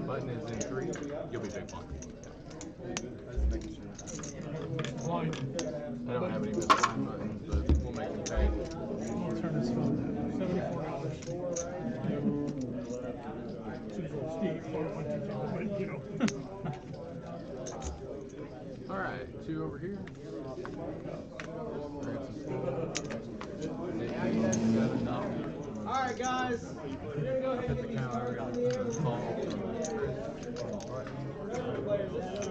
Button is in 3. You'll be big blind. Blind. I don't have any missed blind buttons, but we'll make them pay. I'll turn this phone down. $74. Steve, but you know. All right, 2 over here. All right, guys. We're gonna go ahead and get these cards on the air.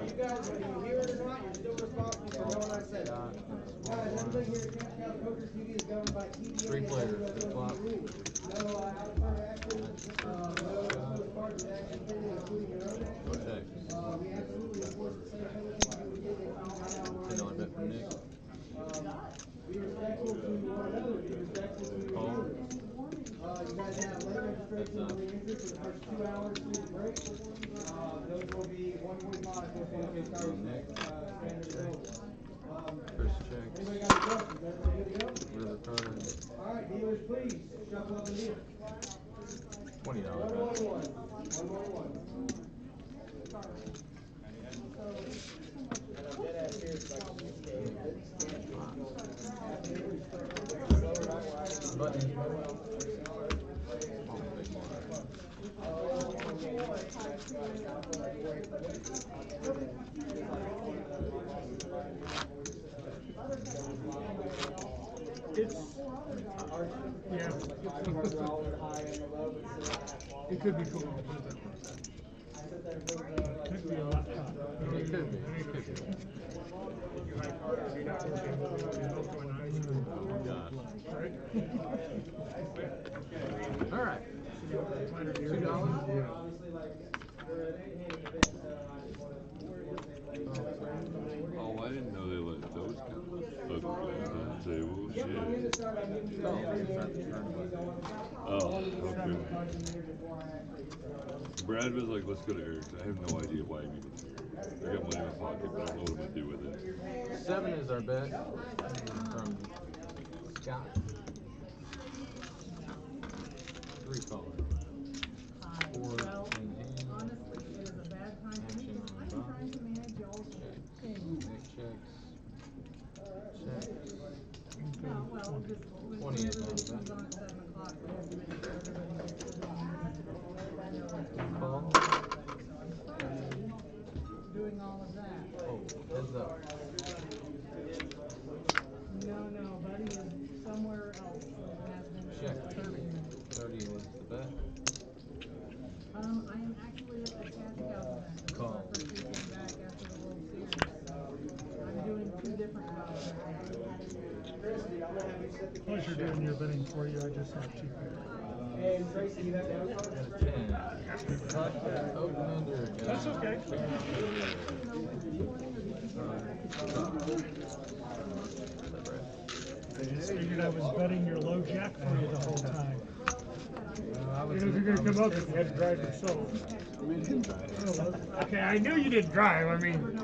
You guys, whether you hear it or not, you're still responsible for knowing I said it. Guys, everybody here at Camp Scout Poker TV is governed by TDA. 3 players. No out-of-turn action. No cards with action pending, including your own action. We absolutely enforce the same penalties you would get if you got out on $10 bet from Nick. Be respectful to one another. Be respectful to your viewers. You guys have late registration and re-entry for the first 2 hours through the break. Those will be 145 for standard bill. First check. Anybody got any questions? Everybody good to go? River card. All right, dealers, please shuffle up and deal. $20 bet. 111. Button. It's, yeah. It could be cool. Could be a lot tough. It could be. All right. $2. Oh, I didn't know they let those kind of ugly guys on the table. Shit. Oh, okay. Brad was like, let's go to Eric's. I have no idea why I'm even here. I got money in my pocket, but I don't know what I'm going to do with it. 7 is our bet from Scott. 3 caller. 4 in hand. Honestly, it is a bad time for me. I'm trying to manage y'all's things. Nick checks. Checks. No, well, just when 20 is everybody on comes on at 7 o'clock, we have to make sure everybody's Call. doing all of that. Oh, heads up. No, Buddy is somewhere else. Has been Check. 30. 30 is the bet. I am actually at the Cat Scout event. Call. For season back after the World Series. I'm doing 2 different jobs. Pleasure doing your bidding for you. I just have 2 pairs. And Tracy, you have down card? 10. Open under. That's okay. I just figured I was betting your low jack for you the whole time. If you're going to come up, you had to drive yourself. I mean, he didn't drive. Okay, I knew you didn't drive. I mean,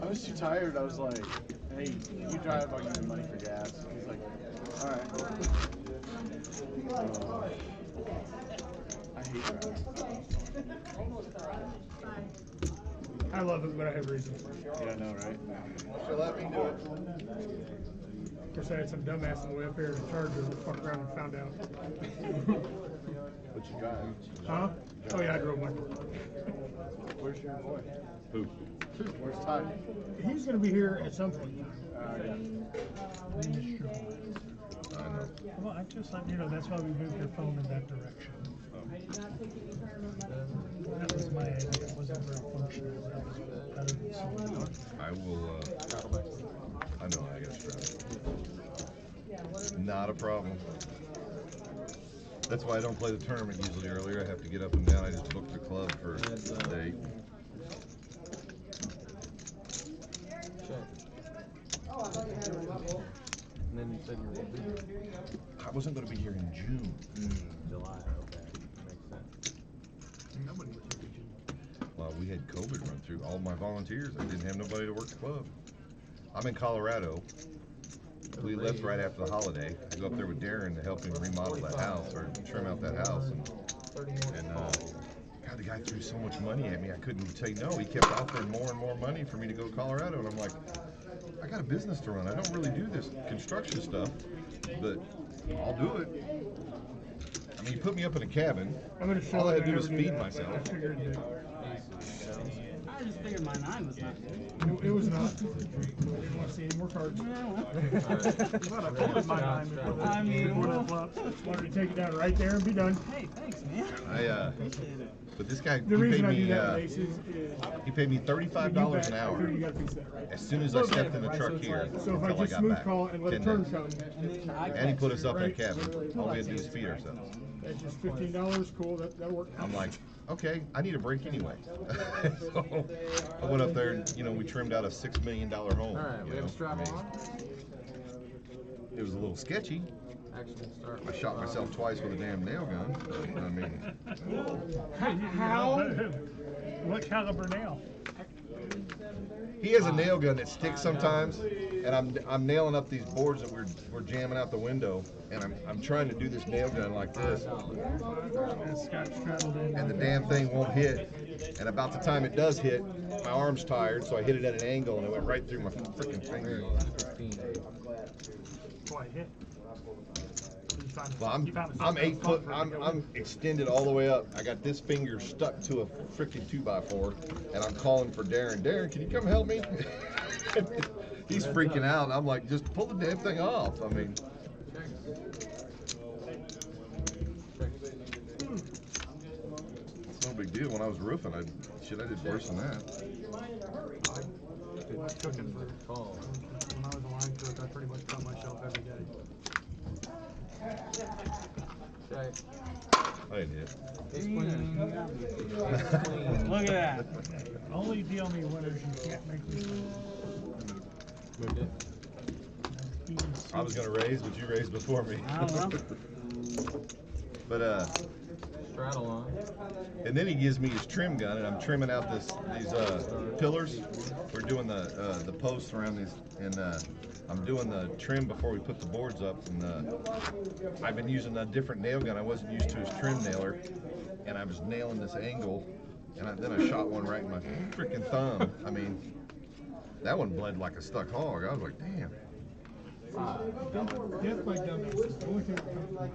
I was too tired. I was like, hey, you drive, I'll give you money for gas. He's like, all right. I hate driving. I love it, but I have reasons. Yeah, I know, right? So let me do it. Of course, I had some dumbass on the way up here in a Charger that fucked around and found out. What you drive? Huh? Oh yeah, I drove my car. Where's your boy? Who? Where's Todd? He's going to be here at some point. Yeah. Well, I just thought, that's why we moved your phone in that direction. That was my idea. It wasn't very functional. That was better than something. I will, I know I got strap. Not a problem. That's why I don't play the tournament usually earlier. I have to get up and down. I just booked the club for the date. And then you said you were going to be here. I wasn't going to be here in June. July, okay. Makes sense. Nobody was here in June. Well, we had COVID run through all my volunteers. I didn't have nobody to work the club. I'm in Colorado. We left right after the holiday. I go up there with Darren to help him remodel that house or trim out that house. And God, the guy guy threw so much money at me, I couldn't say no. He kept offering more and more money for me to go to Colorado, and I'm like, I got a business to run. I don't really do this construction stuff, but I'll do it. I mean, you put me up in a cabin. All I had to do was feed myself. I just figured my 9 was not good. It was not. I didn't want to see any more cards. I Wanted to take it down right there and be done. Hey, thanks, man. But this guy, The reason I do that is he paid me $35 an hour. You got a piece of that, right? As soon as I stepped in the truck here, So if I until I just got smooth back. call and let a 10 turn days. come, And he put us up in a cabin. All we had to do was feed ourselves. that's just $15. Cool, that'll work. I'm like, okay, I need a break anyway. So I went up there and, we trimmed out a $6 million home. All right, we have a strap on. It was a little sketchy. Action start. I shot myself twice with a damn nail gun. I mean, How? What caliber nail? he has a nail gun that sticks sometimes, and I'm nailing up these boards that we're jamming out the window, and I'm trying to do this nail gun like this, and the damn thing won't hit. And about the time it does hit, my arm's tired, so I hit it at an angle, and it went right through my freaking finger. Boy, hit. Well, I'm 8 foot. I'm extended all the way up. I got this finger stuck to a freaking 2x4, and I'm calling for Darren. Darren, can you come help me? He's freaking out. I'm like, just pull the damn thing off. I mean, it's no big deal. When I was roofing, I did worse than that. I was cooking for Call. when I was a line cook. I pretty much cut myself every day. Check. I didn't hit. It's clean. Look at that. Only deal me winners you can't make me. Moved it. I was gonna raise, but you raised before me. I don't know. But Straddle on. and then he gives me his trim gun, and I'm trimming out these pillars. We're doing the posts around these, and I'm doing the trim before we put the boards up. And I've been using a different nail gun. I wasn't used to his trim nailer, and I was nailing this angle, and then I shot one right in my freaking thumb. I mean, that one bled like a stuck hog. I was like, damn. Death by dummies. The only thing that comes to mind.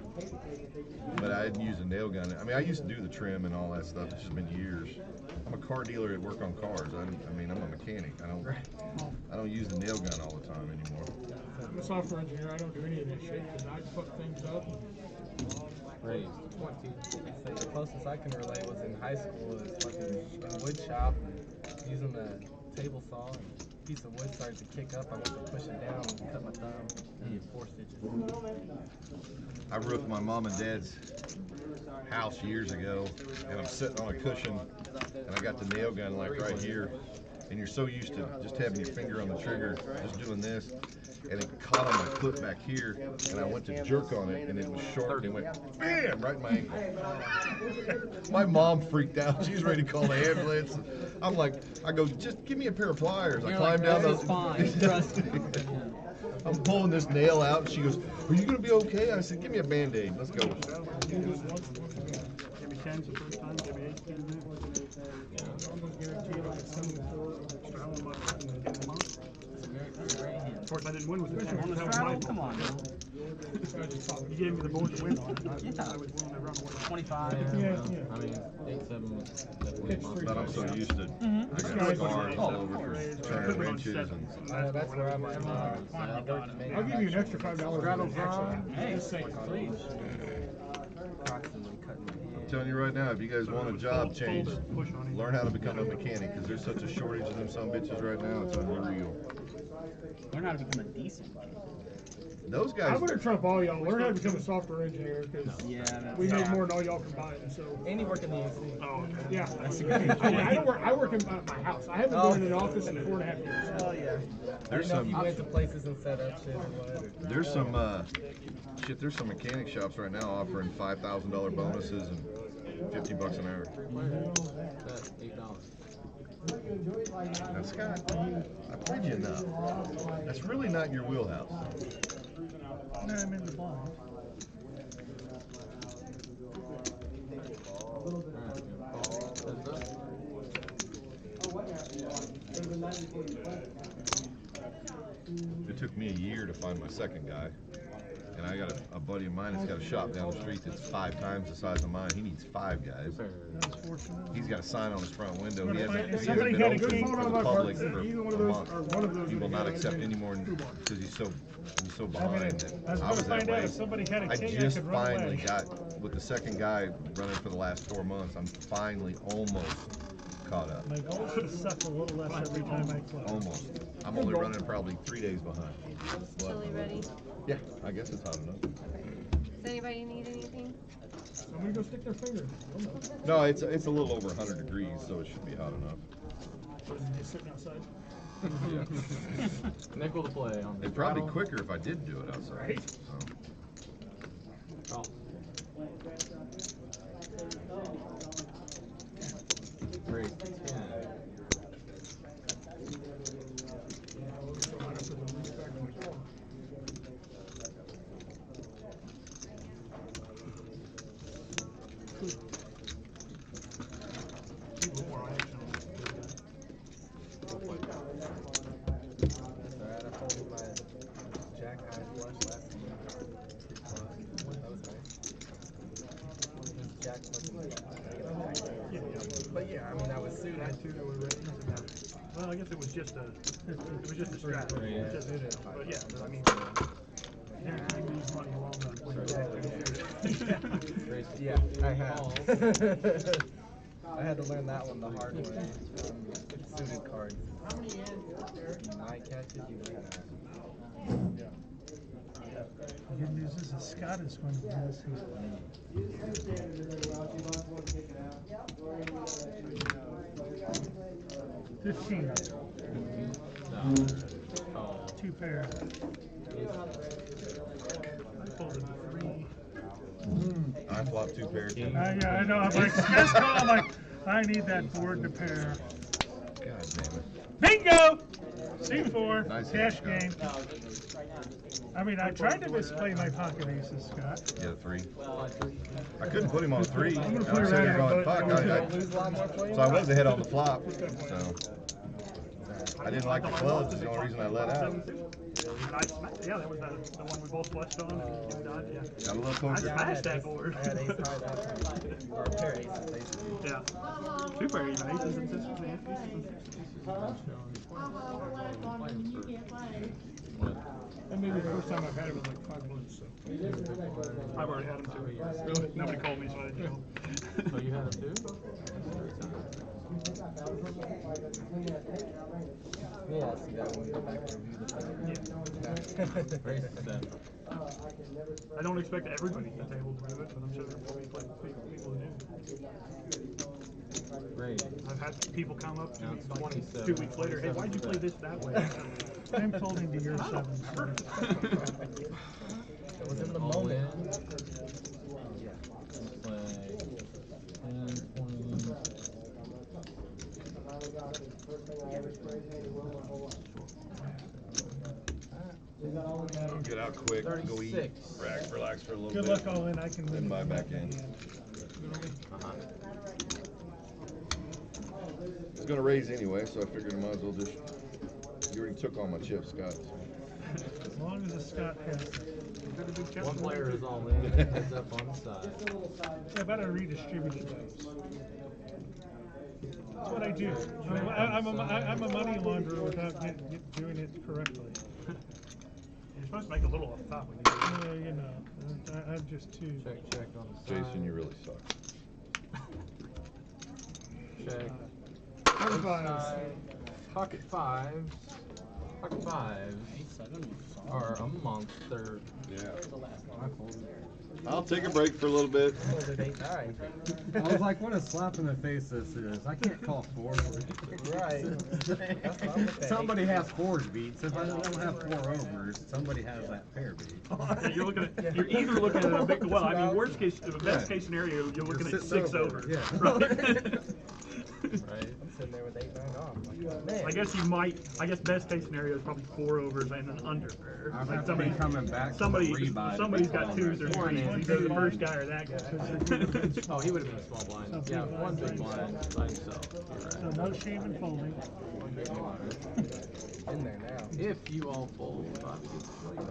But I didn't use a nail gun. I mean, I used to do the trim and all that stuff. It's just been years. I'm a car dealer at work on cars. I mean, I'm a mechanic. I don't use the nail gun all the time anymore. I'm a software engineer. I don't do any of this shit because I fuck things up. Raised. 20. The closest I can relate was in high school. Is fucking in a wood shop and using the table saw and a piece of wood started to kick up. I went to push it down and cut my thumb and get 4 stitches. I roofed my mom and dad's house years ago, and I'm sitting on a cushion, and I got the nail gun like right here, and you're so used to just having your finger on the trigger, just doing this, and it caught on my foot back here, and I went to jerk on it, and it was short, and it went bam right in my ankle. My mom freaked out. She was ready to call the ambulance. I'm like, I go, just give me a pair of pliers. I climb down "This is fine, trust me." I'm pulling this nail out, and she goes, are you gonna be okay? I said, give me a Band-Aid. Let's go. Give me 10's the first time. Give me 8 10 minutes. I'm gonna guarantee you like 7 4 straddle my foot and then get them out. Of course, I didn't win with the On the straddle? Come on. He gave me the board to win on it. I was willing to run away. 25. Yeah. I mean, 8-7 was definitely possible. But I'm so used to, I got scars all over for turning wrenches and That's where I'm at. I'll give you an extra $5 Straddle extra. draw. Hey, Approximately cutting the I'm telling you right now, if you guys want a job change, learn how to become a mechanic, because there's such a shortage of them some bitches right now, it's unreal. learn how to become a decent kid. Those I'm guys, gonna trump all y'all. Learn how to become a software engineer because Yeah, that's we make more than all y'all combined. So And you work in the AC. oh yeah, I don't work. I work in my house. I haven't been in an office in 4.5 years. Oh yeah. there's I don't know if you some, went to places and set up shit or what. there's some mechanic shops right now offering $5,000 bonuses and $50 an hour. That's $8. Now, Scott, I played you enough. That's really not your wheelhouse. No, I'm in the blind. Alright, took me a year to find my second guy. And I got a buddy of mine that's got a shop down the street that's 5 times the size of mine. He needs 5 guys. He's got a sign on his front window. He hasn't been open to the public for a month. He will not accept any more because he's so behind that I was that way. I just finally got, with the second guy running for the last 4 months, I'm finally almost caught up. My goal should suck a little less every time I play. Almost. I'm only running probably 3 days behind. Chili ready? Yeah, I guess it's hot enough. Does anybody need anything? Somebody go stick their finger. No, it's a little over 100 degrees, so it should be hot enough. Just sitting outside. Nickel to play on the It'd probably be quicker if I did do it outside. Right. So. Oh. Great. 10. But yeah, I mean, I was suited. Well, I guess it was just a strat. Yeah. But yeah, but I mean, you lose money along the Yeah, I have. I had to learn that one the hard way. Suited cards. Nine catches, you win that. The good news is that Scott is going to win this season. 15. Oh. 2 pair. I folded the 3. I flopped 2 pairs. Yeah, I know. I'm like, just I'm like, I need that board to pair. God damn it. Bingo! C4. Nice Cash hit, game. I mean, I tried to misplay my pocket aces, Scott. Yeah, 3. I couldn't put him on 3. I'm I gonna was put it sitting there right going, on, fuck. So I was ahead on the flop. So I didn't like the clubs. Is the only reason I let out. Yeah, that was the one we both flushed on. Yeah. Got a little I poker. smashed that board. I had ace high that time. Or a pair of aces, basically. Yeah. 2 pair, even aces and sisters and And maybe the first time I've had it was like 5 months, so. I've already had them too. Nobody called me, so I didn't know. Oh, you had them too? Yeah, see that when we go back and review the Race to 7. I don't expect everybody at the table to do it, but I'm sure there will be people who do. Great. I've had people come up to Now me it's like 27. 2 weeks later, hey, why'd you play this that way? I'm folding to your 7. It was in the All moment. in. Yeah. Play 10, 20. Get out quick, go eat, 36. relax for a little Good bit. luck all in, I can Then win. buy back in. It's gonna raise anyway, so I figured I might as well just. You already took all my chips, Scott. As long as the Scott has it. One player is all in, heads up on the side. I better redistribute those. That's what I do. I'm a money launderer without doing it correctly. You're supposed to make a little off the top when you do it. You know, I'm just too. Check on the side. Jason, you really suck. Check. Pocket fives. Pocket fives. Pocket fives are amongst their. Yeah. I folded. I'll take a break for a little bit. Alright. I was like, what a slap in the face this is. I can't call fours. Right. Somebody has 4s beats. If I don't have 4 overs, somebody has that pair beat. Yeah, you're either looking at a big, well, I mean, worst case, the best case scenario, you're looking at 6 over. Yeah. Right? Right. I'm sitting there with 8-9 off. Like, man. guess you might. I guess best case scenario is probably 4 overs and an under. I've Like somebody coming back. somebody's got 2s or 3s. Either the first guy or that guy. Oh, he would have been small blind. Yeah, one big blind by himself. You're So right. no shame in folding. One big blind. In there now. If you all fold, Bobby gets his money back.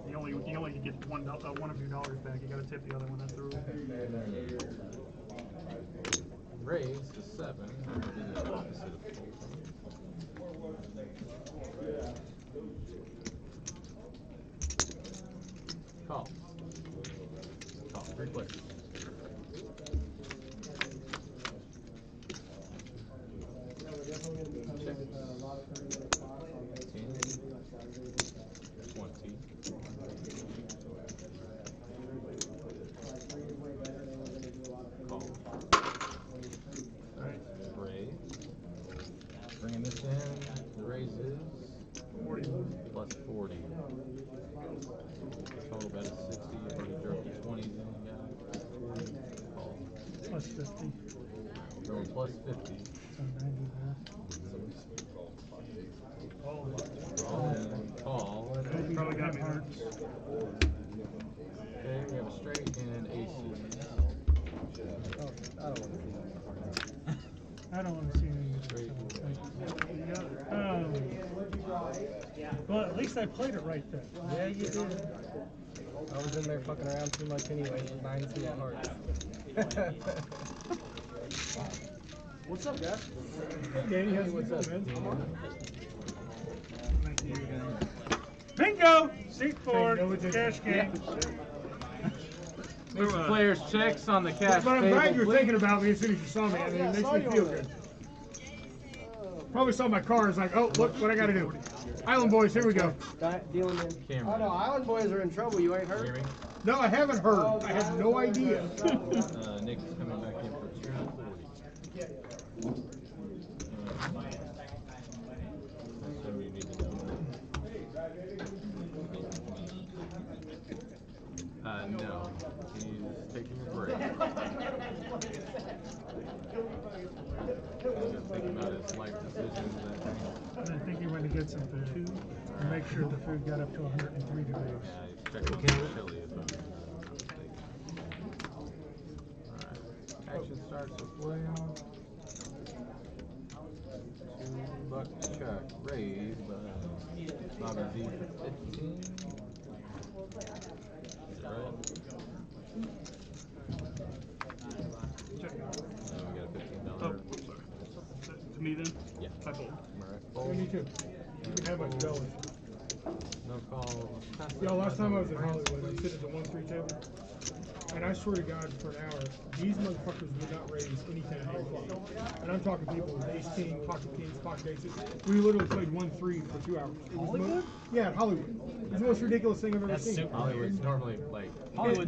You only get one of your dollars back. You got to tip the other one. That's the rule. Raise to 7. That would be the opposite of folding. Call. Call. 3 places. Check. 10, 20. Call. Alright, raise. Bringing this in, the raise is 40. plus 40. Total bet is 60. You already drove the 20s in, guys. Call. Plus 50. We're going plus 50. So 90 All in, call. Probably got me hearts. Okay, we have a straight and aces. I don't want to see any well, at least I played it right then. Yeah, you did. I was in there fucking around too much anyway. 9 2 hearts. What's up, guys? Danny, how's What's up, man? Dan? Bingo! Seat forward, cash game. These players' checks on the cash But I'm table, glad you were please. thinking about me as soon as you saw me. I mean, it makes me feel good. Probably saw my car. It's like, oh, look what I got to do. Island Boys, here we go. Dealing in. Camera. Oh no, Island Boys are in trouble. You ain't Can you heard? hear me? No, I haven't heard. I have no idea. Nick's coming back in for 240. Assume you need to know. No. He's taking a break. He's thinking about his life decisions, I think. I think he went to get some food and make sure the food got up to 103 degrees. Yeah, he's checking the chili if I'm not mistaken. Alright. Action starts with William. $2 check. Raise by Bobby Z for 15. Is that right? Check. We got a $15. Oh, sorry. To me then? Yeah. I fold. Alright. Me too. You can have my dollars. No call. Yo, last time I was in Hollywood, I sit at the 1-3 table, and I swear to God, for an hour, these motherfuckers would not raise anything at 8 o'clock. And I'm talking people with ace king, pocket kings, pocket aces. We literally played 1-3 for 2 hours. It was Hollywood? Yeah, Hollywood. It's the most ridiculous thing I've ever seen. Hollywood's normally like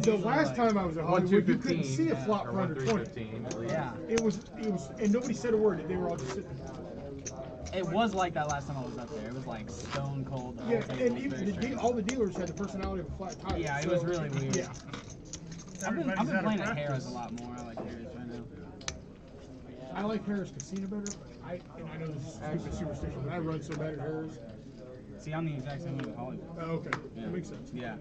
The last time I was in Hollywood, you couldn't 1-2-15, see a flop or for under 20. 1-3-15 at least. Yeah. It was, and nobody said a word. They were all just sitting there. It was like that last time I was up there. It was like stone cold. The whole Yeah, table and was even very strange. all the dealers had the personality of a flat tire. Yeah, it was really weird. Yeah. I've been Everybody's out of playing at practice. Harrah's a lot more. I like Harrah's right now. I like Harris Casino better, but I know this is stupid superstition, but I run so bad at Harris. See, I'm the exact same way with Hollywood. Oh, okay, Yeah. that makes sense. Yeah.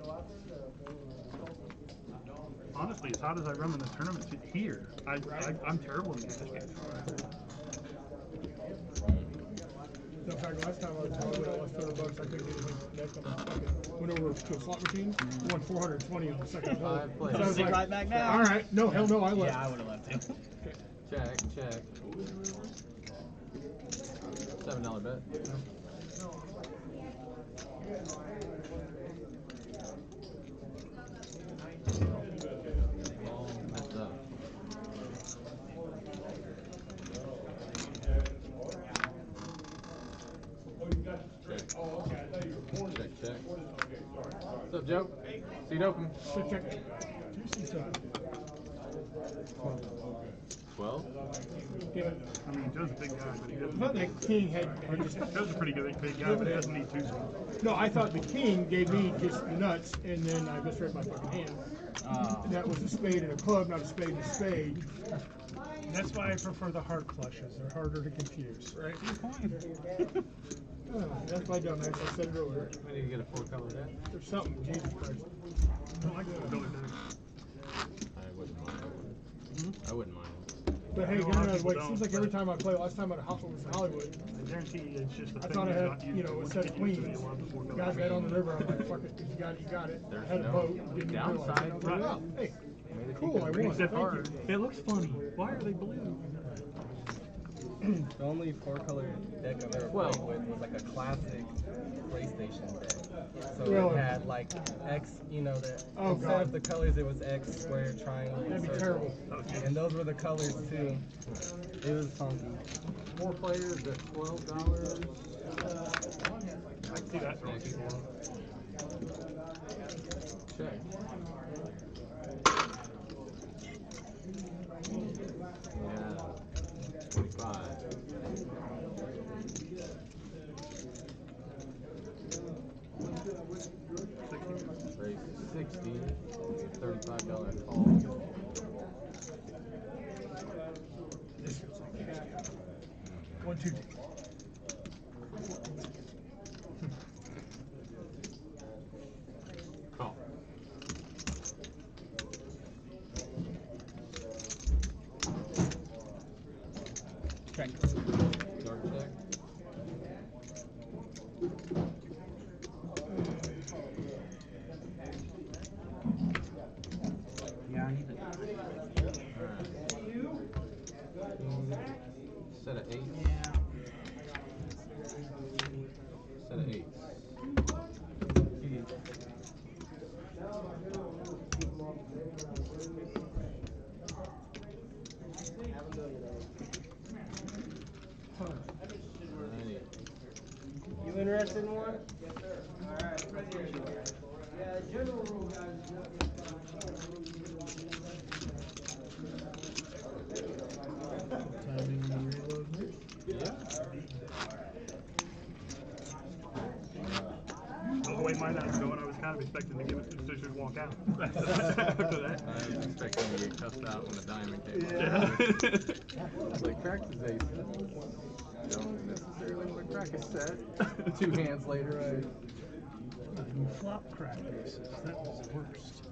Honestly, as hot as I run in the tournaments here, I'm terrible in cash games. In fact, last time I was in Hollywood, I lost $200. I couldn't get anything next on my fucking went over to a slot machine, won 420 on the second hole. Five plays. So I was Sit like, right back down. all right, no, hell no, I left. Yeah, I would have left too. Check, check. $7 bet. All messed up. Check, check. What's up, Joe? Seat open. Check, check. 2 seats up. 12. I mean, Joe's a big guy, but he I doesn't. thought that king had just, Joe's a pretty good big guy, but he doesn't need 2 seats. no, I thought the king gave me just the nuts, and then I misread my fucking hand. That was a spade and a club, not a spade and a spade. That's why I prefer the heart flushes. They're harder to confuse. Right. That's why I don't. I said it earlier. I need to get a 4-color deck. There's something, Jesus Christ. I don't like the color deck. I wouldn't mind one. I wouldn't mind one. But hey, I know a get lot of another way. It people seems don't, like every but- time I play, last time I was Hollywood, I guarantee you it's just the I thing thought I you're had, not used you to. know, it Once said you get used to it, Queens. you'll love the four color. Guys right on the river, I'm like, fuck it, you got it. There's I had a no boat, didn't realize. downside it. to it. Wow, hey, Made it cool, I equal. won. Except Thank you. it looks funny. Why are they blue? The only 4-color deck I've ever Well- played with was like a classic PlayStation deck. So Really? it had like X, you know, Oh, instead God. of the colors, it was X, square, triangle, and That'd be circle. terrible. And those were the colors too. It was funky. 4 players at $12. I can see that throwing people off. Check. Yeah. 25. Raise to 60. $35 call. This feels like next year. 1, 2, 3. Call. Check. Dark check. Yeah, I need the. Set of 8. Yeah. Set of 8. You interested in one? Yes, sir. All right, right here. Yeah, general rule, guys, is not Timing on the reload. Well, the way my night's going, I was kind of expecting to give it to the sisters walk out. After that. I was expecting to get cussed out when the diamond came up. Yeah. It's like, cracked his ace. You don't necessarily want to crack a set. 2 hands later, You flop crack aces. That was the worst.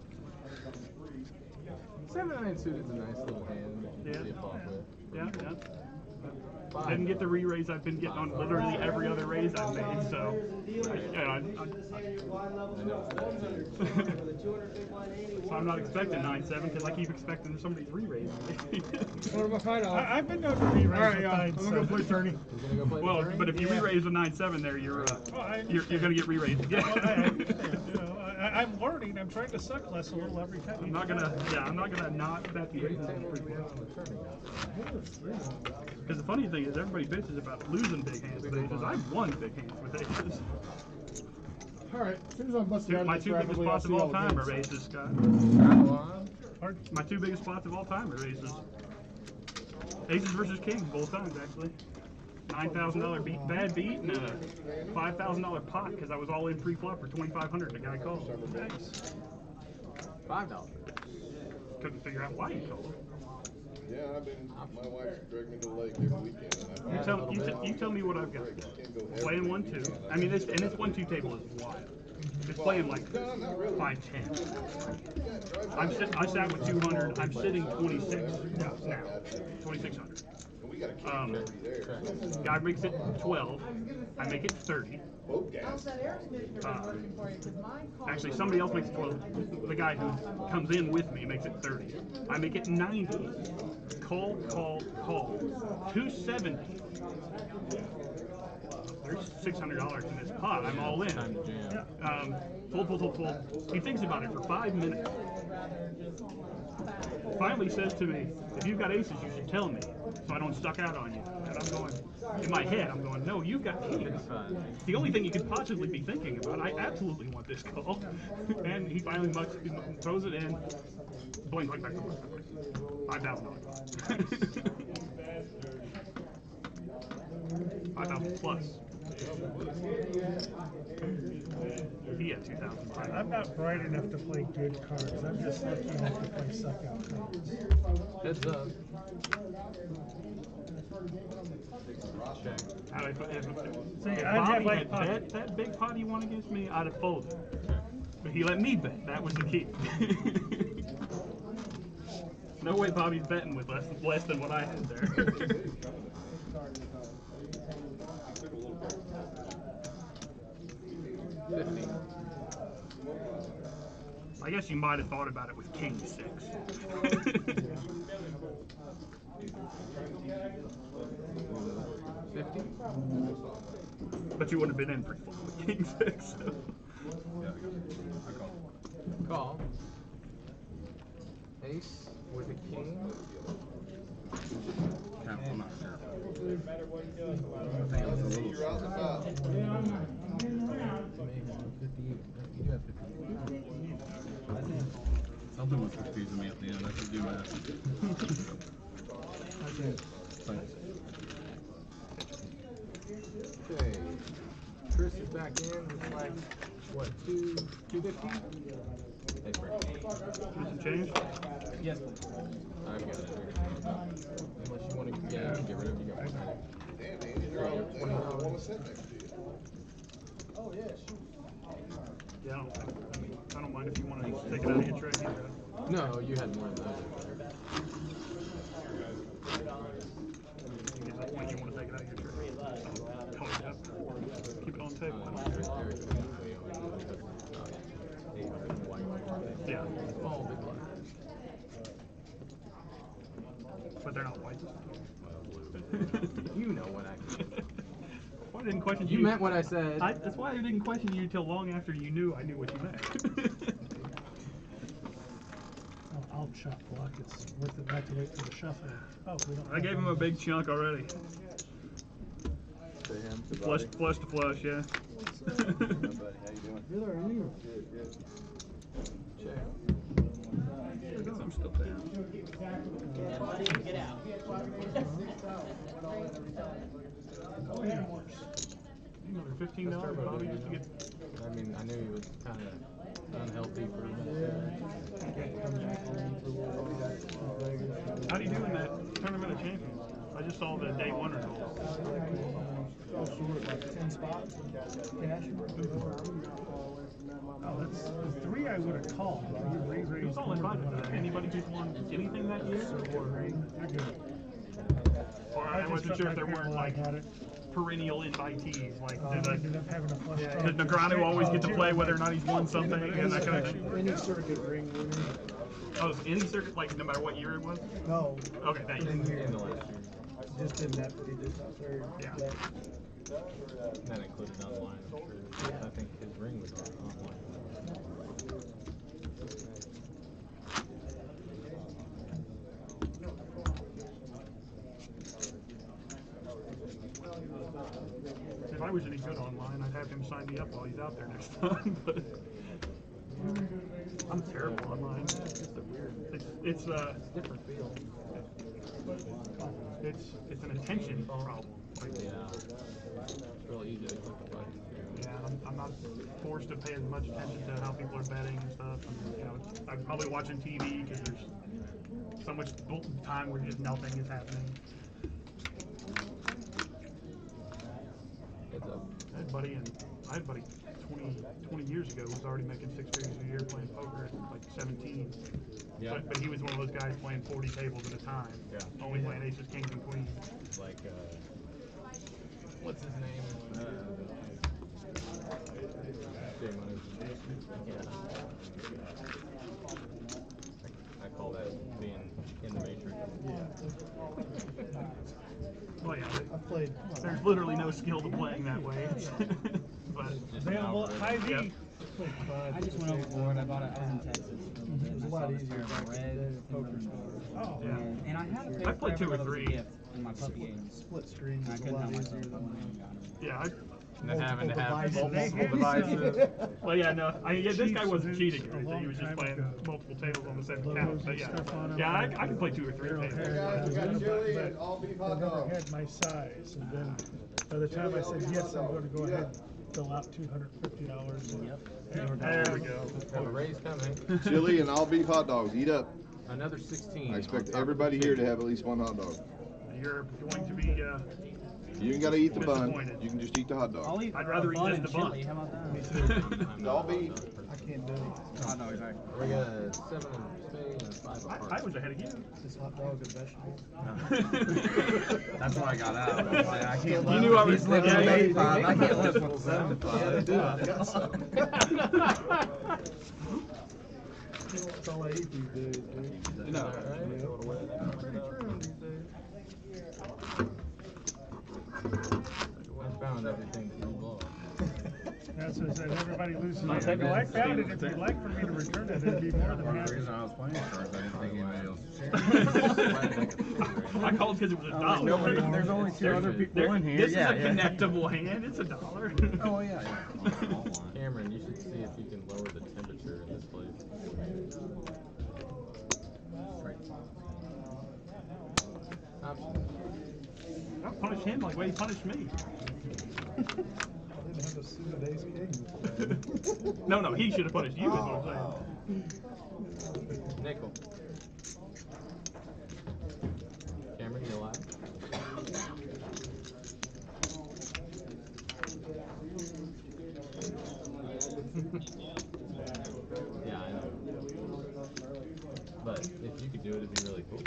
7-9 suited is a nice little hand. Yeah. To flop with. Yeah, yeah. Five. Didn't get the re-raise I've been getting on literally every other raise I've made, so. I noticed that too. So I'm not expecting 9-7 because I keep expecting somebody's re-raise. What am I fighting on? I've been known to re-raise All right, with yeah, I'm gonna go 9-7. play tourney. You're gonna go play Well, the tourney? but if you Yeah. re-raise with 9-7 there, you're gonna get re-raised again. Well, I understand, you know, I'm learning. I'm trying to suck less a little every time. I'm not gonna not bet the Great aces. ten pretty well on the tourney. Because the funny thing is, everybody bitches about losing big hands with aces. I've won big hands with aces. All right, as soon as I'm busted out of My this two biggest rapidly, I'll spots see of all all the time games. are aces, Scott. Rattle on. My two biggest spots of all time are aces. Aces versus kings, both times actually. $9,000 bad beat and a $5,000 pot because I was all in pre-flop for $2,500. The guy called. Nice. $5. Couldn't figure out why he called. Yeah, my wife's dragged me to the lake every weekend. And You tell me what I've got. Playing 1-2. I mean, this 1-2 table is wild. It's playing like 5-10. I sat with 200. I'm sitting 26 now. 2,600. Guy makes it 12. I make it 30. How's that air conditioner been working for you? 'Cause mine costs. Actually, somebody else makes it 12. The guy who comes in with me makes it 30. I make it 90. Call. 270. There's $600 in this pot. I'm all in. Time to jam. Fold. He thinks about it for 5 minutes. Finally says to me, if you've got aces, you should tell me so I don't stuck out on you. And I'm going, in my head, I'm going, no, you've got kings. It's the only thing you could possibly be thinking about. I absolutely want this call. And he finally throws it in. Blink. $5,000. 5,000 plus. He had 2,000. I'm not bright enough to play good cards. I'm just lucky enough to play suck out cards. Heads up. See, If I'd have Bobby like had Bobby. bet that big pot he won against me, I'd have folded. But he let me bet. That was the key. No way Bobby's betting with less than what I had there. 50. I guess you might have thought about it with King 6. 50? But you wouldn't have been in pre-flop with King 6. So. Call. Ace with a king. I'm not sure. Something was confusing me at the end. I could do math. Thanks. Okay. Chris is back in with like, what, 250? Hey, Frank. Some change? Yes. I've got it. Unless you want to get rid of it, you got one. Damn, man, you're all $20. I want to sit next to you. Oh, yeah, shoot. Yeah, I don't mind if you want to take it out of your tray. No, you had more than that. Is that point you want to take it out of your tray? Clean it up. Keep it on the table. Yeah. Oh, big one. But they're not white. You know what I mean. Why I didn't question You meant what I said. That's why I didn't question you until long after you knew I knew what you meant. I'll chop block. It's worth it not to wait for the shuffle. Oh, we don't. I gave him a big chunk already. To him, to Flush Bobby. to flush, yeah. Buddy, how you doing? Good, are you? Good, good. Check. I'm still down. Another $15, Bobby, just to get. I mean, I knew he was kind of unhealthy for a minute. How do you do in that Tournament of Champions? I just saw the day one results. Like 10 spots. Cash. Oh, that's the 3 I would have called. You re-raised. Who's all invited? Anybody who's won anything that year? Or I wasn't sure if there weren't like perennial invitees. Like, Ended up having a flush draw. did Negreanu always get to play whether or not he's won something and that kind of thing? Any circuit ring winner. Oh, any circuit, like no matter what year it was? No. Okay, thank you. In the last year. Just didn't have to be just out there. Yeah. That included online, I'm sure. I think his ring was online. If I was any good online, I'd have him sign me up while he's out there next time. But I'm terrible online. It's a Different feel. it's an attention problem. Like, Yeah. It's real easy to click the button. yeah, I'm not forced to pay as much attention to how people are betting and stuff. And, you know, I'm probably watching TV because there's so much time where just nothing is happening. Heads up. I had a buddy 20 years ago who was already making 6 figures a year playing poker at like 17. Yeah. But he was one of those guys playing 40 tables at a time. Yeah. Only playing aces, kings, and queens. Like, what's his name? Jay Money. Yeah. I call that being in the matrix. Well, yeah, I played. there's literally no skill to playing that way. But Available at High V. Yep. I just went overboard. I bought it. I was in Texas for a little bit. It was And a I lot saw this easier pair of back in the day red with poker stars. Oh, Yeah. and I had a pair I played 2 or forever that was a 3. gift in my puppy games. Split screen And I was a couldn't lot help easier myself. I than went and got it. Yeah, And then having to have Multiple multiple devices. devices. well, yeah, no. This guy wasn't cheating or A anything. long He was just time playing ago. multiple tables on the same Logos account. But and yeah, stuff on 'em. yeah, I could play 2 or 3 Arrow tables. hair. We got chili But and all beef I hot never dogs. had my size, and then by the time I said yes, I'm going to go ahead and fill out $250. Yep. There we go. Have a raise coming. Chili and all beef hot dogs. Eat up. Another 16. I expect everybody here to have at least one hot dog. You're going to be. You ain't gotta eat the bun. Disappointed. You can just eat the hot dog. I'd rather eat just the bun. Chili. How about that? All beef. I can't do it. Hot dog, right? We got 7 in Spain and 5 apart. I was ahead of you. Is hot dog a vegetable? That's why I got out. I can't You live. knew I was. He's living Yeah, with yeah, 85. I can't live with 75. That's all I eat these days, dude. No, Pretty true these days. I found everything to blow. That's what I said, everybody loses I'll it. take Well, I it. found it. If you'd like for me to return it, it'd be more than One of the happy. reasons I was playing cards, I didn't think anybody else I called because it was $1. There's only two other people in here. This Yeah, is a yeah. connectable hand. It's $1. Oh yeah. Cameron, you should see if you can lower the temperature in this place. I'll punish him like the way he punished me. I didn't have a suit of Ace King. No, he should have punished you, is what I'm saying. Nickel. Cameron, you alive? Yeah, I know. But if you could do it, it'd be really cool.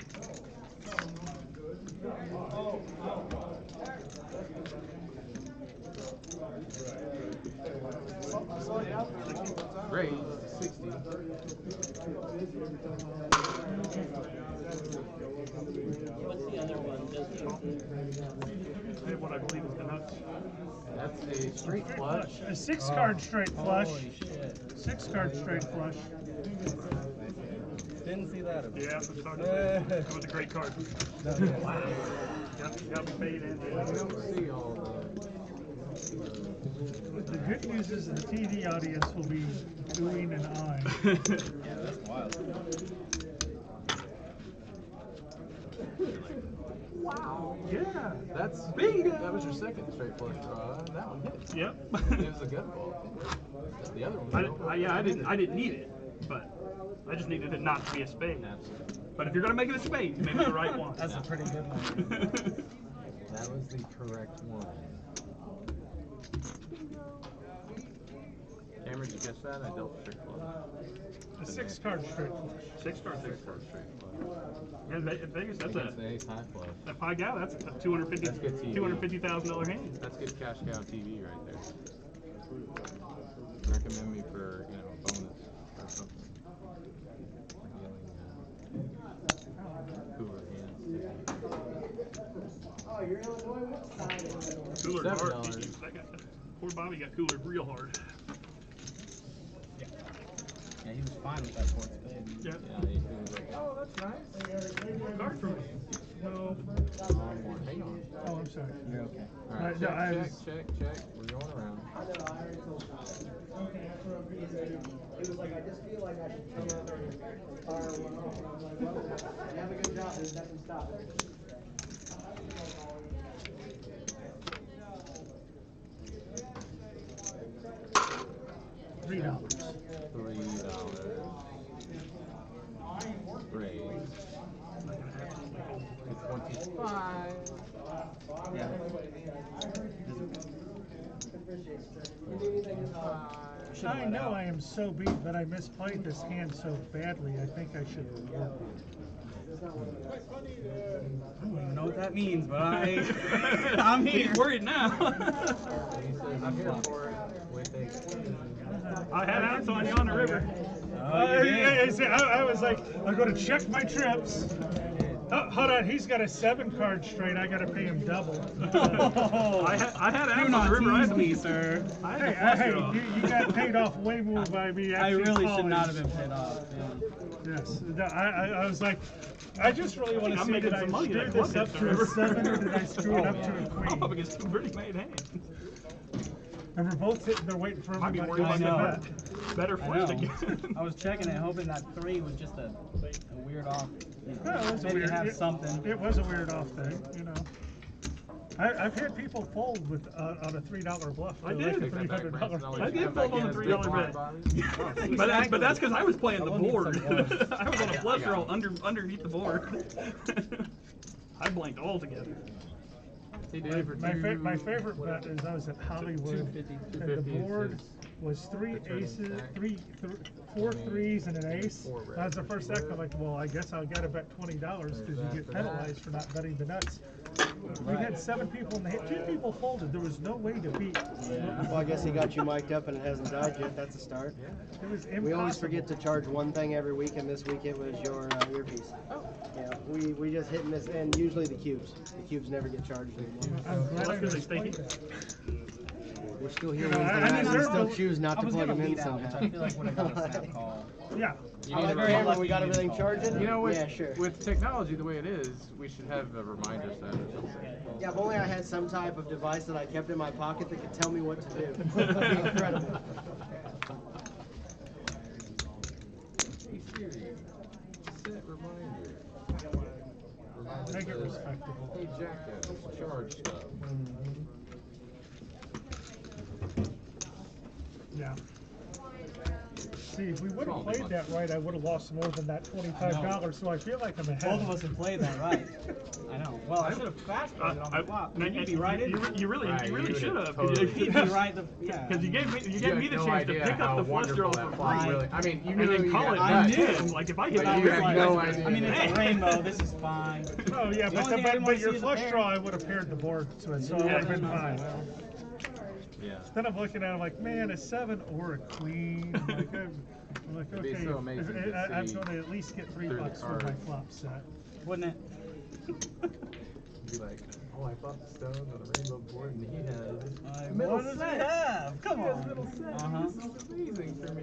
Raise to 60. I have what I believe is the nuts. That's a straight flush. A 6-card straight flush. Holy shit. 6-card straight flush. Didn't see that. Yeah, that's that was a great card. Wow. Got me paid in. You don't see all The good news is the TV audience will be oohing and eyeing. Yeah, that's wild. Wow. Yeah. That's bingo. That was your second straight flush draw. That one hit. Yep. It was a good ball. The other one. I didn't need it, but I just needed it not to be a spade. Absolutely. But if you're gonna make it a spade, you make it the right one. That's a pretty good one. That was the correct one. Cameron, did you catch that? I dealt straight flush. A 6-card straight flush. 6-card Straight flush. Yeah, in Vegas, that's Against the ace high flush. that pie gal. That's a That's good TV. $250,000 hand. That's good cash cow TV right there. Recommend me for, a bonus or something. Cooler hands. Oh, you're Illinois? What side of Illinois? Cooler hard. $7. That guy, poor Bobby got coolered real hard. Yeah, he was fine with that fourth spade. Yeah. Yeah, he was like, oh, that's nice. Card for me. No. Hang on. Oh, I'm sorry. You're okay. All right, No, check, I check, was- check. We're going around. I know, I already told you. Okay, that's what I'm pretty saying. It was like, I just feel like I should come out there and fire one off. And I was like, well, you have a good job, there's nothing stopping it. $3. $3. Raise. 25. Yeah. I know I am so beat, but I misplayed this hand so badly. I think I should reward I don't even know what that means, but I'm here. He's worried now. I'm here for it with a I had outs on you on the river. I was like, I'm going to check my trips. Oh, hold on, he's got a 7-card straight. I got to pay him double. I had outs on the river. I had me, sir. I Hey, had hey, to you got paid off way more by me. I actually really should calling. not have been paid off. Yes, I was like, I just really want to I'm see, making did I some money screw that this club up hits to the a river. 7 or did I screw it up to a I'm up queen? against two pretty made hands. And we're both sitting there waiting for Might be everybody worried else about to that. bet. Better I first know. again. I was checking it, hoping that 3 was just a weird off. Yeah, it was a Maybe weird, have something. It was a weird off thing, I've had people fold with on a $3 bluff. I Like did. a $300. I did fold on a $3 bet. But that's because I was playing the board. I was on a flush draw underneath the board. I blanked altogether. My favorite bet is I was at Hollywood, and the board was four threes and an ace. That was the first act. I'm like, well, I guess I'll gotta bet $20 because you get penalized for not betting the nuts. We had 7 people in the hand. 2 people folded. There was no way to beat. Well, I guess he got you mic'd up and it hasn't died yet. That's a start. It was impossible. We always forget to charge one thing every week, and this week it was your earpiece. Oh. Yeah, we just hit and miss, and usually the cubes. The cubes never get charged anymore. I'm glad I explained that. We're still here Wednesday night, and we still choose not to plug them in somehow. I feel like when I got a snap call. Yeah. When we got everything charging? You know, with, yeah, sure. with technology the way it is, we should have a reminder set or something. Yeah, if only I had some type of device that I kept in my pocket that could tell me what to do. That'd be incredible. Hey Siri, set reminder. Make it respectable. Hey Jackass, charge stuff. Yeah. See, if we would have played that right, I would have lost more than that $25. So I feel like I'm ahead. Both of us have played that right. I know. Well, I should have fast played it on the flop. You'd be right in. You really should have. You'd be right. Yeah. Because you gave me the chance to pick up the flush draw for free. Really, I mean, you and knew then you call it. got I knew. Like if I hit but that, you had no idea. I mean, it's a rainbow. This is fine. Oh yeah, but your flush draw, I would have paired the board to it, so it would have been fine. Yeah. Then I'm looking at it like, man, a 7 or a queen. I'm like, It'd be okay, so amazing to I'm see going to at least get $3 for my flop set. Wouldn't it? Be like, oh, I bought the stone on a rainbow board, and he has What does he have? Come on. middle set. This is amazing for me.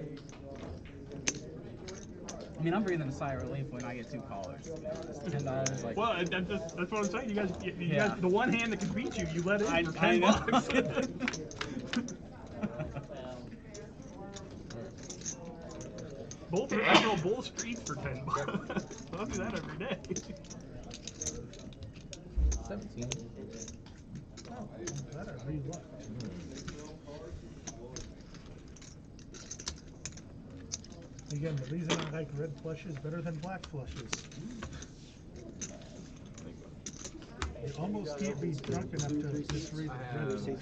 I mean, I'm breathing a sigh of relief when I get 2 callers. $10, like. Well, that's what I'm saying. You guys, the one hand that can beat you, you let in for I know. $10. Both are actual bull streets for $10. I'll do that every day. 17. Oh, that I really love. Again, the reason I like red flushes better than black flushes. You almost can't be drunk enough to just read the That's a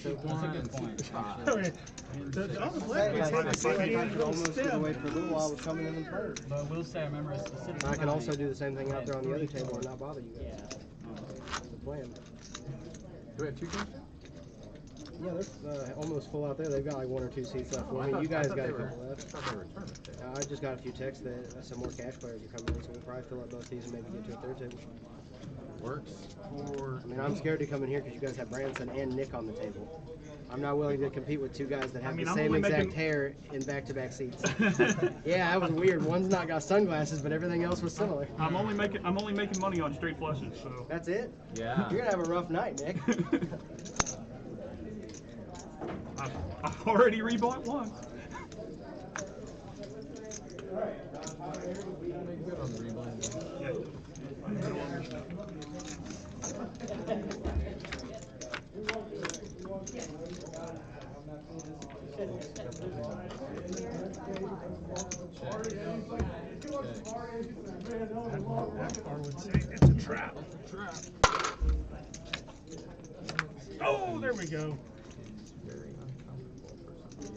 good point. all the black ones have the same I almost get away for a little while with coming in and playing. But I will say, I remember a specific. I can also do the same thing out there on the other table and not bother you guys. That's the plan. Do we have 2 games? Yeah, they're almost full out there. They've got like 1 or 2 seats left. Well, I mean, you guys got a couple left. I thought they were tournament tables. I just got a few texts that some more cash players are coming in, so we'll probably fill up both these and maybe get to a third table. Works for. I mean, I'm scared to come in here because you guys have Branson and Nick on the table. I'm not willing to compete with 2 guys that have the same exact hair in back-to-back seats. Yeah, that was weird. One's not got sunglasses, but everything else was similar. I'm only making money on straight flushes, so. That's it? Yeah. You're gonna have a rough night, Nick. I've already rebought once. Make good on the rebind. Yeah. Or would say it's a trap. It's a trap. Oh, there we go. Very uncomfortable for some.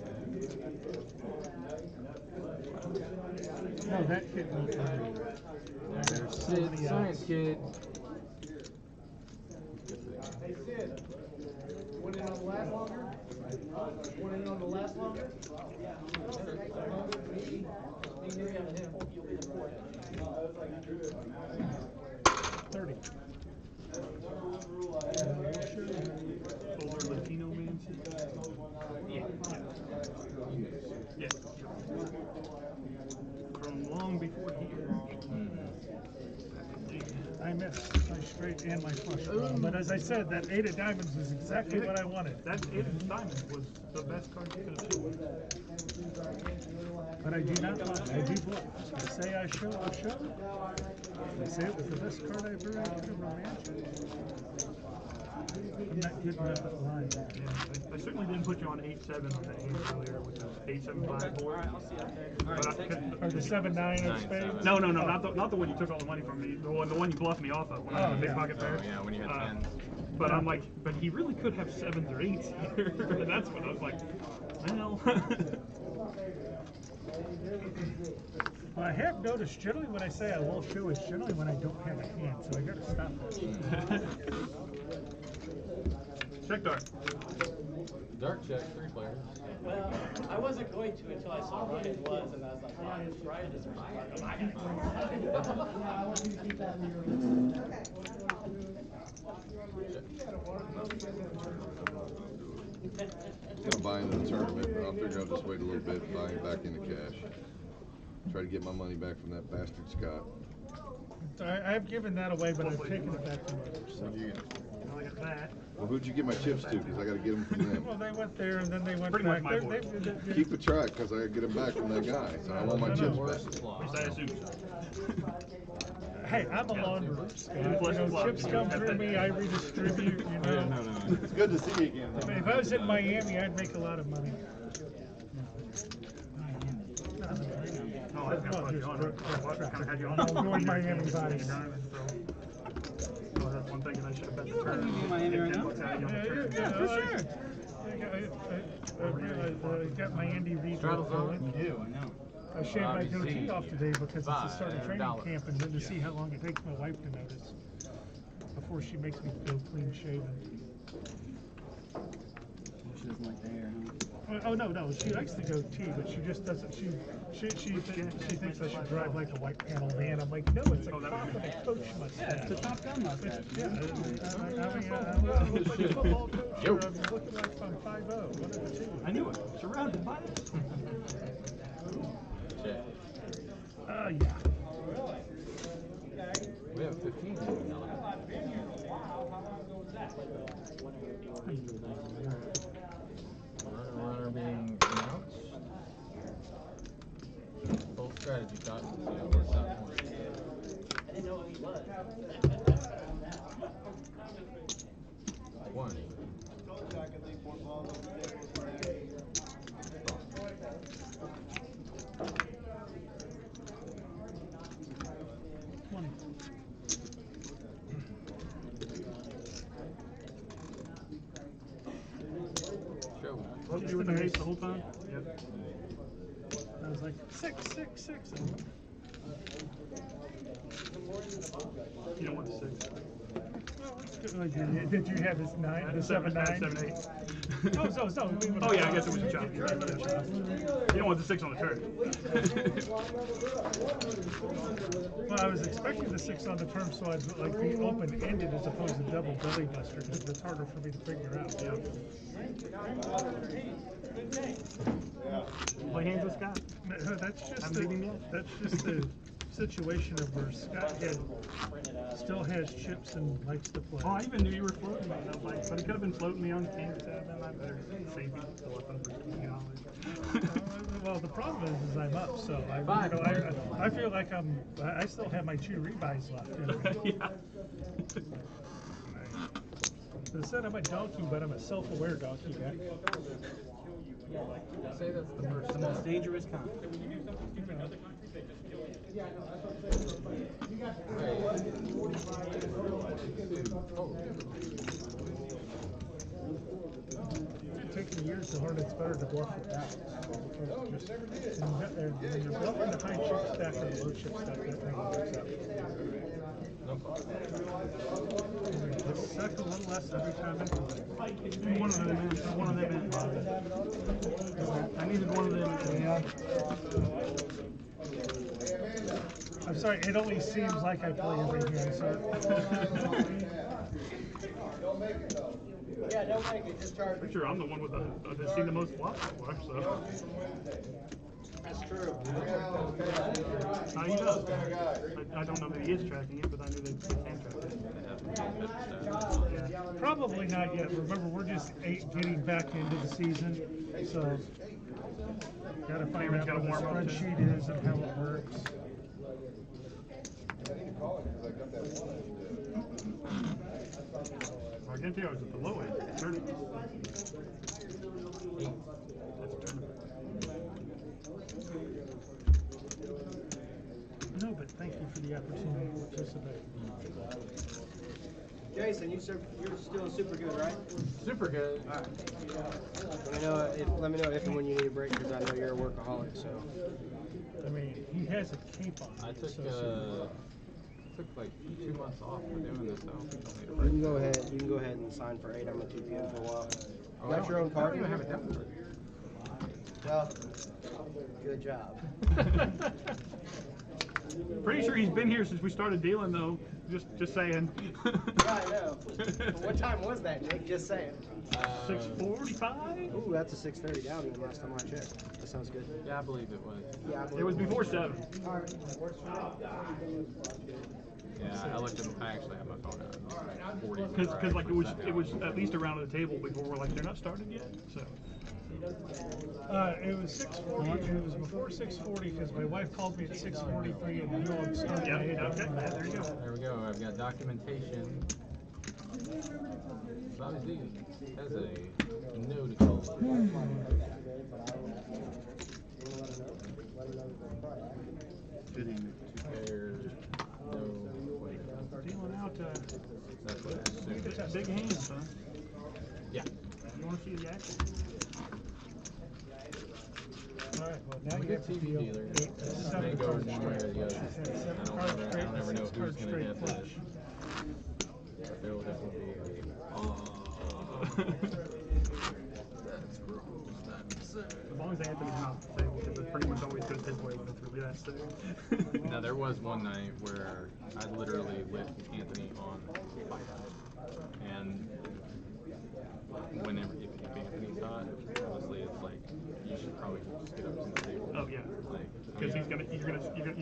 No, that kid will There's Sid, science kid. Hey, Sid. Want in on the last longer? Want in on the last longer? Yeah. 30. Older Latino man. Yeah. From long before here. I missed my straight and my flush draw. But as I said, that 8 of diamonds was exactly what I wanted. That 8 of diamonds was the best card you could have chosen. But I do not lie. I do bluff. If I say I show, I show. If I say it was the best card I ever had, I could have imagined. I'm not good enough at the line. Yeah, I certainly didn't put you on 8-7 on that hand earlier, which was 8-7-5 board. Or the 7-9 of spades? No, not the one you took all the money from me. The one you bluffed me off of when I had a big pocket pair. Yeah, when you had 10s. But I'm like, but he really could have 7s or 8s here. And that's when I was like, well. Well, I have noticed generally when I say I will show, it's generally when I don't have a hand, so I gotta stop that. Check dart. Dark check, 3 players. Well, I wasn't going to until I saw Ryan was, and I was like, wow, if Ryan is right, I got I'm gonna buy into the tournament, but I'll figure I'll just wait a little bit and buy him back into cash. Try to get my money back from that bastard Scott. I've given that away, but I've taken it back from others. So. Look at that. Well, who'd you get my chips to? Because I got to get them from them. Well, they went there and then they went Pretty back. much my board. Keep a track, because I got to get them back from that guy. So I want my chips back. Hey, I'm a launderer, Scott. Chips come through me, I redistribute, you know. No. It's good to see you again. I mean, if I was in Miami, I'd make a lot of money. Oh, I was going to put you on. I kind of had you on. I'm going Miami Vice. Oh, that's one thing that I should have bet the turn. You in Miami right now? Yeah, for sure. I got my Andy Reid going. You do, I know. I shaved my goatee off today because it's the start of training camp, and then to see how long it takes my wife to notice before she makes me go clean shaven. She doesn't like the hair, huh? Oh no, she likes the goatee, but she just doesn't. She thinks I should drive like a white panel van. I'm like, no, it's a confident coach mustache. Yeah, it's a Top Gun mustache. Yeah, I look like a football coach, or I'm looking like I'm 5'0". One of the two. I knew it. Surrounded by it. Yeah. We have 15 runner being announced. Full strategy thought to see how it works out for you. I didn't know who he was. 1. You were the ace the whole time? Yep. I was like, 6, 6, 6. You don't want the 6. Did you have this 9, the 7, 9? 7, 8. Oh, yeah, I guess it was a chop. You're right. You don't want the 6 on the turn. Well, I was expecting the 6 on the turn, so I'd like be open-ended as opposed to double belly buster, because it's harder for me to figure out. Yeah. Play hands with Scott. That's just the situation of where Scott still has chips and likes to play. Oh, I even knew you were floating me. I was like, but he could have been floating me on King 7. I better save you the weapon for $20. Well, the problem is I'm up, so I feel like I still have my 2 rebuys left. Yeah. I said I'm a donkey, but I'm a self-aware donkey guy. Say that's the most dangerous kind. It's taken years to learn it's better to bluff it out. When you're bluffing the high chip stack or the low chip stack, that thing works out. Just suck a little less every time I do it. One of them. I needed one of them. Yeah. I'm sorry, it only seems like I play every hand, sir. Don't make it though. Yeah, don't make it, just charge. Pretty sure I'm the one with that's seen the most flops for, so. That's true. How do you know? I don't know, maybe he is tracking it, but I knew they can track it. Yeah. Probably not yet. Remember, we're just getting back into the season, so gotta find out what the spreadsheet is and how it works. guarantee I was at the low end of the tournament. 8. That's a tournament. No, but thank you for the opportunity to participate. Jason, you're still super good, right? Super good. All right. Let me know if and when you need a break, because I know you're a workaholic. So. I mean, he has a cape on. I took like 2 months off for doing this. I don't think I'll need a You break. can go ahead. You can go ahead and sign for 8. I'm gonna keep you in for a while. Oh, You got your own I card? don't even have a debit card. Well, good job. Pretty sure he's been here since we started dealing, though. Just saying. Yeah, I know. What time was that, Nick? Just saying. 6:45? Ooh, that's a 6:30 down even last time I checked. That sounds good. Yeah, I believe it was. Yeah, I believe It was before 7. Yeah, I actually have my phone out. 40. Because like it was at least around the table before we're like they're not started yet. So It was 6:40. It was before 6:40 because my wife called me at 6:43 and knew I'm starting. yeah, at 8. okay, there you go. There we go. I've got documentation. Bobby has a no to call. Dealing out. That's what I You assumed. get that big hand, son. Yeah. You want to see the action? All right, well, now I'm a you good have to TV deal dealer. with It may 7 go cards one way or straight. the other. She's had 7 I don't cards ever- straight I don't and ever know 6 who's cards gonna straight get flush. this. There will definitely be a. That's gross. As long as Anthony's not the same, because it pretty much always goes his way when it's really that sick. Now there was one night where I literally lit Anthony on fire, and whenever if Anthony's hot, honestly, it's like you should probably just get up to the table. Oh yeah, Like because you're gonna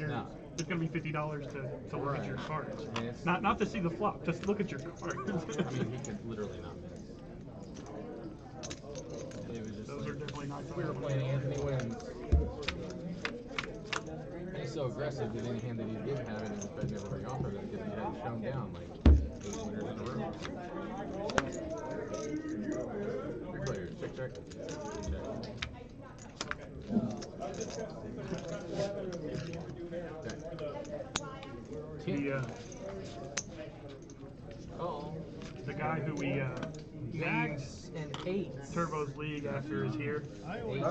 No. it's gonna be $50 to look at your cards. I mean, it's- Not to see the flop, just look at your cards. I mean, he could literally not miss. It was just Those like, are definitely nice. we were playing Anthony Wins. He's so aggressive that any hand that he did have it, he could never bring off of it because he had shown down like 8 winners in a row. Big players, check. The guy who we named and 8 Turbo's League after is here. I always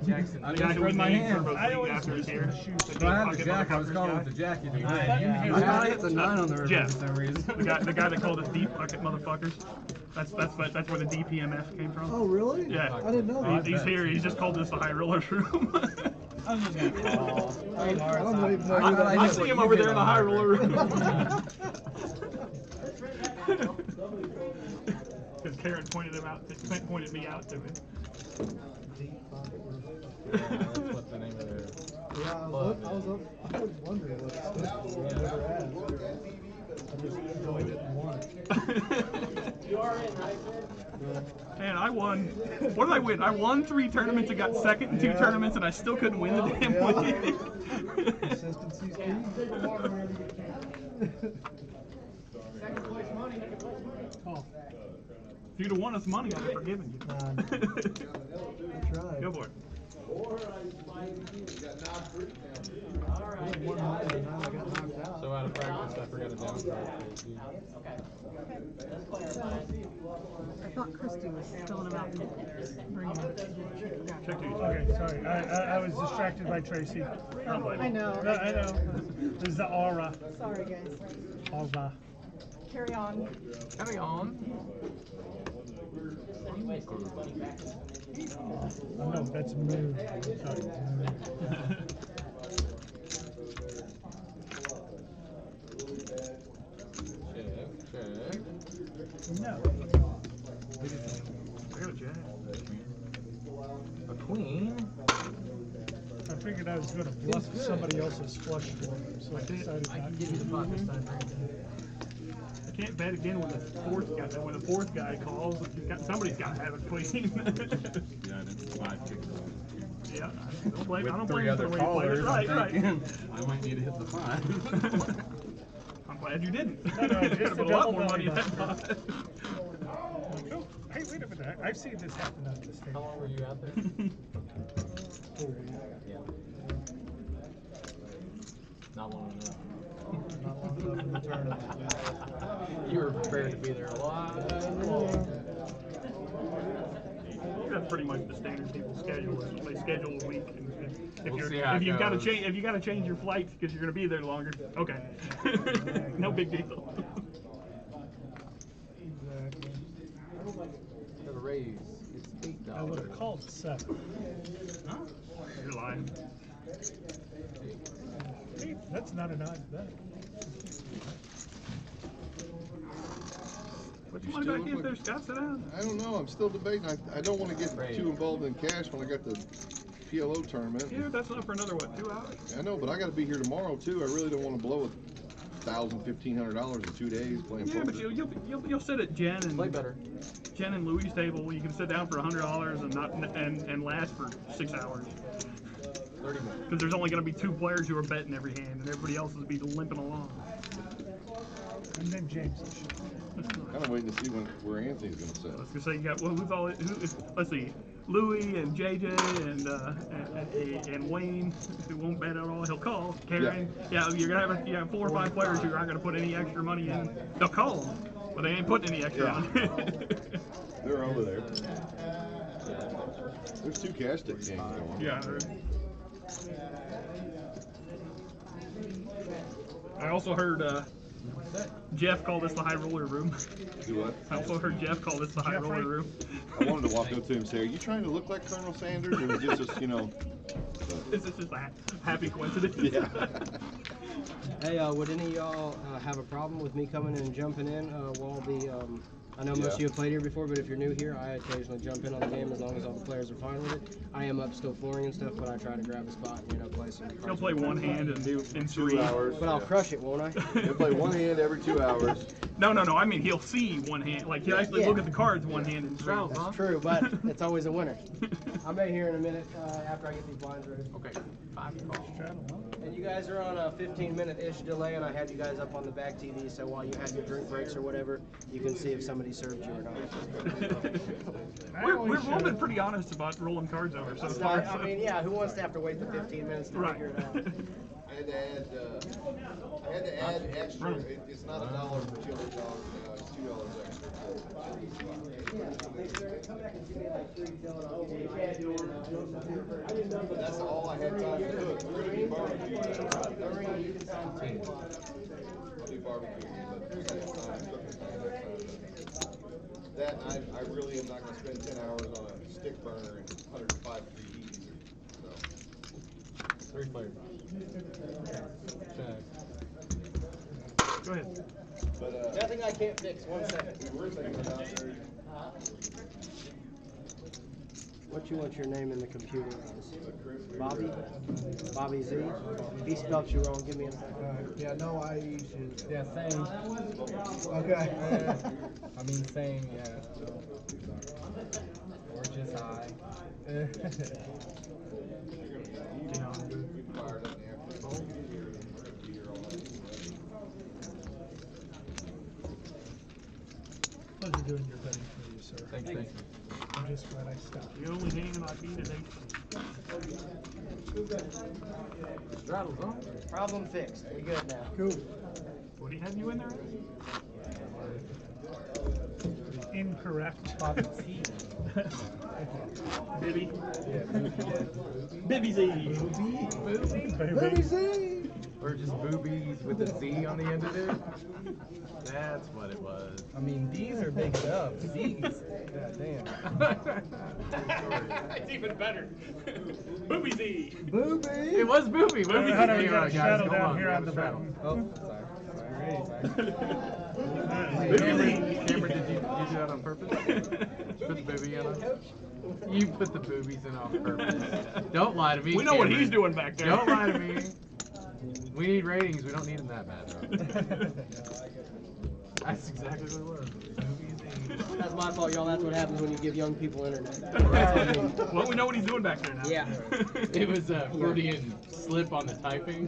Jackson. The guy who we my named hand. Turbo's I League always after is lose here. when I shoot. The If deep I had pocket the jack, I was motherfuckers calling guy. with the jacket. Yeah. I thought I hit the 9 on the river Jeff. for some reason. The guy that called us deep pocket motherfuckers. That's where the DPMF came from. Oh, really? Yeah. I didn't know that. He's here. He's just called this the high roller room. I was just gonna call. I don't even know. I see him over there in the high roller room. Because Karen pointed me out to him. That's what the name of their Yeah, club I was wondering what I never asked. I just joined it and won it. You are in, right? Man, I won. What did I win? I won 3 tournaments and got second in 2 tournaments, and I still couldn't win the damn league. Consistency's key. Second place money. Oh, If you'd have won us money, I'd have forgiven you. I tried. Go for it. So out of practice, I forgot a down I thought Christy was filling them out and bringing them. Check these. okay, sorry. I was distracted by Tracy. I know. No, I know. This is the aura. Sorry, guys. Aura. Carry on. Carry on. Oh, no, that's moon. Sorry. Check. No. I got a jack. A queen. I figured I was going to bluff somebody else's flush for him, so I decided I not can to. give you the pot this time. I can't bet again when the fourth guy. When the fourth guy calls, somebody's got to have a queen. Yeah, I didn't 5 kicks. Yeah, I don't blame. I don't With 3 blame other the way you played it. callers, Right, I'm right. thinking, I might need to hit the 5. I'm glad glad you didn't. No, Could just have a put a lot double more money in belly that button. pot. Oh, hey, wait a minute. I've seen this happen on this thing. How long were you out there? Yeah. Not long enough. Not long enough in the tournament. You were prepared to be there a while long. That's pretty much the standard people schedule. Is they schedule a week. And if We'll see you're how if it you've got to goes. change if you got to change your flights because you're going to be there longer, okay, no big deal. Exactly. The raise, it's $8. I would have called 7. Huh? You're lying. Hey, that's not an odd bet. Put your money back in there, Scott. Sit down. I don't know. I'm still debating. I don't want to get too involved in cash when I got the PLO tournament. Yeah, that's not for another, what, 2 hours? I know, but I got to be here tomorrow too. I really don't want to blow $1,000, $1,500 in 2 days playing Yeah, poker. but you'll sit at Jen and Play better. Jen and Louis' table. You can sit down for $100 and not and last for 6 hours. 30 more. Because there's only going to be 2 players who are betting every hand, and everybody else will be limping along. And then James will show. Kind of waiting to see where Anthony's going to sit. I was gonna say you got let's see, Louis and JJ and Wayne, who won't bet at all. He'll call. Karen, yeah, you're gonna have 4 or 5 players who aren't gonna put any extra money in. They'll call them, but they ain't putting any extra on. They're over there. There's 2 cash stick games going. Yeah. I also heard Jeff call this the high roller room. Do what? I also heard Jeff call this the high roller room. I wanted to walk up to him and say, "Are you trying to look like Colonel Sanders?" Or was it just, you know? This is just a happy coincidence. Yeah. Hey, would any of y'all have a problem with me coming in and jumping in while the I know most of you have played here before, but if you're new here, I occasionally jump in on the game as long as all the players are fine with it. I am up still flooring and stuff, but I try to grab a spot and, play some. He'll play one hand and do in 2 hours. But I'll crush it, won't I? He'll play one hand every 2 hours. No. I mean, he'll see one hand. Like, he'll actually look at the cards one hand and straight. That's true, but it's always a winner. I'm in here in a minute after I get these blinds ready. Okay, 5 calls. And you guys are on a 15-minute-ish delay, and I had you guys up on the back TV, so while you had your drink breaks or whatever, you can see if somebody served you or not. We've been pretty honest about rolling cards over so far. I mean, yeah, who wants to have to wait the 15 minutes to figure it out? I had to add extra. It's not $1 for chili dogs now. It's $2 extra. That's all I had time to cook. We're gonna be barbecue. I'll do barbecue, but that I really am not gonna spend 10 hours on a stick burner and 105 degree heat. So. 3 players. Go ahead. But, nothing I can't fix. 1 second. We were thinking about What you want your name in the computer as? Bobby? Bobby Z? He spelled you wrong. Give me a second. Yeah, no, I usually. Yeah, same. Okay. I mean, same, yeah. Or just high. Pleasure doing your betting for you, sir. Thank you. I'm just glad I stopped. The only name I beat today. Straddles, huh? Problem fixed. We good now. Cool. What do you have you in there? Incorrect. Bibby. Yeah, Bibby Z. Baby Z. Or just boobies with a Z on the end of it. That's what it was. I mean, D's are big enough. Z's. God damn. It's even better. Booby Z. Booby. It was booby. Booby. How do we Hang got on, a shadow guys. down Hold here on we the got a shadow. button? Oh, Cameron, did you do that on purpose? Put the booby in us? You put the boobies in on purpose. Don't lie to me. We know what Cameron. he's doing back there. Don't lie to me. We need ratings. We don't need them that bad, bro. That's exactly what it was. Boobies in. That's my fault, y'all. That's what happens when you give young people internet. Well, we know what he's doing back there now. Yeah. It was a Freudian slip on the typing.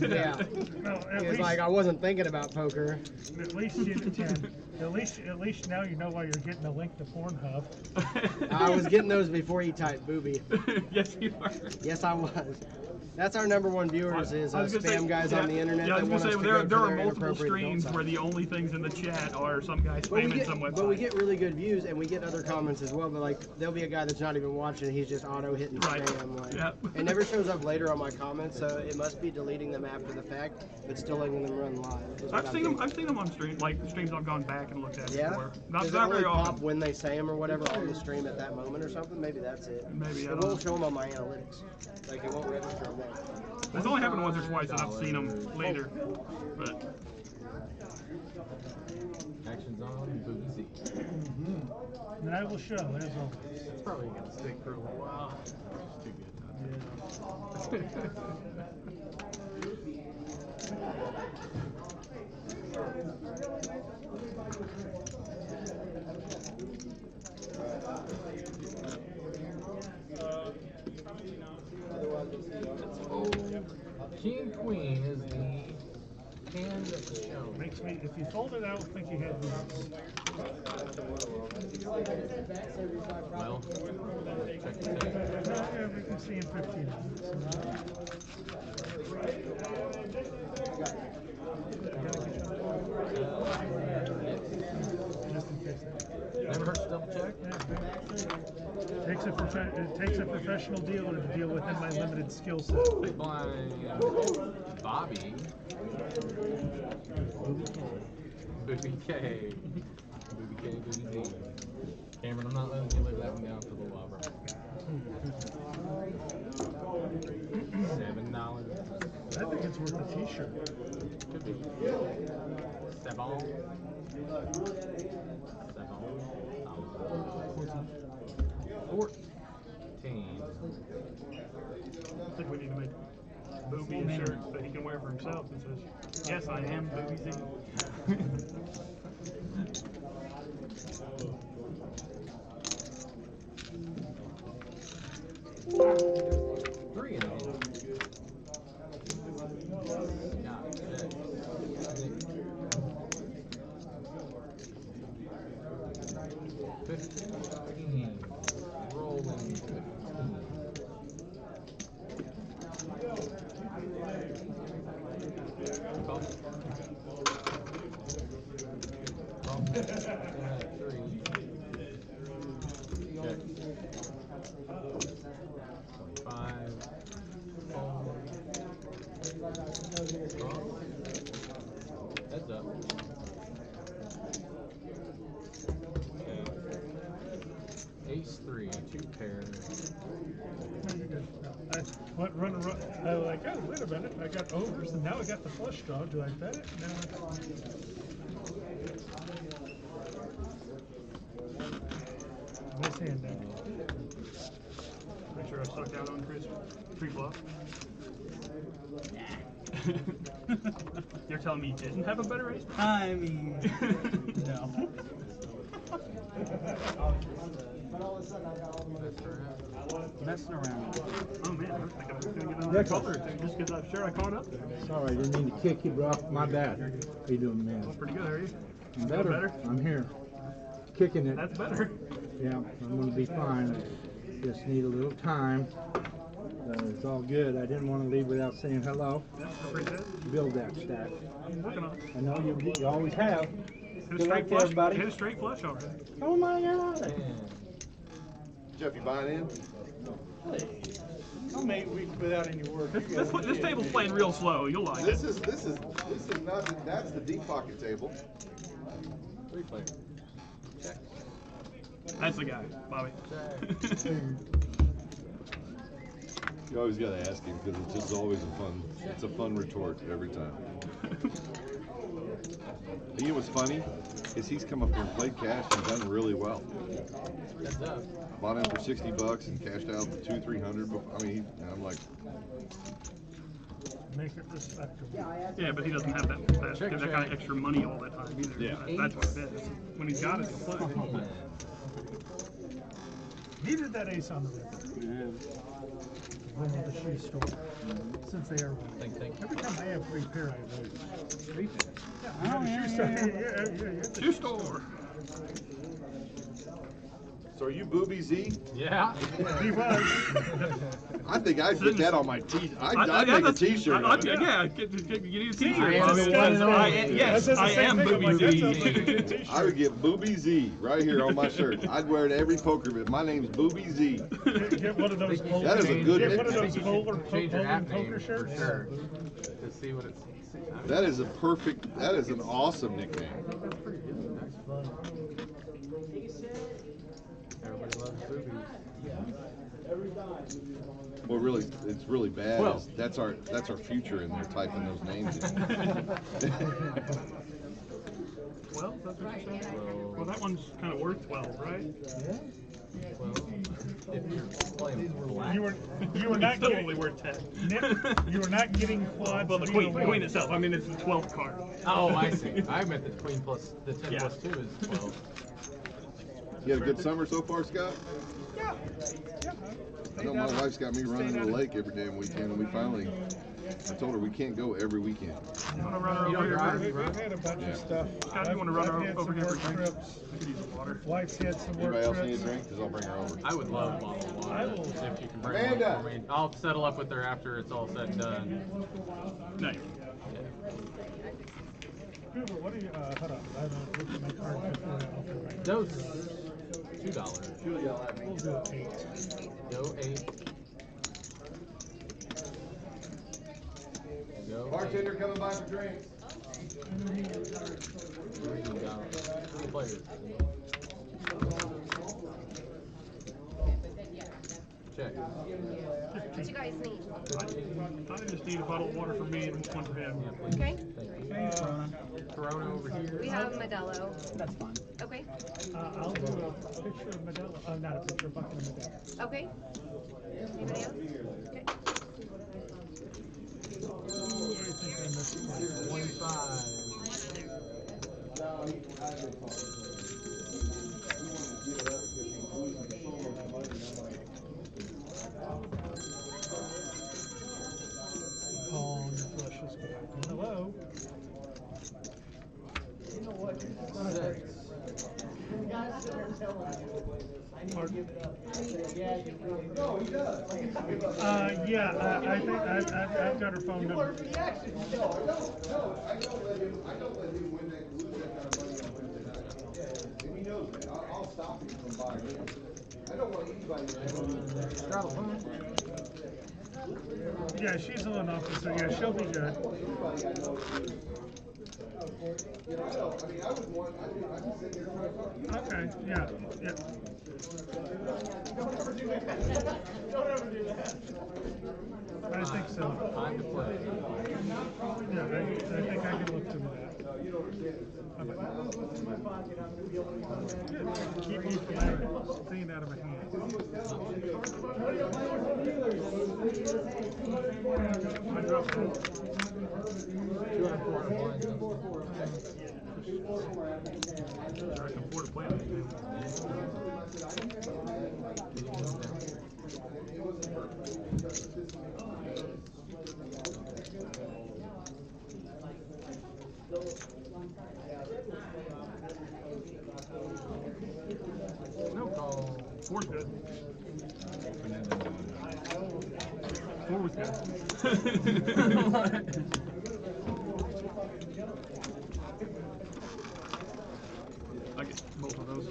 Yeah. No, It was like I wasn't thinking about poker. At least you can. At least now you know why you're getting a link to Pornhub. I was getting those before you typed booby. Yes, you are. Yes, I was. That's our #1 viewers is I was gonna spam say, guys on the internet. Yeah, I was that gonna say want us to there go there for are their multiple inappropriate streams adult where the stuff. only things in the chat are some guy But we spamming some website. get really good views and we get other comments as well. But like there'll be a guy that's not even watching. He's just auto hitting Right. spam. Like, Yep. It never shows up later on my comments, so it must be deleting them after the fact, but still letting them run live. is what I've I'm seen them. thinking. I've seen them on stream, like streams I've gone back and looked at Yeah. before. Not Does it not only very pop often. when they say them or whatever on the stream at that moment or something? Maybe that's it. Maybe, I It don't won't know. show them on my analytics. Like it won't register on that. It's only happened once or twice and I've seen them later. But Action's on, booty Z. And I will show, as always. It's probably gonna stick for a little while. It's too good. King Queen is the hand of the show. Makes me, if you fold it out, think you had these. Well, check the tape. Yeah, we can see in 15 minutes. Just in case. Never hurts to double check. It takes a professional dealer to deal within my limited skill set. Big blind, Bobby. Booby K. Booby K, Booby Z. Cameron, I'm not letting you live that one down for a little while, bro. $7. I think it's worth a t-shirt. Could be. Seven. 14. I think we need to make Booby a shirt that he can wear for himself and says, "Yes, I am Booby Z." Three and a half. Yeah, 15. Rolling 15. Call. Call. 3. Check. 25. Fold. Call. Heads up. Okay. Ace 3, 2 pairs. I was like, oh, wait a minute, I got overs, and now I got the flush draw. Do I bet it? No. Nice hand there. Make sure I stuck out on Chris. Free flop. You're telling me you didn't have a better ace? I mean, no. Messing around. Oh man, I was thinking I was going to get another color just because I'm sure I caught up there. Sorry, I didn't mean to kick you, bro. My bad. How you doing, man? Pretty good, how are you? I'm Feeling better. I'm here. Kicking it. That's better. Yeah, I'm going to be fine. I just need a little time. It's all good. I didn't want to leave without saying hello. Yeah, appreciate it. Build that stack. I'm working on it. I know you always have. Hit a Good luck straight to flush. everybody. Hit a straight flush already. Oh my God. Jeff, you buying in? I'm 8 weeks without any work. This table's playing real slow. You'll like This it. is not that's the deep pocket table. 3 player. Check. That's the guy, Bobby. You always got to ask him because it's just always a fun retort every time. You know what's funny is he's come up here and played cash and done really well. Heads up. Bought him for $60 and cashed out the $200-300. I mean, and I'm like, Make it respectable. Yeah, but he doesn't have that kind of extra money all the time either. Yeah. That's what it is. When he's got it, he'll play. Needed that ace on the river. One with the shoe store. Since they are one. Every time I have 3 pair, I lose. 3 pairs. Yeah, the shoe store. Yeah. Shoe store. So are you Booby Z? Yeah. He was. I think I'd put that on my t-shirt. I'd make a t-shirt. Yeah, you need a t-shirt. Yes, I am Booby Z. I would get Booby Z right here on my shirt. I'd wear it every poker bit. My name's Booby Z. Get one of those. That is a good Get one of nickname. those polar Change your app name poker for shirts. sure. To see what it's. That is a perfect. That is an awesome nickname. Everybody loves boobies. Well, really, it's really bad. Well- is that's our future in there typing those names in. Well, that's what you're saying. Well, that one's kind of worth 12, right? Well, if you're playing black, You were not Still getting. only worth 10. Nip, you were not getting quads. Well, the of queen, either the queen one. itself. I mean, it's the 12th card. oh, I see. I meant the queen plus the 10 Yeah. plus 2 is 12. You had a good summer so far, Scott? Yeah. I know my wife's got me running to the lake every damn weekend, and we finally. I told her we can't go every weekend. You want to run her You don't over drive? here? We've had a bunch Yeah. of stuff. Scott, you want to run I've her had over some here for work drinks? trips. I could use some water. Wife's had some work Anybody else need a trips. drink? Because I'll bring her over. I would love bottled water. I will- If you can bring Amanda! one for me. I'll settle up with her after it's all said and done. Nice. Cooper, what do you, hold on, I don't look at my card. Right. Those $2. We'll do 8. Go 8. Go Bartender coming by for drinks. $3 players. Check. What you guys need? I just need a bottle of water for me and one for him. Okay. Corona over here. We have Modelo. That's fine. Okay. I'll do a picture of Modelo, not a picture, a bucket of Modelo. Okay. Anybody else? Okay. I think I missed one. 25. Call your precious guy. Hello. Pardon? Yeah, I think I've got her phone number. I don't let him win that, lose that kind of money on Wednesday night. And he knows that. I'll stop him from buying in. I don't want anybody to. Yeah, she's a loan officer. Yeah, she'll be good. Okay, yeah, yeah. Don't ever do that. Don't ever do that. I think so. Time to play. Yeah, I think I can look to that. Good. Keep me from staying out of my hands. I dropped it. 200, 400 blinds. I can afford to play it. No call. 4's good. 4 was good. I get both of those.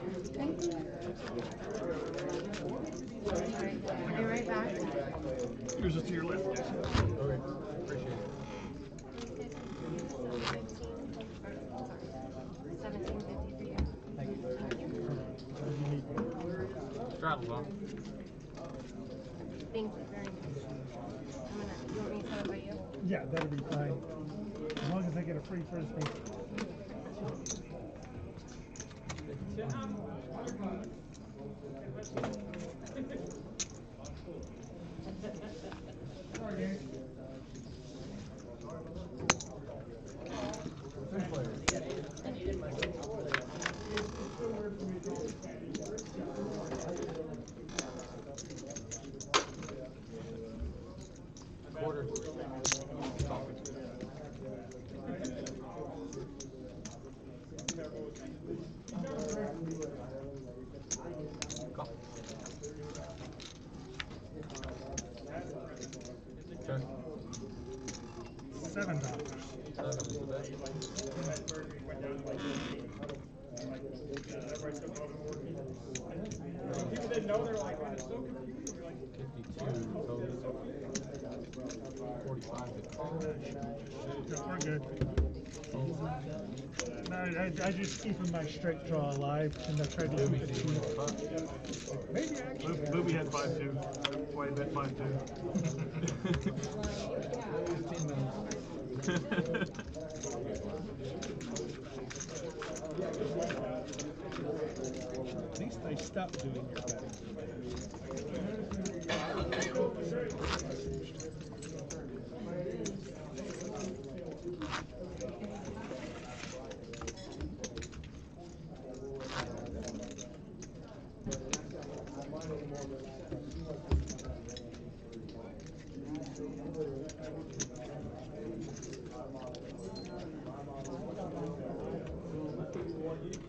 Alright, be right back. Yours is to your left. Okay. Appreciate it. 1750 for you. Straddle's on. Thank you very much. You want me to set up by you? Yeah, that'll be fine. As long as I get a free frisbee. Quarter. Call. Check. $7. People didn't know they're like, man, it's so 52 total. 45 to call. We're good. I just keep my straight draw alive, and I try to keep it cheap. Maybe actually. Booby had 5-2. Why you bet 5-2? 15 minutes. At least I stopped doing your betting.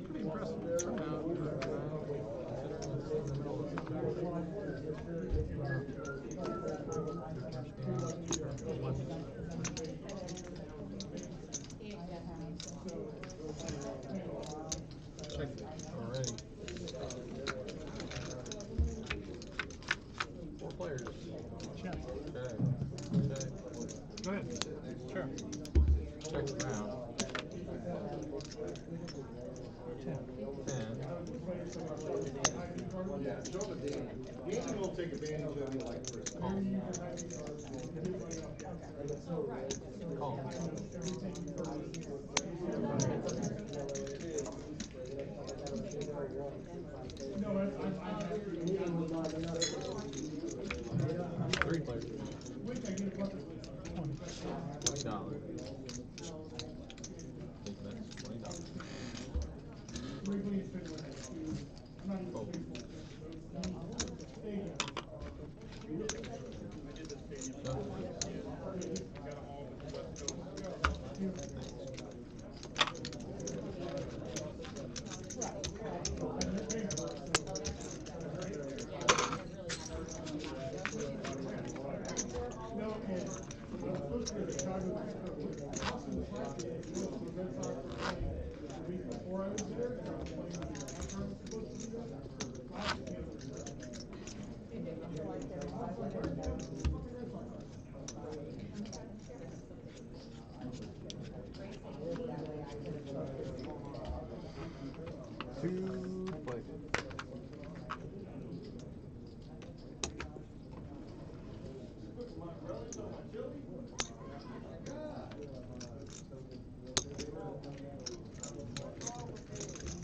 Pretty impressive turnout. Check it already. 4 players. Check. Check. Go ahead. Sure. Check it now. 10. Yeah, show the Danny. Danny will take advantage of you like Chris. Call. Three players. $20.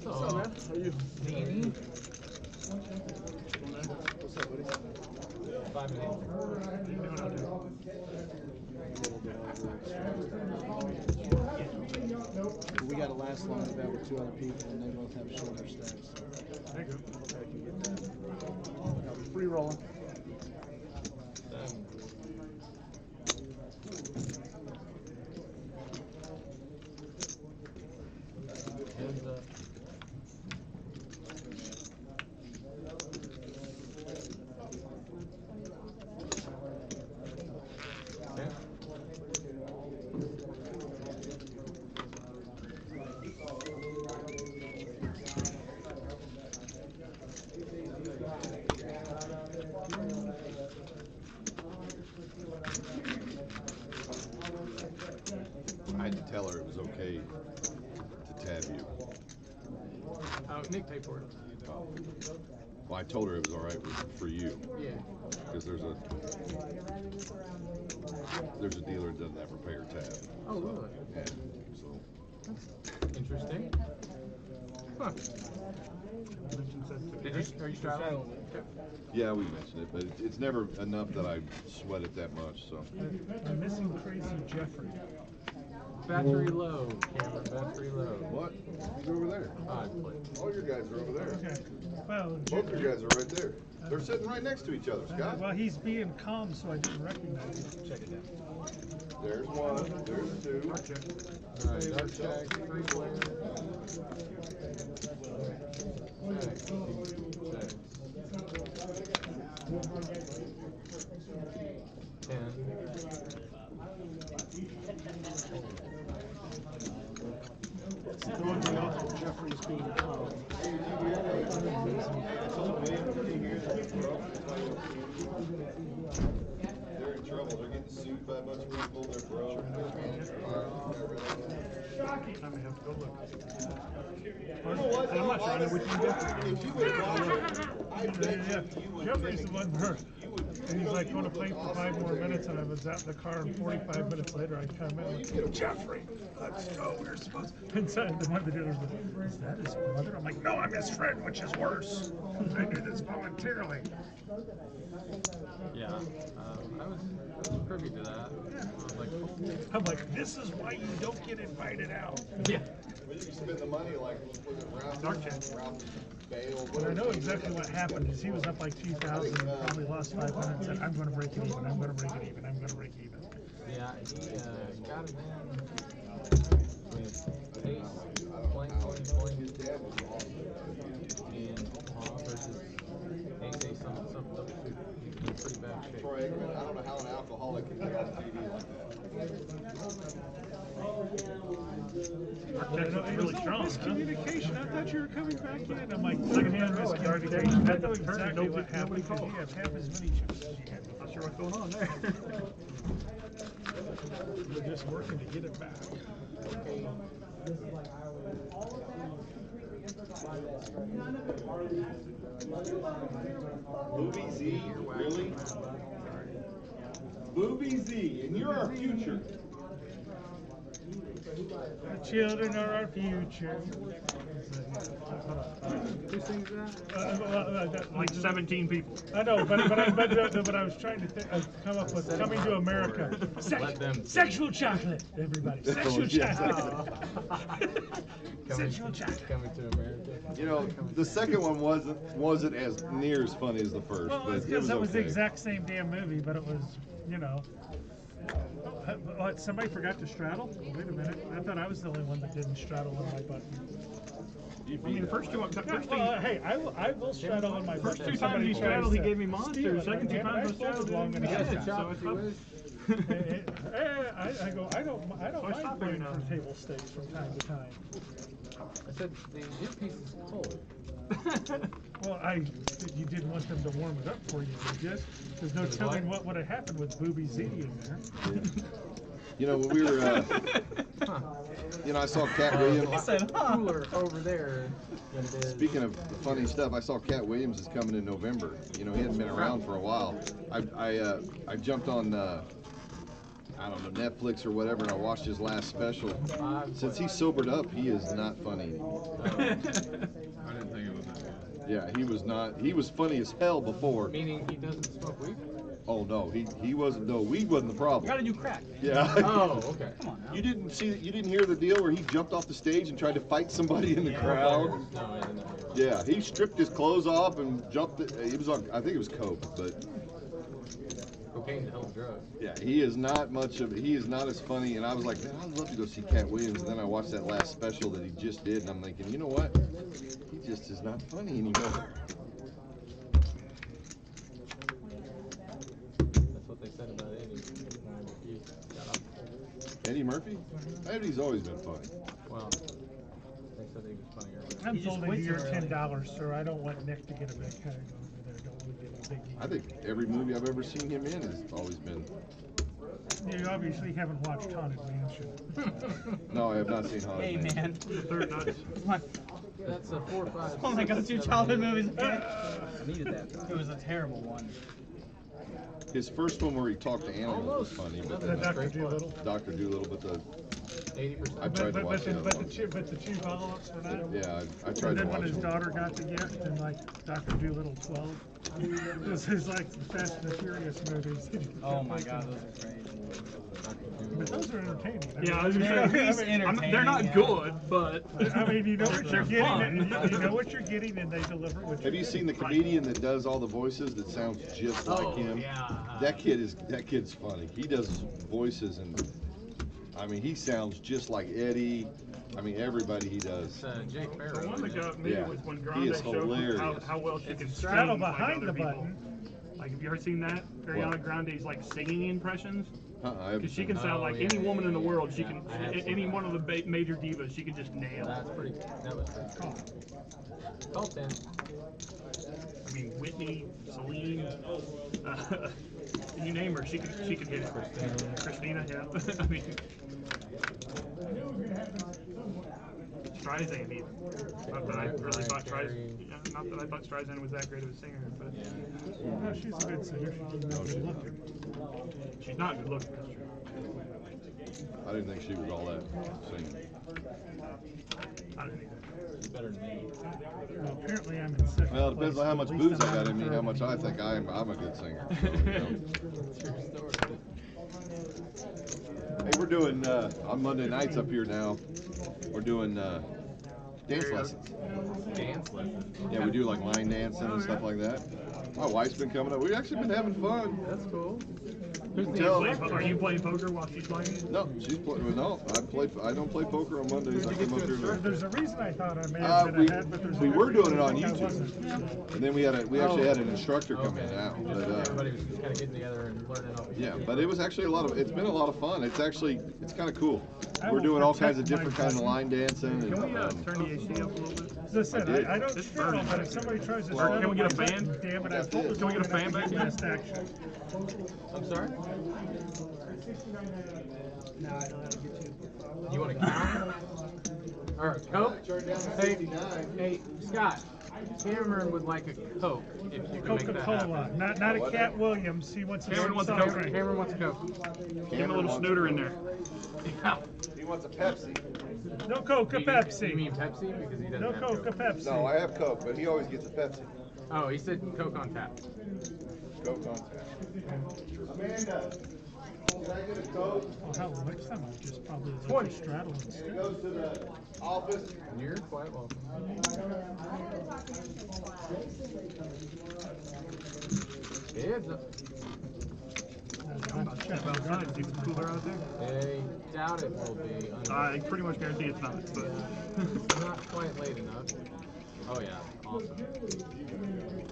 What's up, man? How are you? Danny. What's up, buddy? 5 minutes. We got a last line bet with 2 other people, and they both have shorter stacks. So There you go. I can get that. Now we're free rolling. Heads up. I had to tell her it was okay to tab you. Nick paid for it. Well, I told her it was all right for you. Yeah. Because there's a dealer that doesn't ever pay her tab. Oh, really? Yeah. So. That's interesting. Huh. Are you straddling? Yeah, we mentioned it, but it's never enough that I sweat it that much. So. I'm missing Crazy Jeffrey. Battery low, Cameron. Battery low. What? He's over there. All your guys are over there. Okay. Well, Both your guys are right there. They're sitting right next to each other, Scott. well, he's being calm, so I didn't recognize him. Check it out. There's one. There's two. Alright, dark check, 3 players. Check. 10. Throwing me off of Jeffrey's being calm. They're in trouble. They're getting sued by a bunch of people. They're broke. Shocking. I'm gonna have to go look. You know what? I'm not trying to with you. If you would have I bet Yeah, Jeffrey's the one where and he's like going to play for 5 more minutes, and I was out in the car, and 45 minutes later I come in like, Jeffrey, let's go. We're supposed to. Inside the one of the dealers was, is that his brother? I'm like, no, I'm his friend, which is worse. I did this voluntarily. Yeah, I was privy to that. I'm like, this is why you don't get invited out. Yeah. Well, you spend the money like, was it Ralph? Dark check. Ralph Bale. But I know exactly what happened is he was up like 2,000 and probably lost 500 and said, I'm going to break it even, I'm going to break it even, I'm going to break even. Yeah, he got it in with Pace playing his dad was awesome. And Omaha versus AJ something double shoot. He's in pretty bad shape. Troy Aikman, I don't know how an alcoholic can get on TV like that. Really strong. Miscommunication. I thought you were coming back in. I'm like, secondhand miscommunication. I know exactly what happened because he has half as many chips as you had. Not sure what's going on there. We're just working to get it back. Booby Z, really? Booby Z, and you're our future. The children are our future. Who sings that? Like 17 people. I know, but I was trying to come up with Coming to America. Sexual chocolate, everybody. Sexual chocolate. Sexual chocolate. Coming to America. You know, the second one wasn't as near as funny as the first. Well, but it's it because was that was the okay. exact same damn movie, but it was, you know. What, somebody forgot to straddle? Wait a minute. I thought I was the only one that didn't straddle on my button. I mean, the first two, Hey, I will straddle on my button. First 2 times he straddled, he gave me monsters. Second 2 times I straddled, long and yeah, hard. so it's probably. I go. I don't mind playing for table stakes from time to time. I said the new piece is cold. Well, you didn't want them to warm it up for you, did you? There's no telling what would have happened with Booby Z in there. You know, when we were, you know, I saw Cat Williams. I said, cooler over there than it is. Speaking of funny stuff, I saw Cat Williams is coming in November. You know, he hadn't been around for a while. I jumped on, I don't know, Netflix or whatever, and I watched his last special. Since he's sobered up, he is not funny anymore. I didn't think it was that good. Yeah, he was not. He was funny as hell before. Meaning he doesn't smoke weed? Oh no, he wasn't. No, weed wasn't the problem. Gotta do crack. Yeah. Oh, okay. Come on now. You didn't hear the deal where he jumped off the stage and tried to fight somebody in the crowd? No, I didn't. Yeah, he stripped his clothes off and jumped. It was on. I think it was coke, but Cocaine's a hell of a drug. yeah, he is not much of. He is not as funny. And I was like, man, I'd love to go see Cat Williams. And then I watched that last special that he just did, and I'm thinking, you know what? He just is not funny anymore. That's what they said about Eddie. He got off. Eddie Murphy? Eddie's always been funny. Well, they said he was funny earlier. I'm folding your $10, sir. I don't want Nick to get a big head over there. Don't want to get a big. I think every movie I've ever seen him in has always been. You obviously haven't watched Haunted Mansion. No, I have not seen Haunted Hey Mansion. man, Third nuts. That's a 4, 5. oh my god, 2 childhood movies. Okay. I needed that. It was a terrible one. His first one where he talked to animals was funny, but then Dr. Doolittle. Dr. Doolittle, but the 80%. I tried to watch the other one. But the two follow-ups for that. Yeah, I And tried to then when watch his it. daughter got the gift and like Dr. Doolittle 12. This is like the Fast and the Furious movies. Oh my god, those are great. But those are entertaining. Yeah, I was gonna say, they're not good, but I mean, you know what they're you're getting, fun. and you know what you're getting, and they deliver what Have you seen the comedian that does all the voices that sounds just like him? Yeah. That kid's funny. He does voices and I mean he sounds just like Eddie. I mean everybody he does. Jake Farrow. The one that got me Yeah. was when He Grande is showed hilarious. how well she can straddle sing like behind other the people. button. Like, have you ever seen that? Ariana Grande's like singing impressions. Because she can Oh, sound like yeah, any yeah, woman in the yeah. world. She Yeah, can I have seen any that. one of the major divas. She can just nail. That was pretty cool. Call 10. I mean, Whitney, Celine, you name her, she could hit it. Christina, yeah. I mean, Streisand even. Not that I really thought Streisand was that great of a singer, but No, she's a good singer. She's not good looking. she's not good looking. That's true. I didn't think she was all that singing. I didn't either. Better than me. Well, apparently I'm in second Well, it depends place, on how at much least booze I'm I got not in me, third. how much I think I'm a good singer. So, you know. Hey, we're doing on Monday nights up here now. We're doing dance lessons. Dance lessons. Yeah, we do like line dancing and stuff like that. My wife's been coming up. We've actually been having fun. That's cool. You can tell. Are you playing poker while she's playing? No, she's playing. No, I don't play poker on Mondays. I come up here. There's a reason I thought I may have been ahead, but there's We a were good doing it on reason I YouTube, wasn't. and then we actually had an instructor come in now. But, Everybody was just kind of getting together and learning off each yeah, other. but it was actually it's been a lot of fun. It's kind of cool. I We're will doing all kinds of protect different my kinds of button. line dancing. Can we And, turn the HD up a little bit? As I said, I did. I don't It's straddle, burning. but if somebody tries to Or straddle, can we get a my fan? button, damn it, I told Can we get a fan back here? Last action. I'm sorry? No, I don't have to get you. You want to count? Or a Coke? Hey, Scott. Cameron would like a Coke if you can make that happen. Coca-Cola, not a Cat Williams. He wants a Cameron wants a soft Coke. drink. Cameron wants a Coke. Give him a little snooter in there. Yeah. he wants a Pepsi. No Coca, You Pepsi. mean Pepsi? Because he doesn't No have Coca, Coke. Pepsi. No, I have Coke, but he always gets a Pepsi. Oh, he said Coke on tap. Coke on tap. Amanda, can I get a Coke? Oh, hell, next time I'll just probably let 20. you straddle instead. It goes to the office. You're quite welcome. Heads up. I'm about to step outside and see if it's cooler out there. I doubt it will be. I pretty much guarantee it's not, but It's not quite late enough. Oh yeah, awesome.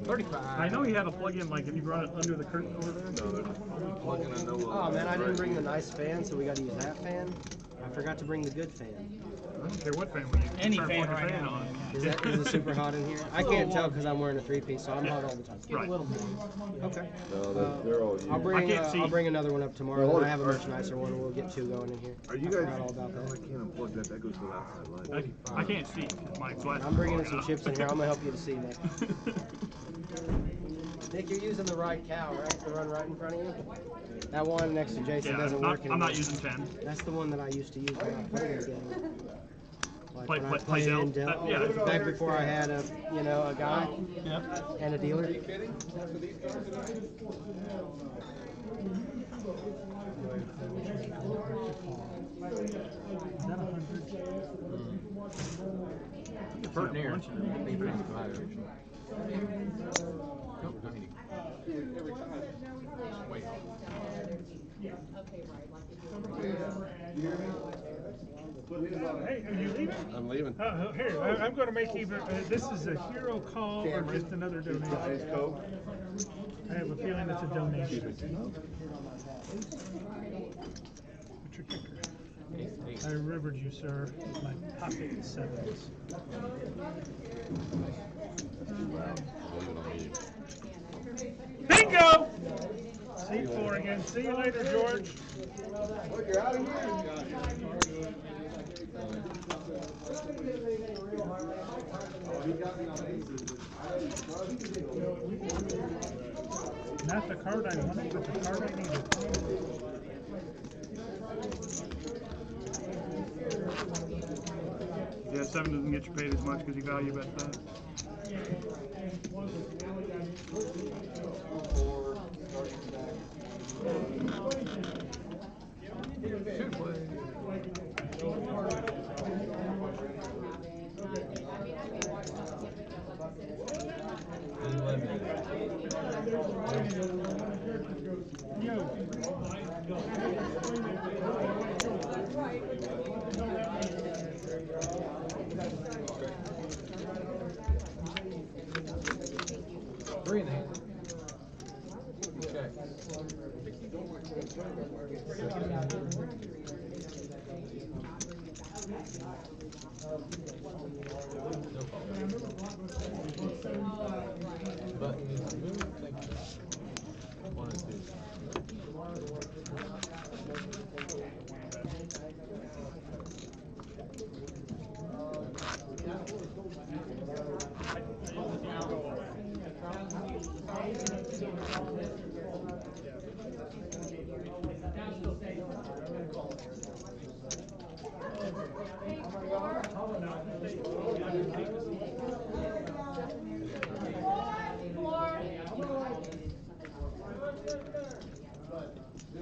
35. I know he had a plug-in, like if you brought it under the curtain over there. Plugging in no. Oh man, I didn't bring the nice fan, so we got to use that fan. I forgot to bring the good fan. I don't care what fan we use. Any Start fan plugging right fan now. on. Is it super hot in here? I can't tell because I'm wearing a three-piece, so I'm hot all the time. Right. Okay. No, they're all. I'll bring can't see. I'll bring another one up tomorrow. Well, When I have a much nicer one, and we'll get two going in here. Are you I guys? forgot all about that. I can't unplug that. That goes to the outside light. I can't see. My glasses. I'm bringing in are some fogging chips in up. here. I'm gonna help you to see, Nick. Nick, you're using the right cow, right? The one right in front of you. That one next to Jason Yeah, doesn't not- work anymore. I'm not using 10. That's the one that I used to use when I played the game. Like Play- when I play- play played in Del- Del- yeah. back before I had a guy Yeah. and a dealer. Are you kidding? That's what these cars are doing? Is that 100? Bert near. I think it's pretty high, actually. Nope, 90. Wait. Hey, are you leaving? I'm leaving. Here, I'm going to make either. This is a hero call or just another donation. Coke. I have a feeling it's a donation. What's your kicker? I rivered you, sir, with my pocket sevens. Bingo! Seat 4 again. See you later, George. Well, you're out of here. Not the card I wanted, but the card I needed. Yeah, 7 doesn't get you paid as much because you value bet that. Three and a half. Check. Button needs to move. Thank you. One and two.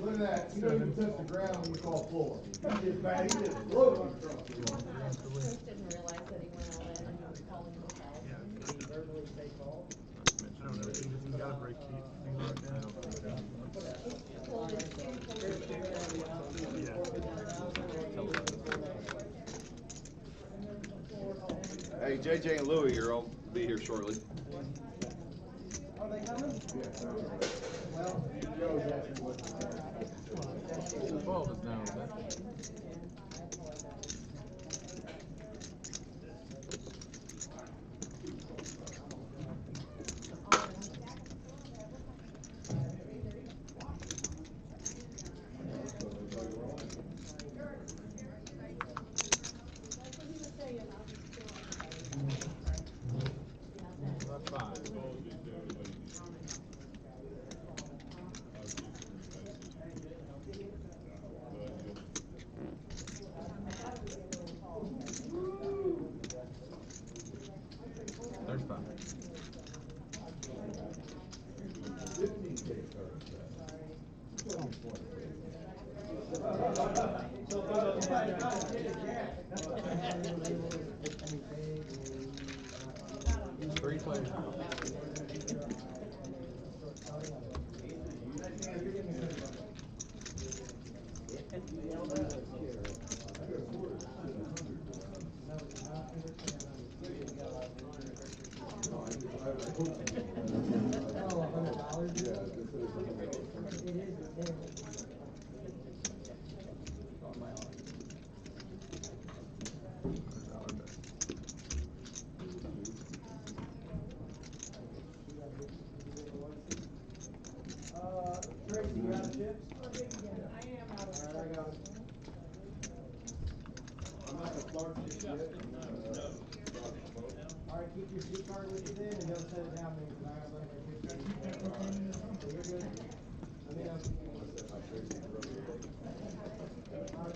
Look at that. You don't even touch the ground when you call floor. He just bad. He just floated on the truck. Chris didn't realize that he went all in and he was calling himself. Did he verbally say call? I don't know. He's got a break key. Hey, JJ and Louie here. I'll be here shortly. Are they coming? Well, Joe's asking what. 12 is now, is that? About 5. There's 5. Three players. Tracy, you got chips? I am out of Alright, I got it. I'm not gonna start this yet. Alright, keep your seat card with you then, and don't set it down there, because I have like a picture. So you're good? Let me know.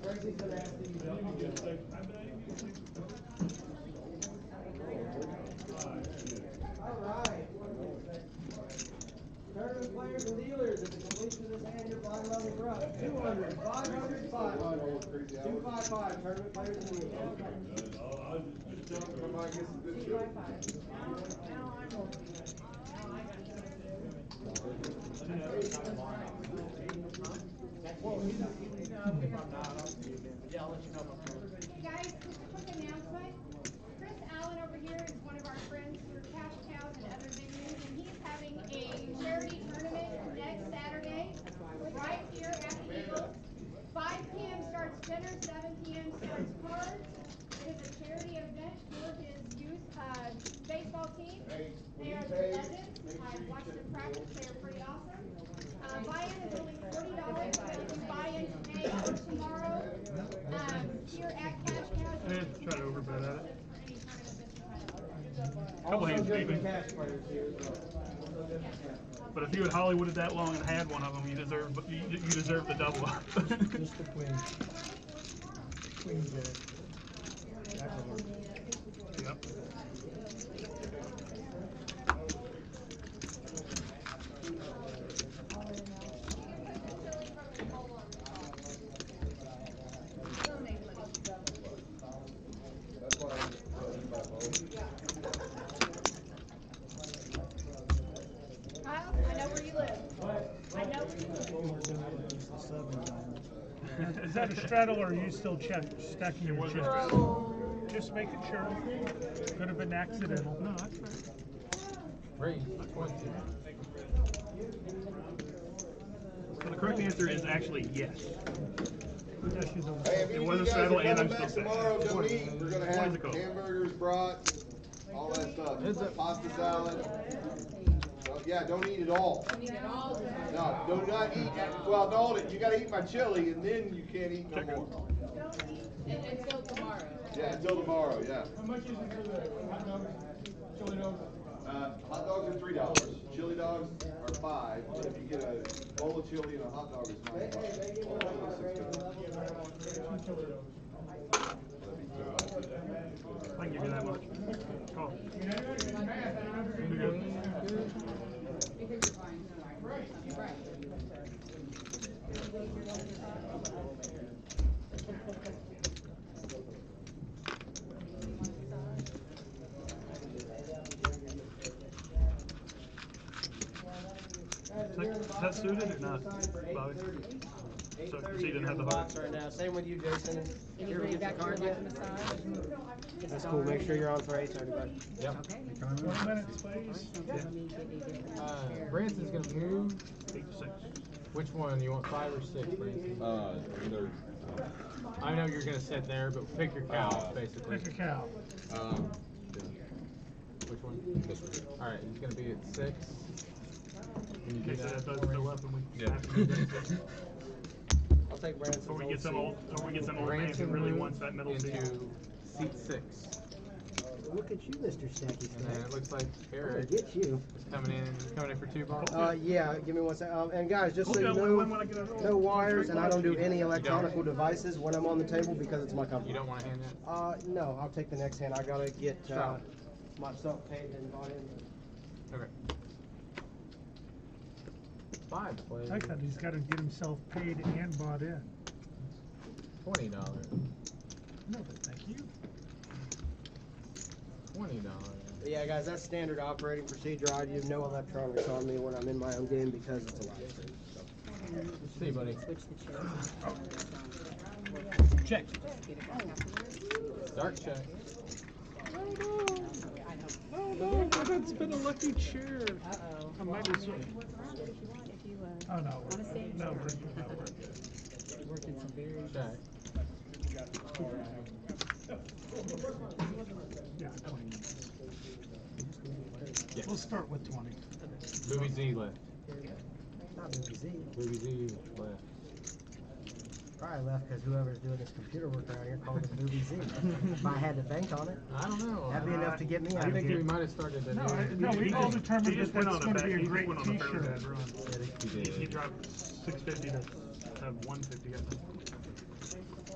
Tracy's gonna ask that you don't do that. Alright. Tournament players and dealers, at the completion of this hand, your blind levels are up. 200, 500, 500. 255, tournament players and dealers. Now I'm over here. Now I got Hey guys, just a quick announcement. Chris Allen over here is one of our friends through Cash Cows and other venues, and he's having a charity tournament next Saturday, right here at the Eagles. 5 p.m. starts dinner, 7 p.m. starts cards. It is a charity event for his youth baseball team. They are the Legends. I've watched them practice. They are pretty awesome. Buy-in is only $40. If you buy in today or tomorrow, here at Cash Cows. Try to overbet at it. Also hands, good maybe. for cash players here. But if you had Hollywooded that long and had one of them, you deserve the double up. Just the queen. Queen's there. That's a one. Yep. Kyle, I know where you live. that a straddle or are you still stacking your chips? Just making sure. Could have been accidental. No, that's right. Raise 20. So the correct answer is actually yes. Hey, It was a straddle and I'm still tomorrow, stacking. come eat. We're gonna What is have it called? hamburgers, brats, all that stuff. Pasta salad. Oh, yeah, don't eat it all. No, do not eat. Well, no, you gotta eat my chili, and then you can't eat no more. Until tomorrow. Yeah, until tomorrow. Yeah. How much is it for the hot dogs, chili dogs? Hot dogs are $3. Chili dogs are $5. But if you get a bowl of chili and a hot dog, it's $9. I can give you that much. Call. Is that suited or not, Bobby? So you didn't have the heart. Right now. Same with you, Jason. And you bring back your like massage? That's cool. Make sure you're on for 8:30, buddy. Yep. 20 minutes, please. Branson's gonna move. 8 to 6. Which one? You want 5 or 6, Branson? Either. I know you're gonna sit there, but pick your cow, basically. Pick a cow. Which one? This one. All right, he's gonna be at 6. Can you do Okay, so that? that does still up and we I'll take Branson. Or we get some old man who really wants that middle seat. into seat 6. Look at you, Mr. Snacky And then it looks like I'll Eric get you. is coming in for 2 bars. Yeah, give me one second. And guys, just so you know, no wires, and I don't do any electronic devices when I'm on the table because it's my company. You don't want to hand that? No, I'll take the next hand. I gotta get myself paid and bought in. Okay. 5, please. I thought he's got to get himself paid and bought in. $20. No, but thank you. $20. Yeah, guys, that's standard operating procedure. I do no electronics on me when I'm in my own game because it's a live stream. So. See you, buddy. Check. Start check. No, that's been a lucky chair. Uh-oh. I might as well. Oh, no. Want to save? No, we're Working some berries. Check. Yeah, 20 minutes. We'll start with 20. Movie Z left. Not Movie Z. Movie Z left. Probably left because whoever's doing this computer work around here called it Movie Z. If I had to bank on it, I don't know. that'd be enough to get me out I of think here. we might have started the No, we all determined He that just went that's on going to be a great went on a fairly t-shirt. bad run. He dropped 650 to have 150, I think.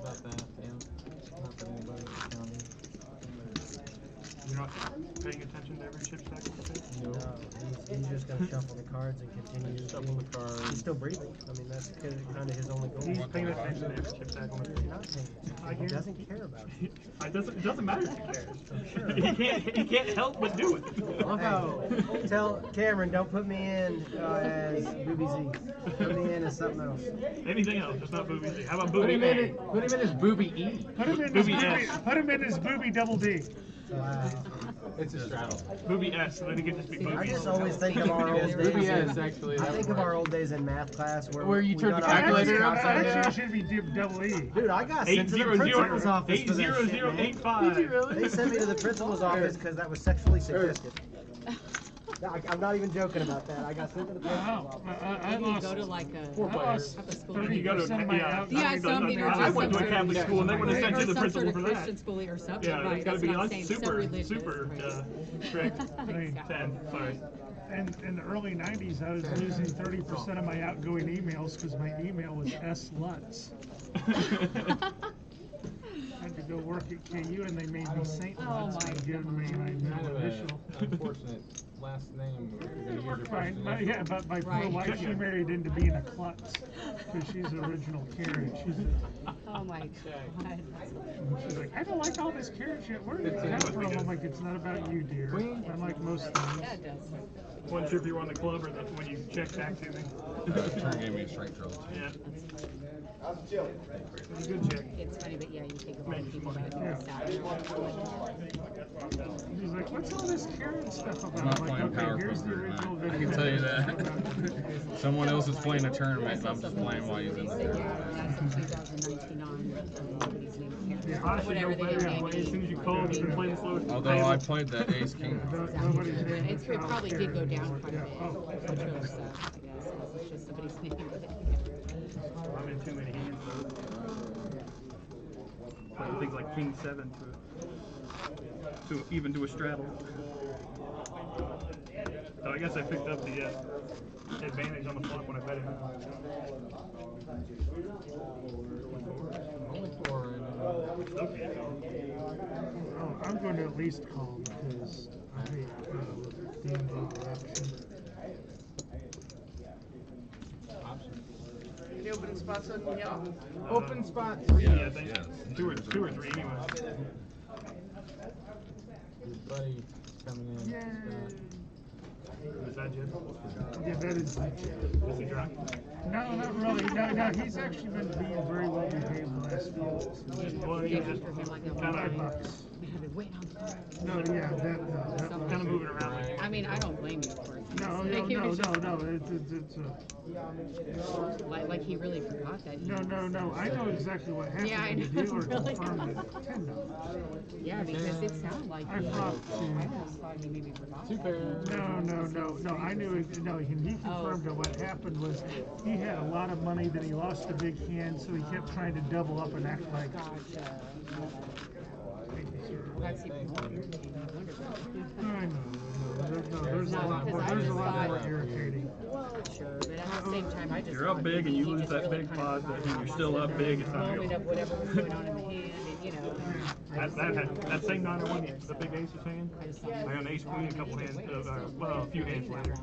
About that, yeah. Not that anybody's counting. You're not paying attention to every chip stack you take? No. He's just going to shuffle the cards and continue. Shuffle the cards. He's still breathing. I mean, that's kind of his only goal. He's paying attention to every chip stack on the He's not paying attention. He doesn't care about you. It doesn't matter if he cares. He can't help but do it. Hey, tell Cameron, don't put me in as Booby Z. Put me in as something else. Anything else, just not Booby Z. How about Put Booby him A? in as Booby E. Put him in Booby as S. Put him in as Booby Double D. It's a straddle. Booby S, so then he can just be Booby. I just always think of our old days. Booby S, actually. I think of our old days in math class where you we turned got the calculator our- upside down. Actually, it should be Double E. Dude, I got sent to the principal's office for that shit, man. 80085. Did you really? They sent me to the principal's office because that was sexually suggestive. I'm not even joking about that. I got sent to the principal's office. I You go to like a school. 30% of my outgoing. Yeah, some either I went to a Catholic school and they would have sent you the some principal sort for of that. Christian school or something, Yeah, right? it's got to That's be what I'm like saying, so super religious. strict. Right. 10, sorry. And in the early 90s, I was losing 30% of my outgoing emails because my email was S. Lutz. I had to go work at KU and they made me St. Lutz by giving me my Kind middle of initial. an unfortunate last name. You're gonna use your Fine, first but initial. yeah, but my poor Right. wife, she married into being a klutz because she's original Karen. She's Oh my god. She's like, I don't like all this carrot shit. Where did it come from? I'm like, it's not about you, dear. I like most things. Yeah, it does. Wasn't sure if you were on the club or when you checked back to me. Turn gave me a strength trouble. Yeah. How's the chili? It's a good check. It's funny, but yeah, you think of all the people that do salad. He's like, what's all this carrot stuff about? I'm not I'm like, playing okay, Power here's the Poker original tonight. I video. can tell you that. Someone else is playing a tournament, and I'm just playing while he's in They there. said, yeah, that's in 2019 on nobody's name of Yeah, character. I should Whatever know they better named than As soon as you called, you've been playing slow. Although I played that Ace King. Nobody's name It is probably did go down quite a bit, Oh, which really sucks, I guess, unless it's just somebody's name. I'm in too many hands. Playing things like King 7 to even do a straddle. So I guess I picked up the advantage on the flop when I bet it. Only 4 right now. Oh, I'm going to at least call because I hate D&D option. Any opening spots on y'all? Open spot. Yeah, I think two or three anyway. Your buddy coming in. Is that Jim? Yeah, that is. Is he drunk? No, not really. No, he's actually been being very well behaved the last few weeks. Well, he's just kind of No, yeah, that kind of moving around. I mean, I don't blame you, of course. No. It's Like he really forgot that. No. I know exactly what happened. Yeah, I The know. dealer Really? confirmed it. $10. Yeah, because it sounded like I he, thought I almost thought he maybe forgot. No. I knew it. No, he confirmed that what happened was he had a lot of money, then he lost a big hand, so he kept trying to double up and act like. Gotcha. I know. There's a lot more irritating. Well, sure, but at the same time, I just. You're up big and you lose that big pot, but when you're still up big, it's not Moment good. of whatever was going on in the hand, and you know. That same night I won the big ace was hand. I got an ace queen a couple hands, a few hands later.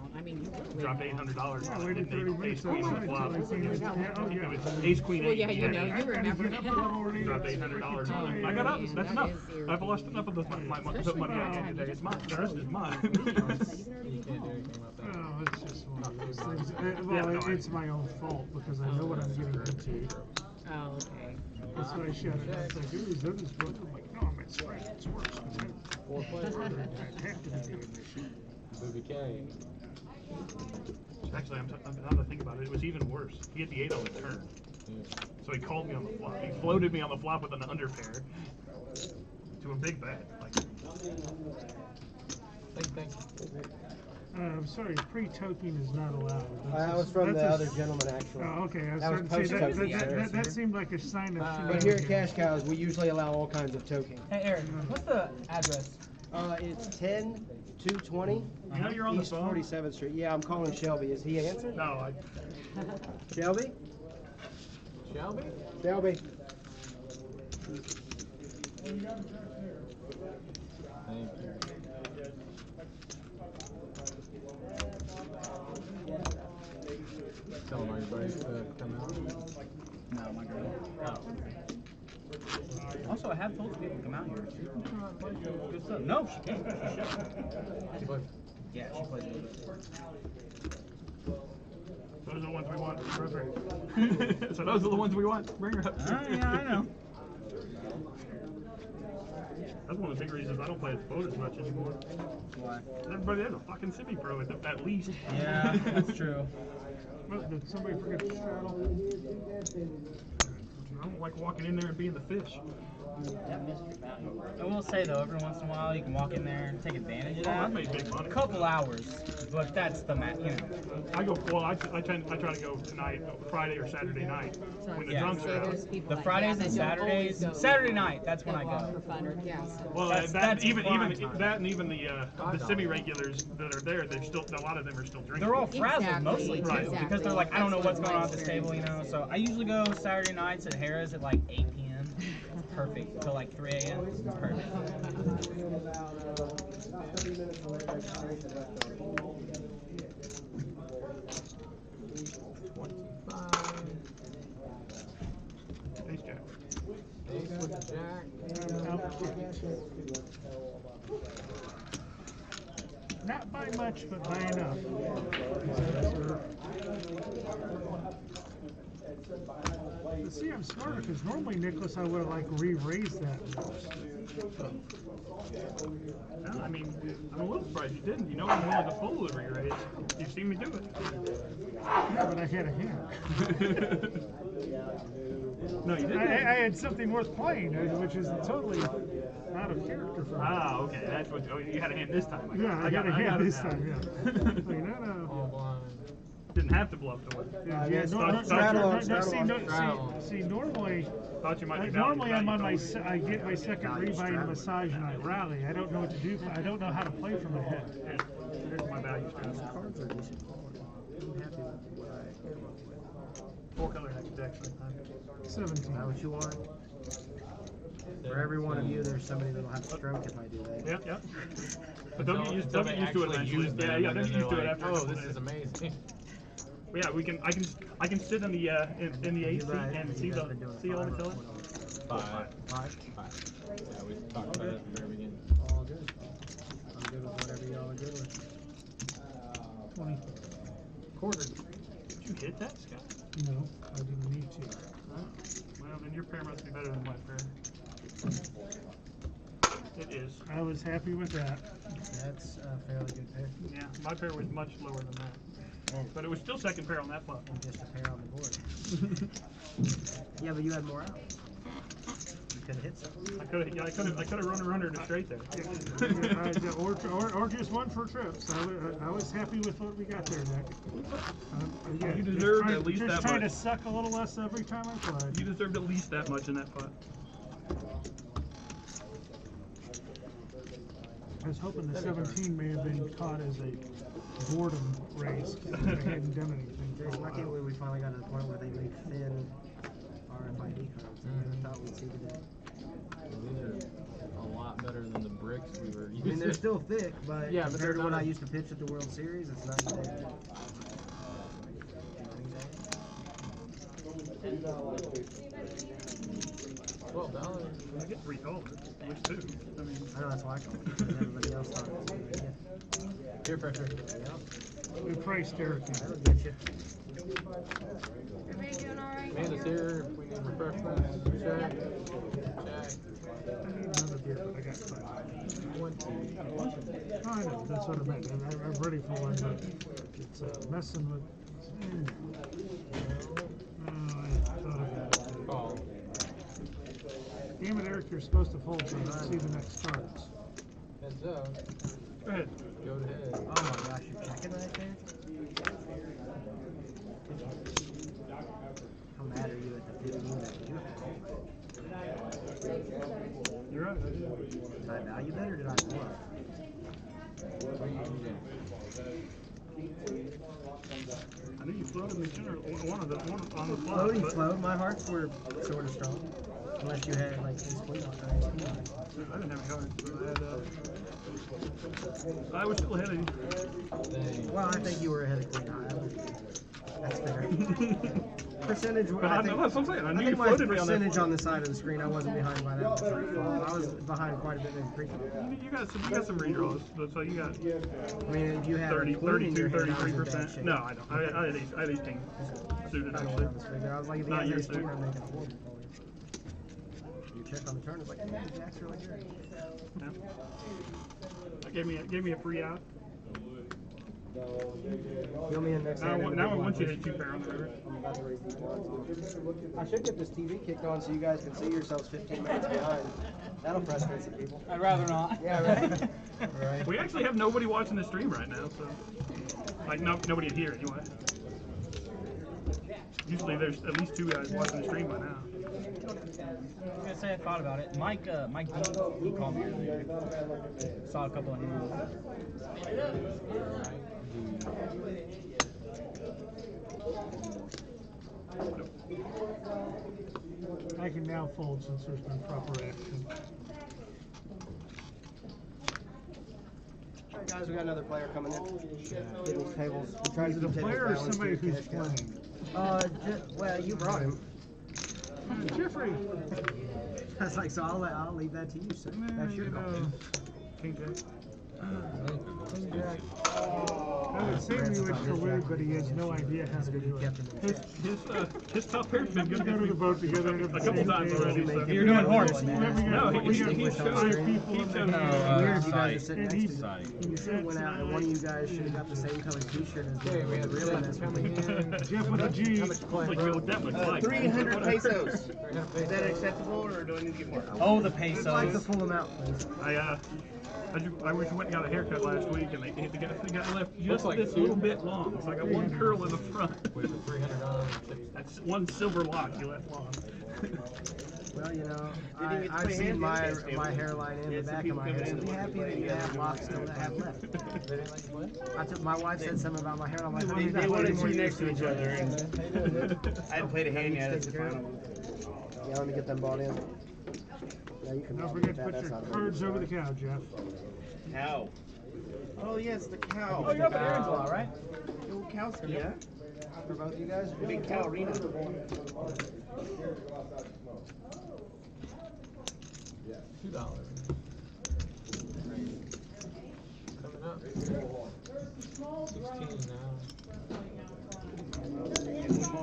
Dropped $800 on it. And ace queen on the flop. It was ace queen Well, eight. yeah, you know, you remember. Dropped $800 on it. I got up. That's enough. I've lost enough of my money I did today. It's mine. The rest is mine. You can't do anything about that. Oh, it's just one of those things. It's my own fault because I know what I'm getting into. Oh, okay. That's why I shut it up. It's like, ooh, is this book? I'm like, no, I'm at straight. It's worse. I have to be doing this shit. Booby K. Actually, I'm now that I think about it, it was even worse. He hit the 8 on the turn. So he called me on the flop. He floated me on the flop with an underpair to a big bet. Thank you. I'm sorry, pre-toking is not allowed. That was from the other gentleman, actually. Oh, okay. I was That was starting to say post-toking. that seemed like a sign of But here at Cash Cows, we usually allow all kinds of toking. Hey, Eric, what's the address? It's 10220 You know you're on the East phone? 47th Street. Yeah, I'm calling Shelby. Is he answering? No, Shelby? Shelby? Shelby. Thank you. Telling all your buddies to come out. No, my girl. Oh. Also, I have told people to come out here. Good stuff. No, she can't. She should. Yeah, she plays a little bit. those are the ones we want. So those are the ones we want. Bring her up. Yeah, I know. That's one of the big reasons I don't play at the boat as much anymore. Why? Everybody there's a fucking semi-pro at least. Yeah, that's true. Did somebody forget to straddle? I don't like walking in there and being the fish. I will say though, every once in a while you can walk in there and take advantage of that. I made big money. A couple hours, but that's the you know. I go. Well, I try to go tonight, Friday or Saturday night when the drunks are out. The Fridays and Saturdays. Saturday night, that's when I go. Well, that's even prime time. that and even the semi-regulars that are there, they're still a lot of them are still drinking. They're all frazzled mostly too, Right. because they're like, I don't know what's going on at this table, you know. So I usually go Saturday nights at Harrah's at like 8 p.m. Perfect until like 3 a.m. Perfect. Ace Jack. Not by much, but by enough. But see, I'm smarter because normally, Nicholas, I would have like re-raised that. No, I mean, I'm a little surprised you didn't. You know I'm willing to full the re-raise. You've seen me do it. Yeah, but I had a hand. No, you didn't. I had something worth playing, which is totally out of character for me. Ah, okay. That's what. Oh, you had a hand this time. I got a hand this time. Yeah. Like, no. All blind. Didn't have to bluff the one. See, normally, Thought you might be normally I'm on I get my second rebuy and massage and I rally. I don't know what to do. I don't know how to play from ahead. Here's my value stress. Cards are decent quality. I'm happy with what I came up with. 4 color next actually. 17. Is that what you want? For every one of you, there's somebody that'll have a stroke if I do that. Yep. But don't get used to it eventually. Yeah, don't get used to it after. Oh, this is amazing. But yeah, I can sit in the AC and see all the colors. 5. Yeah, we talked about it at the very beginning. All good. I'm good with whatever y'all are good with. 20. Quarter. Did you hit that, Scott? No, I didn't need to. Well, then your pair must be better than my pair. It is. I was happy with that. That's a fairly good pair. Yeah, my pair was much lower than that. But it was still second pair on that flop. And just a pair on the board. Yeah, but you had more out. You could have hit something. I could have run a runner to straight there. Or just one for trips. I was happy with what we got there, Nick. You deserved at least that much. Just trying to suck a little less every time I play. You deserved at least that much in that pot. I was hoping the 17 may have been caught as a boredom race because I hadn't done anything. Jason, I can't believe we finally got to the point where they make thin RFID cards. I thought we'd see today. These are a lot better than the bricks we were using. I mean, they're still thick, but yeah, compared to what I used to pitch at the World Series, it's not there. $12. I get 3 calls. I wish 2. I mean, I know that's why I called it. Everybody else thought it was Peer pressure. Yeah. We priced Eric. That'll get you. Everybody doing all right? Amanda's here. If we need refreshments, check. I need another beer, but I got 5. 20. I know, that's what I meant. I'm ready for one, but it's messing with. I thought about it. Call. Damn it, Eric, you're supposed to fold so I can see the next cards. Heads up. go ahead. Go ahead. Oh my gosh, you're checking right there? How mad are you at the 15 that you have? You're right. Did I value that or did I bluff? I knew you floated me sooner. One on the flop. Floating float, my hearts were sort of strong. Unless you had like ace queen on or ace queen on. I didn't have cards. I was still ahead of you. Well, I think you were ahead of queen high. That's fair. Percentage. But that's what I'm saying. I knew you my floated me on that. percentage on the side of the screen. I wasn't behind by that much. I was behind quite a bit in pre. You got some redraws, so you got. I mean, if you had 30, queen in your 32, hand, I was in bad 33%. shape. No, I don't. I had ace king suited actually. I was like, if he Not has your ace queen, suit. I'm making a horrible call. You check on the turn, it's like, hey, Jack's really good. Yeah. That gave me a free out. Fill me in next Now, hand. now I want you to hit 2 pair on the river. I'm about to raise these cards. I should get this TV kicked on so you guys can see yourselves 15 minutes behind. That'll frustrate some people. I'd rather not. Yeah, right. Right. We actually have nobody watching the stream right now, so like nobody in here anyway. Usually there's at least 2 guys watching the stream by now. I was gonna say I thought about it. Mike D, he called me earlier. Saw a couple of hands. I can now fold since there's been proper action. Alright guys, we got another player coming in. Getting these tables. We're trying Is to it a keep player or tables balanced somebody to who's cash cow. playing? Well, you brought him. Jeffrey! I was like, so I'll leave that to you, sir. That's your call. King Jack. King Jack. I would say we would collude, but he has no idea how to do it. His top pair's been good. We go to the boat together a couple times already. So. You're doing horse. No, he's five people in the Weird, you guys are sitting and next to me. You should have went out, and one of you guys should have got the same color T-shirt as me. We have Really nice coming in. Jeff with a G. That much like 300 pesos. Is that acceptable, or do I need to get more? Oh, the pesos. I'd like the full amount, please. I wish I went and got a haircut last week, and the guy left just like this two. little bit long. So I got one curl in the front. With a $300 tip. That's one silver lock you left long. Well, you know, I've seen my hairline and the back of my hair, so be happy that you have locks still that have left. My wife said something about my hair, and I'm like, They wanted two next to each other. And I haven't played a hand yet. That's the final. Yeah, let me get them bought in. Yeah, you can Don't forget to put your cards over the cow, Jeff. Cow. Oh, yes, the cow. Oh, you're up at Aaron's Law, right? The old Kowski, yeah? For both of you guys? The big cow arena. $2. Coming up. 16 now.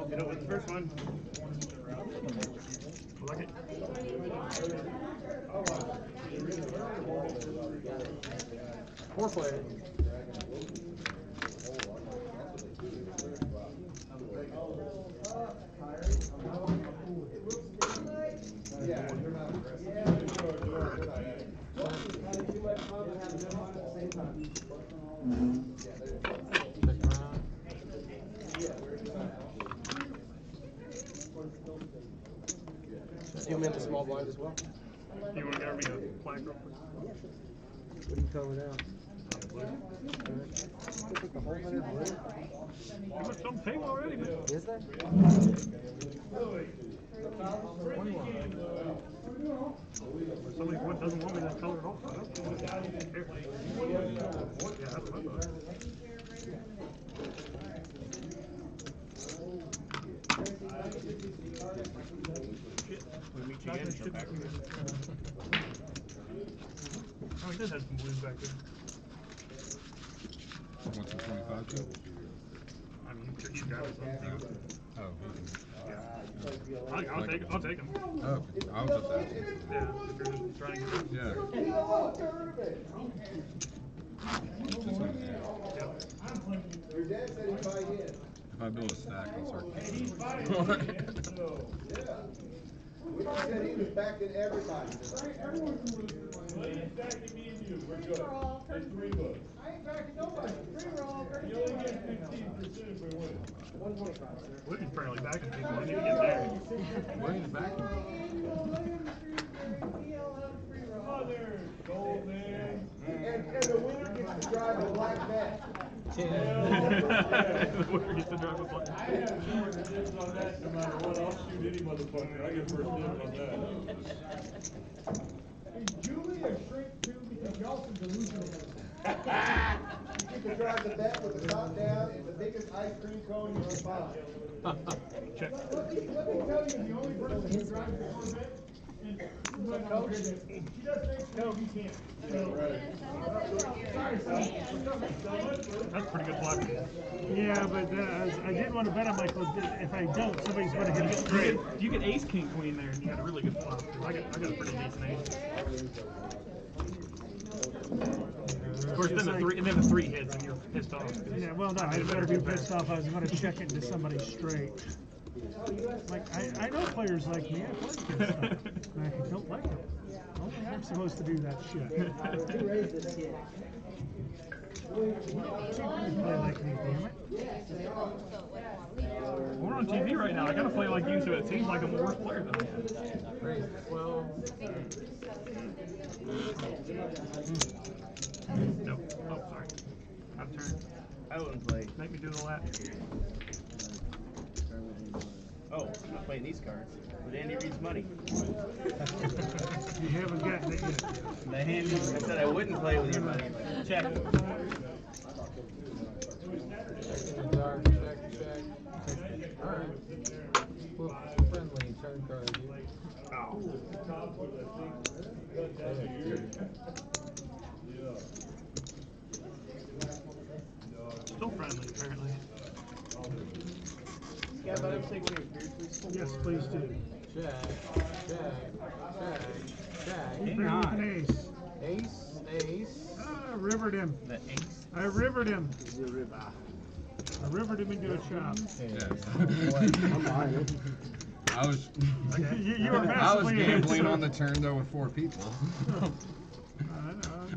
Get over the first one. Like it. Four player. You meant the small blind as well? You want to grab me a flag real quick? What do you color now? Take the whole 100 blue? You got some tape already, man. Is there? Somebody doesn't want me to color it off. I don't care. Yeah, that's what I thought. We'll meet you again. Come back. Oh, he does have some blues back there. What's the 25 too? I mean, you got it. Oh, I'll take them. oh, I was just asking. Yeah, if you're just trying to get Yeah. Your dad said he'd buy in. If I build a stack, I'll start kicking. Yeah. We just said he was backing everybody. We're good. That's 3 bucks. I ain't backing nobody. 3 we're all very. You only get 15% if we win. 125, sir. William's apparently backing people. I need to get there. William's back. Oh, there's gold, man. And the winner gets to drive a black mat. The winner gets to drive a black. I have first dibs on that no matter what. I'll shoot any motherfucker. I get first dibs on that. Is Julie a shrink too? Because y'all some delusional. You get to drive the bat with the top down and the biggest ice cream cone you can find. Check. Let me tell you, the only person who drives the Corvette, and coach, she does things that you can't. Sorry, son. That's pretty good block. Yeah, but I didn't want to bet on Michael. If I don't, somebody's going to hit it straight. You get ace king queen there, and you got a really good flop. I got a pretty decent ace. Of course, then the three hits, and you're pissed off. Yeah, well, no, I was going to be pissed off. I was going to check it into somebody straight. Like, I know players like me. I play this stuff. And I don't like it. I'm supposed to do that shit. Who raised this kid? You play like me, damn it. We're on TV right now. I gotta play like you, so it seems like I'm a worse player than I am. Raise 12. No. Oh, sorry. Out of turn. I wouldn't play. Make me do the lap. Oh, I'm not playing these cards. But Andy reads money. You haven't gotten it yet. The hand, I said I wouldn't play with your money. Check. Dark, check. Alright. Well, friendly, turn card. Oh. still friendly, apparently. Yeah, but I'm taking it seriously. Yes, please do. Check. Hang on. An ace. Ace. Ah, I rivered him. The ace. I rivered him. I rivered him into a chop. I'm behind it. I was You were I was massively gambling in, on the turn though with 4 people.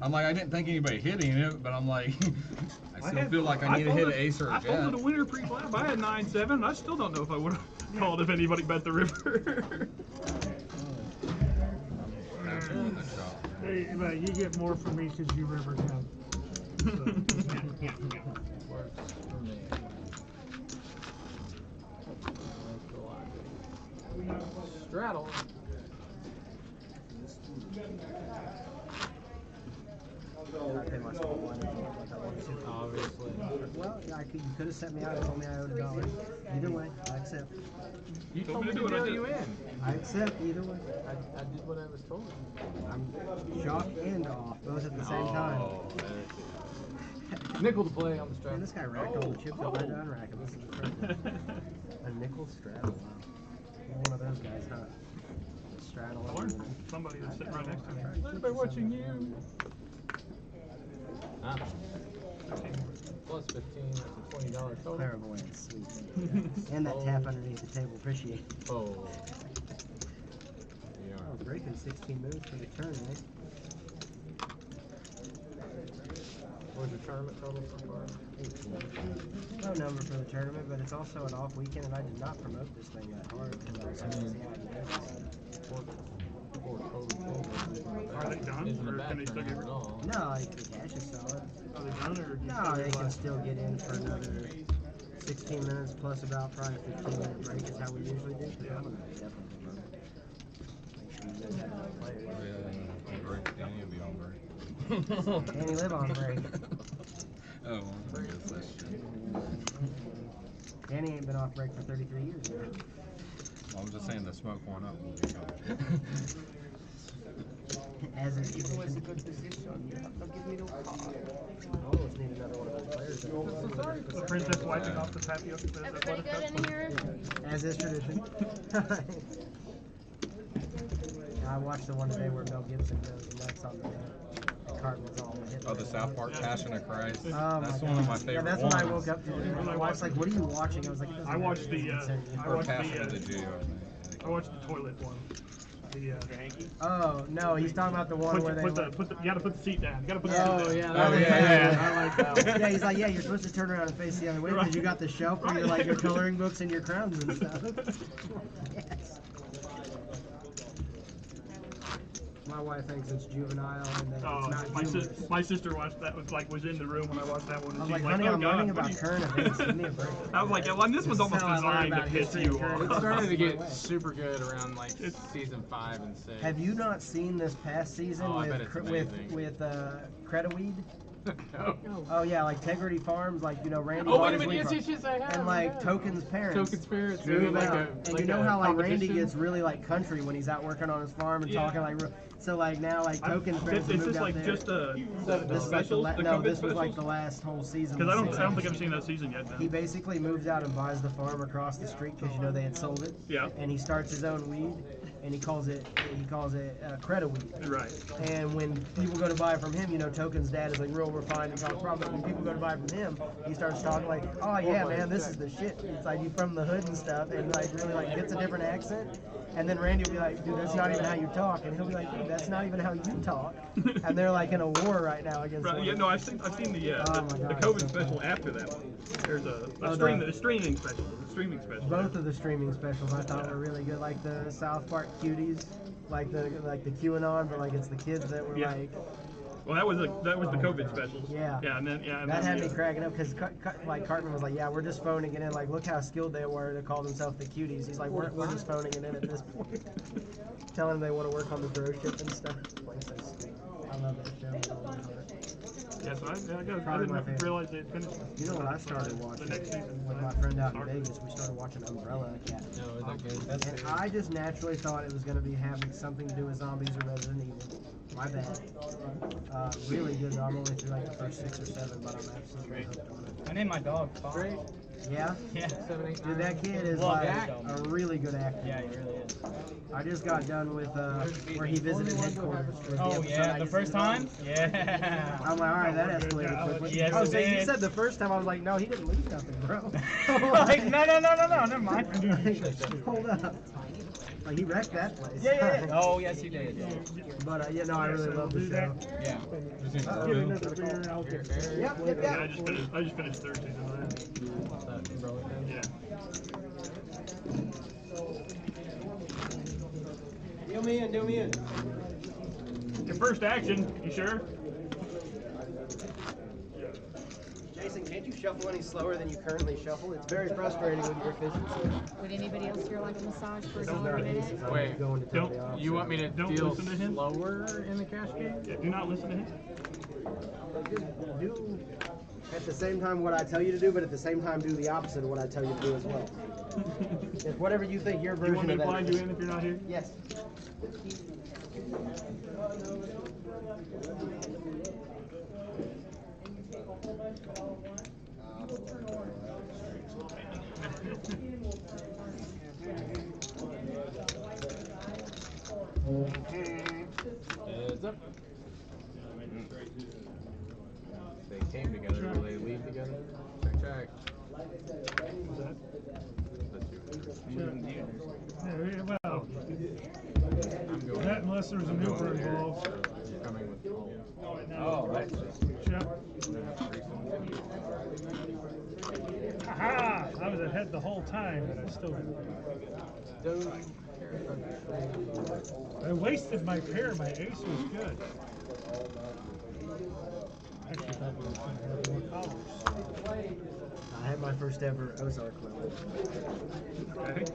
I'm like, I didn't think anybody hitting it, but I'm like, I still feel like I need to hit an ace or a I jack. folded a winner pre-flop. I had 9-7. I still don't know if I would have called if anybody bet the river. Hey, but you get more from me because you rivered him. Works for me. Straddle. I pay my small one like I wanted to. Obviously. Well, yeah, you could have sent me out and told me I owed $1. Either way, I accept. You told me to mail you in. I accept either way. I did what I was told. I'm shocked and off, both at the same time. Nickel to play on the straddle. Man, this guy racked all the chips up. I done racking. This is incredible. A nickel straddle. Wow. You're one of those guys, huh? Straddle. I learned from somebody that's sitting right next to me. Learned by watching you. Ah. Plus 15, that's a $20 total. Clairvoyance, sweet. And that tap underneath the table, appreciate it. Oh. Oh, breaking 16 moves for the turn, eh? What's your tournament total so far? 18. No number for the tournament, but it's also an off weekend, and I did not promote this thing that hard because I was having Are they done? Or can they still get rid of? No, the cash is solid. Are they done? Or No, they can still get in for another 16 minutes plus about probably a 15-minute break is how we usually do. So I'm gonna definitely promote. Make sure you guys have enough players. Break. Danny will be on break. Danny live on break. Oh, I guess that's true. Danny ain't been off break for 33 years now. I was just saying the smoke one up will be coming. As is He's always in good position. Don't give me no call. I almost need another one of those players. The princess wiping off the patio. Everybody good in here? As is tradition. I watched the one today where Mel Gibson goes nuts on the Cardinals all hit. Oh, the South Park Passion of Christ. Oh That's my one of my God. favorite Yeah, that's ones. when I woke up to it. My wife's like, "What are you watching?" I was like, it doesn't I watched matter. the It's insane. Passion of the Jew, I think. I watched the toilet one. The hanky. Oh no, he's talking about the one where they. You gotta put the seat down. You gotta put the seat down. Yeah, Oh, yeah, I like that one. Yeah, he's like, yeah, you're supposed to turn around and face the other way because you got the shelf for your like your coloring books and your crowns and stuff. Yes. My wife thinks it's juvenile and that it's not humorous. My sister watched that. Was in the room when I watched that one. And I was she's like, like, honey, oh I'm God, learning about current events. Give me a break. I was like, well, this one's almost designed to piss you off. It started to get super good around like season 5 and 6. Have you not seen this past season Oh, I bet it's with Cretaweed? No. Oh yeah, like Tegrity Farms, like Randy. Oh, bought wait a his minute, wheat yes, farm. I have. And like Token's parents. Token's parents. Move Like out. And you know how like Randy competition? gets really like country when he's out working on his farm and talking like. So like now like Token's parents have Is moved this out like there. just the This was like specials? no, this was like the last whole season. Because I don't think I've seen that season yet. He basically moves out and buys the farm across the street because they had sold it. Yeah. And he starts his own weed, and he calls it Cretaweed. Right. And when people go to buy from him, Token's dad is like real refined and talk proper. When people go to buy from him, he starts talking like, "Oh yeah, man, this is the shit." It's like you from the hood and stuff, and like really like gets a different accent. And then Randy will be like, "Dude, that's not even how you talk," and he'll be like, "Dude, that's not even how you talk." And they're like in a war right now against. Right, yeah, no, I've seen the COVID special after that one. There's a streaming special. The streaming special. Both of the streaming specials I thought were really good, like the South Park Cuties, like the QAnon, but like it's the kids that were like. Well, that was the COVID specials. Yeah. Yeah, and then that had me cracking up because like Cartman was like, "Yeah, we're just phoning it in. Like, look how skilled they were to call themselves the Cuties." He's like, "We're just phoning it in at this point." Telling them they want to work on the throw ship and stuff. Like, so sweet. I love that show with all my heart. Yeah, so I didn't realize they had finished. You know what I started watching? The next season. With my friend out in Vegas, we started watching Umbrella Academy. No, is that good? And I just naturally thought it was going to be having something to do with zombies or Resident Evil. My bad. Really good. I'm only through like the first 6 or 7, but I'm absolutely hooked on it. I named my dog Fox. Great. Yeah? Yeah. 7, 8, Dude, that kid is Love like that a dog. really good actor. Yeah, he really is. I just got done with where he visited headquarters. Oh yeah, the first time? Yeah. I'm like, alright, that escalated quickly. Yes, Oh, it so you did. said the first time, I was like, no, he didn't leave nothing, bro. Like, no, never mind. Hold up. Like, he wrecked that place. Yeah. Oh, yes, he did. Yeah. But, yeah, no, I really love the show. Yeah. Yep. Yeah, I just finished third season of that. Yeah. Deal me in. Your first action, you sure? Jason, can't you shuffle any slower than you currently shuffle? It's very frustrating with your efficiency. Would anybody else here like a massage for $1 a minute? Wait, Don't you want me to don't deal listen to him? slower in the cash game? Yeah, do not listen to him. Do at the same time what I tell you to do, but at the same time do the opposite of what I tell you to do as well. If whatever you think your Do you version want me of to that blind is. you in if you're not here? Yes. Heads up. They came together, will they leave together? Check. Yeah, well, I'm going. that unless there's a nooper involved. You're coming with all. Oh, right. Yep. Aha! I was ahead the whole time, but I still didn't. I wasted my pair. My ace was good. I actually thought we were going to have more colors. I had my first ever Ozark level. Okay.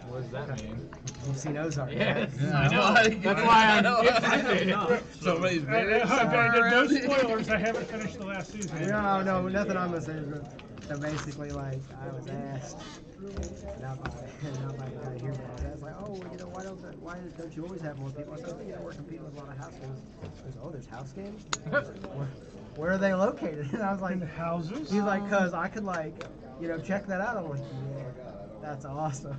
What does that mean? You've seen Ozark, Yes. right? I know. That's why I'm interested. Somebody's very No spoilers. I haven't finished the last season. No, nothing I'm gonna say is good. So basically, like, I was asked, not by the guy here, but I was asked, like, oh, you know, why don't you always have more people? I said, oh, you know, we're competing with a lot of house games. He goes, oh, there's house games? Where are they located? And I was like, In houses? He's like, cause I could, like, you know, check that out. I'm like, yeah, that's awesome.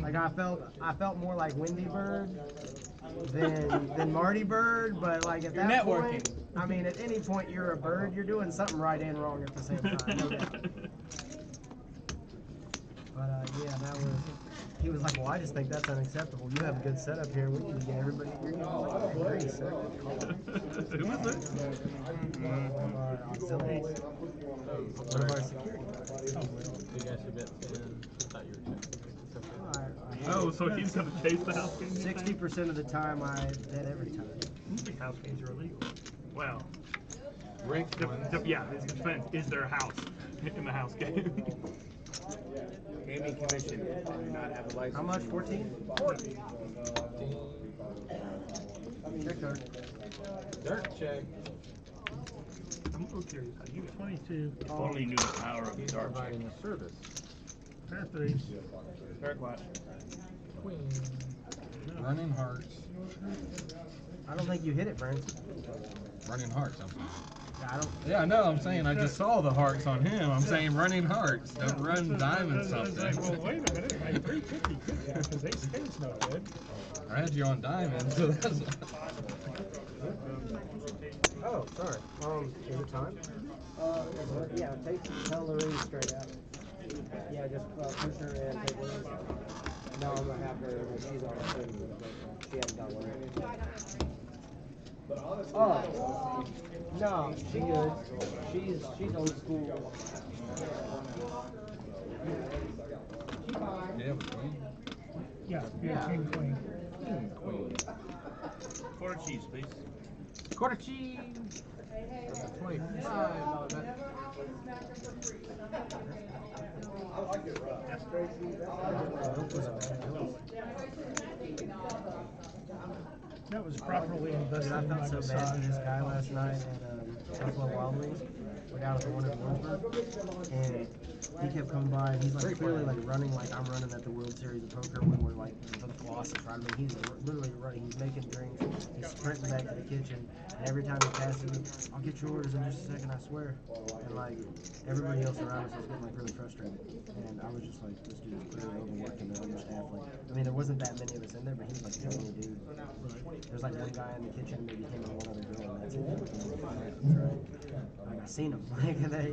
like I felt more like Windy Bird than Marty Bird, but like at that point, I mean, at any point you're a bird, you're doing something right and wrong at the same time. No doubt. But yeah, that was. He was like, well, I just think that's unacceptable. You have a good setup here. We need to get everybody here. I agree, sir. Who was this? One of our auxiliaries. One of our security guards. You guys should bet 10. I thought you were checking. Oh, so he's going to chase the house game? 60% of the time, I bet every time. I don't think house games are illegal. Well, Rinked ones. yeah, it depends. Is there a house in the house game? Gaming Commission do not have a license. How much? 14? 14. Check card. Dirt check. I'm a little curious how you got 22. If only knew the power of the dark check. Providing a service. Pair 3. Third class. Queen. Running hearts. I don't think you hit it, Francis. Running hearts, I'm saying. I don't. Yeah, no, I'm saying I just saw the hearts on him. I'm saying running hearts. Don't run diamond something. Well, wait a minute. My 350 could be because ace 10's no good. I had you on diamond, so that's. Oh, sorry. Is it time? Yeah, tell Lorraine straight out. Yeah, just push her and take Lorraine. No, I'm gonna have her. She's on her phone. She hasn't done one. Oh, no, she good. She's old school. Yeah, with queen. Yeah, king, queen. Queen. Quarter cheese, please. Quarter cheese. 25. That was properly invested I in my felt so bad for massage. this guy last night at Buffalo Wild Wings. We're down at the one in Williamsburg, and he kept coming by, and he's like clearly like running like I'm running at the World Series of Poker when we're like for the Colossus, right? I mean, he's literally running. He's making drinks. He's sprinting back to the kitchen, and every time he passes me, I'll get your orders in just a second, I swear. And like everybody else around us was getting like really frustrated, and I was just like, this dude is clearly overworked and they're understaffed. Like, I mean, there wasn't that many of us in there, but he was like the only dude. There's like one guy in the kitchen, maybe him and one other girl, and that's it. Like I seen him. Like they I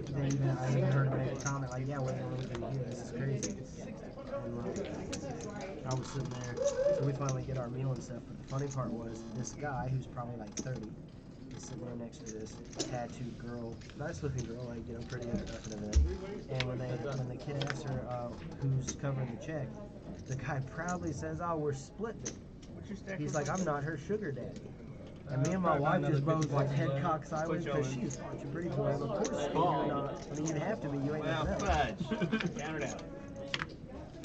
even heard him make a comment like, yeah, wait, only thing here, this is crazy. And I was sitting there, so we finally get our meal and stuff. But the funny part was this guy who's probably like 30 is sitting there next to this tattooed girl, nice looking girl, like pretty and stuff and everything. And when the kid asks her who's covering the check, the guy proudly says, "Oh, we're splitting it." He's like, "I'm not her sugar daddy." And me and my wife just both like head cock sideways because she's watching pretty boy. And of course, if you're not. I mean, you have to be. You ain't nothing else. Count it out.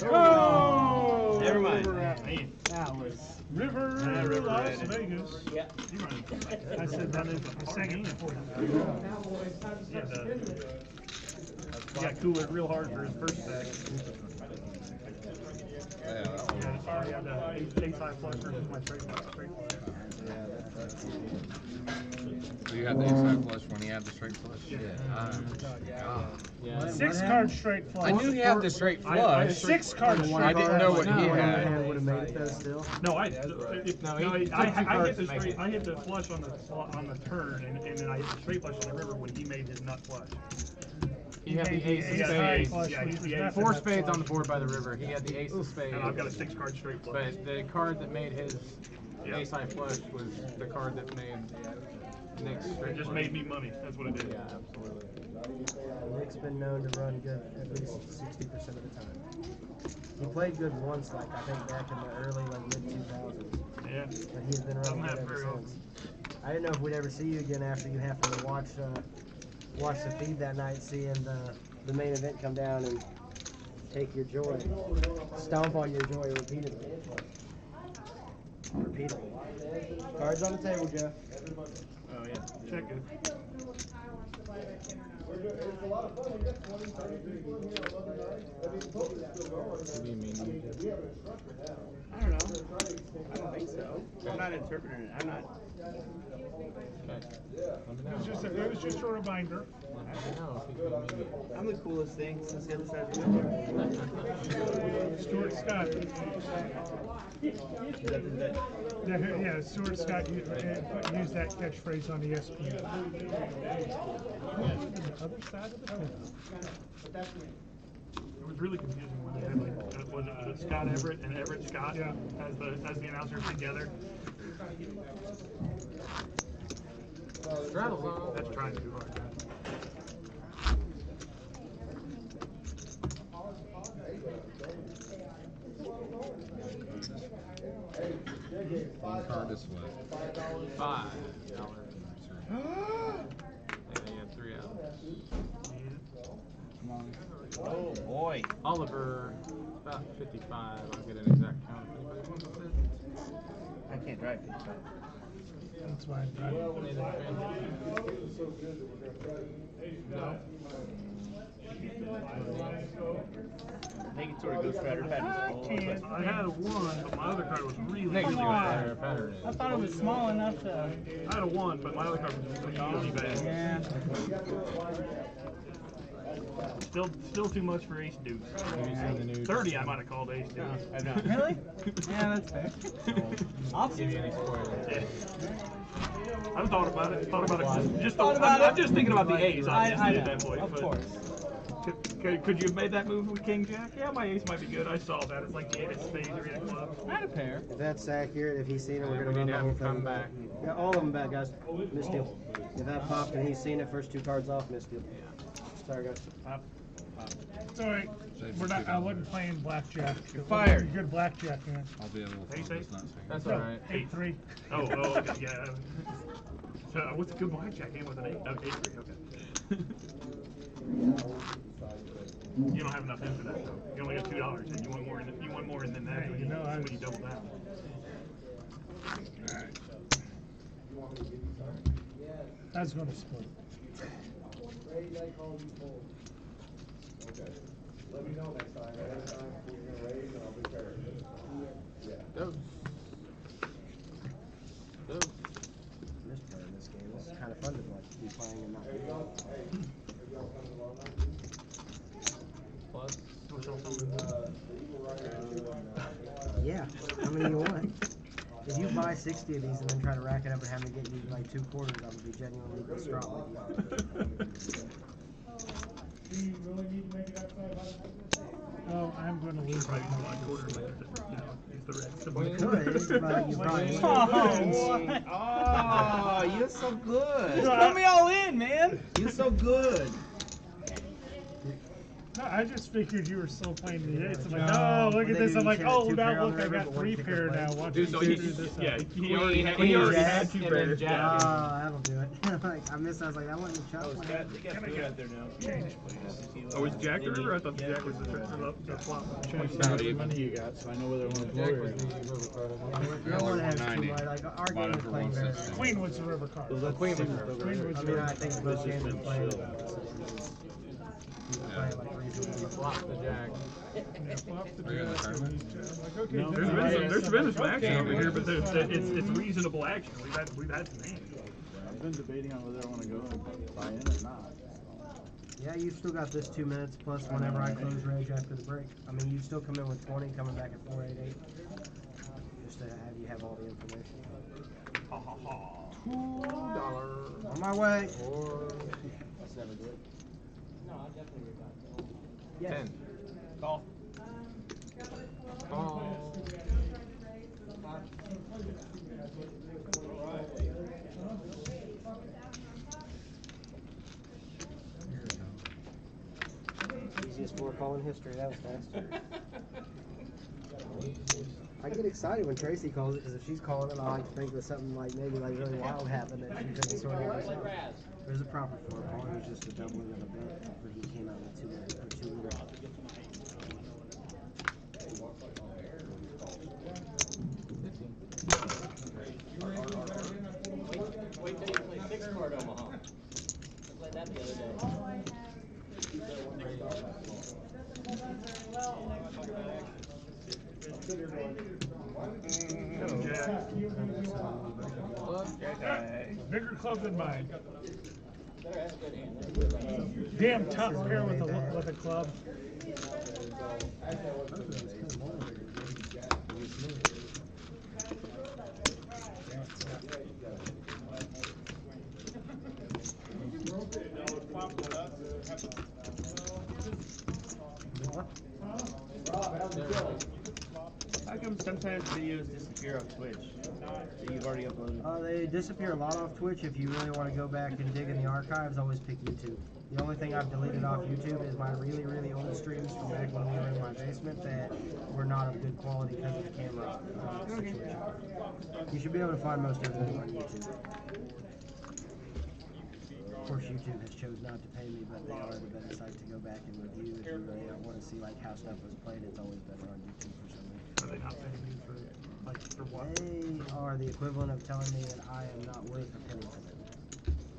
Oh! Never mind. That was River Las Vegas. Yeah. I said that is the second before. He got cooled real hard for his first stack. Yeah, the ace-high flush versus my straight flush. So you had the ace-high flush when he had the straight flush? Yeah. 6-card straight flush. I knew he had the straight flush. 6-card straight. I didn't know what he had. Would have made it though still. No, I hit the flush on the turn, and then I hit the straight flush on the river when he made his nut flush. He had the ace of spades. 4 spades on the board by the river. He had the ace of spades. And I've got a 6-card straight flush. But the card that made his ace high flush was the card that made Nick's straight. It just made me money. That's what it did. Yeah, absolutely. Nick's been known to run good at least 60% of the time. He played good once, like I think back in the early mid-2000s. Yeah. But he's been running good ever since. I didn't know if we'd ever see you again after you happened to watch the feed that night, seeing the main event come down and take your joy, stomp on your joy repeatedly. Cards on the table, Jeff. Oh yeah, check it. It's a lot of fun. We got 20, 30 people in here on Monday night. I mean, poker's still going. We have an instructor now. I don't know. I don't think so. I'm not interpreting it. I'm not. It was just a reminder. I'm the coolest thing since the other side of the room. Stuart Scott. Yeah, Stuart Scott used that catchphrase on ESPN. The other side of the table. It was really confusing when they had was it Scott Everett and Everett Scott as the announcers together. Straddle's on. That's trying too hard. Card this way. $5. And he had 3 out. Oh boy. Oliver, about 55. I'll get an exact count if anybody wants it. I can't drive 55. That's why I'm driving. No. I think it sort of goes Strider patterns. I had a 1, but my other card was really Come on. Pattern. I thought it was small enough to. I had a 1, but my other card was really bad. Yeah. Still too much for ace deuce. 30 I might have called ace deuce. Really? Yeah, that's fair. I'll give you any spoilers. Yeah. I thought about it. I'm just thinking about the A's, obviously, at that point. Of course. Could you have made that move with King Jack? Yeah, my ace might be good. I saw that. It's like the 8 of spades or 8 of clubs. I had a pair. If that's accurate, if he's seen it, we're going to run the whole thing back. Yeah, all of them back, guys. Misdeal. If that popped and he's seen it, first 2 cards off, misdeal. Sorry, guys. It's all right. I wasn't playing blackjack. You're fired. You're good blackjack, man. I'll be able to Ace, find ace? this, not That's No, all right. 8-3. Oh, okay, yeah. So what's a good blackjack game with an 8? Oh, 8-3, okay. You don't have enough in for that though. You only got $2, and you want more than that. Hey, you know, when you double down. That's going to split. I called you cold. Okay. know next time. Next time we're gonna raise and I'll be fair. Yeah. Go. Go. Missed playing this game. This is kind of fun to like be playing and not be. Plus. Yeah. How many you want? If you buy 60 of these and then try to rack it up and have me get you like 2 quarters, I would be genuinely distraught with you. Oh, I'm going to lose Right, a quarter later, you know, use the rest of Good, my but you probably Oh, you're so good. Just put me all in, man. You're so good. No, I just figured you were still playing the 8s. I'm like, No, oh, look at they this. do I'm like, share oh, two pair now on look, the I river, got but 3 one pair pick now. up Watch Dude, me so do he, this. yeah, up. he already had 2 pairs. Jack. That'll do it. Like, I missed, I was like, that wasn't a chop. They got food out there now. Oh, was Jack the river? I thought Jack was the flop. How much money you got, so I know whether I want to blow or You don't want to have too much. Like, our game is playing very well. Queen was the river card. The Queen was the river. Queen was I the mean, river I think card. both games are playing playing like reasonably. Flop the Jack. Yeah, flop the Are you in the Jack. tournament? I'm like, okay, No, this There's been some action over here, but it's reasonable action. We've had some action. I've been debating on whether I want to go and buy in or not. Yeah, you've still got this 2 minutes plus whenever I close rage after the break. I mean, you still come in with 20, coming back at 488. Just to have you have all the information. $2. On my way. That's never good. No, I'll definitely rebuy. Yes. 10. Call. Call. Easiest floor call in history. That was fast. I get excited when Tracy calls it because if she's calling it, I like to think that something like maybe like really wild happened that she couldn't sort of herself. There's a proper floor call. It was just a doubling of a bet after he came out with 2 liters. Wait till you play 6 card Omaha. I played that the other day. Bigger club than mine. That's good hand. Damn tough pair with a club. How come sometimes videos disappear off Twitch that you've already uploaded? They disappear a lot off Twitch. If you really want to go back and dig in the archives, always pick YouTube. The only thing I've deleted off YouTube is my really, really old streams from back when we were in my basement that were not of good quality because of the camera situation. You should be able to find most everything on YouTube. Of course, YouTube has chose not to pay me, but they are the better site to go back and review. If you really don't want to see like how stuff was played, it's always better on YouTube for some reason. Are they not paying you for what? They are the equivalent of telling me that I am not worth a penny to them.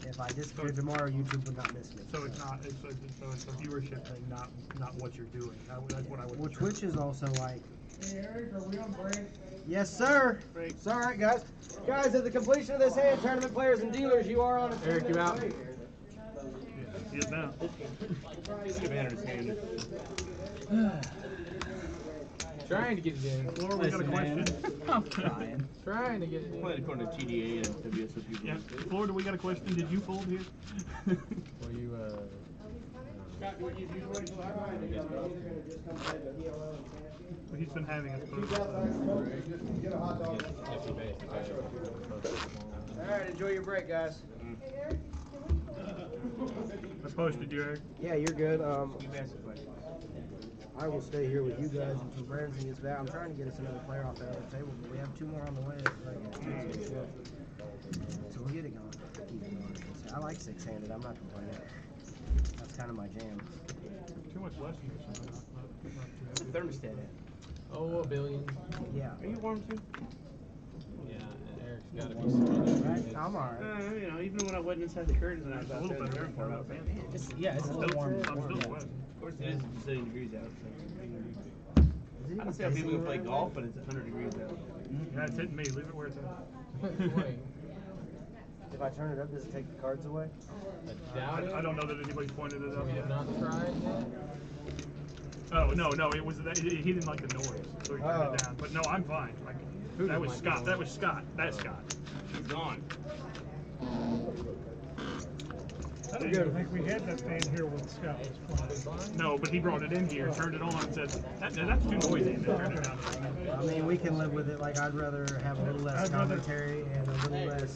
If I disappeared tomorrow, YouTube would not miss me. So it's not. It's a viewership thing, not what you're doing. That's what I would. Well, Twitch is also like. Hey Eric, are we on break? Yes, sir. It's all right, guys. Guys, at the completion of this hand, tournament players and dealers, you are on a Eric, you out? He is now. Commander's hand. Trying to get it in. Floor, we got a question. I'm trying. Trying to get it in. Playing according to TDA and WSOP. Yeah, Florida, we got a question. Did you fold here? Will you, Scott, do you wait till I ride it? Just come play the ELO and cash game? He's been having us He's both. outside smoking. Just get a hot dog. All right, enjoy your break, guys. I posted you, Eric. Yeah, you're good. I will stay here with you guys until Branson gets back. I'm trying to get us another player off that other table, but we have 2 more on the way. So we'll get it going. Keep it going. I like 6-handed. I'm not complaining. That's kind of my jam. Too much less than this. What's the thermostat at? oh, $1 billion. Yeah. Are you warm too? Yeah, and Eric's got to be smothered. Right? I'm alright. You know, even when I wasn't inside the curtains and I was A out little there. bit there for about Yeah, it's a little warm. I'm still wet. Of course it is. 170 degrees out. So I don't see how people can play golf when it's 100 degrees out. Yeah, it's hitting me. Leave it where it's at. If I turn it up, does it take the cards away? I don't know that anybody's pointed it up We yet. have not tried yet. Oh no, it was that he didn't like the noise, so he turned it down. But no, I'm fine. Like, that was Scott. That was Scott. That's Scott. He's gone. I don't even think we had that fan here when Scott was playing. No, but he brought it in here, turned it on, and said, that's too noisy, and then turned it down. I mean, we can live with it. Like, I'd rather have a little less commentary and a little less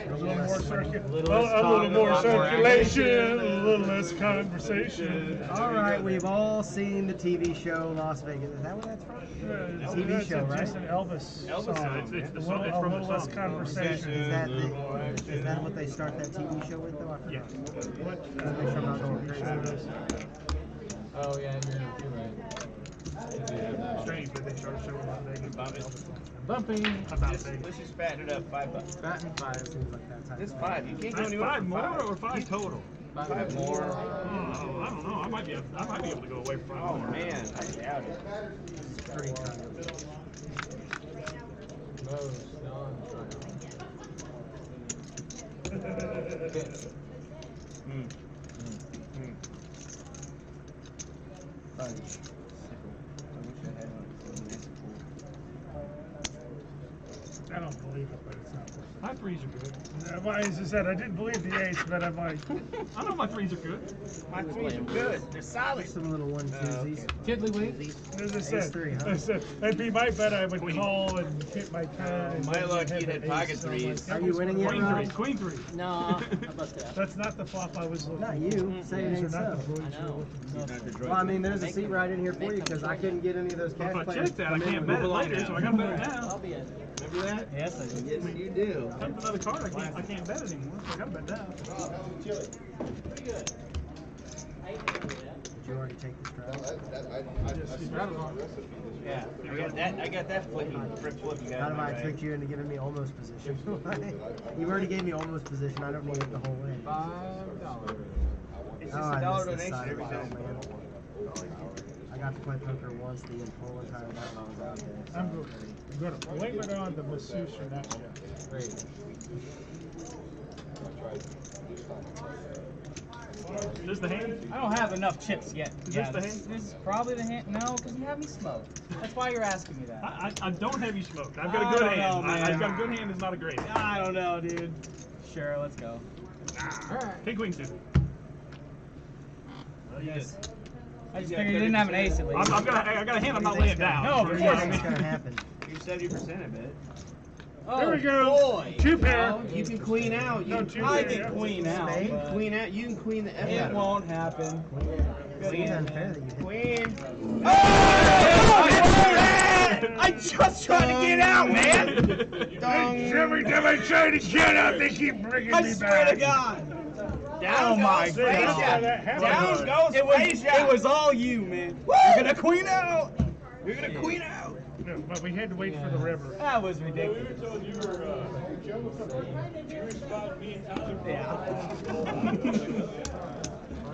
A little more circulation, a little less conversation. All right, we've all seen the TV show Las Vegas. Is that what that's from? TV show, right? It's an Elvis song. It's the song. It's from the song. Conversation. Is that what they start that TV show with, though? I forgot. Yes. Oh yeah, you're right. Strange that they started showing Las Vegas. Bumping. Let's just fatten it up $5. Fatten 5 seems like that type. It's 5. You can't go That's anywhere. 5 more or 5 total? 5 more. Oh, I don't know. I might be able to go away from 5 Oh more. man, I doubt it. Pretty kind Most non-trial. I don't believe it, but it's not worth it. My 3s are good. Well, as I said, I didn't believe the 8s, but I'm like, I know my 3s are good. My 3s are good. They're solid. Some little 1-2s. Tiddlywinks. As I said, Ace-3, huh? I said, that'd be my bet. I would call and hit my turn. My luck, you had pocket 3s. Are you winning yet, Queen Rob? 3, Queen 3. No, how about that? That's not the flop I was looking Not for. you. Say it These are ain't not so. the blues you're looking for. Well, I mean, there's a seat right in here for you because I couldn't get any of those cash If I players check that, to I come in can't with bet it me. later, so I gotta bet it I'll now. be in. Remember that? Yes, I do. Yes, you do. Come another card, I can't bet it anymore, so I gotta bet now. Pretty good. Did you already take the straddle? Yeah, I got that flip you got. How have I tricked you into giving me almost position? You've already gave me almost position. I don't need it the whole way. $5. It's Oh, just I a dollar missed this donation side every of time. it, man. I got to play poker once the whole entire night when I was out there. I'm gonna blame it on the masseuse or not Jeff. Great. Is this the hand? I don't have enough chips yet. Is Yeah, this the hand? This is probably the hand. No, because you have me smoked. That's why you're asking me that. I don't have you smoked. I've got I a good don't hand. know, man. I've got a good hand, it's not a great hand. I don't know, dude. Sure, let's go. King Queen suited. Yes. I just figured you didn't have an ace at least. I got a hand I'm not laying down. No, of What do course you think's not. gonna happen? You're 70%, I bet. There we go. Boy. 2 pair. No, you can queen out. You No, can, 2 I pair. can queen out. Spade? but queen out. You can queen the F out It of it. won't happen. Seems unfair that you hit. Queen. I just tried to get out, man. Every time I try to get out, they keep bringing I me swear back. to God. Down Oh my goes God. Frazier. Down goes Frazier. It was all you, man. You're gonna queen out. You're gonna queen out. No, but we had to wait for the river. That was ridiculous.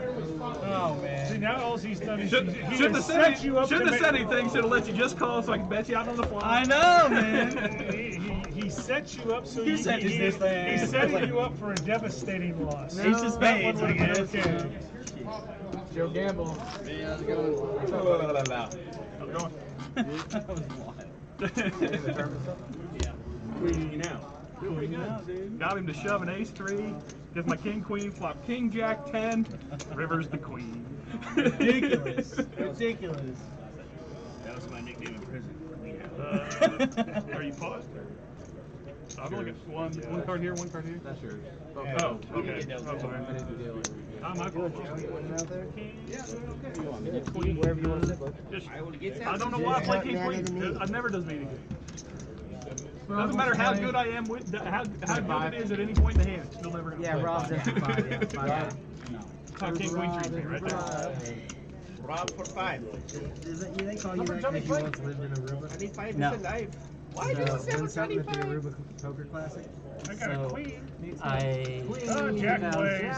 Oh man. See, now all he's done is Shouldn't have said anything. Should have let you just call so I can bet you out on the fly. I know, man. He sets you up so You set this thing. he's setting you up for a devastating loss. Ace of spades, I guess. Okay. Joe Gamble. That was wild. Queen out. Queen out, dude. Got him to shove an ace 3. Gives my king queen flop king jack 10. River's the queen. Ridiculous. Ridiculous. That was my nickname in prison. Queen out. Are you paused? I'm looking at one card here, one card here. That's yours. Oh, Yeah. okay. Oh, sorry. I didn't deal with it. My fault. Wherever you want to sit, bud. I don't know why I play king queen. I never does me anything. Doesn't matter how good I am with how good it is at any point in the hand. It's still never gonna. Yeah, play. Rob's at 5. Yeah, 5. King queen treats me right there. Rob for 5. Is it, they call you that because you once lived in Aruba? I need 5 No. life. Why So, does it win say something at the 25? Aruba Poker Classic? I got a queen. I Oh, Jack plays.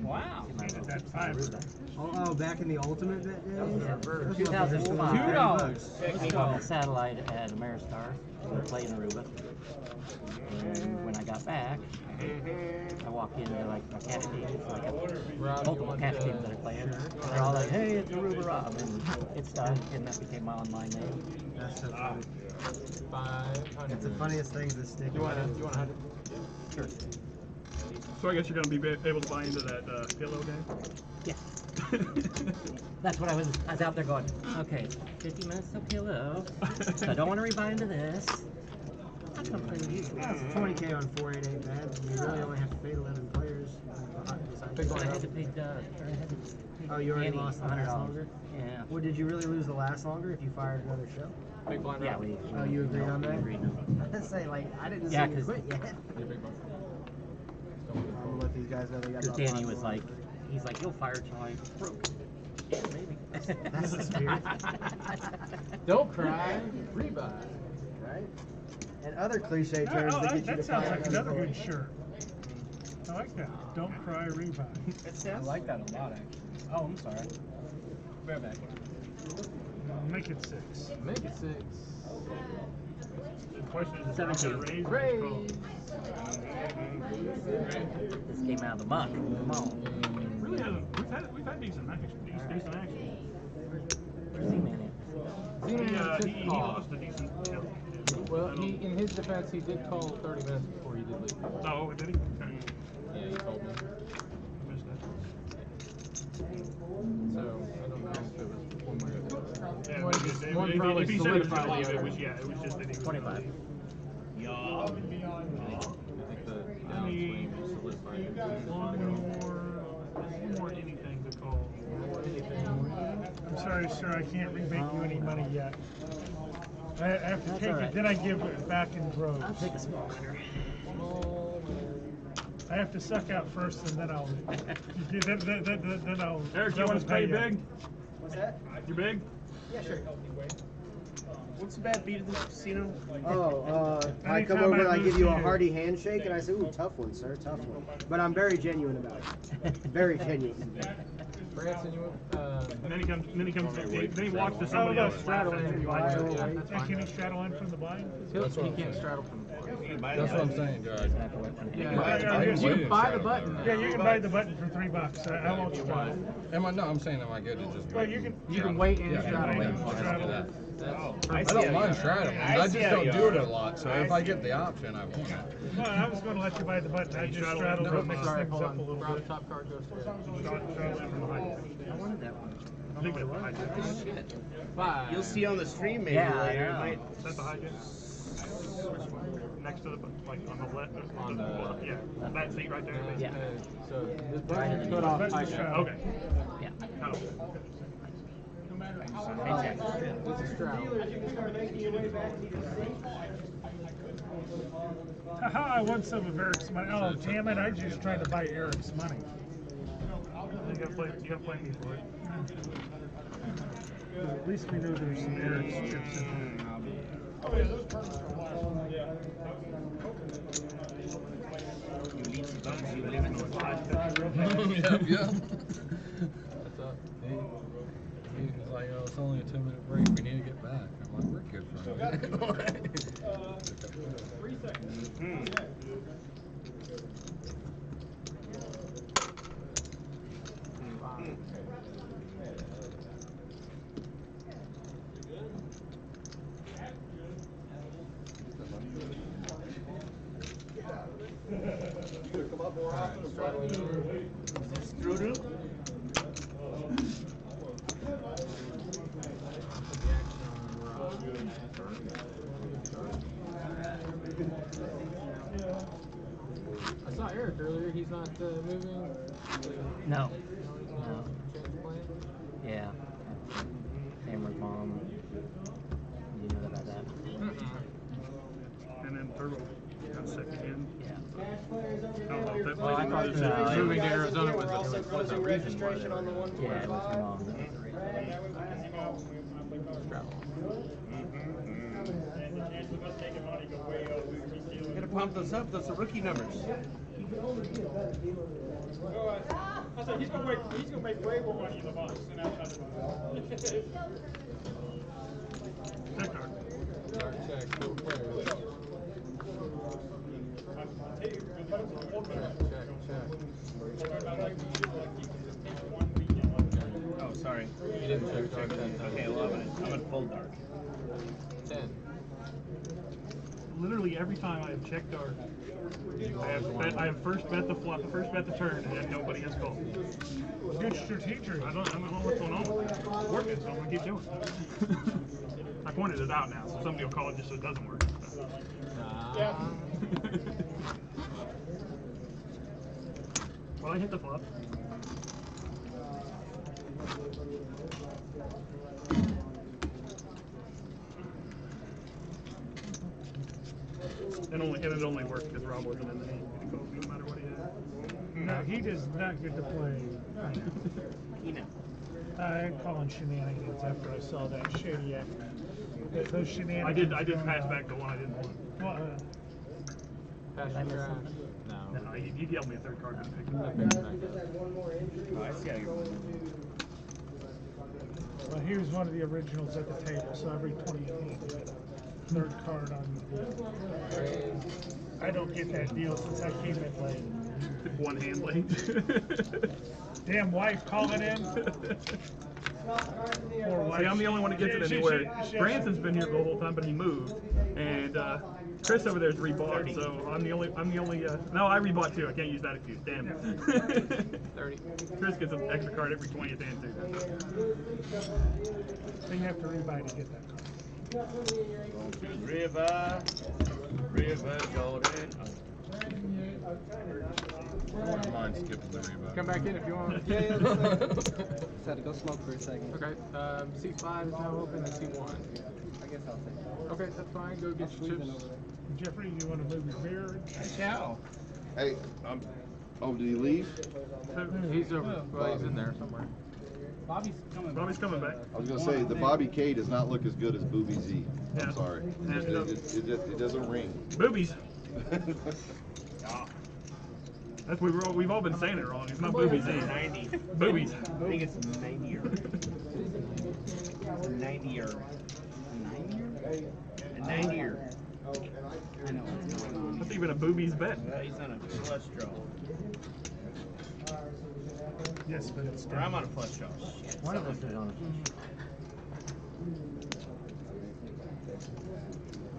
Wow. Needed that 5. Oh, back in the ultimate bit days? 2005. $2 on the satellite at Ameristar. We were playing Aruba. And when I got back, I walked into like my cash games, like multiple cash games that I played. And they're all like, hey, it's Aruba Rob. And it stuck, and that became my online name. That's so funny. 500. It's the funniest things that stick. You want 100? Sure. So I guess you're going to be able to buy into that pillow game? Yeah. That's what I was out there going, okay, 50 minutes to pillow. So I don't want to rebuy into this. I'm going to play these. That's 20K on 488 bad. You really only have to pay 11 players. So I had to pay Oh, you already lost the last $100. longer? Yeah. Well, did you really lose the last longer if you fired another show? Big blind. Yeah, we Oh, you agreed on that? We agreed on I say, like, I didn't Yeah, see you quit yet. I'm gonna let these guys know they got because Danny was like, he's like, you'll fire till I broke. Yeah, maybe. That's the spirit. Don't cry, rebuy. Right? And other cliche terms that get you to That sounds fire like another people. good shirt. I like that. Don't cry, rebuy. I like that a lot, actually. Oh, I'm sorry. Bear back. Make it 6. Make it 6. The question is, 17. Raise. This came out of the muck. Come on. Really hasn't. We've had decent action. Decent action. Where's Z-Man at? He lost a decent kill. Well, in his defense, he did call 30 minutes before he did leave. Oh, did he? Okay. Yeah, he told me. I missed that. So, I don't know if it was one way or the other. Yeah, One, maybe one probably if he said it was solidified going the to leave, other. it was, yeah, it was just that he was 25. gonna leave. I think the downswing solidified it. One more anything to call. I'm sorry, sir, I can't remake you any money yet. I have to That's take all it, right. then I give it back in droves. I'll take a small hitter. I have to suck out first, and then I'll. then I'll. Eric, you want to pay big? What's that? You big? Yeah, sure. What's the bad beat at the casino? Oh, I come over and I give you a hearty handshake, and I say, ooh, tough one, sir, tough one. But I'm very genuine about it. Very genuine. Branson, you And then he comes. Then he walks to Oh, somebody no, else. straddle in. Yeah, that's Can fine. he straddle in from the blind? He can't straddle from the floor. That's what I'm saying, guys. You can buy the button. Yeah, you can buy the button for $3. I won't straddle. No, I'm saying, am I good to just Well, wait? you can wait and Yeah, straddle. wait. Straddle. Straddle. That. I I don't mind straddling. I just don't do it a lot, so if I get the option, I won't. Well, I was going to let you buy the button. I just straddled to mix Sorry, things hold up on. a little Brown bit. top card goes together. Straddle in from behind. I wanted that one. I think that's the hijack. Shit. 5. You'll see on the stream maybe Yeah, I later. know. Might- Is that the hijack? Next to the, like on the left. On the- yeah, that seat right there. Yeah. So this Right in button the cut off button hijack. straddle. Okay. Yeah. Oh. This is straddle. Haha, I won some of Eric's money. Oh, damn it, I just tried to buy Eric's money. You gotta play me for it. Well, at least we know there's some Eric's chips in there. Yeah. What's up? He's like, oh, it's only a 2-minute break. We need to get back. I'm like, we're good for a minute. 3 seconds. I saw Eric earlier. He's not moving. No. No. Change plan. Yeah. Amber's mom. You know about that? And then Turbo got sick again. Yeah. I don't know if that Well, I thought plays that, into Moving to Arizona was Also a closing reason. registration on the one. Yeah, it was her mom. Gotta pump those up. Those are rookie numbers. I said he's gonna make way more money in the box than outside the box. Check card. Check. Go players. Oh, sorry. You didn't check dark. Okay, well, I'm gonna pull dark. 10. Literally every time I have checked dark, I have first bet the flop, first bet the turn, and nobody has called. Good strategy. I don't know what's going on with it. It's working, so I'm gonna keep doing it. I pointed it out now, so somebody will call it just so it doesn't work. Well, I hit the flop. And it only worked because Rob wasn't in the game. He called me no matter what he had. No, he does not get to play. You know. I'm calling shenanigans after I saw that shady act. Those shenanigans. I did pass back the one I didn't want. Well, Pass your trash. No. No, he yelled me a third card, but he picked it up. Oh, I see how you're well, he was one of the originals at the table, so every 20 feet, third card on the deal. I don't get that deal since I came in late. One hand late. Damn wife calling in. Poor wife. See, I'm the only one that gets it anywhere. Branson's been here the whole time, but he moved, and Chris over there's rebought, so I'm the only. No, I rebought too. I can't use that excuse. Damn. 30. Chris gets an extra card every 20th hand too. So you have to rebuy to get that card. River Jordan. I wouldn't mind skipping the rebound. Come back in if you want. Yeah, just had to go smoke for a second. Okay. C5 is now open and C1. I guess I'll take it. Okay, that's fine. Go get your chips. Jeffrey, you want to move your beer? Ciao. Hey, oh, did he leave? He's over. Well, he's in there somewhere. Bobby's coming back. I was gonna say the Bobby K does not look as good as Booby Z. Yeah. I'm sorry. Yeah, It doesn't ring. Boobies. That's we've all been saying it wrong. It's not boobies. 90. Boobies. I think it's 90-er. It's a 90-er. A 90-er. I know what's going on. That's even a boobies bet. He's on a flush draw. Yes, but it's Or I'm on a flush draw. One of us is on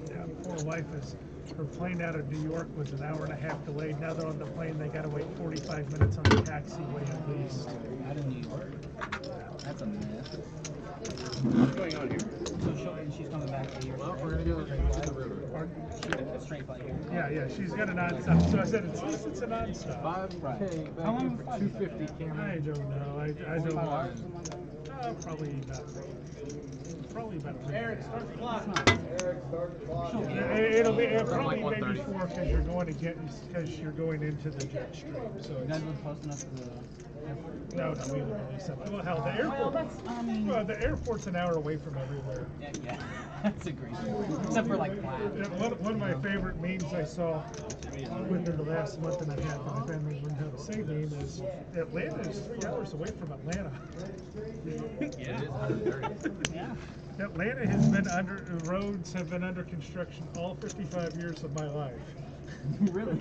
Yeah, poor wife is. Her plane out of New York was an hour and a half delayed. Now they're on the plane. They got to wait 45 minutes on the taxiway at least. Out of New York. That's a mess. What's going on here? So she's coming back to here. Well, we're gonna go to the river. A straight flight here. Yeah, she's got a nonstop. So I said, at least it's a nonstop. 5K back How long in for was 250 I camera. don't know. I don't know. Probably about Eric, start the clock. It'll probably like maybe 1:30. 4 because you're going into the jet stream. So You guys live close enough to the airport? no, we live only 7. Well, hell, the airport. Well, The airport's an hour away from everywhere. Yeah, that's agreed. Except for like Platt. One of my favorite memes I saw within the last month and a half, and my family learned how to say meme is Atlanta is 3 hours away from Atlanta. Yeah. Yeah. Atlanta has been roads have been under construction all 55 years of my life. Really?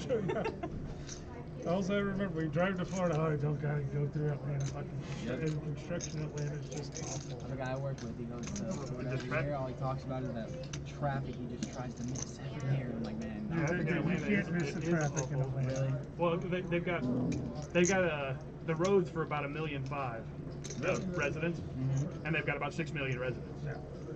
All I remember, we drive to Florida, oh, I don't gotta go through Atlanta. And construction in Atlanta is just awful. The guy I work with, he goes to every year, all he talks about is that traffic he just tries to miss every year. I'm like, man, You can't miss the traffic in Atlanta. Really? Well, they've got the roads for about 1.5 million residents, and they've got about 6 million residents. Yeah.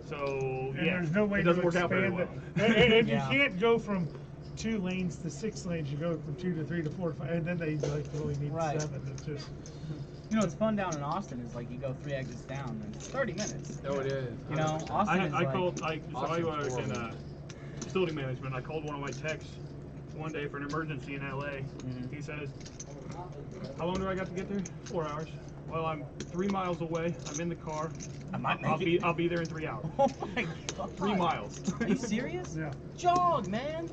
So And yeah, there's no way it doesn't to work out very well. expand it. And Yeah. you can't go from 2 lanes to 6 lanes. You go from 2 to 3 to 4 to 5, and then they like really need Right. 7. It's just You know what's fun down in Austin is like you go 3 exits down and it's 30 minutes. Oh, it is. You know, Austin is I like, called. I work in horrible. facility management. I called one of my techs one day for an emergency in LA. He says, "How long do I got to get there? 4 hours." Well, I'm 3 miles away. I'm in the car. I'll be there in 3 hours. Oh my god. 3 miles. Are you serious? Yeah. Jog, man.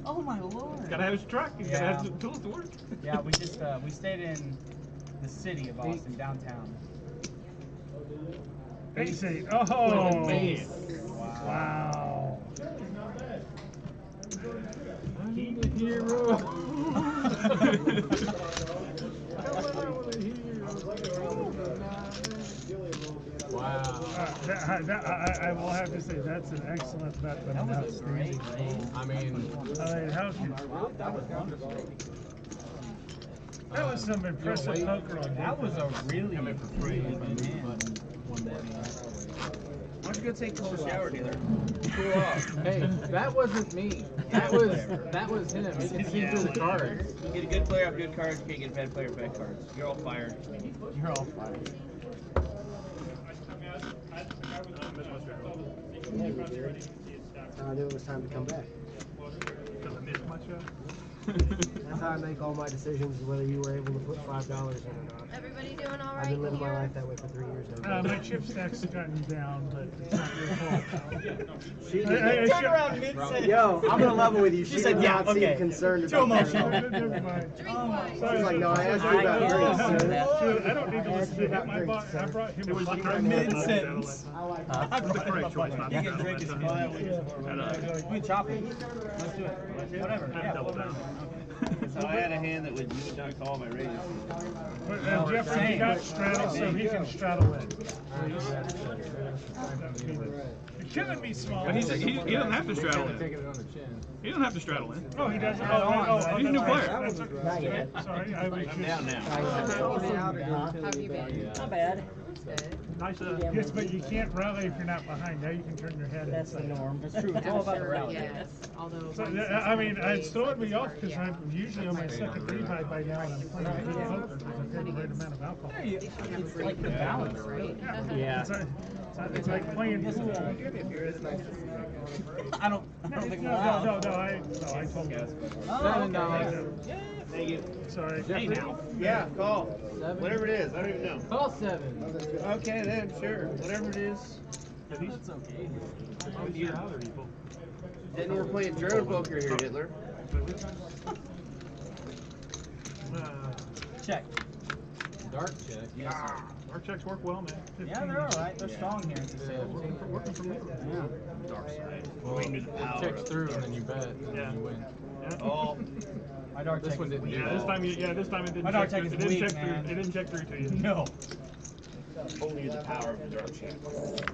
Oh my lord. Gotta have his truck. He's gotta have some tools to work. Yeah, we just we stayed in the city of Austin, downtown. AC. Oh, man. Wow. He's a hero. Wow. I will have to say that's an excellent bet. But that was a great game. I mean, how that was wonderful. That was some impressive poker on that. Was a really for free. Why don't you go take a cold shower, dealer? Cool off. Hey, that wasn't me. That was him. You can see through the cards. You get a good player off good cards, you can't get a bad player off bad cards. You're all fired. You're all fired. I knew it was time to come back. Because I missed my shot. That's how I make all my decisions, whether you were able to put $5 in or not. Everybody doing all right? I've been living my here? life that way for 3 years now. my chip stack's gotten down, but it's not your fault. Turn around mid-sentence. Yo, I'm gonna level with you. She She said, did yeah, not okay. seem concerned Too about emotional. Never mind. She's like, no, I asked you about drinks, sir. I don't need to listen to him. I brought him a bucket. Mid-sentence. That's the correct choice. Not You can drink it. We chop it. Let's do it. Whatever. Yeah, double down. So I had a hand that you would not call my radio. Jeffrey got straddle so he can straddle in. You're killing me, small. But he doesn't have to straddle in. Taking it on the chin. He doesn't have to straddle in. Oh, he doesn't. He's a new player. Not yet. Sorry, I was I'm down now. How have you been? Not bad. Nice. Yes, but you can't rally if you're not behind. Now you can turn your head. That's the inside. norm. It's true. It's all about the rally. Yes, although. So, I mean, it's throwing me off because I'm usually on my second revive by now and I'm playing a good poker because I've got the right amount of alcohol. It's like the balance, right? Yeah. It's like playing pool. I don't think No, I told you. $7. Thank you. Sorry. Hey now. Yeah, call. Whatever it is, I don't even know. Call 7. Okay then, sure. Whatever it is. That's okay. Oh, you get other people. Then we're playing drone poker here, Hitler. Check. Dark check. Yeah. Our checks work well, man. Yeah, they're alright. They're strong here. Working from there. Yeah. Dark side. Well, it checks through and then you bet and then you win. Yeah. Oh, My dark This check one is didn't do weak. that. This time it didn't My dark check is it didn't weak, check through. man. It didn't check through to you. No. only the power of the dark check.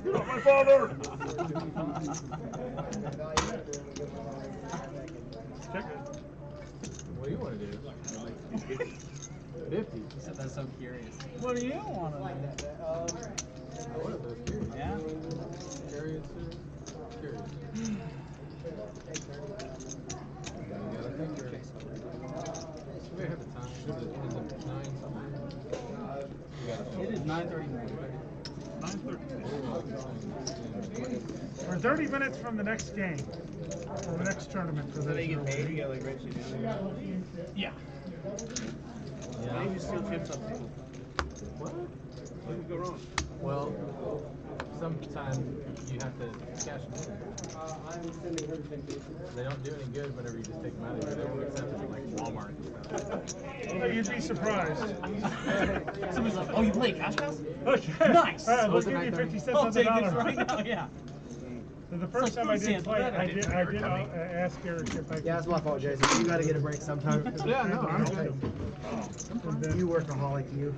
You're not my father. Check it. What do you want to do? 50. You said that's so curious. What do you want to do? What are those curious? Yeah. Curious. Curious. You gotta think there. You may have the time. Is it 9 something? You gotta think. It is 9:31. 9:30. We're 30 minutes from the next game, or the next tournament for So the they get paid, you got like Richie doing. Yeah. Why do you just steal chips off the table? What? What could go wrong? Well, sometimes you have to cash them in. They don't do any good whenever you just take them out of here. They won't accept it like Walmart and stuff. You'd be surprised. Somebody's like, oh, you play Cash House? Okay. Nice. All right, we'll Was it give you 9:30? 50 cents I'll on the take dollar. this right now, yeah. The first time I food did stamps, play, but I did ask Eric if I could. Yeah, it's my fault, Jason. You gotta get a break sometime. Yeah, no, I'm good. You workaholic, you.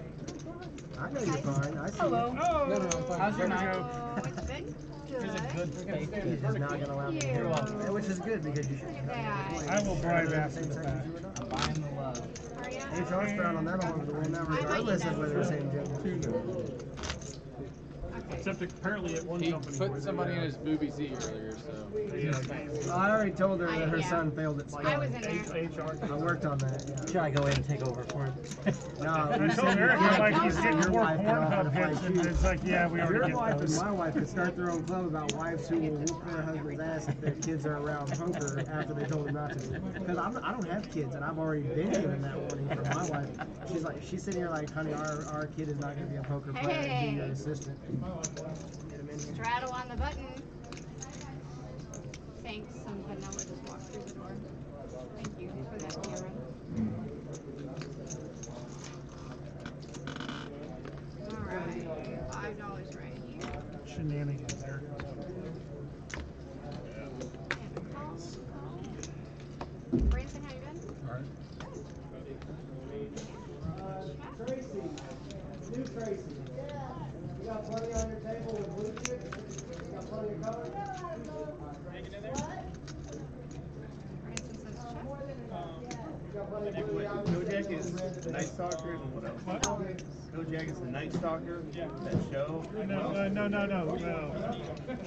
I know you're fine. I see Hello. you. Oh, No, I'm fine. How's your There we night? go. Oh, it's been Here's a good. good steak. He's just not gonna allow me to hear Thank it. Which is good because you should. Look at that. I will bribe after the fact. I'm buying the love. Are ya? HR's found on that all over the world now, regardless of whether it's same gender. Okay. Except apparently at one He company. put somebody in his booby seat earlier, so. Well, I already told her that her son failed at spelling. I was in there. I worked on that. Yeah. Should I go in and take over for him? No, I we told said Eric, your like, wife he's getting your more wife know how to Pornhub fight hits, and you. it's like, yeah, we already Your get wife those. and my wife could start their own club about wives who will whoop their husband's ass if their kids are around poker after they told them not to. Because I don't have kids, and I've already been given that warning from my wife. She's sitting here like, honey, our kid is not going to be a poker player and be your assistant. Straddle on the button. Thanks, some vanilla just walked through the door. Thank you for that, Cameron. Alright, $5 right here. Shenanigans there. Branson, how you been? All right. Tracy, new Tracy. You got plenty on your table with blue chips? You got plenty of color? Branson says check. Kojak is Night Stalker and what else? What? Kojak is the Night Stalker, that show.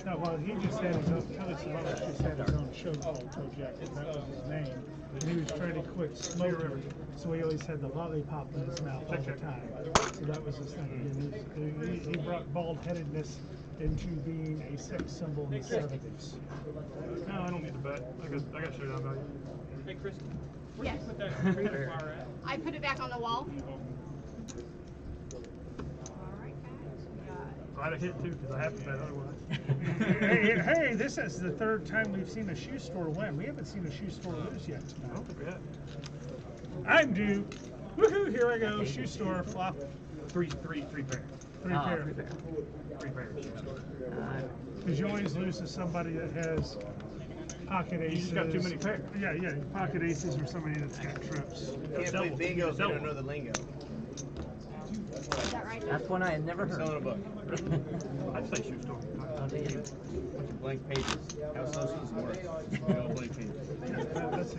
No, well, he just had his own, Kelly Savalas just had his own show called Kojak, and that was his name. And he was trying to quit smoking, so he always had the lollipop in his mouth all the time. So that was his thing. And he brought bald-headedness into being a sex symbol in the 70s. No, I don't need to bet. I got showdown value. Hey, Chris, Yes. where'd you put that trailer flower at? I put it back on the wall. Alright, guys. We got I'd have hit too, because I have to bet otherwise. Hey, this is the third time we've seen a shoe store win. We haven't seen a shoe store lose yet. I don't think we have. I'm due. Woohoo, here I go. Shoe store flop. Three pair. Three pair. Three pairs. Because you always lose to somebody that has pocket aces. You just got too many pairs. Yeah, pocket aces or somebody that's got trips. Can't play bingo if you don't know the lingo. Is that right? That's one I had never heard. Selling a book. I'd say shoe store. I'll tell you. Bunch of blank pages. How socialism works. No blank pages. Let's see.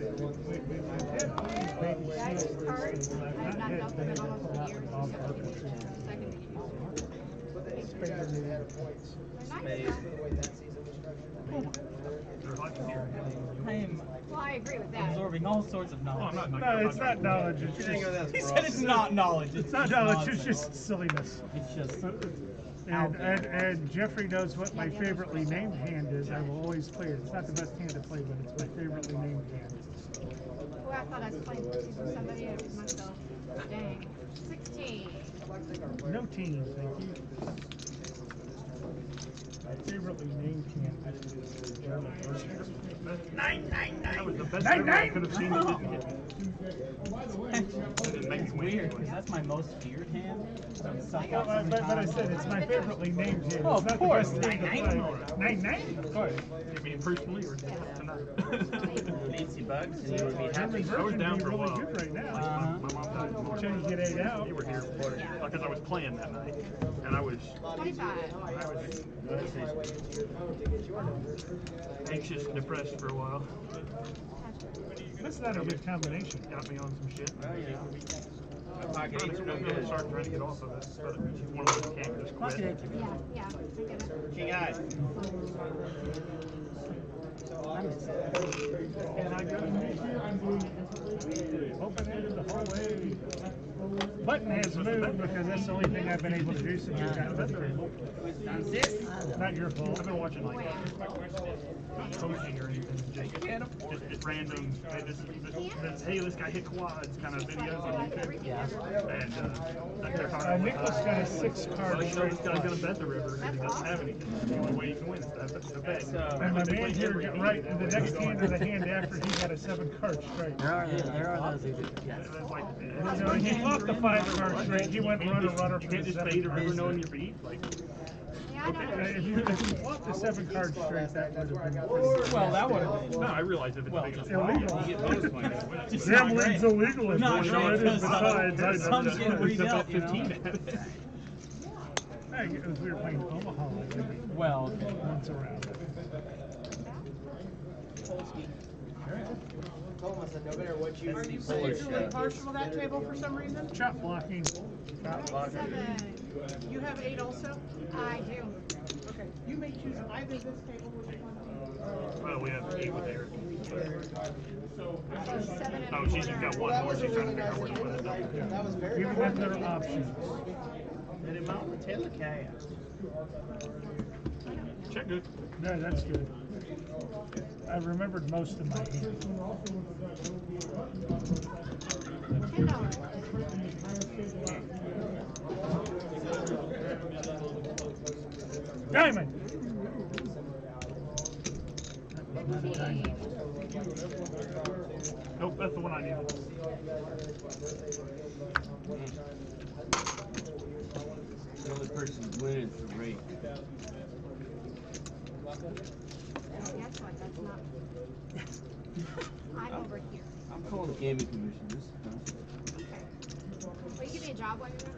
Guys, cards. I have not dealt with it almost a year. Second to Spade. Well, I agree with that. Absorbing all sorts of knowledge. No, it's not knowledge. It's just, He said it's not knowledge. it's not knowledge. It's just silliness. It's just. And Jeffrey knows what my favoritely named hand is. I will always play it. It's not the best hand to play, but it's my favoritely named hand. Oh, I thought I was playing pussies with somebody and it was myself. Dang. 16. No team, thank you. My favoritely named hand is German version. 999. That was the best ever I could have seen it didn't hit me. That didn't make me win. Weird, because that's my most feared hand. So it sucked out But, sometimes. but I said it's my favoritely named hand. Oh, It's not of course. the best thing to play. 9-9? Of course. You mean personally or tonight? Nancy Bugs, and you would be German happy. I was version down would be for a really while. good right now. My mom died in March. Until you get 8 out. You were here because I was playing that night, and I was 25. anxious and depressed for a while. That's not a good combination. Got me on some shit. My pocket eights are no I'm good. start trying to get off of it, but one of those can't just quit. Yeah, I get it. King eye. And I got open-ended the whole way. Button has moved because that's the only thing I've been able to do since you got better. Not your fault. I've been watching like not coaching or anything, just random. Hey, this guy hit quads kind of videos on YouTube. And they're talking about Nicholas got a 6-card this guy's gonna bet the river because he doesn't have anything. The only way you can win is to have the bet. And my man here got right in the next hand or the hand after he got a 7-card straight. There are those who do. Yes. You know, he lost the 5-card straight. He went runner for You the can't just fade a 7 river card knowing straight. your beat. Like, If you lost the 7-card straight, that would have been pretty Well, that would have been. no, I realize if it's Well, big just enough. illegal. You get bonus points. Just not Gambling's great. illegal in Not Russia. great, It is besides. because I some know. get It's about redealt, you know? 15 at it. Hey, it was we were playing Omaha like that. Well, okay. Once around. Told him, I said, no matter what you. That's the say, Polish you're guy. partial to that table for some reason? Chop blocking. You have 8 also? I do. Okay, you may choose either this table, which one? Well, we have 8 with Eric. Seven Oh, she's got one more. She's trying to figure out where to put it. That was very Give them their options. Let him out with tail cat. Check good. No, that's good. I remembered most of my hand. Diamond! Nope, that's the one I needed. The only person winning is the rate. Guess what? That's not me. I'm over here. I'm calling the gaming commission. This is Will you give me a job while you're there?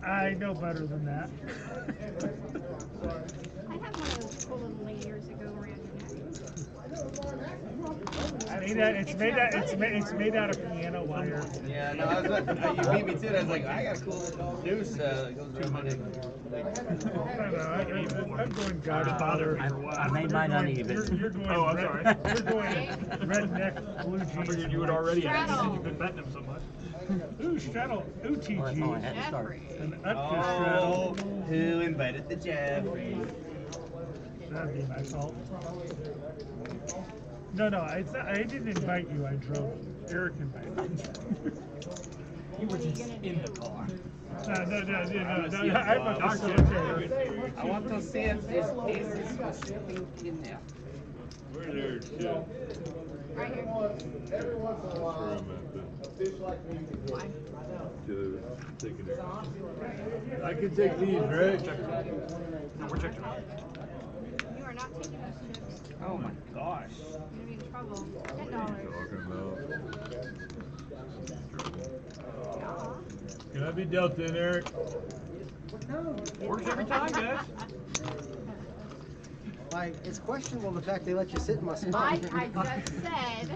I know better than that. I had one of those cool little layers that go around your neck. It's made out of piano wire. Yeah, no, I was you beat me to it. I was like, I got a cool noose that goes around my neck. I'm going Godfather. I made mine uneven. You're going Oh, I'm sorry. You're going redneck blue jeans. I figured you would already have. You've been betting him so much. Ooh, straddle. OTG. Well, that's all I had to start. An Utka straddle. Who invited the Jeffrey? That'd be my fault. No, I didn't invite you. I drove. Eric invited you. You were just in the car. No. I'm a facilitator. I want to see if there's pieces in there. Where's Eric's kid? Right here. Every once in a Sure, while, I'm at a fish like me can get. taking it. I can take these, right? No, we're checking out. You are not taking those chips. Oh my gosh. You're gonna be in trouble. $10. Talking about. Can I be dealt in, Eric? Works every time, guys. Like, it's questionable the fact they let you sit in my spot. I just said,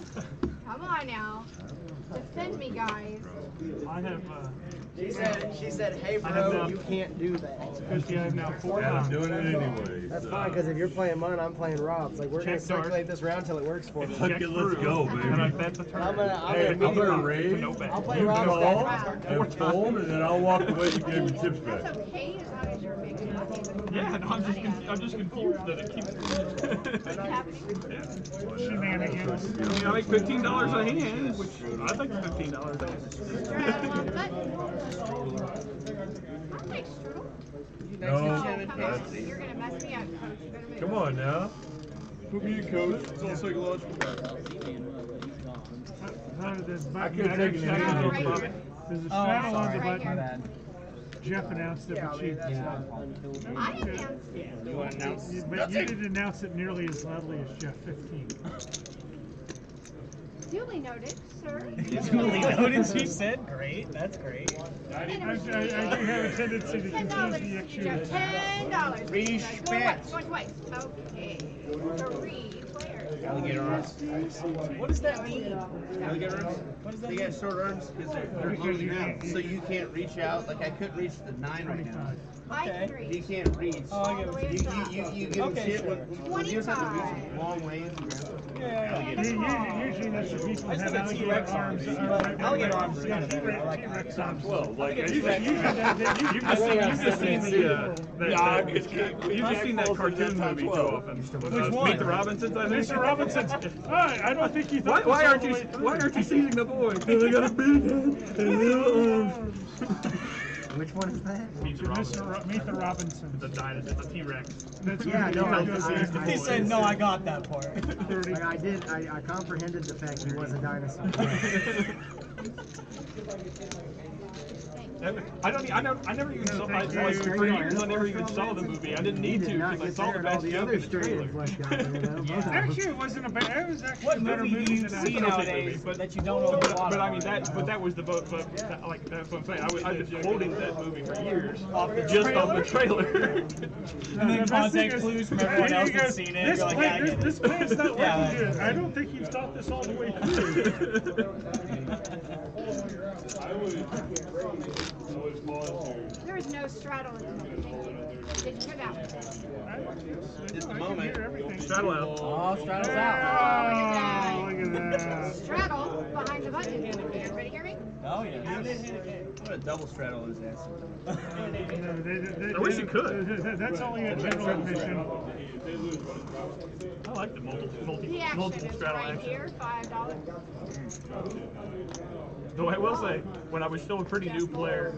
come on now. Defend me, guys. I have, She said, hey I have bro, now- you can't do that. Christy, I have now 4 I'm rounds. doing it anyway. That's so. fine, because if you're playing mine, I'm playing Rob's. Like, we're going to Check circulate this round till it works for me. Okay, let's go, baby. And I bet the turn. I'm Hey, I'm gonna raise. No bet. I'll play You Rob's call deck. and fold, and then I'll walk away and give you tips back. That's okay as long as you're making money. Yeah, no, I'm just confused that it keeps. Shenanigans. I mean, I make $15 a hand, which I think $15 a I'll take strudel. No, You're gonna mess me up, coach. You better make come on now. Put me in, coach. It's all psychological. I can't take it straddle. right here. There's a Oh, straddle on the Right button. here. Jeff announced it, but she. I announced it. You want to announce? But you didn't announce it nearly as loudly as Jeff 15. Duly noted, sir. Duly noted, she said. Great, that's great. I do have a tendency to confuse the issue. $10. Respect. Going twice. Okay. 3 players. Alligator arms. What does that mean? Alligator arms? What does that mean? They got short arms because they're holding out, so you can't reach out. Like I couldn't reach the 9 right now. I can reach. You can't reach. Oh, I get what you mean. You give them Okay, shit sure. when you have to reach long ways. Usually that's the people I who just have said alligator T-Rex arms. arms. Alligator arms are kind of better. I like T-Rex arms. Well, like You've just seen that cartoon movie so often. Which one? Meet the Robinsons, I think. Mr. Robinson's. I don't think you thought. Why aren't you seizing the boy? Because they got a big head and little arms. Which one is that? Meet Meet the Robinsons. The dinosaur, the T-Rex. Yeah, no, He said, no, I got that part. Like I comprehended the fact he was a dinosaur. I never even saw. Like for years, I never even saw the movie. I didn't need to because I saw the best joke in the trailer. Actually, it wasn't a bad. It was actually What a better movie do you than I see thought. nowadays that you don't know a plot But I of? mean that was the vote. But like that's what I'm saying. I've been quoting that movie for years, Off the just trailer? off the trailer. And then context clues from everyone else that's seen it. You're like, yeah, I get it. This plan's not Yeah, working good. I don't think you've thought this all the way through. I would volunteer. There is no no straddle at the moment. Thank you. Didn't hear that one. It's the moment. Straddle out. Oh, straddle's Oh, out. look at that. Straddle behind the button. Can everybody hear me? Oh, yeah. I'm gonna double straddle his ass. I wish you could. That's only a general admission. I like the multiple The action multiple is straddle right action. here, $5. Though I will say, when I was still a pretty new player,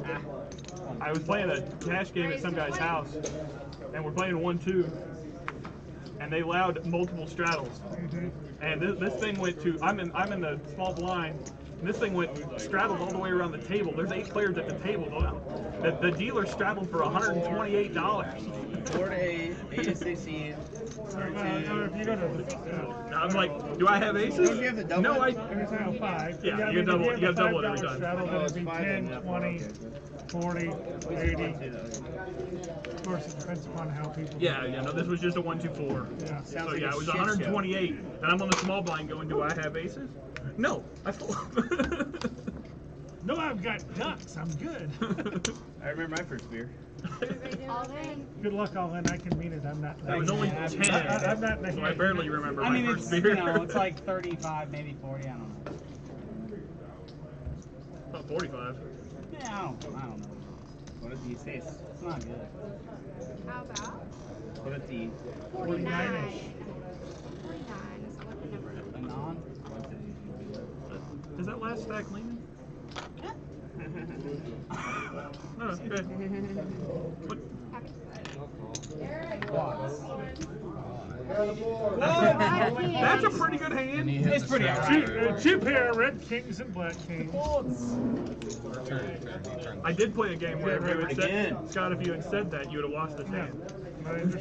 I was playing a cash game at some guy's house, and we're playing 1-2, and they allowed multiple straddles. And this thing went to, I'm in the small blind, and this thing went straddled all the way around the table. There's 8 players at the table. The dealer straddled for $128. 4 to 8, 8 to 16. I'm like, do I have aces? Don't you have the double? No, I. No, 5. Yeah, you double it. You got to double it every time. Straddle, then it'd be 10, 20, 40, 80. Of course, it depends upon how people. Yeah, no, this was just a 1-2-4. Yeah. So yeah, it was 128, and I'm on the small blind going, do I have aces? No, I fold. No, I've got ducks. I'm good. I remember my first beer. All in. Good luck, all in. I can mean it. I'm not. It was only 10. I'm not in the So I barely remember I mean, my it's, first beer. you know, it's like 35, maybe 40, I don't know. About 45. Yeah, I don't know. What if you say it's not good? How about What if the 49? 49 is what the number is. a non? Is that last stack leaning? No, okay. What? That's a pretty good hand. It's pretty alright. Two pair of red kings and black kings. I did play a game where if you had said, Scott, if you had said that, you would have lost this hand.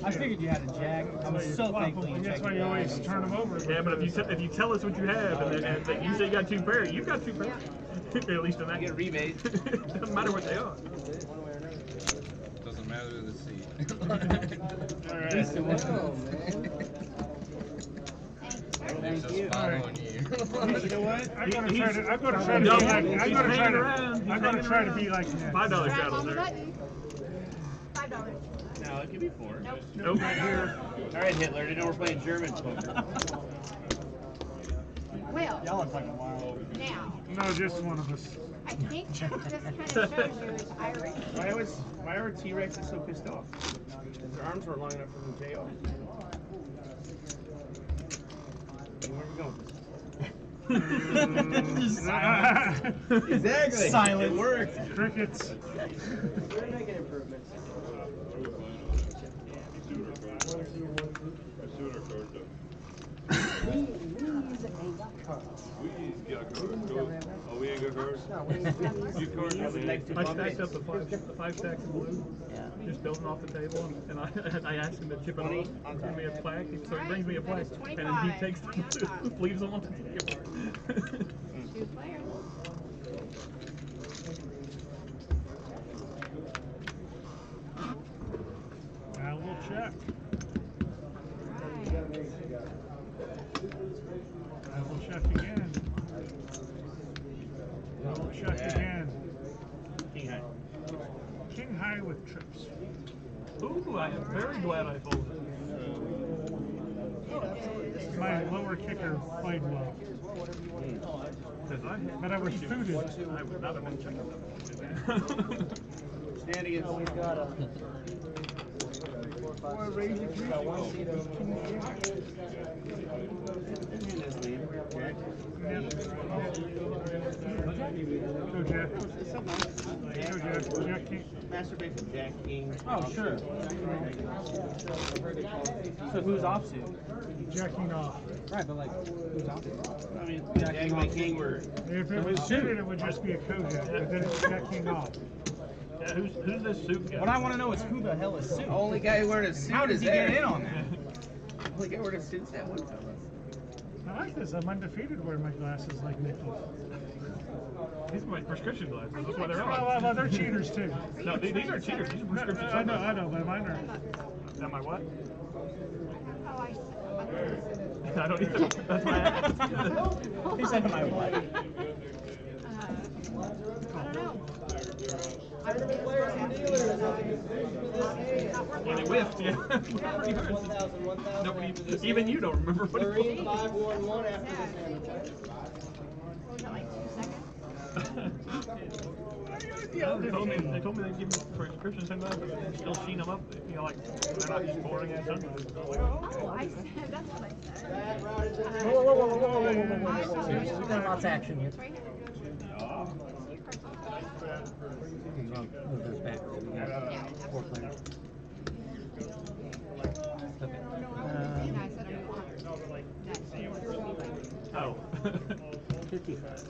I figured you had a jack. I'm so thankful you That's checked why you it always out. turn them over. Yeah, but if you tell us what you have, and then you say you got 2 pairs, you've got 2 pairs. At least in that. Get a rebate. Doesn't matter what they are. Doesn't matter the seat. Thank Just you. following you. You know what? I'm gonna He's- try to No, be like. he's I'm gonna hanging around. He's I'm gonna hanging try to around. be like Nick. $5 Strap straddles on the there. button. $5. No, it could be 4. Nope. Nope. Right here. All right, Hitler. Didn't know we're playing German poker. Well, Y'all look like a wild. now, No, just one of us. I think this kind of shows you is Irish. Why are T-Rexes so pissed off? Their arms weren't long enough for them to take off. Where are we going with this? Just silent. Exactly. Silent. It worked. Crickets. We're making improvements. Oh, we ain't got cards? You cards I stacked up the 5 stacks of blue, just building off the table, and I asked him to chip it off, give me a plaque, so he brings me a plaque, and then he takes them, leaves them on the table. 2 players. I will check. I will check again. I will check again. King high. King high with trips. Ooh, I am very glad I folded. My lower kicker played well. But I was fooded. I would not have been checking that. Stand against. We've got a. Got one seat of. Go Jack. Go Jack. Jack King. Masturbate from Jack King. Oh, sure. So who's offsuit? Jack King off. Right, but like, who's offsuit? I mean, Jack and King were. If it was suited, it would just be a Kojak, but then it's Jack King off. Yeah, who's this suit guy? What I want to know is who the hell is suit? Only guy wearing a suit How does is he there. get in on that? Only guy wearing a suit's that one time. I like this. I'm undefeated wearing my glasses like Mickey. These are my prescription glasses. That's why they're Well, on. they're cheaters too. No, these are cheaters. These are prescription I know, but mine are. Is that my what? Oh, I I don't either. That's why I asked. He said my what? don't know. When it whiffed, yeah. Nobody, even you don't remember what it was. 511 after this hand. What was that, like 2 seconds? Yeah, they told me they'd give me prescriptions and that, but they're still sheen them up. You know, like they're not just boring and sunglasses. I was like, oh, okay. Oh, I said, that's what I said. We've got lots of action here. Right here. Move those back. So we got 4 players. Okay. And I said, I'm Oh. 55.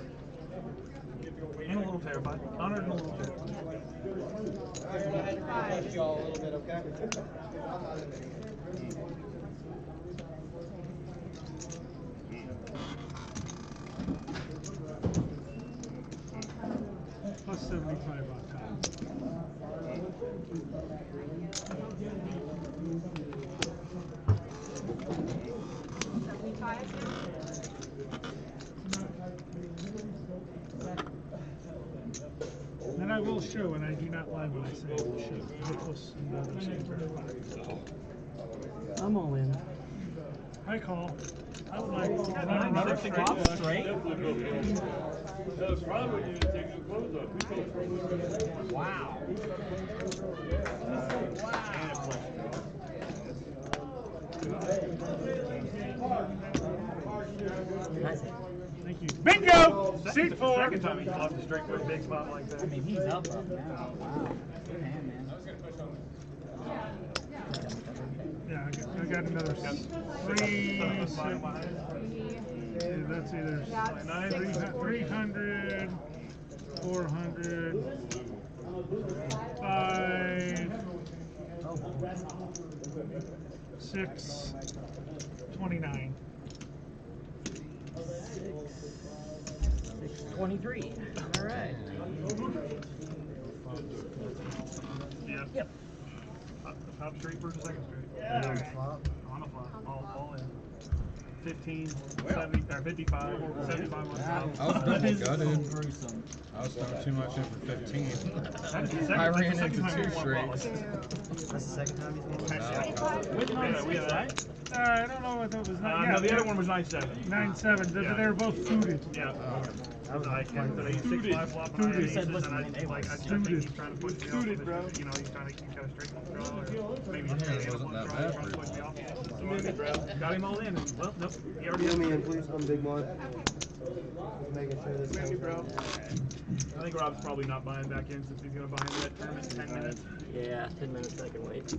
And a little terrified. Honored and a little terrified. Alright, go ahead and push y'all a little bit, okay? Plus 75 on top. And I will show, and I do not lie when I say I will show. Nicholas and the other same. I'm all in. I call. I would like Another flop straight? That's probably when you take the clothes off. Wow. Nice. Thank you. Bingo! Seat 4. Second time he flopped a straight for a big spot like that. I mean, he's up now. Wow. Good hand, man. Yeah, I got another 3. That's either 300, 400, 5, 6, 29. 23. All right. Yeah. Yep. Top straight versus second straight. Yeah. On the flop. On the flop. All in. 15, 70, or 55, 75 on the top. I was double gutted. I was throwing too much in for 15. I ran into 2 straights. That's the second time he's made Which one is it, right? I don't know what that was. No, the other one was 9-7. 9-7. They were both suited. Yeah. I was like, the 8-6-5 flop behind aces, and I think he's trying to push me off. You know, he's trying to straighten the draw, or maybe he's trying to push me off. Got him all in, and well, nope, he already Fill has me in, please. I'm big one. Making sure this goes bro. I think Rob's probably not buying back in since he's going to buy into that tournament in 10 minutes. Yeah, 10 minutes I can wait.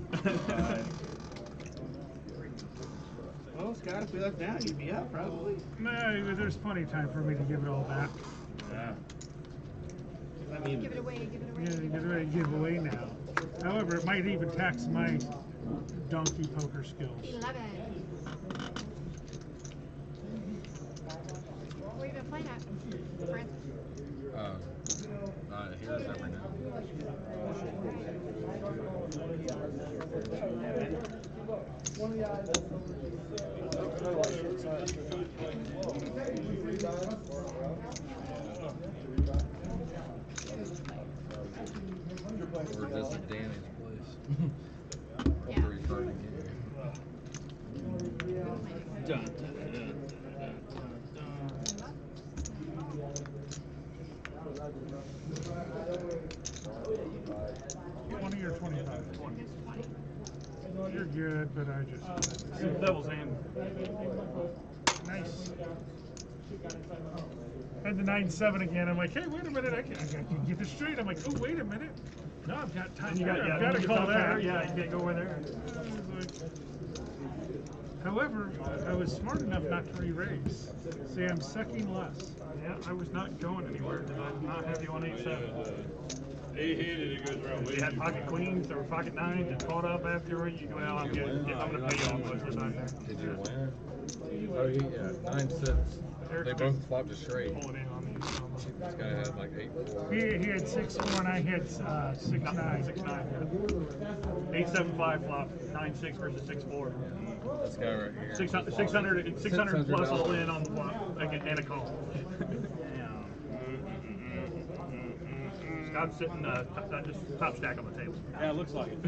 Well, Scott, if we left down, you'd be up, probably. No, there's plenty of time for me to give it all back. Yeah. Give it away, give it away. Yeah, get ready to give away now. However, it might even tax my donkey poker skills. 11. Where you been playing at, Francis? Here's every now. We're just at Danny's place. After he's hurt again. Dun, 20 or 25? 20. You're good, but I just... Devil's hand. Nice. Had the 9-7 again. I'm like, hey, wait a minute. I can get this straight. I'm like, oh, wait a minute. No, I've got time. You got, I've got to call that. Yeah, you can't go in there. However, I was smart enough not to re-raise. See, I'm sucking less. Yeah, I was not going anywhere. Did I not have you on 8-7? 8-handed, it goes around. You had pocket queens or pocket nines and caught up after you. Well, I'm good. I'm going to pay you off most of the time there. Did you win? Oh, yeah, 9-6. They both flopped a straight. Pull it in on these. This guy had like 8-4. He had 6-4 and I had 6-9. 6-9, yeah. 8-7-5 flop, 9-6 versus 6-4. This guy right here. 600 plus all in on the flop, and a call. I'm sitting just top stack on the table. Yeah, it looks like it.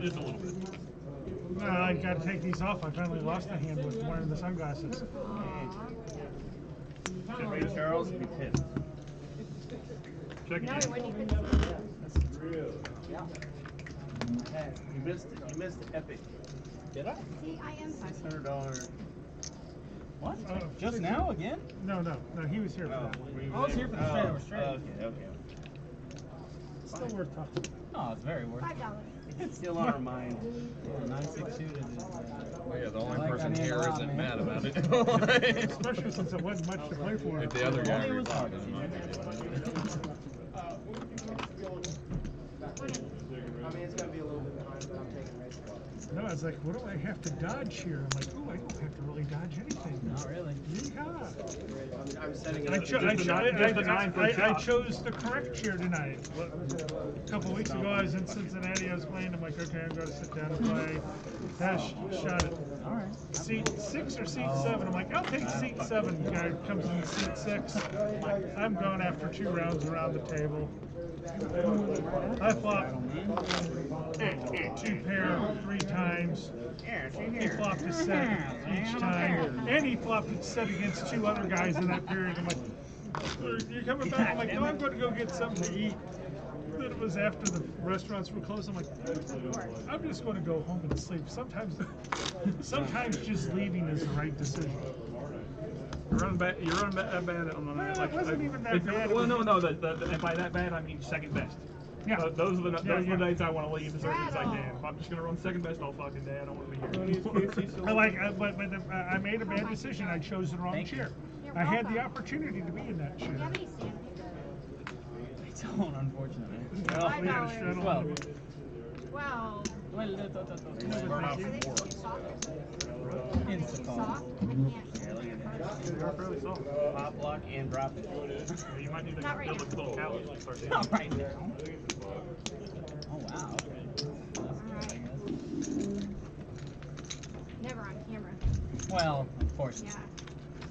Just a little bit. No, I got to take these off. I finally lost a hand with wearing the sunglasses. Ray Charles would be pissed. Check No, it. he wouldn't even see it. You missed it. You missed the epic. Did I? See, I am sorry. $600. What? Just now again? No, he was here for that. I was here for the straight over straight. Okay. Still worth talking. Oh, it's very worth it. $5. It's still on our mind. 962 to this. Yeah, the only person here isn't mad about it. Especially since it wasn't much to play for. If the other guy was hard. I mean, it's gonna be a little bit behind, but I'm taking race block. No, it's like, what do I have to dodge here? I'm like, ooh, I don't have to really dodge anything. Not really. Yeah. I'm setting it I, up. I chose the correct chair tonight. A couple weeks ago, I was in Cincinnati. I was playing. I'm like, okay, I'm going to sit down and play. Shot it. All right. Seat 6 or seat 7? I'm like, I'll take seat 7. The guy comes in seat 6. I'm going after 2 rounds around the table. I flopped 2 pair 3 times. He flopped a set each time. And he flopped a set against 2 other guys in that period. I'm like, you're coming back? I'm like, no, I'm going to go get something to eat. Then it was after the restaurants were closed. I'm like, I'm just going to go home and sleep. Sometimes just leaving is the right decision. You're running bad on the night. Well, it wasn't even that bad. Well, no, and by that bad, I mean second best. Yeah. Those are the nights I want to leave as early as I can. If I'm just going to run second best all fucking day, I don't want to be here. I made a bad decision. I chose the wrong chair. I had the opportunity to be in that chair. I don't, unfortunately. $5. Well. Well. Instacall. Pop, lock, and drop it. You might need to Not right build a little couch. Not right now. Oh, wow. Never on camera. Well, of course. Yeah.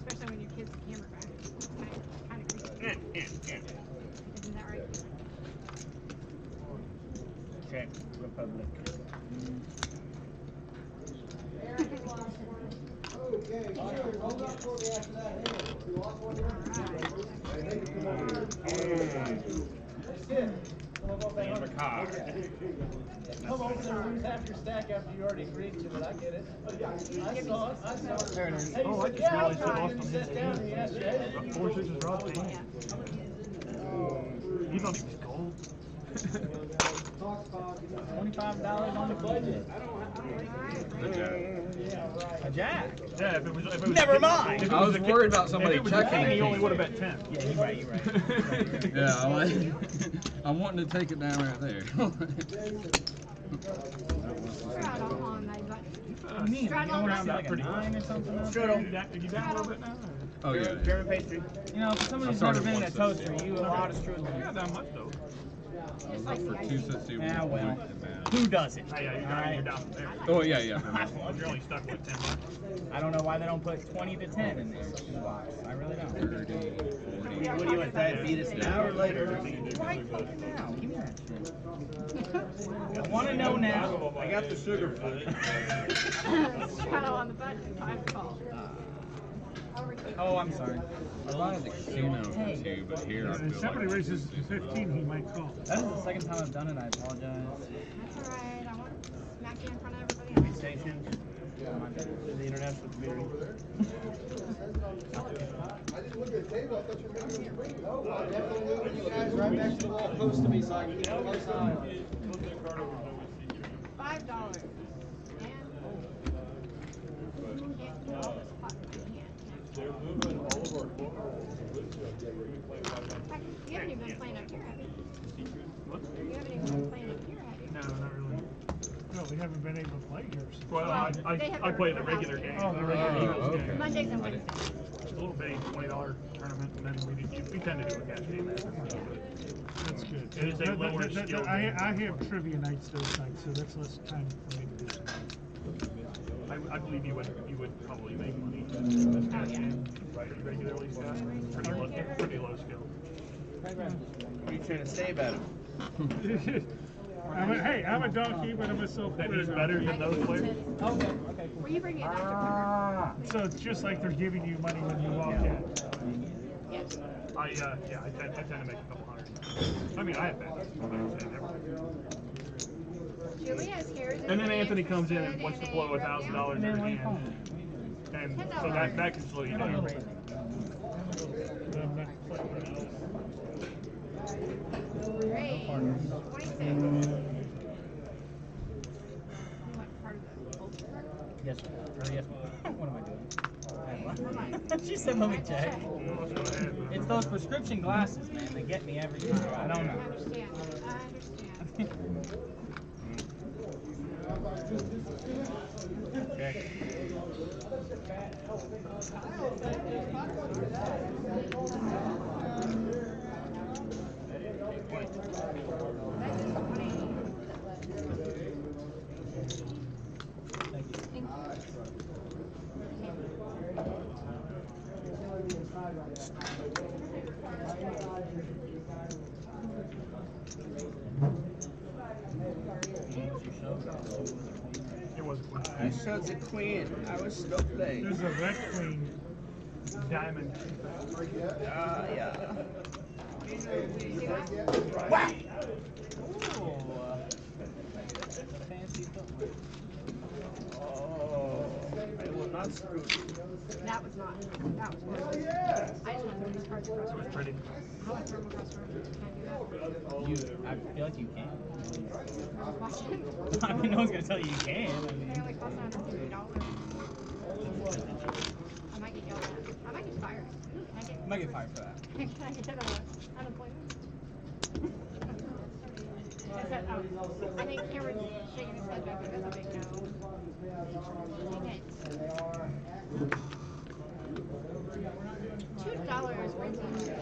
Especially when your kid's the camera guy. Kind of creepy. Isn't that right? Czech Republic. Okay, cheers. Hold up for me after that. Hey, you lost one here? That's it. Come over there and lose half your stack after you already agreed to it. I get it. I saw it. There it is. Hey, Oh, I just yeah, realized I lost you on sat down and you asked Jay. 4 6s Rossi. You thought he was gold. $25 on the budget. A jack. Yeah, if it was Never mind. I was worried about somebody checking. He only would have bet 10. Yeah, you're right. Yeah, I'm wanting to take it down right there. Straddle on my button. You mean? Straddle You on don't my have like a 9 or something? Straddle. You down a little bit now? Oh yeah. German pastry. You know, for somebody who's never been in a toaster, you a lot of strudel. You're not that much though. I was up for 260. Yeah, well. Who doesn't? Yeah, you're down there. Oh yeah. You're only stuck with 10 bucks. I don't know why they don't put 20 to 10 in this box. I really don't. 30, 40. What do you want, diabetes now or later? Right fucking now. Give me that shit. I want to know now. I got the sugar for it. Straddle on the button. I've called. Oh, I'm sorry. I lied at the casino for 2, but here I If feel somebody like raises to 15, he might call. That is the second time I've done it. I apologize. That's alright. I want to smack you in front of everybody else. Station. The international community. I just looked at the table, I thought you were making a spring. No, I'm definitely moving you guys right back to the wall close to me so I can keep a close eye on you. $5. And can't get all this pot in my hand. They're moving all of our You haven't even been playing up here, have you? What? You haven't even been playing up here, have you? No, not really. No, we haven't been able to play here. Well, I play the regular game. Oh, the regular Eagles game. game. Mondays and Wednesdays. It's a little bitty $20 tournament, and then we tend to do a cash game after. That's good. It is a lower skill I have trivia nights those nights, so that's less time for me to do something. I believe you would probably make money. This cash game, right? Regularly staffed, pretty low skill. What are you trying to say about him? Hey, I'm a donkey, but I'm a self-aware. That he's better than those players? Okay, okay. Were you bringing an extra? So it's just like they're giving you money when you walk in. Yes. I tend to make a couple hundred. I mean, I have bad. Julia's here. And then Anthony comes in and wants to blow $1,000 in your hand. And so that can slow you down. Great. 26. Yes, or yes. What am I doing? She said, let me check. It's those prescription glasses, man. They get me every time. I don't know. I understand. Check. It was a queen. I showed the queen. I was still playing. There's a red queen. Diamond. Yeah. Wow! Ooh. Fancy footwear. Oh, I will not screw you. That was not. That was horrible. I just want to throw these cards across the room. Pretty. How much room across the room? Can't do that. I feel like you can. I was watching. I mean, no one's gonna tell you you can. I mean, They only cost $150. I might get yelled at. I might get fired. you might get fired for that. Can I get unemployment? I said, I think Cameron's shaking his head back. That's a big no. Dang it. $2 brings in $2.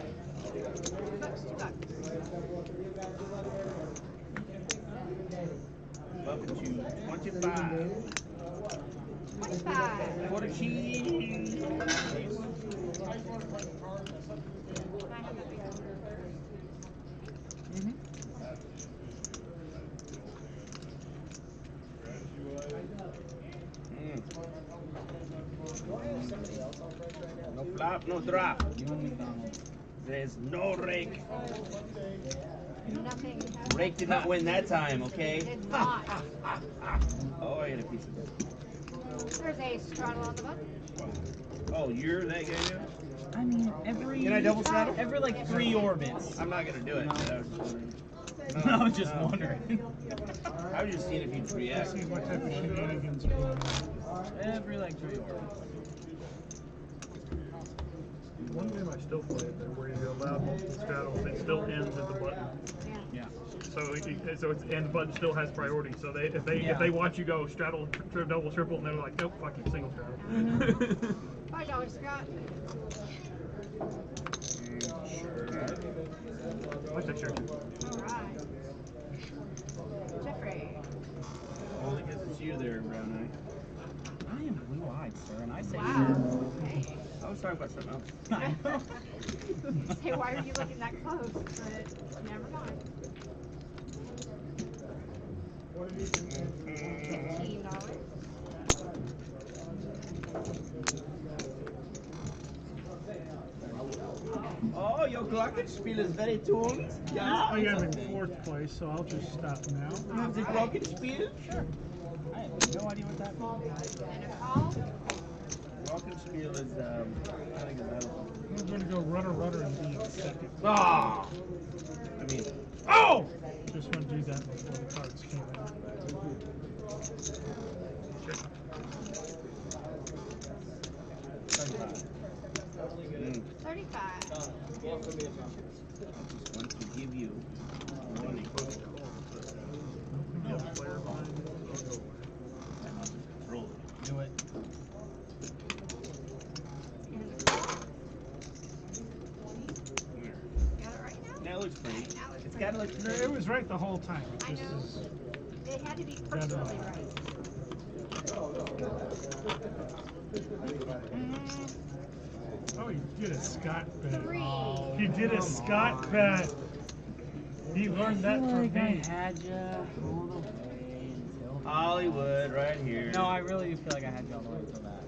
Up to 25. 25. For the cheese. Can I have that big one? No flop, no drop. There's no rake. Nothing. Rake did not win that time, okay? Did not. Oh, I ate a piece of this. There's a straddle on the button. Oh, you're that guy now? I mean, every. Can I double straddle? Every like 3 orbits. I'm not gonna do it. I was just wondering. I was just wondering. I was just seeing if you'd react. See what type of shenanigans are going on. Every like 3 orbits. One game I still play it where you allow multiple straddles, it still ends at the button. Yeah. So it's and the button still has priority. So if they watch you go straddle, double, triple, and they're like, nope, fuck you, single straddle. $5, Scott. What's that shirt? Alright. Jeffrey. Only because it's you there, Brown Eye. I am blue-eyed, sir, and I say Wow. Hey. I was talking about something else. Say, why are you looking that close? But never mind. $15. Oh, your glockenspiel is very tuned. Yeah. I am in 4th place, so I'll just stop now. You have the glockenspiel? Sure. I have no idea what that means. And a call. Glockenspiel is, I think it's I'm going to go rudder and be second. Ah! I mean, Oh! Just want to do that before the cards came out. mm. 35. I just want to give you a warning. Roll it. Do it. Got it right now? That looks pretty. It's got to look pretty. It was right the whole time. I It just know. is. It had to be personally right. Oh, you did a Scott bet. Three. You did a Scott bet. He learned that from me. I had you all the way until Hollywood, right here. No, I really do feel like I had you all the way until that.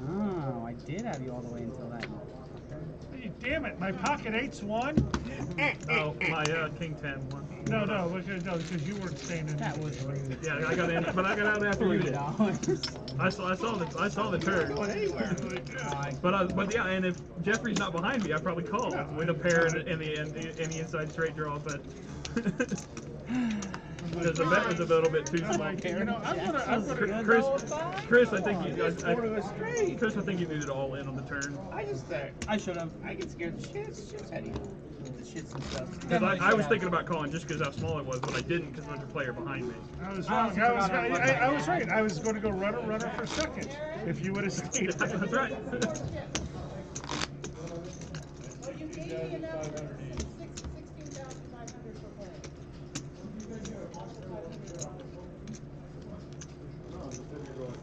Oh, I did have you all the way until that. Hey, damn it, my pocket eights won. Oh, my King 10 won. No, because you weren't staying in. That was rude. Yeah, I got in, but I got out after you did. I saw the turn. But yeah, and if Jeffrey's not behind me, I probably call with a pair in the inside straight draw, but because the bet was a little bit too small. Chris, I think you needed all in on the turn. I should have. I get scared the shits out of you. The shits and stuff. Because I was thinking about calling just because how small it was, but I didn't because there was a player behind me. I was wrong. I was right. I was going to go runner for second if you would have stayed. That's right. Well, you gave me enough 16,500 for play.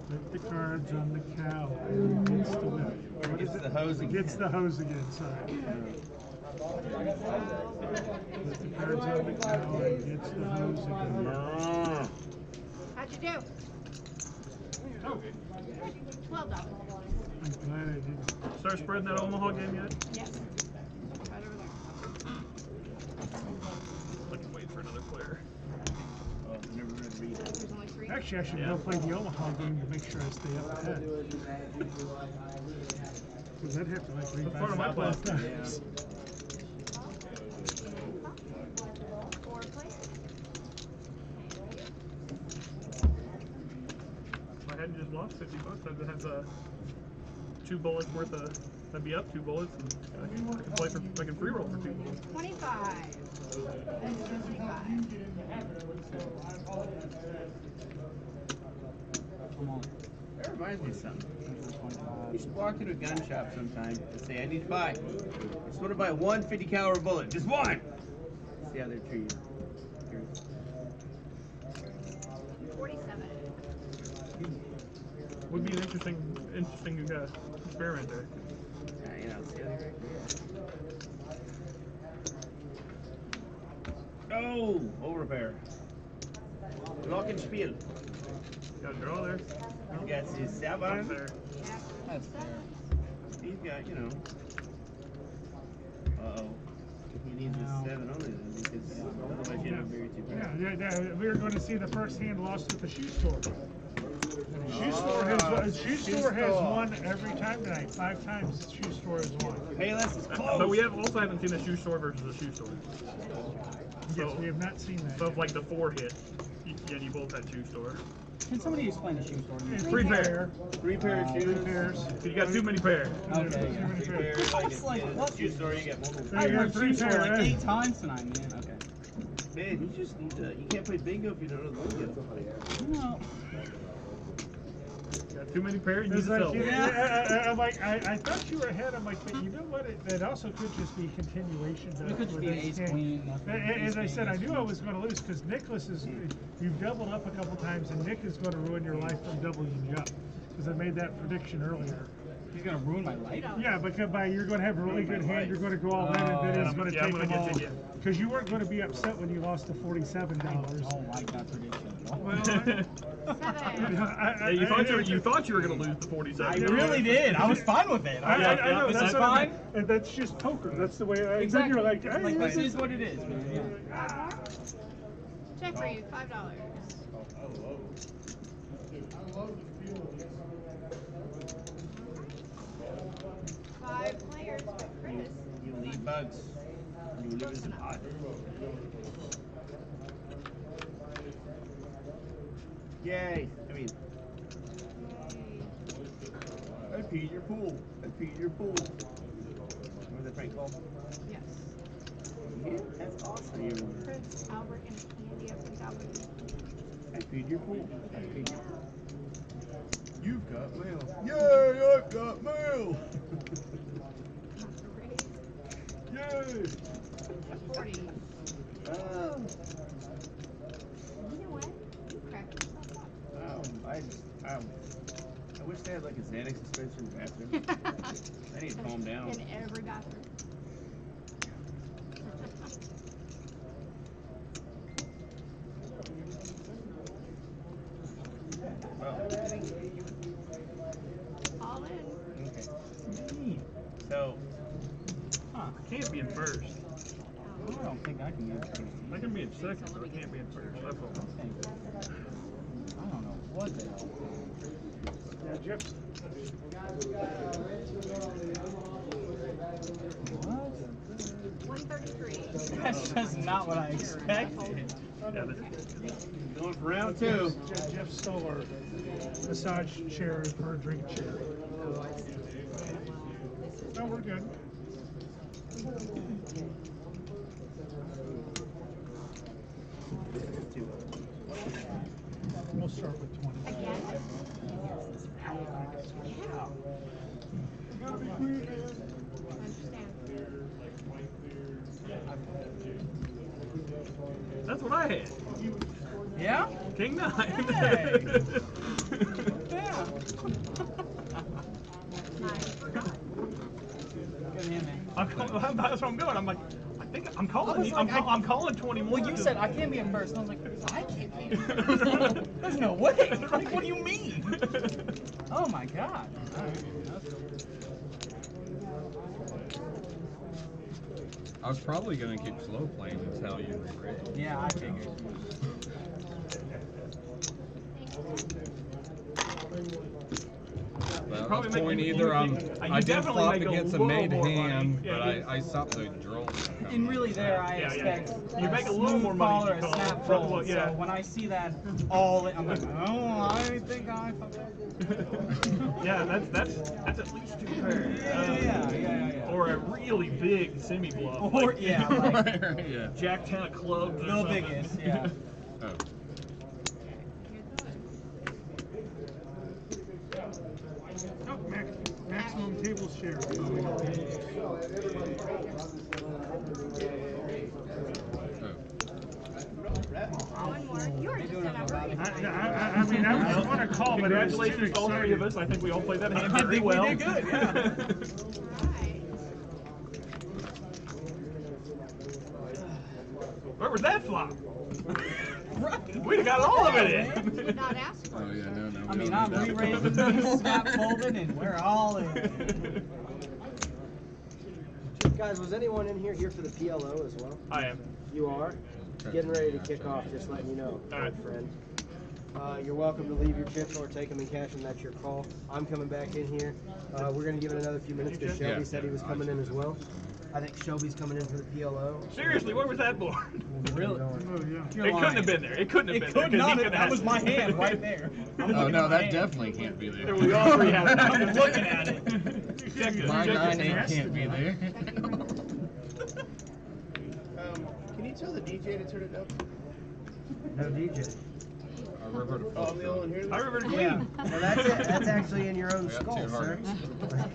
Put the cards on the cow and gets the whip. What is it? The hose again. Gets the hose again, sorry. Put the cards on the cow and gets the hose again. How'd you do? Okay. Well done. I'm glad I didn't. Start spreading that Omaha game yet? Yes. Right over there. I can wait for another player. There's only three. Actually, I should go play the Omaha game to make sure I stay up ahead. Because I'd have to like read That's part of my plan. times. Four players. If I hadn't just lost $50, I'd have 2 bullets worth of. I'd be up 2 bullets, and I can free roll for 2 bullets. 25. That's 25. Come on. That reminds me of something. You should walk into a gun shop sometime and say, I need to buy. I just want to buy one 50 caliber bullet. Just one! See how they treat you. 47. Would be an interesting experiment there. You know, see how they Oh! Overrepair. Glockenspiel. Got a draw there. He's got his 7. There. That's fair. He's got, you know. Uh-oh. He needs a 7 only then, because otherwise you don't bury 2 pounds. Yeah, we were going to see the first hand lost at the shoe store. Shoe store has won every time tonight. 5 times shoe store has won. Payless is close. But we also haven't seen a shoe store versus a shoe store. Yes, we have not seen that. So if like the 4 hit, you both had shoe store. Can somebody explain the shoe store? It's 3 pair. 3 pair of shoes. 3 pairs. You got too many pair. Okay. Too many 3 pairs. pairs. Like It's like, in what? a shoe store, you get multiple I pairs. heard Three shoe store pair, like eh? 8 times tonight, man. Okay. Man, you just need to, you can't play bingo if you don't know the lingo. No. Got too many pair. You need It's to like, sell. I'm like, I thought you were ahead. I'm like, but you know what? It also could just be continuation. It could just be an ace queen. nothing. As I said, I knew I was going to lose because Nicholas is. You've doubled up a couple times, and Nick is going to ruin your life from doubling you up. Because I made that prediction earlier. He's gonna ruin my life. Yeah, because you're going to have a really good hand. You're going to go all in, and then he's going to take them all. Because you weren't going to be upset when you lost to $47. I don't like that prediction. You thought you were going to lose the 47. I really did. I was fine with it. I know. This That's is fine. And that's just poker. That's the way. Exactly. You're like, hey, Like, this is what it is, man. Yeah. Jeffrey, $5. Five players with Chris. You leave bugs. You live in the pot. Yay! I mean, I peed your pool. I peed your pool. Remember that prank call? Yes. Yeah, that's awesome. You remember? Prince Albert and Candy up in Calvary. I peed your pool. I peed your pool. You've got mail. Yay! I've got mail. Yay! 40. Oh. You know what? You cracked yourself up. I wish they had like a Xanax dispenser in the bathroom. I need to calm down. In every bathroom. All in. Okay. So, I can't be in first. I don't think I can be in first. I can be in second, but I can't be in first. That's all. I don't know what the hell. Yeah, Jeff's. What? 133. That's just not what I expected. going for round two. Jeff stole our massage chair for a drink chair. No, we're good. We'll start with 20. Again? Yeah. Gotta be quick. I understand. That's what I had. Yeah? King 9. Hey. Yeah. Good hand, man. That's what I'm doing. I'm like, I think I'm calling. Like, I'm calling 21. Well, you said I can't be in first. And I was like, I can't be in first. There's no way. Like, what do you mean? Oh my god. All right. I was probably gonna keep slow playing until you re-rated. Yeah, I figured. Well, at this point, either I did flop against a made hand, but I stopped the draw. And really, there I expect You make a little more call money or if a you call. snap fold. Well, yeah. So when I see that all, I'm like, oh, I think I fucked up. Yeah, that's at least 2 pairs. Yeah. Or a really big semi bluff. Or yeah, like Yeah. Jack 10 of clubs. the biggest, yeah. Oh. Oh, maximum table share. One more. You already said I'm right. I mean, I was going to call, but Congratulations to all 3 of us. I think we all played that hand I very think well. we did good, yeah. Where was that flop? We'd have got all of it in. Did not ask for Oh, yeah, no. I mean, I'm re-raising, snap folding, and we're all in. Guys, was anyone in here for the PLO as well? I am. You are? Getting ready to kick off, just letting you know, Alright. friend. You're welcome to leave your chips or take them and cash them, that's your call. I'm coming back in here. We're going to give it another few minutes because Shelby said he was coming in as well. I think Shelby's coming in for the PLO. Seriously, where was that board? Really? Oh, yeah. It couldn't have been there. It couldn't have been there. Could not have, 'cause he that was my hand right there. I'm Oh looking no, at my that hand. definitely can't be there. We all 3 have it. I'm looking at it. Check it. My Check 9-8 it. can't be there. Can you tell the DJ to turn it up? No DJ. I river to Oh, I'm the only one here. I remember the Yeah, queen. well, that's it. That's actually in your own I got skull, 2 sir. hearts.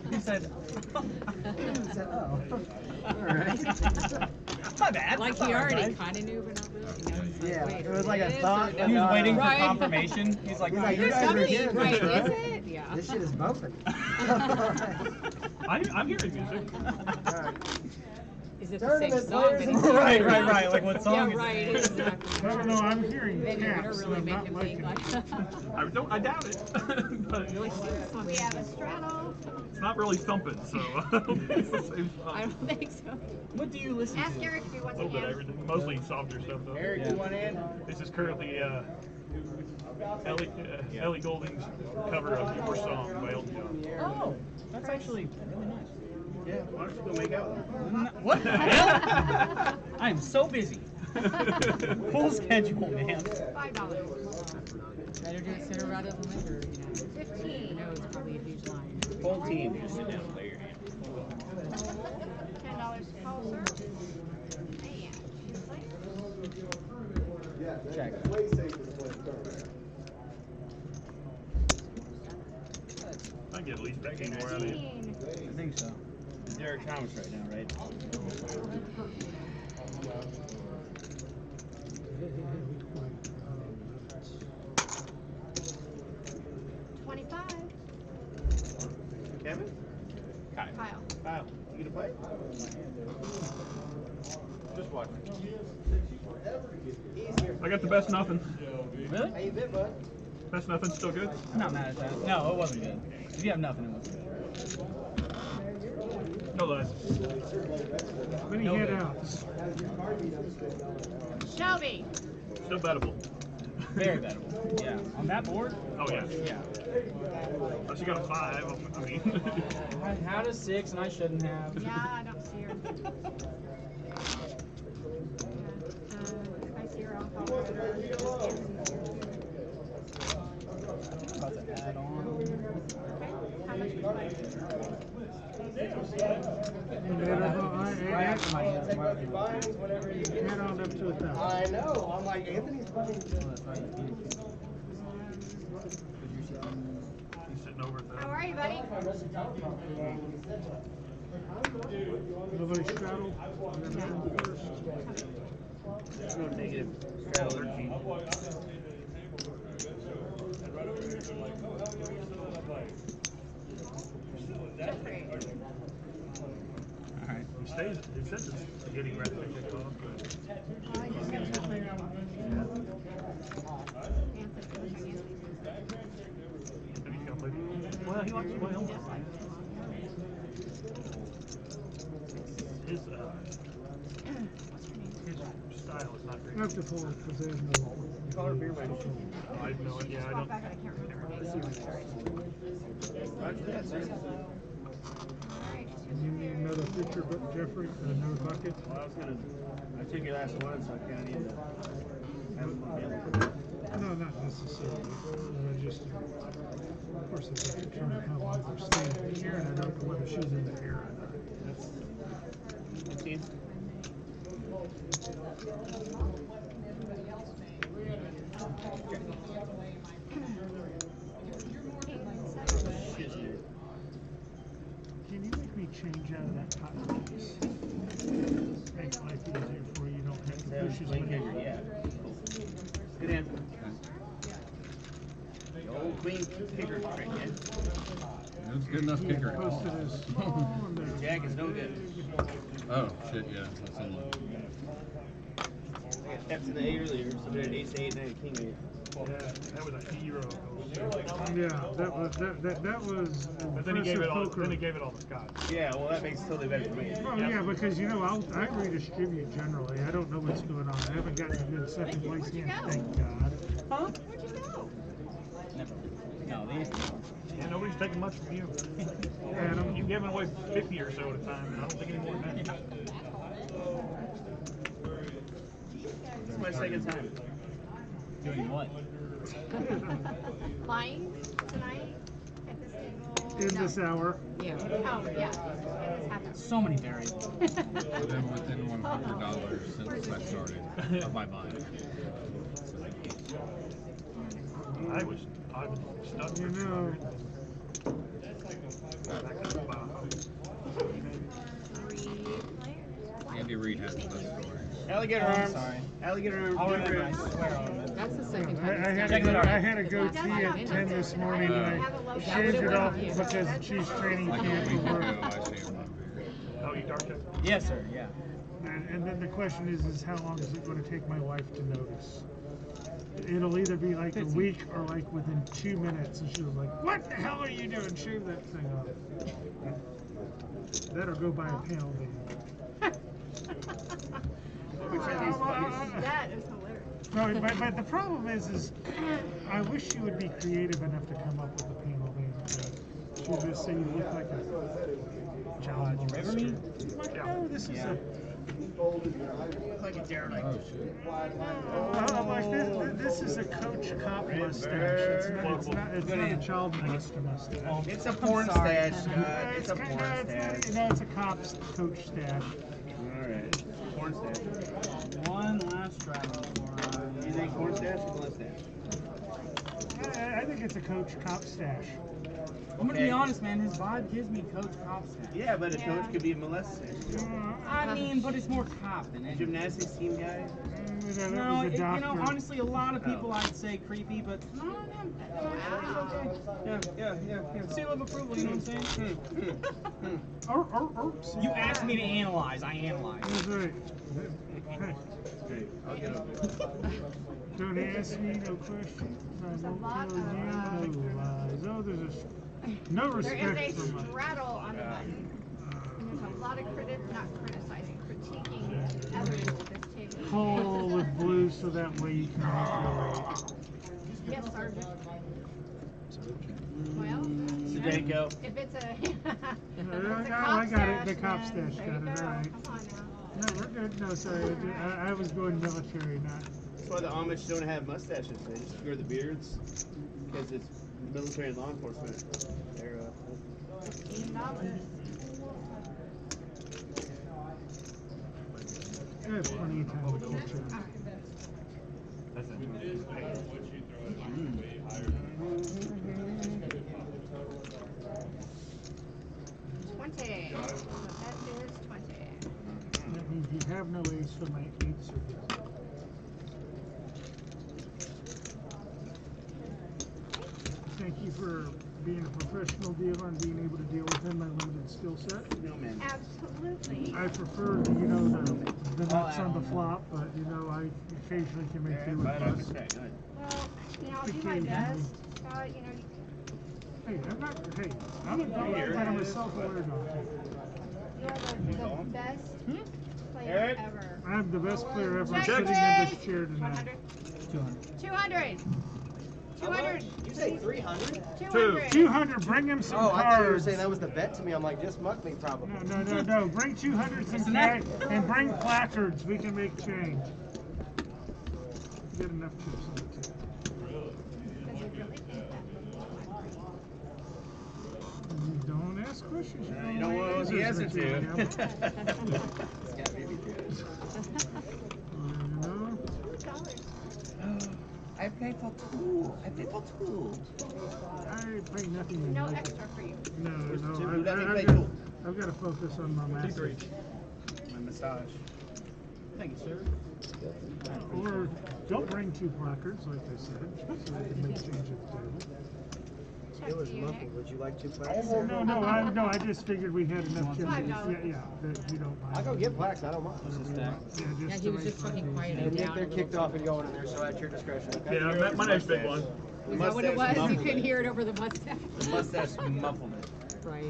He said, He said, oh. All right. my bad. Like he already kind of knew, but not really. Yeah, it was like a Is thought. or He was no, waiting for Right. confirmation. He's like, He's no, like, you're you guys are Somebody, hearing right, this, right? is it? Yeah. This shit is bumping. I'm hearing music. All right. Is it the Tournament same song? players that and he's Right, singing? right, right. Like what song Yeah, is right, it? exactly. I don't know, I'm hearing Then you're gonna taps, really and make I'm him not think liking like. I doubt it. But We have a straddle. it's not really thumping, so it's the same song. I don't think so. What do you listen Ask to? Eric if he A wants a little bit of hand. everything. Mostly softer stuff, though. Eric, you want in? This is currently Ellie Goulding's cover of Your Song by Elton John. Oh, that's actually really nice. Yeah, why don't you go make out with her? What the hell? I am so busy. Full schedule, man. $5. Better do it sooner rather than later, you know. 15. I know it's probably a huge line. Whole team. Just sit down and play your hand. $10 to call, sir. And Check. It's way safer to play tournament. I get at least 15 more out of you. 15. I think so. It's Derek Thomas right now, right? $25. Kyle, you gonna play? Just watch. I got the best nothing. Really? How you been, bud? Best nothing still good? I'm not mad at that. No, it wasn't good. If you have nothing, it wasn't good. No lies. Many No handouts. Shelby. Still bettable. Very bettable. Yeah. On that board? Oh yeah. Yeah. Unless you got a 5, I mean. I had a 6 and I shouldn't have. Yeah, I don't see her. If I see her, I'll call her. About to add on. How much would you like? Right after my hands. Head on up to 1,000. I know. I'm like, Anthony's playing. He's sitting over at How are you, buddy? Nobody straddled? No negative. Straddle 13. Alright. He stays. He says it's getting ready to kick off. Well, he likes to play home. His style is not great. I have to pull it because there's no. Call her beer wedge. I have no idea. I don't. I can't remember her name. Roger that, sir. You need another picture, but Jeffrey, another bucket? Well, I took your last one, so I kind of need to have it available. No, not necessarily. I just, of course, it's a determine how long they're staying here, and I don't know whether she's in the air or not. 15. Can you make me change out of that cotton piece? Make life easier for you. You don't have to push as many. Yeah. Good answer. The old queen kicker trick, yeah. It's good enough kicker. Posted as Jack is no good. Oh, shit, yeah. That's in I got tapped in the 8 earlier, so we had an ace 8 and then a king 8. Yeah, that was a hero. Yeah, that was. But then he gave it all. Poker. Then he gave it all to Scott. Yeah, well that makes it totally better for me. Oh yeah, because you know I redistribute generally. I don't know what's going on. I haven't gotten a good second place hand, thank God. Huh? Where'd you go? Never. No, these. Yeah, nobody's taking much from you. Adam. You've given away 50 or so at a time, and I don't think any more than that. This is my second time. Doing what? Lying tonight at this table? In this hour. Yeah. Oh, yeah. This happened. So many variables. I've been within $100 since I started of my mind. I was stuck. You know. Andy Reid has the best story. Alligator arms. Sorry. Alligator arms. I'll remember, I swear I'll remember. That's the second I time. had a goatee at 10 this morning and I shaved it off because the Chiefs training Like a camp week was ago, I shaved my beard. Oh, you dark it? Yes, sir, yeah. and then the question is how long is it going to take my wife to notice? It'll either be like a week or like within 2 minutes, and she was like, "What the hell are you doing? Shave that thing off." That'll go by a panel beam. That is hilarious. No, but the problem is I wish you would be creative enough to come up with a panel beam. She would just say you look like a child molester. Like, no, this is a. Like a derelict. Oh, shit. I'm like, this is a Coach Cop mustache. It's not a child molester mustache. It's a porn stash, Scott. It's a porn stash. No, it's a cop's coach stash. Alright. Porn stash. One last try. You think porn stash or blood stash? I think it's a Coach Cop stash. I'm gonna be honest, man. His vibe gives me Coach Cop stash. Yeah, but a coach could be a molester. I mean, but it's more cop than anything. Gymnastics team guy? that No, was a you know, doctor. honestly, a lot of people I'd say creepy, but no, no, yeah. Seal of approval, you know what I'm saying? You asked me to analyze, I analyze. That's right. Hey, I'll get up there. Don't ask me no questions. I won't tell you no lies. Oh, there's no There respect is for a my. straddle on the button. And there's a lot of critiquing others at this table. Whole with blue so that way you can manipulate. Yes, Sergeant. Well, Sudeiko. if it's a, I got it. The cop stash there you got it. go. All right. Come on now. No, we're good. No, sorry. I was going military, not. That's why the Amish don't have mustaches. They just wear the beards because it's military and law enforcement. They're $15. I have plenty of time to culture. That's $20. That is $20. That means you have no ace for my eights or good. Thank you for being a professional dealer and being able to deal within my limited skill set. No, man. Absolutely. I prefer, the nuts on the flop, but, I occasionally can make do with busts. Well, I'll do my best. Hey, I'm a dog, but I'm a self-aware dog. You are the best player ever. I'm the best player ever Check, sitting in please. this chair tonight. 200. 200. You say 300? 200, bring him some Oh, cards. I thought you were saying that was the bet to me. I'm like, just muck me probably. No. Bring 200 some cash and bring placards. We can make change. Get enough chips on the table. You don't ask questions. You don't want answers, the answer Mickey. to. It's got baby tears. I pay for two. I pay nothing. No extra for you. No. I've got to focus on my math. My massage. Thank you, sir. Or don't bring 2 placards, like I said, so we can make change at the table. It was muffled. Would you like 2 plaques? No, I just figured we had enough chips. Yeah, that you don't mind. I'll go get plaques. I don't mind. Yeah, he was just fucking quiet And down. they're kicked off and going in there, so at your discretion. Okay? Yeah, my name's Big One. Is that what it was? You couldn't hear it over the mustache. The mustache muffled it. Right.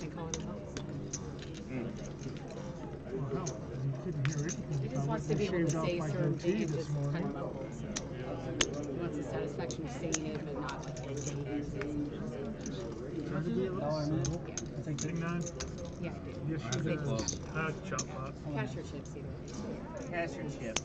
They call it a mustache. Well, hell, you couldn't hear anything. He just wants to be able to say certain things and just kind of muffle. So he wants the satisfaction of saying it, but not like saying it. Try to be a little simple. Yeah. Big 9? Yeah. Yes, you Big do. one. Chop pot. Cash your chips either. Cash your chips.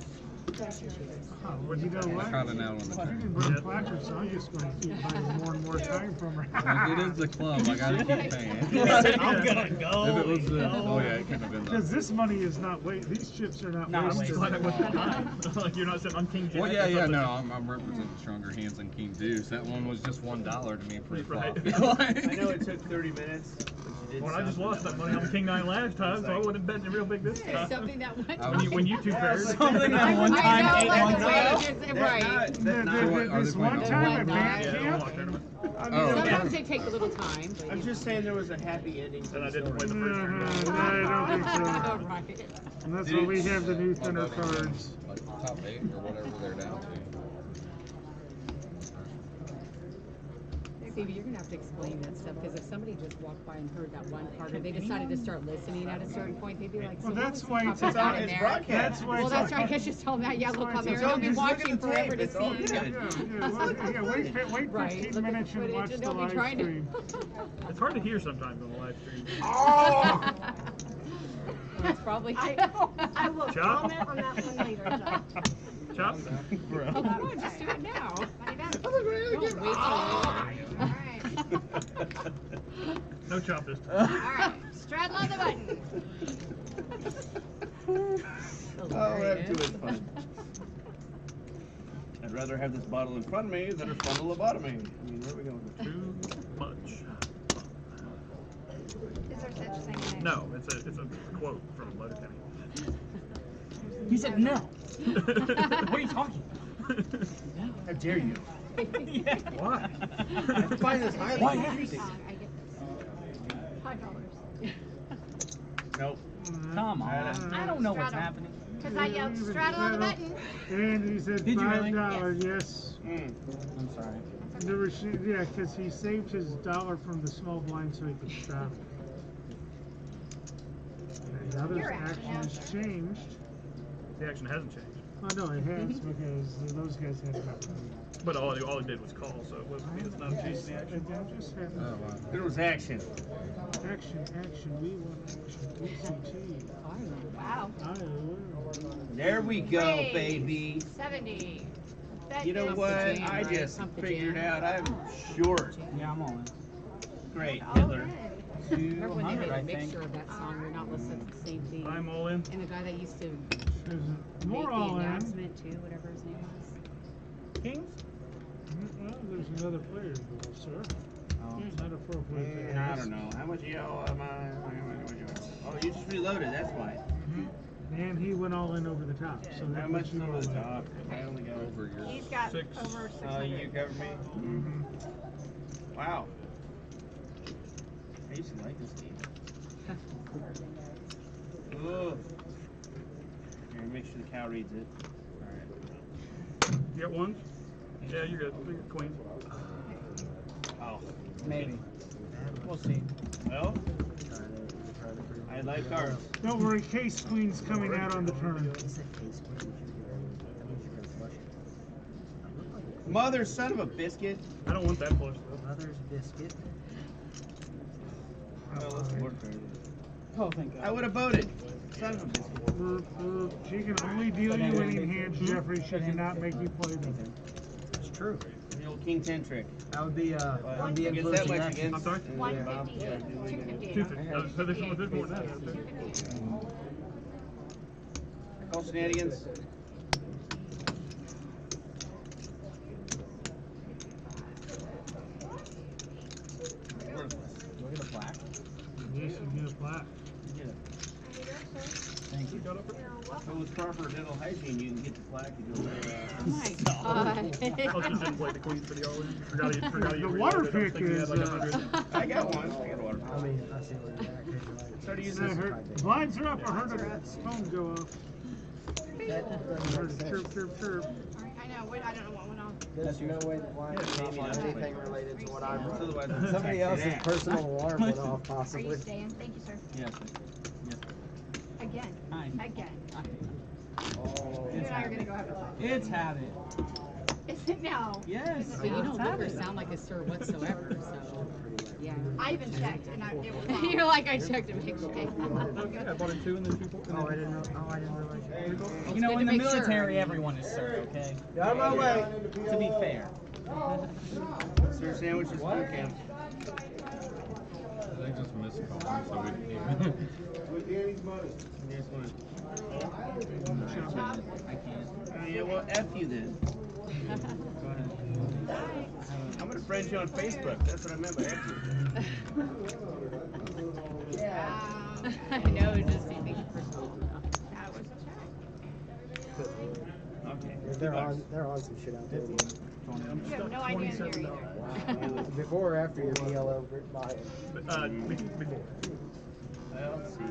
Cash your chips. Well, you know what? Caught it out on the You camera. didn't bring placards, so I'm just going to keep buying more and more time from her. It is the club. I gotta keep paying. I'm gonna go. If it was the, oh yeah, it couldn't have been Because that. this money is not these chips are not Not I'm wasted. just glad I wasn't behind. Like you're not sitting on King Jack. Well, or yeah, something. no, I'm representing stronger hands than King Deuce. That one was just $1 to me for the Right. flop. I know it took 30 minutes, but you did Well, I just something lost that was money on like- King 9 last time, so I like- wouldn't bet real big this time. Something that one time. When you two paired. Something that one I time know, 8 like months the ago. way Right. This one time at band Yeah, camp, walk tournament. Sometimes they take a little time. But I'm just saying there was a happy ending. to And I the didn't story. win the first no, round. I don't think so. Right. And that's why we have the new thinner cards. Like top 8 or whatever they're down to. Stevie, you're gonna have to explain that stuff because if somebody just walked by and heard that one part, or they decided to start listening at a certain point, they'd be like, Well, "So that's what why was it's the topic on in its there?" broadcast. That's why Well, it's that's on- right. Let's just tell them that. Yeah, That's look why on it's there. on- They'll be Just look at watching the forever tape. to It's all see. good. Wait Right. 15 Look at minutes the and watch footage, the and they'll live be trying to. stream. It's hard to hear sometimes on the live stream. That's probably. I will Chop. comment on that one later. Chop. Oh, come on, just do it now. Money back. Don't wait till. All right. No chop this All time. right. Straddle on the button. Oh, that's too much fun. I'd rather have this bottle in front of me than a frontal lobotomy. I mean, where are we going with this? Too much. Is there such thing as No, it's a quote from Letterkenny. There's He said no. What are you talking? How dare you? Yeah. Why? I find this highly Why? confusing. I get $5. Nope. Come on. I don't know what's happening. Because I yelled straddle on the button. And he said Did you really? $5, yes. I'm sorry. Yeah, because he saved his dollar from the small blind so he could straddle. And the other's Your action action has changed. The action hasn't changed. Oh no, it has because those guys had nothing. But all he did was call, so it wasn't. It's not changing the action. Oh, wow. There was action. Action, we want action. PCT. Wow. There we go, Raise baby. 70. Bet You know is what? the jam, I right? just Pump the figured jam. out I'm short. Yeah, I'm all in. Great, All Hitler. in. Remember when they 200, made I a think. mixture of that song? You're not listening to the same thing. I'm all in. And the guy that used to make More the all in. announcement too, whatever his name was. Kings? Well, there's another player involved, sir. Oh. It's not appropriate. I don't know. How much yellow am I? Oh, you just reloaded, that's why. And he went all in over the top. So How that much puts you over all the in. top? I only got Over your He's got Six. over 600. You covered me? Mm-hmm. Wow. I used to like this game. Ooh. Here, make sure the cow reads it. Alright. You got one? Yeah, you're good. You're queen. Oh. Maybe. We'll see. Well, I like cards. Don't worry, Case Queen's coming out on the turn. Mother, son of a biscuit. I don't want that flush though. Mother's biscuit. Well, let's work for it. Oh, thank God. I would have voted. Son of a biscuit. She can only deal you winning hands, Jeffrey. She cannot make you play them. It's true. The old King 10 trick. That would be Against that influencing much action. I'm sorry? 150. 250. 250. So there's more than that. Out there. 250. Call shenanigans. Worthless. Do I get a plaque? Yes, you get a plaque. You get it. Thank you. So with proper dental hygiene, you can get the plaque. You go Oh my God. Oh, she didn't play the queen for the all-in. Forgot you The reloaded. water I was pick thinking you is. had like 100. I got one. I got a water pick. I mean, I see where you're at. 'Cause you're like, Started using I this. heard blinds are up. I heard a phone go off. I heard a chirp, chirp, chirp. I know. Wait, I don't know what went on. there's no way the blind is off on anything related to what I'm running. Otherwise, it's Somebody tax else's it. personal alarm went off, Are you possibly. staying? Thank you, sir. Yes. Yes. Again. Hi. Again. Oh, You and I are going to go have a talk. It's habit. Is it now? Yes. But you don't it's look or habit. sound like a sir whatsoever, so yeah. I even checked, and it was wrong. You're like, I checked to make sure. Okay, I bought it 2 and then 2 for. I didn't know. Oh, I didn't realize. You know, good in to the make sure. military, everyone is sir, okay? Get out of my way. To be fair. Sir sandwiches boot camp. They just missed calling, so we didn't even. With Danny's money. Yes, one. I can't. Yeah, well, F you then. Go ahead. I'm gonna friend you on Facebook. That's what I meant by F you. I know, it just seemed personal. That was a check. Okay. They're on some shit out there. You have no idea I'm here either. Before or after your PLO buy it? Before. Well, let's see.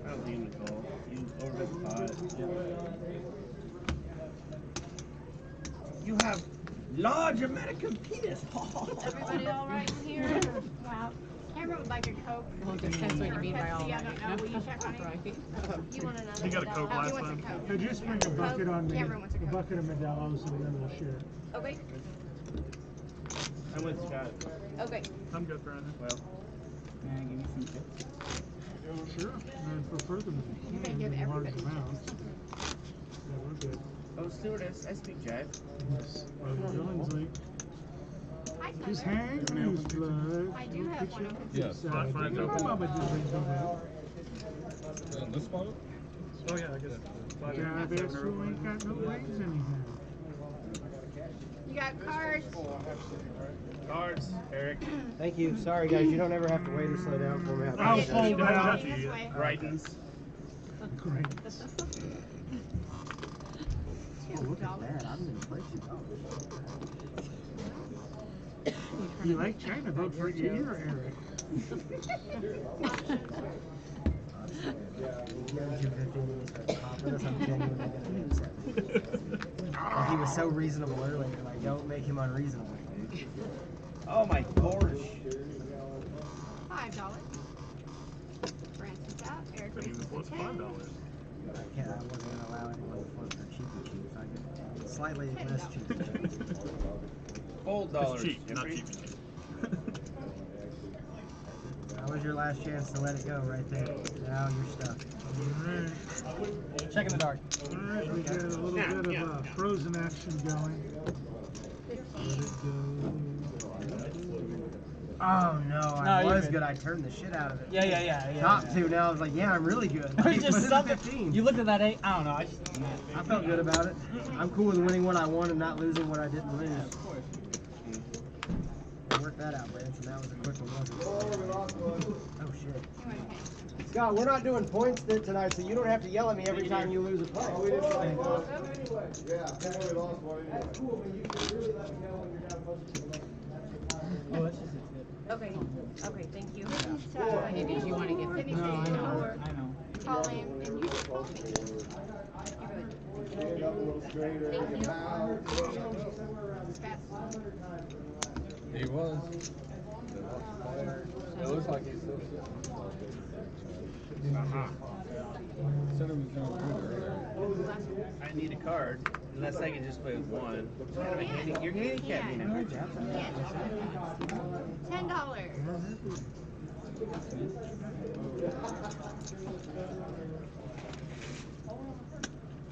I don't think I'm gonna call. You over the pot. You have large American penis. Everybody all right in here? Wow. Cameron would like a Coke. Well, it depends what you mean by all Pepsi, I that. don't know. Will you check on it? Right. You want another? He got a Coke Oh, he last wants a time. Coke. Hey, just bring a bucket on me. Cameron wants a A Coke. bucket of Modelo's and then we'll share. Okay. I'm with Scott. Okay. I'm good for anything. Well, May I give you some tips? Sure. And for further, You can give large everybody amounts. Yeah, we're good. oh, stewardess, I speak jive. Yes. Billingsley. Hi, Just Tyler. hang loose, blood. I do have one. Yes. Sorry. Fine, You know fine. Mama just brings them out. In this bottle? Oh yeah, I guess. Yeah, this fool ain't got no legs anyhow. You got cards. Cards, Eric. Thank you. Sorry, guys. You don't ever have to wait or slow down for me. I'll You fold want out. to this way? Brightens. Right. Oh, look at that. I'm going to play $2. You like China? Vote for you or Eric? He was so reasonable earlier. Like, don't make him unreasonable. Oh my gosh. $5. Branson's out. Eric Even raises plus to $5. $10. I wasn't going to allow anyone to flip for cheapy cheap, so I get slightly less cheapy cheap. $4. It's cheap, not cheap. That was your last chance to let it go right there. Now you're stuck. Check in the dark. Alright, we get a little bit of frozen action going. Let it go. Oh no, I No, you're was good. good. I turned the shit out of it. Yeah. Top two. Now I was like, yeah, I'm really good. It's Like, just but something. 15. You looked at that 8. I don't know. I felt good about it. I'm cool with winning what I won and not losing what I didn't lose. Work that out, Branson. That was a quick one, wasn't it? Oh shit. Scott, we're not doing points tonight, so you don't have to yell at me every time you lose a play. Oh, we didn't play anyway. Yeah, we only lost one anyway. That's cool, but you can really let me know when you're down close to the leg. Oh, that's just it. Okay, okay, thank you. Maybe you want to get Then he No, says, I know. or I know. call him, and you just call me. Stand up a little straighter. Thank you. He was. It looks like he's still sitting. Said it was doing good earlier. I need a card, unless I can just play with one. You're handicapped me now. $10.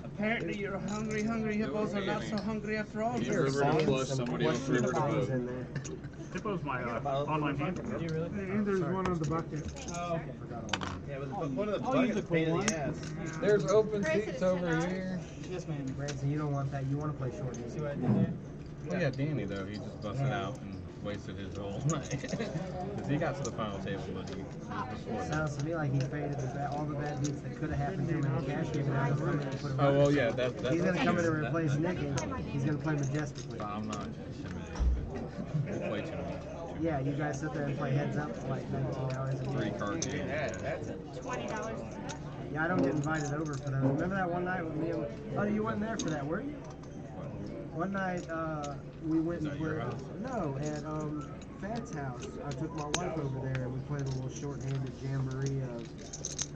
Apparently you're hungry hippos are not so hungry after all. Either River to Flush, somebody else River to vote. Hippo's my online game. And there's one on the bucket. Oh, okay. Yeah, but one of the Oh, you buckets the pain cool in the one. ass. There's open Chris, seats it's over $10. here. Yes, ma'am. Branson, you don't want that. You want to play short. See what I did there? Well, yeah, Danny though, he just busted out and wasted his whole night. Because he got to the final table, but he was before. Sounds to me like he faded all the bad beats that could have happened to him in the cash game. And now he's coming in and put him Oh, well, yeah, that's he's going to come in and that- replace Nick, and he's going to play majestically. But I'm not intimidated. We'll play too much. Yeah, you guys sit there and play heads up for like 19 hours a day. 3 card game. That's it. $20. Yeah, I don't get invited over for those. Remember that one night with me and... Oh, you weren't there for that, were you? One night, we went and played... No, at Fat's house. I took my wife over there and we played a little short-handed jamboree of...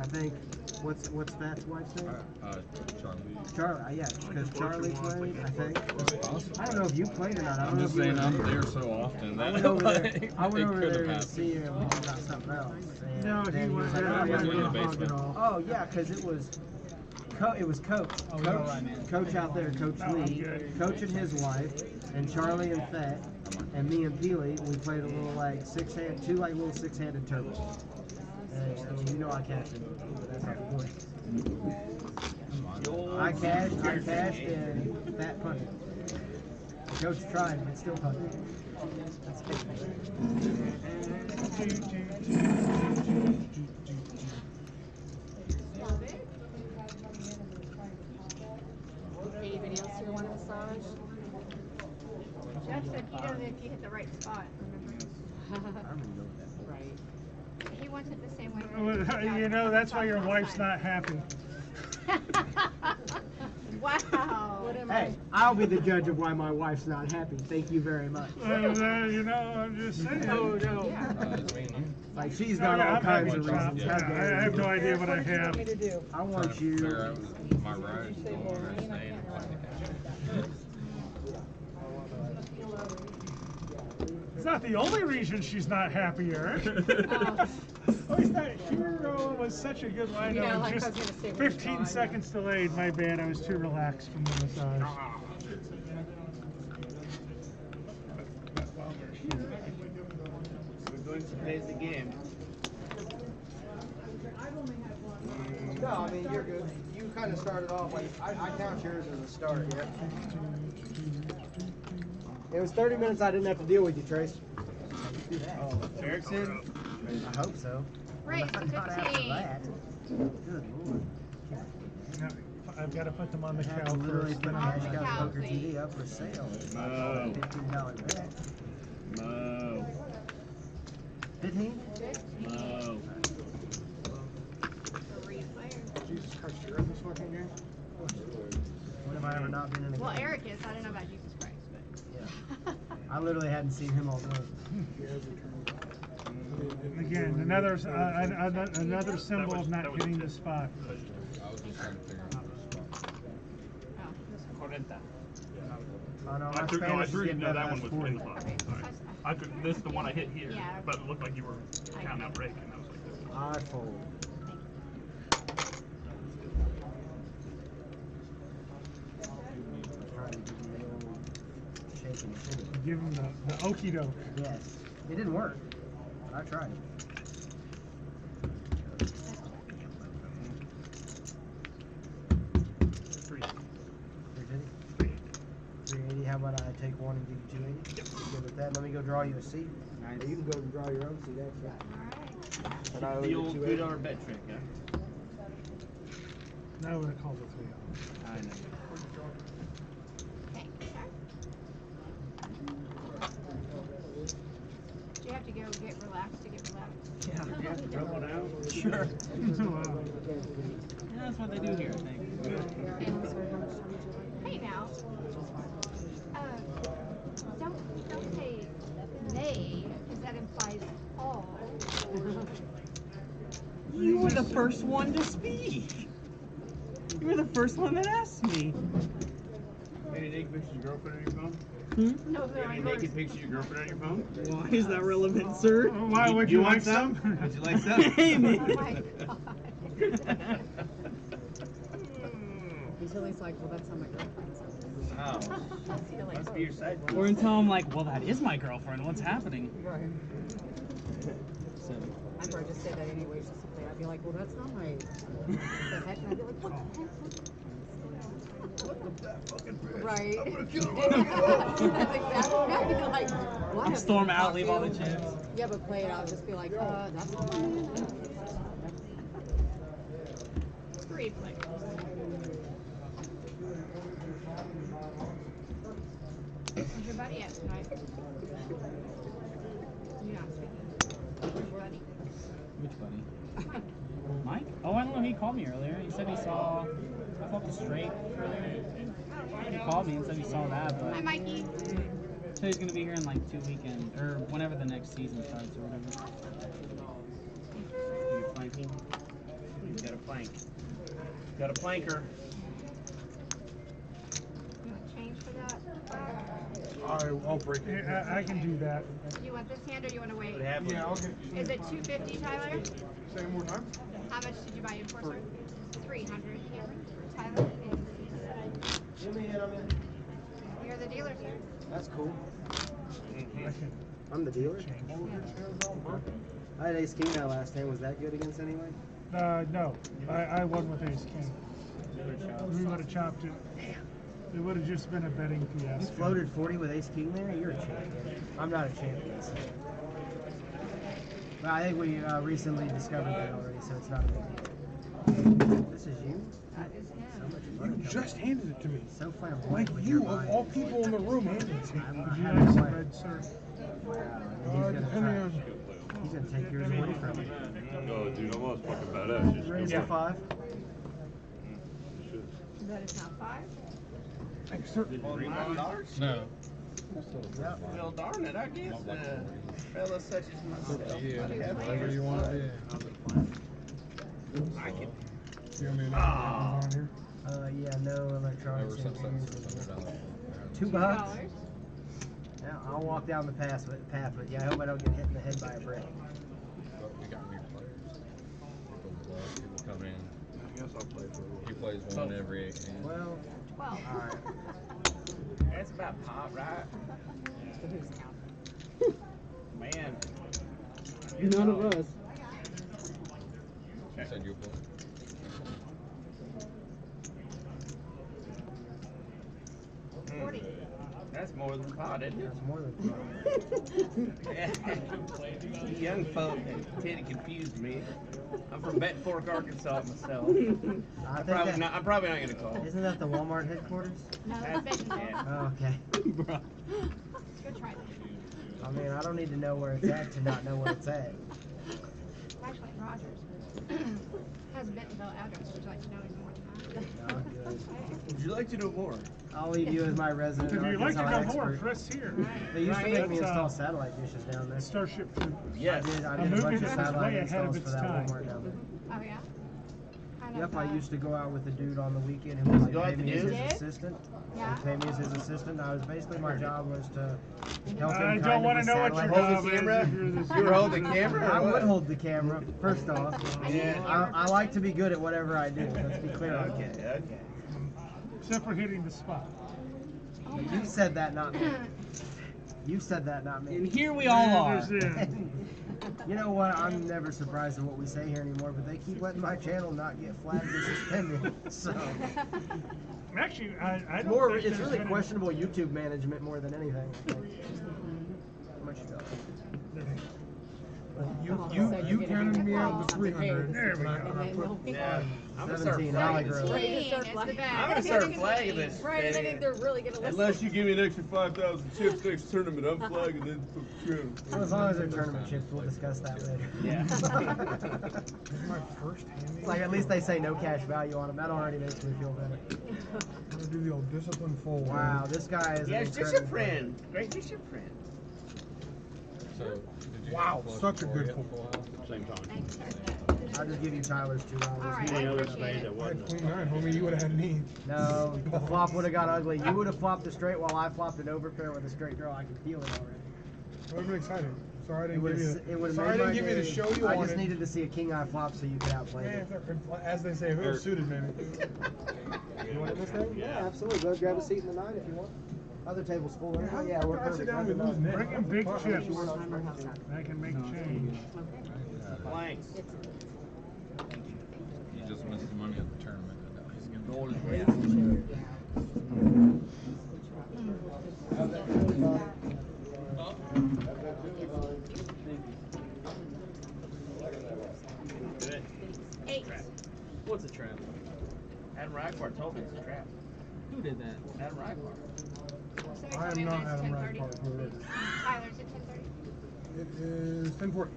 I think... What's Fat's wife's name? Charlie. Charlie, yeah, because Charlie played, I think. I don't know if you played or not. I don't I'm know just if you saying were I'm there. there so often I that went over there, like, I went it over could there have to happened. see him about something else. And No, he then was like, there. "Oh, I yeah, wasn't in the yeah." basement. Oh yeah, because it was Coach. Oh, you're all right, man. Coach out there, Coach No, I'm Lee, good. Coach and his wife, and Charlie and Fat, and me and Peely. We played a little like two little six-handed turtles. And you know I cashed it, but that's not the point. I cashed, and Fat punted. Coach tried, but still punted. That's it. Anybody else here want a massage? Jeff said he does it if you hit the right spot, remember? Right. He wants it the same way. You know, that's why your wife's not happy. Wow. Hey, I'll be the judge of why my wife's not happy. Thank you very much. You know, I'm just saying. Oh, no. Like, she's got all kinds of reasons. I have no idea what I have. I want you. My ride's going or staying. It's not the only reason she's not happy, Eric. Always that hero was such a good line. Yeah, I was like I just was gonna say, 15 seconds delayed. My bad. I was too relaxed from the massage. We're going to play the game. No, I mean, you're good. You kind of started off like, I count yours as a start, yeah? It was 30 minutes I didn't have to deal with you, Trace. Oh, Erickson? I hope so. Race to Not after 15. that. Good Lord. No, I've got to put them on the That's cow literally first. put Then Cash I'll Cow Poker TV up for sale. It's like No. $15 bet. No. 15? No. Jesus Christ, you're in this fucking game? When have I ever not been in a Well, game? Eric is. I don't know about Jesus Christ, but. Yeah. I literally hadn't seen him all day. Again, another symbol of not getting the spot. I was just trying to figure out the spot. Oh, no, I my threw, no, I Spanish is threw you. getting No, better. that one That's was 40. in the box. Sorry. I could. This is the one I hit here, but it looked like you were counting out break, and I was like, this one. I fold. Give him the okie doke. Yes. It didn't work, but I tried it. $380. How about I take one and give you $280? Yep. Good with that. Let me go draw you a seat. Nice. Or you can go and draw your own seat, actually. Alright. The old $3 bet trick, yeah? Now I would have called it $3. I know. Do you have to go get relaxed to get relaxed? Yeah. Do you have to throw one out? Sure. Yeah, that's what they do here, I think. Hey now. Don't say they, because that implies all. You were the first one to speak. You were the first one that asked me. Any naked pictures of your girlfriend on your phone? No, they're Any on naked yours. pictures of your girlfriend on your phone? Why is that relevant, sir? Why would you like some? Would you like some? Hey, man. Oh my God. Until he's like, well, that's not my girlfriend. Oh. Must be your side. Or until I'm like, well, that is my girlfriend. What's happening? Right. I'd probably just say that anyway, just to play. I'd be like, well, that's not my. The heck? And I'd be like, what the heck? Right. I'm gonna kill him. That's exactly. I'd be like, what? I'm storm out, leave all the chips. Yeah, but play it out. Just be like, that's not mine. 3 players. Where's your buddy at tonight? You're not speaking. Where's your buddy? Which buddy? Mike? Oh, I don't know. He called me earlier. He said he saw. I thought the straight earlier. He called me and said he saw that, but. Hi, Mikey. So he's gonna be here in like 2 weekends, or whenever the next season starts, or whatever. You're flanking? You got a flank. Got a flanker. You want change for that? I'll break it. I can do that. You want this hand or you want to wait? What happened? Yeah, I'll get Is it $250, Tyler? Say it more time. How much did you buy it for, sir? 300 Tyler. You're the dealer, sir. That's cool. I'm the dealer. I had ace king that last time. Was that good against anyone? No. I won with ace king. We would have chopped it. It would have just been a betting You fiasco. floated 40 with ace king there? You're a champion. I'm not a champion. So. But I think we recently discovered that already, so it's not a big deal. This is you? That is him. So much money. You just handed it to me. So flamboyant. Like with you, your of mind. all people in the room, handed it to me. Would you like some red, sir? He's gonna take yours away from you. No, dude, I'm almost fucking badass. Raise to 5. That is now 5. Thanks, sir. $9? No. Well, darn it, I guess fellas such as myself. Yeah, have whatever you want to do. I can. You want me to on here? Yeah, no electronics. Ever since infused. that's $2. Now I'll walk down the path, but yeah, I hope I don't get hit in the head by a brick. We got new players. People come in. I guess I'll play for a little. He plays one every 8 games. Well, 12. all right. That's about pop, right? Man. None of us. You said you'll play? That's more than pot, isn't it? That's more than pot. You young folk that tend to confuse me. I'm from Benton Fork, Arkansas myself. I'm probably not gonna call. Isn't that the Walmart headquarters? No, that's Bentonville. Oh, okay. Go try that. I mean, I don't need to know where it's at to not know where it's at. It's actually in Rogers. Has a Bentonville address. Would you like to know any more than that? No, good. Would you like to know more? I'll leave you as my resident If you'd like to know Arkansas more, expert. press here. They used to make me That's, install satellite dishes down there. Starship Troopers. Yes. I did a bunch of satellite way ahead of installs its for that time. Walmart down there. Oh, yeah? Kind Yep, of, I used to go out with a dude on the weekend who would Go out like pay me to as do? his assistant. Yeah. He'd pay me as his assistant. I was basically, my job was to help him I kind don't of want with to know what your satellite. job is. If you're this You were holding the camera? I or would what? hold the camera, first off. Yeah. I like to be good at whatever I do. Let's be clear on Okay, that. okay. Except for hitting the spot. You said that, not me. You said that, not me. And here we all are. You know what? I'm never surprised at what we say here anymore, but they keep letting my channel not get flagged or suspended. So Actually, I don't more. think It's there's really any- questionable YouTube management more than anything. How much you got? You counted me out with 300. There we go. Yeah. I'm gonna start 17 flagging Holly this. Grove. I'm gonna start flagging this. Right, they think they're really gonna listen. Unless you give me an extra 5,000 chips next tournament, I'm flagging it for the channel. Well, as long as they're tournament chips, we'll discuss that later. Yeah. My first handy. It's like at least they say no cash value on them. That already makes me feel better. I'm gonna do the old discipline fold. Wow, this guy is. Yes, an just your incredible friend. Great, just your friend. So, did you Wow, get such a for good you? fold. Same time. I'll just give you Tyler's $2. All right, I appreciate it. I had queen nine, homie. You would have had me. No, the flop would have got ugly. You would have flopped a straight while I flopped an overpair with a straight draw. I can feel it already. I would have been excited. Sorry I It didn't would give have. you. It would have Sorry I made didn't my give you the day. show you I wanted. just needed to see a king eye flop so you could outplay Man, it. as they say, who's suited, man? You want it this day? Yeah, absolutely. Go grab a seat in the night if you want. Other table's full. Yeah, we're I sit perfect. down with lose net. Bring in big Well, chips. I can make change. Blanks. You just missed the money at the tournament. And now he's getting golden. Good. Eight. What's a trap? Adam Ryquart told me it's a trap. Who did that? Adam Ryquart. So I am not Adam Ryquart. Tyler's at 10:30. It is 10:40.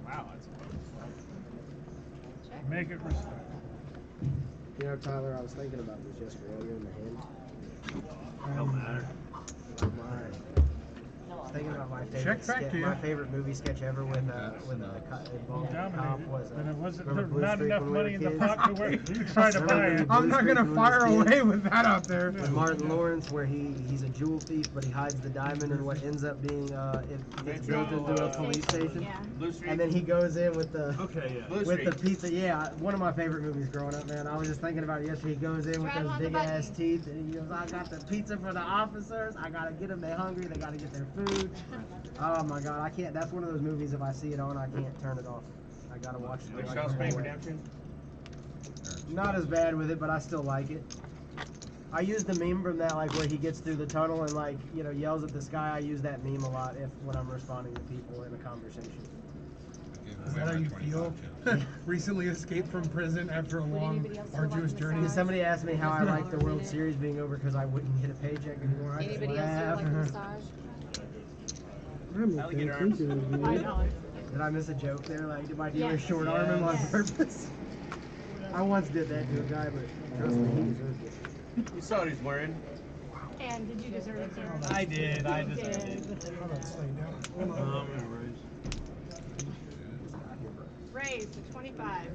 Wow, that's Make it respect. You know, Tyler, I was thinking about this yesterday. You're in the hand. don't matter. I was thinking about my favorite Check back sketch, to you. my favorite movie sketch ever with a involving a cop was But it wasn't. remember There's Blue not Streak enough when we were money in the kids? pot to where you try to buy it. I'm not gonna fire away with that out there. With Martin Lawrence, where he's a jewel thief, but he hides the diamond in what ends up being it's built into a police station. Blue Streak. And then he goes in with the Blue with the Streak. pizza. Yeah, one of my favorite movies growing up, man. I was just thinking about it yesterday. He goes in with Drive those on the big button. ass teeth, and he goes, "I got the pizza for the officers. I gotta get them. They're hungry. They gotta get their food." Oh my God, I can't. That's one of those movies. If I see it on, I can't turn it off. I gotta watch it. Like like Shawshank the whole way. Redemption. Not as bad with it, but I still like it. I use the meme from that, like where he gets through the tunnel and like yells at the sky. I use that meme a lot when I'm responding to people in a conversation. Is that how you feel? Recently escaped from prison after a long, arduous journey. Somebody asked me how I like the World Series being over because I wouldn't get a paycheck anymore. I Anybody just else laugh. like a massage? Alligator arms. Did I miss a joke there? Like, did my dealer short arm him on purpose? I once did that to a guy, but trust me, he deserved it. You saw what he's wearing. And did you deserve it, sir? I did. I You deserved did. Raise to 25.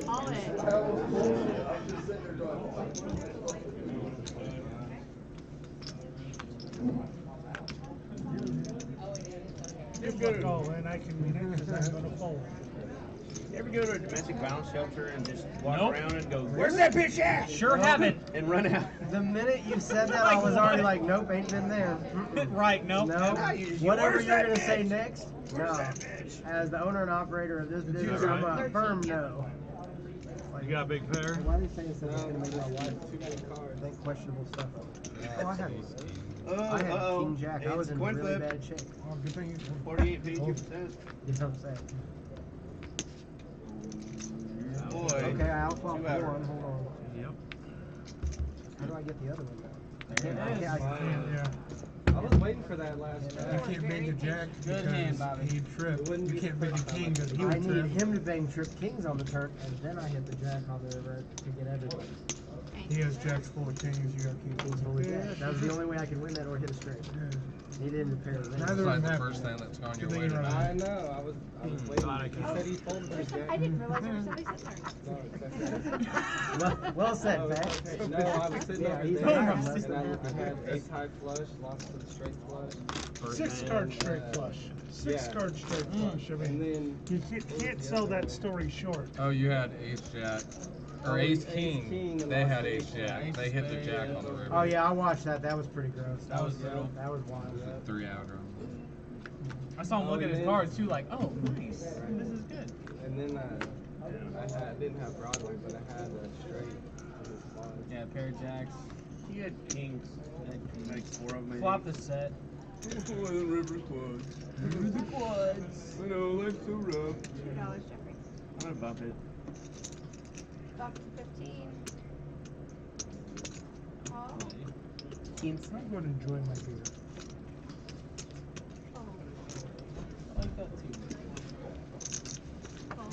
All in. If you all in, I can mean it because I'm going to fold. You ever go to a domestic violence shelter and just walk Nope. around and go, "Where's that bitch at?" Sure haven't. And run out. The minute you said that, I was already like, nope, ain't been there. Right, nope. No. Whatever Where's you're that gonna bitch? say next, no. As the owner and operator of this business, I'm a firm no. You got a big pair? Why did they say it's gonna make my wife think questionable stuff? Oh, I had King Jack. I was in coin really flip. bad shape. Oh, good thing you 48 You feet, 2%. know what I'm saying? Boy. Okay, I outflopped 2 hours. one. Hold on. Yep. How do I get the other one now? There it is. Yeah. I was waiting for that last You time. can't bang a jack Good hand, because Bobby. he tripped. You can't bang a king because he I would need trip. him to bang trip kings on the turn, and then I hit the jack on the river to get everybody. He has jacks full of kings. You got kings full of Yeah, that was the only way I could win that or hit a straight. He didn't pair of Neither It's of like them the have first one. thing that's gone Good your thing way you're tonight. right. I know, I was waiting. He said he folded his jack. I didn't realize there was somebody sitting there. Well said, Oh, Pat. okay. No, I was sitting over he's there, right. and I had ace high flush, lost to the straight flush. 6 card straight flush. 6 yeah. card straight flush. I And mean, then you can't sell that story short. Oh, you had ace jack. Or ace king. and They lost had to ace jack. They hit the jack on the river. Oh yeah, I watched that. That was pretty gross. That was brutal. That was wild. It was a 3-outer. I saw him look at his cards too, like, oh, nice. This is good. And then I didn't have Broadway, but I had a straight on his flush. Yeah, pair of jacks. He had kings. Like 4 of them. Flop the set. River quads. The quads. I know, life's so rough. $2, Jeffrey. I'm gonna bump it. Bump to 15. Call. I'm going to enjoy my beer. I like that too. Call.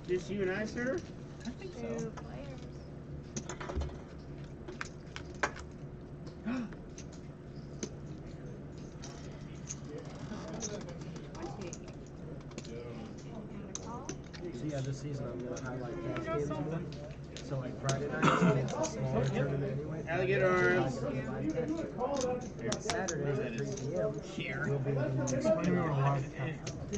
Just you and I, sir? I think 2 so. players. And a call. So yeah, this season I'm gonna highlight cash games more. So like Friday night, it's a smaller tournament anyway. Alligator arms. Saturdays at 3 p.m. Here. We'll be Explain to me what a wild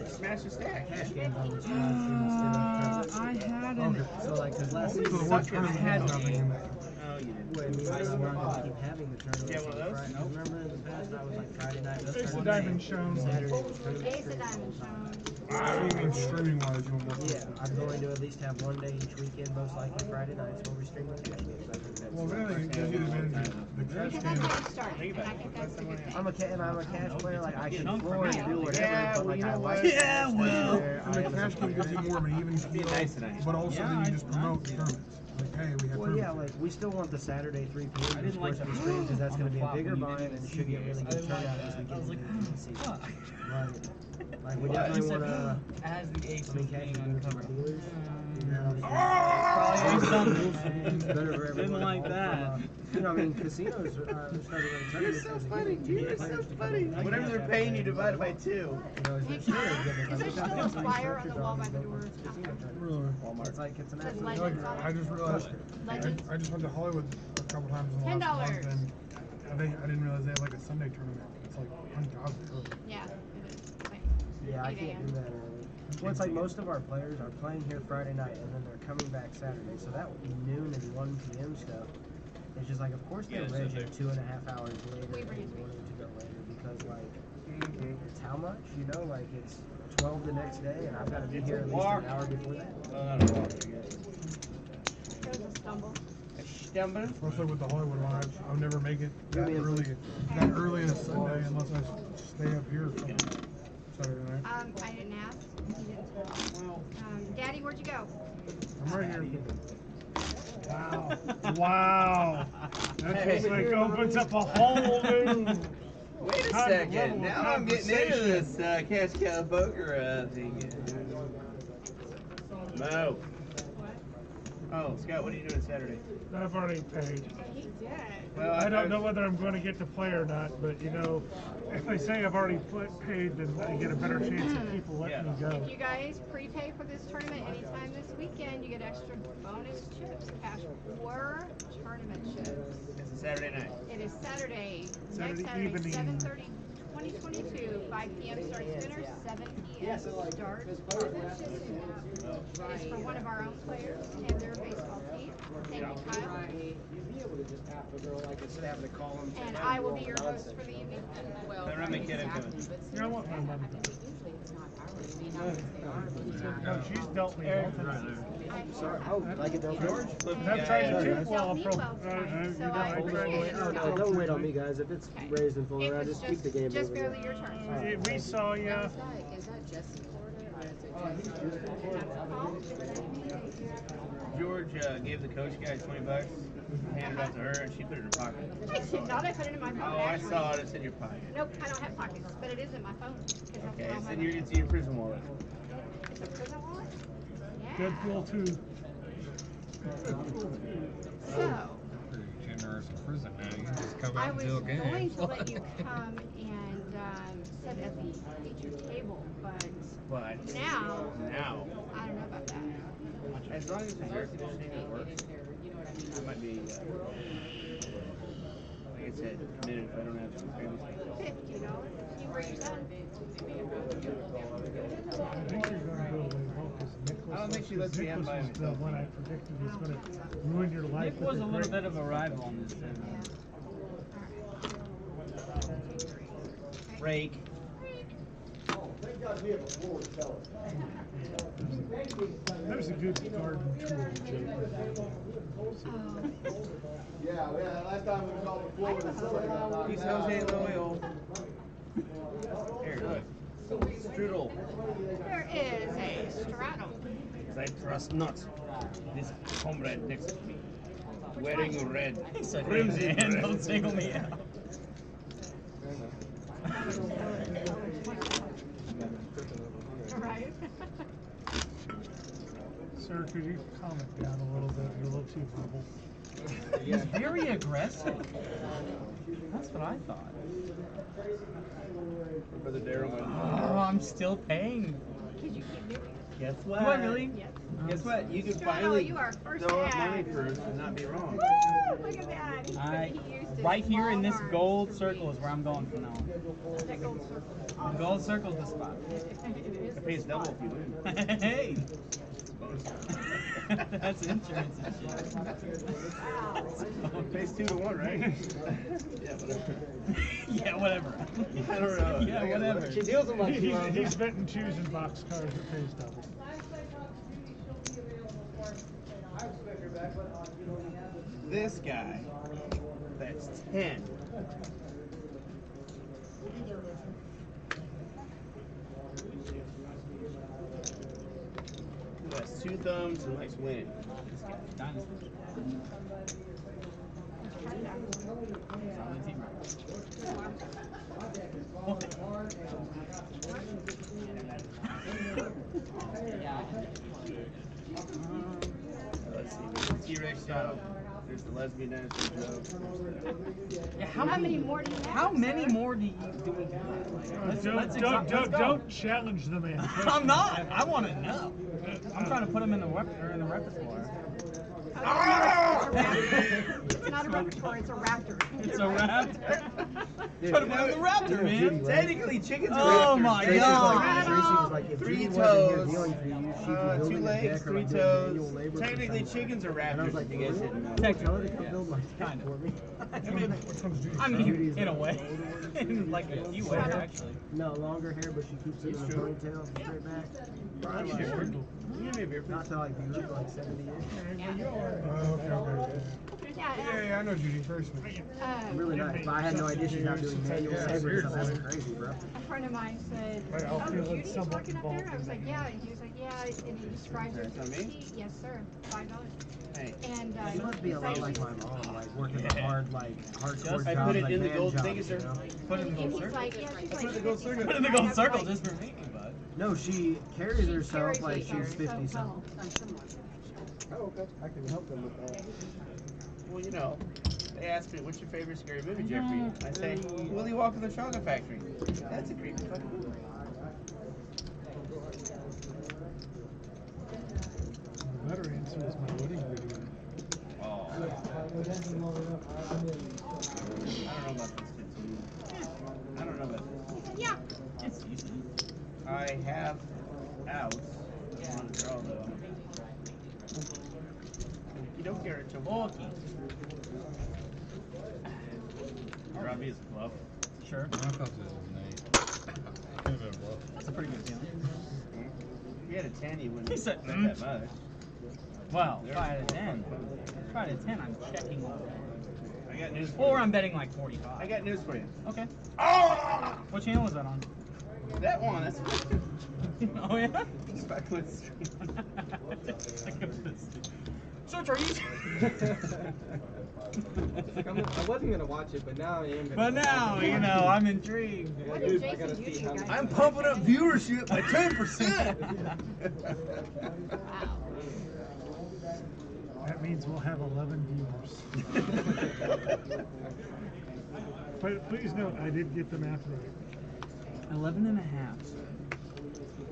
Smash the stack. cash games on this live stream instead of I had Okay. So like, cause last So season, the one tournament has nothing in there. Oh, you did. what I mean is I'm not gonna keep having the tournament. Yeah, one of those? Friday. Remember in the past I was like Friday night was Ace of tournament. diamond shown. Saturday was tournament. Ace of diamonds shown. So you mean streaming wise, you want more? Yeah, I'm going to at least have one day each weekend, most likely Friday nights, where we stream the cash games. I think that's Well, really, it gives you the advantage of the cash Because game. that's how you start. And I think that's the good thing. I'm a cash player. Like I can Chunk for floor me. and do whatever, Yeah, but like well, I you know like. what? Yeah, well. And the cash game gives you more of an even feel, nice tonight. but also Yeah, then you I- just promote the tournaments. Like, hey, we have Well, yeah, tournaments. like we still want the Saturday 3 p.m. I didn't of like course, the we stream because that's on going to the be a flop bigger when you buy didn't and it see should get it. really I good didn't like turnout as we that. get I was into like, the season. fuck. Like we You definitely said, want to. as the ace I mean, of cash king games uncovered. for dealers. Probably something. It's better for everyone. Didn't like From, that. you know, I mean, casinos started running tournaments. You're so funny. You're so funny. Whatever they're paying you, divide it by 2. You know, they're still getting Is there still a flyer on the wall by the doors? Really? It's like it's an Says absolute. Legends on I it? just realized Legends? I just went to Hollywood a couple times in the last $10. month, and I didn't realize they have like a Sunday tournament. It's like ungodly early. Yeah, it is. Like Yeah, I 8 can't a.m. do that early. Well, it's like most of our players are playing here Friday night and then they're coming back Saturday. So that noon and 1 p.m. stuff, it's just like, of course they're regging 2.5 hours later We and bring it to wanting to go later because, like, it's how much? You know, like it's 12 the next day and I've got to be here at least an hour before that. There was a stumble. Especially with the Hollywood one, I'll never make it that early in a Sunday unless I stay up here for Saturday night. I didn't ask. He didn't. Daddy, where'd you go? I'm right here. Wow. Wow. That just like opens up a whole new. Wait a second. Now I'm getting into this cash cow poker thing. Mo. Oh, Scott, what are you doing Saturday? I've already paid. He did. Well, I don't know whether I'm going to get to play or not, but you know, if I say I've already paid, then I get a better chance of people letting me go. If you guys prepay for this tournament anytime this weekend, you get extra bonus chips, cash for tournament chips. It's a Saturday night. It is Saturday, Saturday next Saturday, evening. 7:30, 2022, 5 p.m. starts dinner, 7 p.m. starts tournament chips. It's for one of our own players and their baseball team. Thank you, Kyle. And I will be your host for the evening. I'm not making it coming. You know what, my money back. No, she's dealt me all tonight. Sorry. Oh, I get those. George? I've tried to tip well. Don't wait on me, guys. If it's raised and full around, just keep the game moving. Just barely your turn. We saw you. Is that just Florida or is it George gave the coach guy $20, handed it off to her, and she put it in her pocket. I did not. I put it in my phone. Oh, I actually. saw it. It's in your pocket. Nope, I don't have pockets, but it is in my phone. Okay, it's in your prison wallet. It's a prison wallet? Yeah. Good pool too. So, Generous in prison now. You can just come I out was and do a game. going to let you come and sit at the feature table, but now, I don't know about that. As long as the air conditioning works, it might be, like I said, a minute if I don't have some family. $50. You bring your son. I think you're going to go away well because Nicholas. I don't think she lets me have by Nicholas is the myself. one I predicted was going to ruin your life. Nick was a little bit of a rival on this thing. Rake. Thank God we have a floor to tell it. There's a good garden tool, Jake. Yeah, last time we called the floor and somebody got knocked He's out. Jose Loyal. Here, look. Strudel. There is a straddle. I trust not this comrade next to me. Wearing red. He's so Crimson damn red. don't single me out. Right? Sir, could you calm it down a little bit? You're a little too verbal. He's very aggressive. That's what I thought. Brother Daryl. Oh, I'm still paying. Could you keep doing it? Guess what? Do I really? Yes. Guess what? You can Straddle, finally you are first throw up dad. money first and not be wrong. Woo! Look at that. He used his Right here in this small gold arms circle is where I'm going from now on. to reach. That gold circle. The gold circle's the spot. It is It pays double if you win. Hey! That's insurance and shit. It pays 2 to 1, right? Yeah, whatever. I don't know. Yeah, whatever. She deals with like He's betting twos and box cars that pays double. This guy, that's 10. Who has 2 thumbs and likes winning. This guy, dynasty. Let's see. T-Rex style. There's the lesbian dinosaur Joe. Yeah, How many more do you have? How many more do we have? Don't challenge the man. I'm not. I want to know. I'm trying to put him in the repertoire. It's not a repertoire, it's a raptor. It's a raptor. Put him in the raptor, man. Technically, chickens are Oh raptors. my Tracy's god. like, if 3 Judy wasn't here toes, dealing for you, she'd be 2 building a legs, deck or 3 like doing manual toes. labor for Technically, something. chickens are And I was raptors. like, You guys didn't know. tell her to come build my deck Kind for of. me. I mean, in a way. In like a few ways, actually. No, longer hair, but she keeps it in a ponytail, straight back. I'll give you a beer. You give me a beer, Not please. till like you look like 70-ish. Yeah, I know Judy personally. Really nice, but I had no idea she's not doing manual labor and stuff. That's crazy, bro. A friend of mine said, Right, I'll "Oh, feel it Judy's somewhat working up there." involved I was in like, that. "Yeah," and he was like, "Yeah," and he described her. Is that me? Yes, sir. $5. Hey. And She must be a lot like my mom, like working the hard, hardcore I jobs, put it like in the man gold. jobs, Thank you, sir. you know? Put it in the and gold he's circle. like, "Yeah, she's Put it like in the gold 50 circle. Put it in the gold I circle was just like, for me, bud. No, she carries herself carries like herself she's 50 something. Oh, okay. I can help them with that. Well, you know, they asked me, what's your favorite scary movie, Jeffrey? I say, Willy Wonka and the Chocolate Factory. That's a creepy fucking movie. The better answer is my wedding video. Oh. I don't know about this kid. I don't know about this. Yeah, it's decent. I have outs. I want to draw though. You don't care it's a walkie. Your obvious bluff. Sure. I thought this was an 8. Could have been a bluff. That's a pretty good feeling. If you had a 10, you wouldn't He said, bet that much. Well, if I had a 10, if I had a 10, I'm checking all day. I got news for Or you. I'm betting like 45. I got news for you. Okay. Oh! What channel was that on? That one, that's Oh, yeah? Spec with Search are you? Like, I wasn't gonna watch it, but now I am gonna. But now, you know, I'm intrigued. What I did gotta Jason see YouTube how many. I'm pumping up viewership by 10%. Wow. That means we'll have 11 viewers. But please note, I did get the math right. 11 and a half.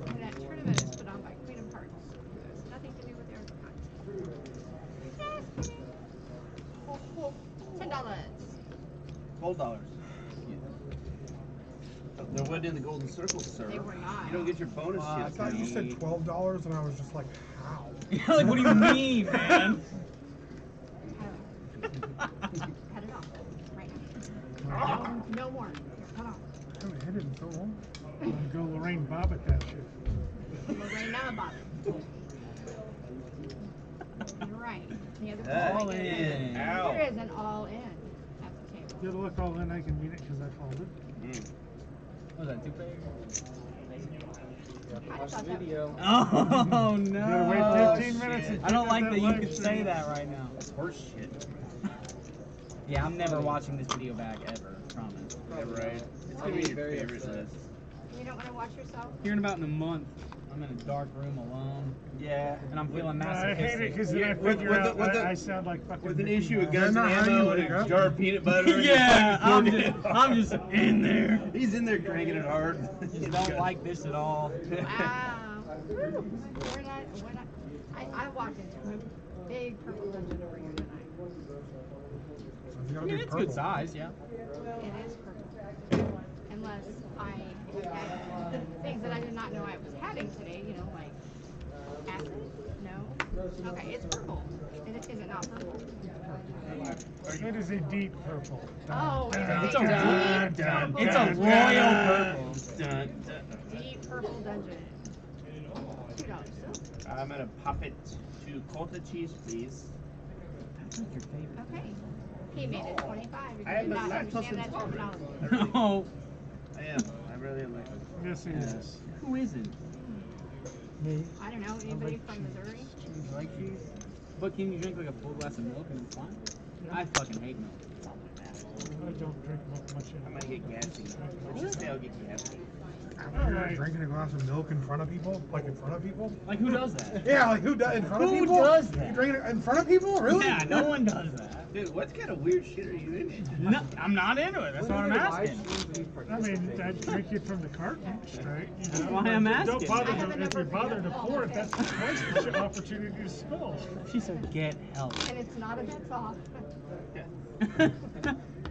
And that tournament is put on by Queen of Hearts. It has nothing to do with Eric. Just kidding. $10. $12. They wasn't in the golden circle, sir. They were not. You don't get your bonus I shit. thought you said $12, and I was just like, how? You're like, what do you mean, man? Cut it off. Right now. No more. Cut off. I haven't hit it in so long. I'm gonna go Lorraine Bobbitt that shit. Lorraine Bobbitt. You're right. The other All person in. there is an all in at the table. You gotta look all in, I can mean it because I folded. What was that, 2-player? Watch the video. Oh, no. You gotta wait 15 minutes. And I don't like pick up that you live could stream. say that right now. That's horse shit. Yeah, I'm never watching this video back ever, promise. Yeah, right. It's gonna be your favorite list. You don't want to watch yourself? Here in about in a month, I'm in a dark room alone. Yeah. And I'm feeling I hate it masochistic. because then I figure out I sound like fucking With an Mickey issue of Mouse. guns and ammo and a jar of peanut butter. Yeah, I'm just in there. He's in there cranking it hard. Just don't like this at all. Wow. We're not, I walked into a big purple dungeon over here tonight. I mean, it's good size, yeah. It is purple. Unless I had things that I did not know I was having today, you know, like acid? No? Okay, it's purple. Is it not purple? It is a deep purple. Oh, It's a deep purple. It's a royal purple. Deep purple dungeon. $2 still? I'm gonna pop it to cottage cheese, please. That's not your favorite. Okay. He made it 25. I am did not lactose understand that intolerant. terminology. No. I am. I really am like Yes, it is. Who isn't? Me. I don't know. Anybody from Missouri? You like cheese? But can you drink like a full glass of milk and it's fine? I fucking hate milk. I don't drink much I'm of gonna get gassy. Let's just say I'll get gassy. Alright. Drinking a glass of milk in front of people? Like in front of people? Like who does that? Yeah, like who does in front of Who people? does that? You drinking it in front of people? Really? Yeah, no one does that. Dude, what kind of weird shit are you into? No, I'm not into it. That's what I'm asking. I mean, I'd drink it from the carton straight. You know? That's why I'm asking. Don't bother to, if you bother to pour it, that's twice the opportunity to spill. She said, get help. And it's not a bit soft. It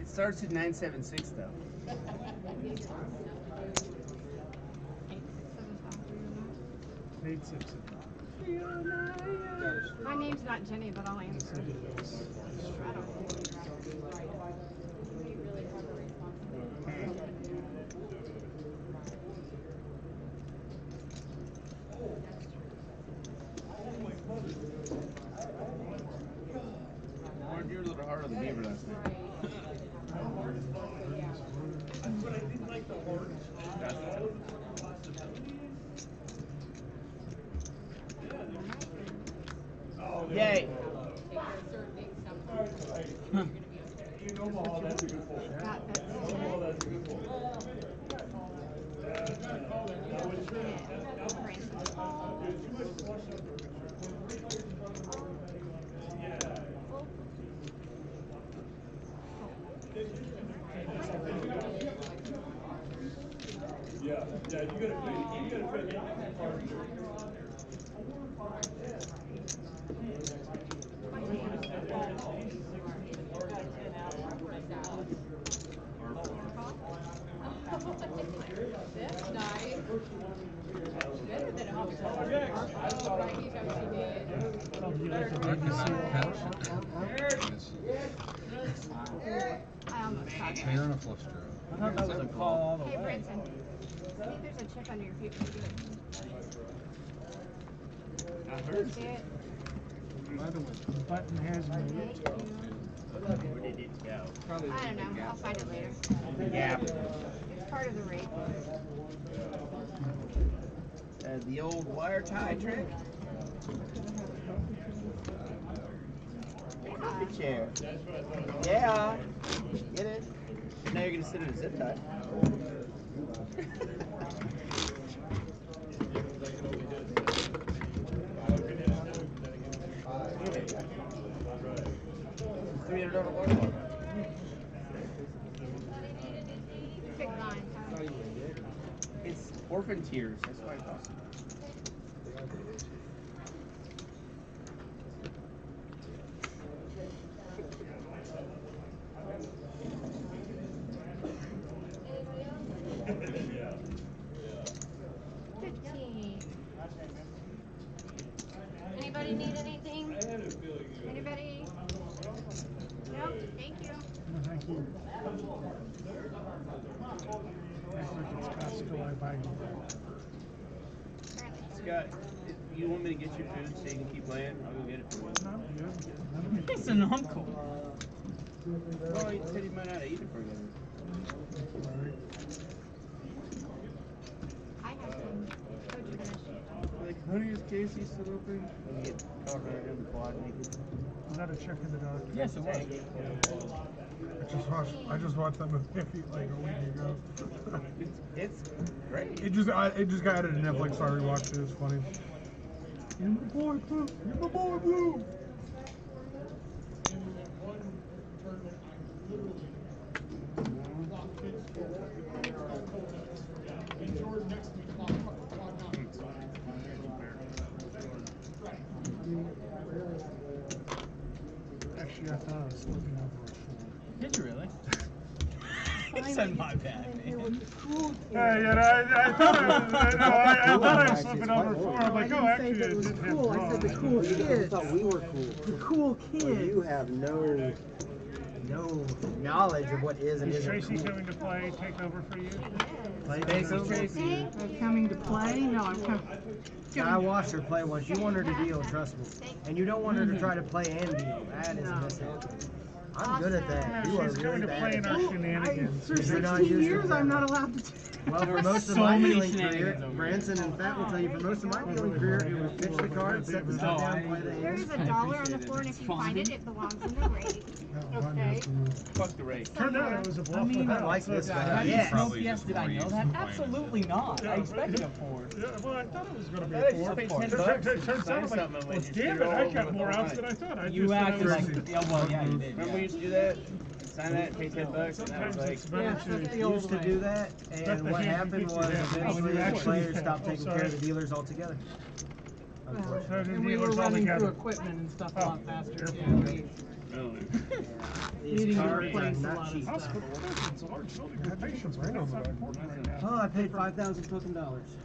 starts at 976 though. My name's not Jenny, but I'll answer. I don't know. Warren, you were a little harder than Beaver last night. But I didn't like the horse. Yay! Yeah, yeah, you gotta put That's nice. Better than a hobby farm. Right, you know she did. Oh, you like the I baby cannot seal? catch it. I almost caught So it. you're on a flush draw. I thought that was a call all the Hey, way. Brinson. I think there's a chip under your feet. See it? By the way, the button has moved. Where did it go? I don't know. I'll find it later. Yeah. It's part of the rate. The old wire tie trick. Comfy chair. Yeah. Get it. Now you're gonna sit in a zip tie. $300 Big line. It's orphan tears. That's why it costs. Anybody need anything? Anybody? No, thank you. No, thank you. It's Costco, I buy you. Scott, if you want me to get your food so you can keep playing, I'll go get it for you. He's an uncle. Well, he said he might not eat it for you. I have some food to finish. Like, honey, is KFC still open? And you get caught right in the quad naked. Is that a check in the dark? Yes, it was. I just watched that movie like a week ago. It's great. It just got added to Netflix, so I rewatched it. It's funny. You're my boy, Blue. You're my boy, Blue. Actually, I thought I was looking over a phone. Did you really? He said my bad, man. Yeah, I thought I was slipping over a phone. I'm like, oh, actually, it didn't have Cool. I said the cool kids. I thought we were cool. The cool Well, kids. you have no knowledge of what is and Is isn't Tracy cool. coming to play, take over for you? Play Tracy. I'm coming to play? No, I'm coming. I watched her play once. You want her to deal, trust me. And you don't want her to try to play and deal. That is missing. I'm good at that. You are She's really coming to bad play at in our that. shenanigans. For You're not 16 used to years, that. I'm not allowed to. Well, for most of so my many dealing career, shenanigans over Branson and Fat will tell you, for most of my dealing career, it was pitch the card, set the stuff down, play the There is hand. a dollar on the floor, and if you find it, it belongs in the rate. Okay. Fuck the rate. Turned out it was a bluff. I mean, I like this How guy. did Yes. Smoke yes, did I know that? Absolutely not. I expected a 4. Yeah, well, I thought it was going to be I a just four. paid Turns $10 out to I'm sign like, something well, when you damn screwed it, I all got over more the outs line. than I thought. I You just thought I acted was- like, yeah, well, yeah, you did. Remember we Yeah. used to do that? Sign that and pay $10, and that was Sometimes like, it's better Yeah, that's the to... old Used to way. do that, Let and the what hand happened beat you was down. eventually You the actually- players stopped oh, taking sorry. care of the dealers altogether. Well, Unfortunately. and we were Dealers running altogether. through equipment and stuff a lot faster Careful. too. really? These Needing to cards are replace a not lot of cheap. stuff. It's a large building. Your patience right now. Not important right now. Oh, I paid $5,000 fucking dollars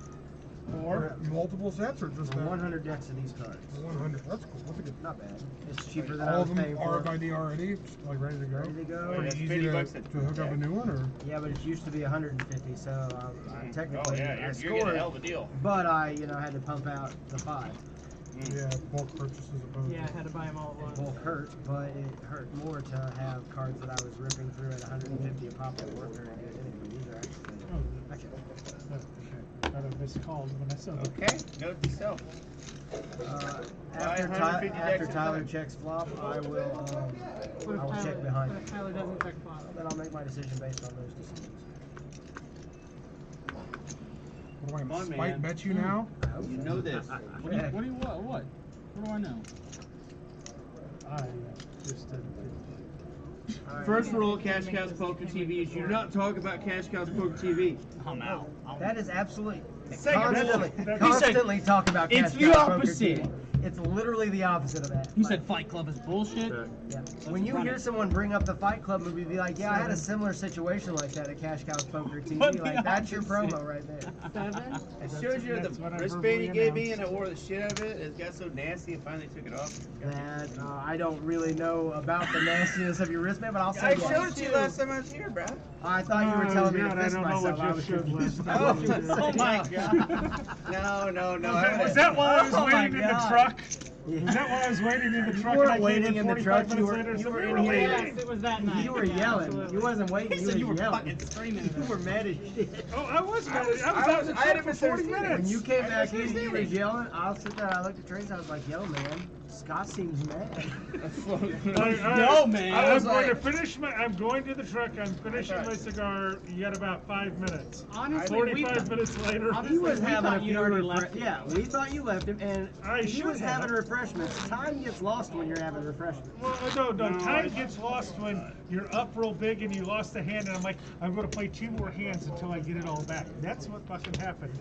Or multiple sets or just for that? 100 decks of these cards. 100. That's cool. That's a good. Not bad. It's cheaper than I All was of them paying for. RFID already, like ready to go. Ready to go. Wait, that's Pretty easy 50 to bucks to a hook up a new one, or Yeah, but it used to be 150, so I Oh technically yeah, I you're scored, getting a hell of a deal. but I had to pump out the 5. yeah, bulk purchases opposed. Yeah, I had to buy them all at once. Bulk hurt, but it hurt more to have cards that I was ripping through at 150 a pop that weren't very good anyway. These are actually okay. I got a missed call when I saw the... Okay, note to self. After 150 decks Tyler of checks flop, I will What if I will check Tyler, behind. what if Tyler doesn't check flop? Then I'll make my decision based on those decisions. What do I Come on, spite man. bet you now? You know this. What do you, what? What do I know? I just didn't First rule of Cash Cows Poker TV is you do not talk about Cash Cows Poker TV. I'm out. That is absolutely Second constantly talk about it's Cash the Cows Poker opposite. TV. It's literally the opposite of that. He said Fight Club is bullshit. Yeah. When you hear someone bring up the Fight Club movie, be like, yeah, I had a similar situation like that at Cash Cows Poker TV. Like, that's your promo right there. It shows you the wristband you gave me and I wore the shit out of it. It got so nasty I finally took it off. That, I don't really know about the nastiness of your wristband, but I'll say I yes. showed it to you last time I was here, bro. I thought you were telling me to God, I fist don't know myself. what you I was showed confused. Oh my god. No. Was that while I was Oh my waiting in the God. truck? Was that while I was waiting in the truck? You and I weren't came waiting in the 45 truck. You minutes were later? in here. Yes, it was that night. You were Yeah, yelling. absolutely. You wasn't waiting. He said you were yelling. fucking screaming. You were mad as shit. Oh, I was mad. I was out in the truck for 40 minutes. When you came back in, you was yelling. I'll sit there. I looked at Trace. I was like, "Yo, man, Scott seems mad." Yo, man. I'm going to finish my. I'm going to the truck. I'm finishing my cigar. You got about 5 minutes. Honestly, 45 minutes later. He was we having a thought you'd few already left. Yeah, we thought you left him, and I he should was have. having refreshments. Time gets lost when you're having refreshments. Well, no. Time gets lost when you're up real big and you lost a hand, and I'm like, I'm going to play 2 more hands until I get it all back. That's what fucking happened.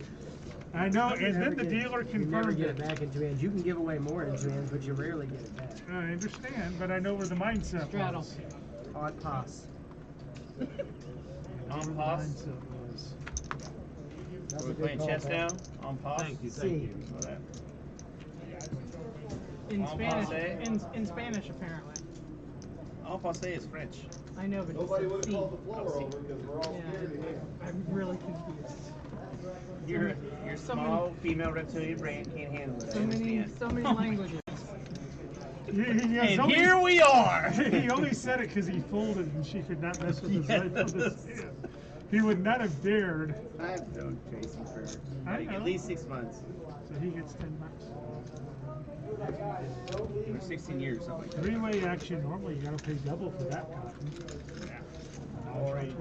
I know, and then the dealer You never confirmed get it. it back in 2 hands. You can give away more in 2 hands, but you rarely get it back. I understand, but I know where the mindset Straddle. was. Odd pass. On pause. That's We're a good playing call, chess Pat. now? On pause? Thank you. In En Spanish, passé. in Spanish apparently. En passé is French. I know, but Nobody he would said have C. called the floor over because we're all scared of him. I'm really confused. Your So small female reptilian brain can't handle it. I understand. So many languages. And here we are. He only said it because he folded and she could not mess with his life with his hand. He would not have dared. I've known Tracy for I like know. at least 6 months. So he gets 10 bucks. Or 16 years, something like that. 3-way action. Normally you gotta pay double for that cotton. Yeah. Or paying.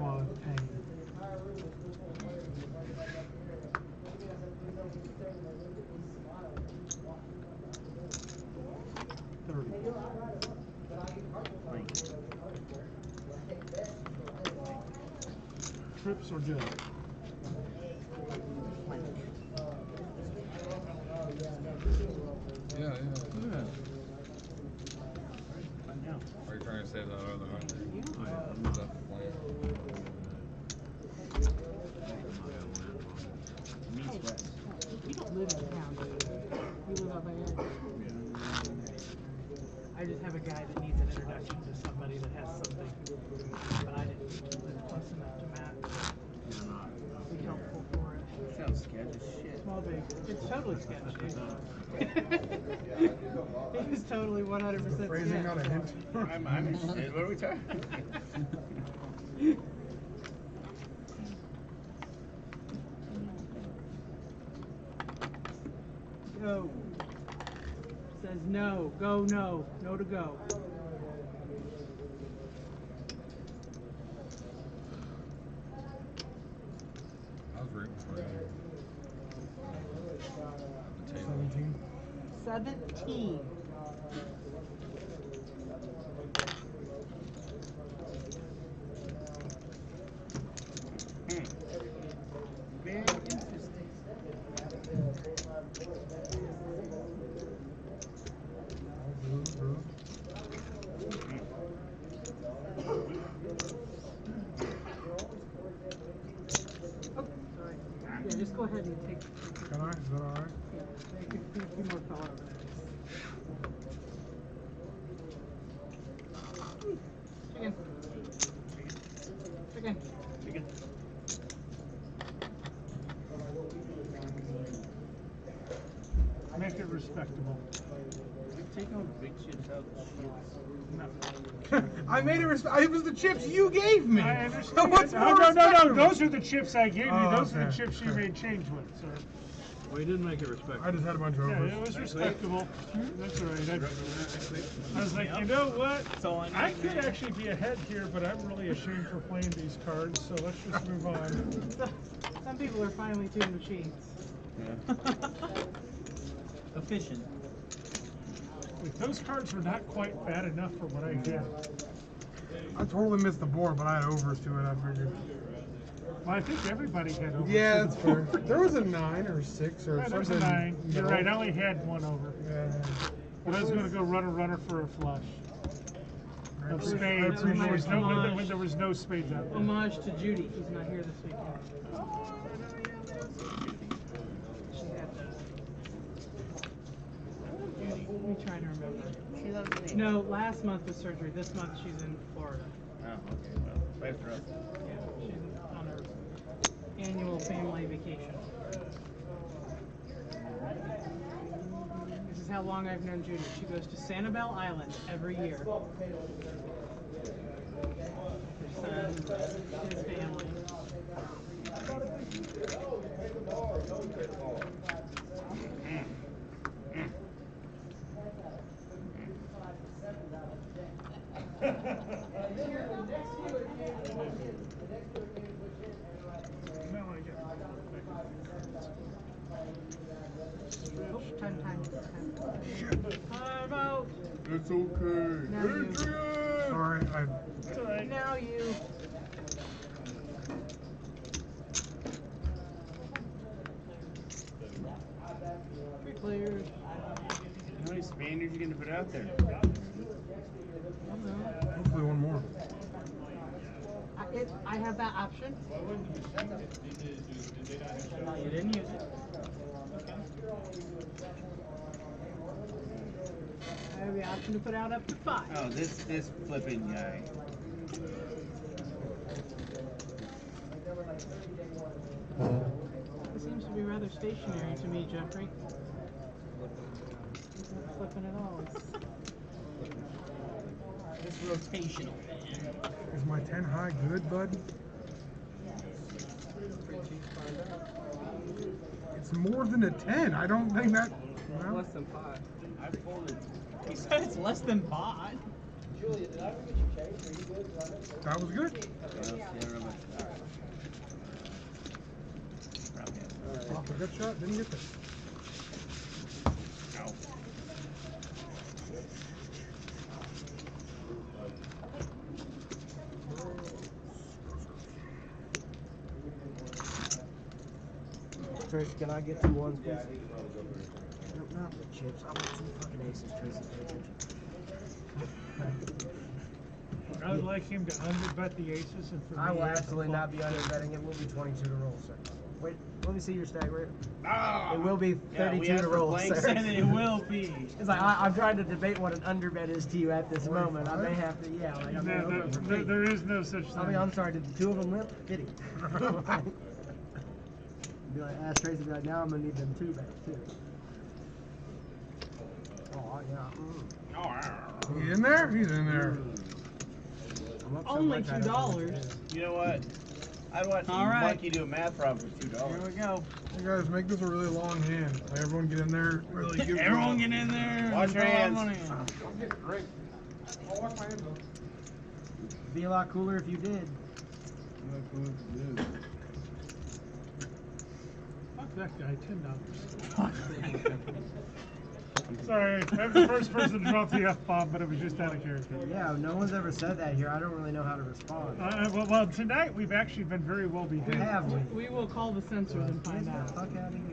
Trips or Joe? Yeah. I know. Are you trying to save that other one? That's the plan. Meets West. You don't live in town, do you? You live up there. I just have a guy that needs an introduction to somebody that has something, but I didn't live close enough to Matt. Be helpful for it. Sounds sketch as shit. Small big. It's totally sketchy. It is totally 100% Phrasing on a sketch. hint. I'm interested. What are we talking? Go. Says no. Go no. No to go. I was rooting for you. 17. Very interesting. Yeah, just go ahead and take. Can I? Is that all right? Yeah, take a few more color. Chicken. Chicken. Chicken. Make it respectable. Take all the big chips out of the shits. I made it. It was the chips you gave me. I understand. What's No, more no. respectable? Those are the chips I gave you. Oh, Those are the okay, chips you okay. made change with. So. Well, you didn't make it respectable. I just had a bunch of Yeah, overs. it was respectable. That's all right. I was like, you know what? I could actually be ahead here, but I'm really ashamed for playing these cards, so let's just move on. Some people are finely tuned machines. Yeah. I totally missed the board, but I had overs to it, I figured. Well, I think everybody had over. Yeah, that's fair. There was a 9 or 6 or Yeah, something. there's a 9. You're right, I only had 1 over. Yeah. But I was going to go runner for a flush. Of spades, when there was no when there was no spades out there. Homage to Judy. He's not here this weekend. Let me try to remember. She loves me. No, last month was surgery. This month she's in Florida. Oh, okay. Well, wiped her up. Yeah, she's on her annual family vacation. This is how long I've known Judy. She goes to Sanibel Island every year. Her son, his family. Time out. It's okay. Now you. Sorry, It's all right. Now you. Three players. How many Spaniards you going to put out there? hopefully one more. I have that option. You didn't use it. Okay. I have the option to put out up to 5. Oh, this flipping guy. It seems to be rather stationary to me, Jeffrey. It's not flipping at all. It's rotational. Is my 10 high good, bud? It's more than a 10. I don't think that. Well, Less than 5. I folded. He said it's less than 5. Julia, did I ever get you changed? Are you good? that was good. Off a good shot. Didn't get there. Trish, can I get 2 ones, please? No, not the chips. I want some fucking aces, Tracy. I would like him to underbet the aces and for me I will to have the absolutely not be flush. underbetting. It will be 22 to roll, sir. Wait, let me see your stack rate. Ah! It will be 32 to roll, sir. And it will be. It's like I'm trying to debate what an underbet is to you at this moment. I may have to, yeah. Like, I mean, There is no such thing. I mean, I'm sorry. Did the 2 of them limp? Did he? Be like, ask Tracy. Be like, now I'm gonna need them 2 back too. Oh yeah. He's in there? He's in there. I'm up so Only much, I don't know what it $2. is. You know what? I'd want All right. Monkey do a math problem for $2. Here we go. Hey guys, make this a really long hand. Like, everyone get in there. Really give Everyone get in there. Watch your hands. Great. I'll wash my hands though. Be a lot cooler if you did. Fuck that guy, $10. Sorry, I'm the first person to drop the F-bomb, but it was just out of character. Yeah, no one's ever said that here. I don't really know how to respond. Well, tonight we've actually been very well behaved. Have we? We will call the censors and find Get the out. fuck out of here.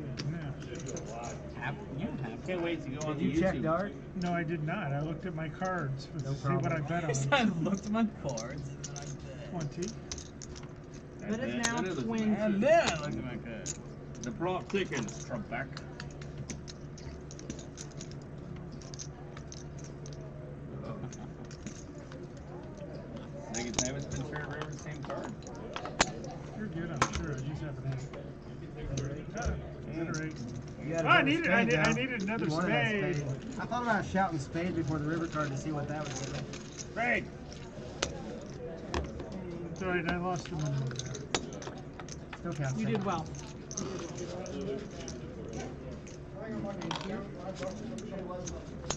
Can't wait to go on Did you check Dart? No, I did not. I looked at my cards to see what I bet on. I looked at my cards. 20. That is now 20. And then I looked at my card. The plot thickens, Trump-back. Second time it's been turned over the same card. You're good, I'm sure. I just have an 8. You had I another needed another You wanted that spade. I thought about shouting spade before the river card to see what that would do. Spade! It's alright, I lost the minimum there. Still counts. You did well.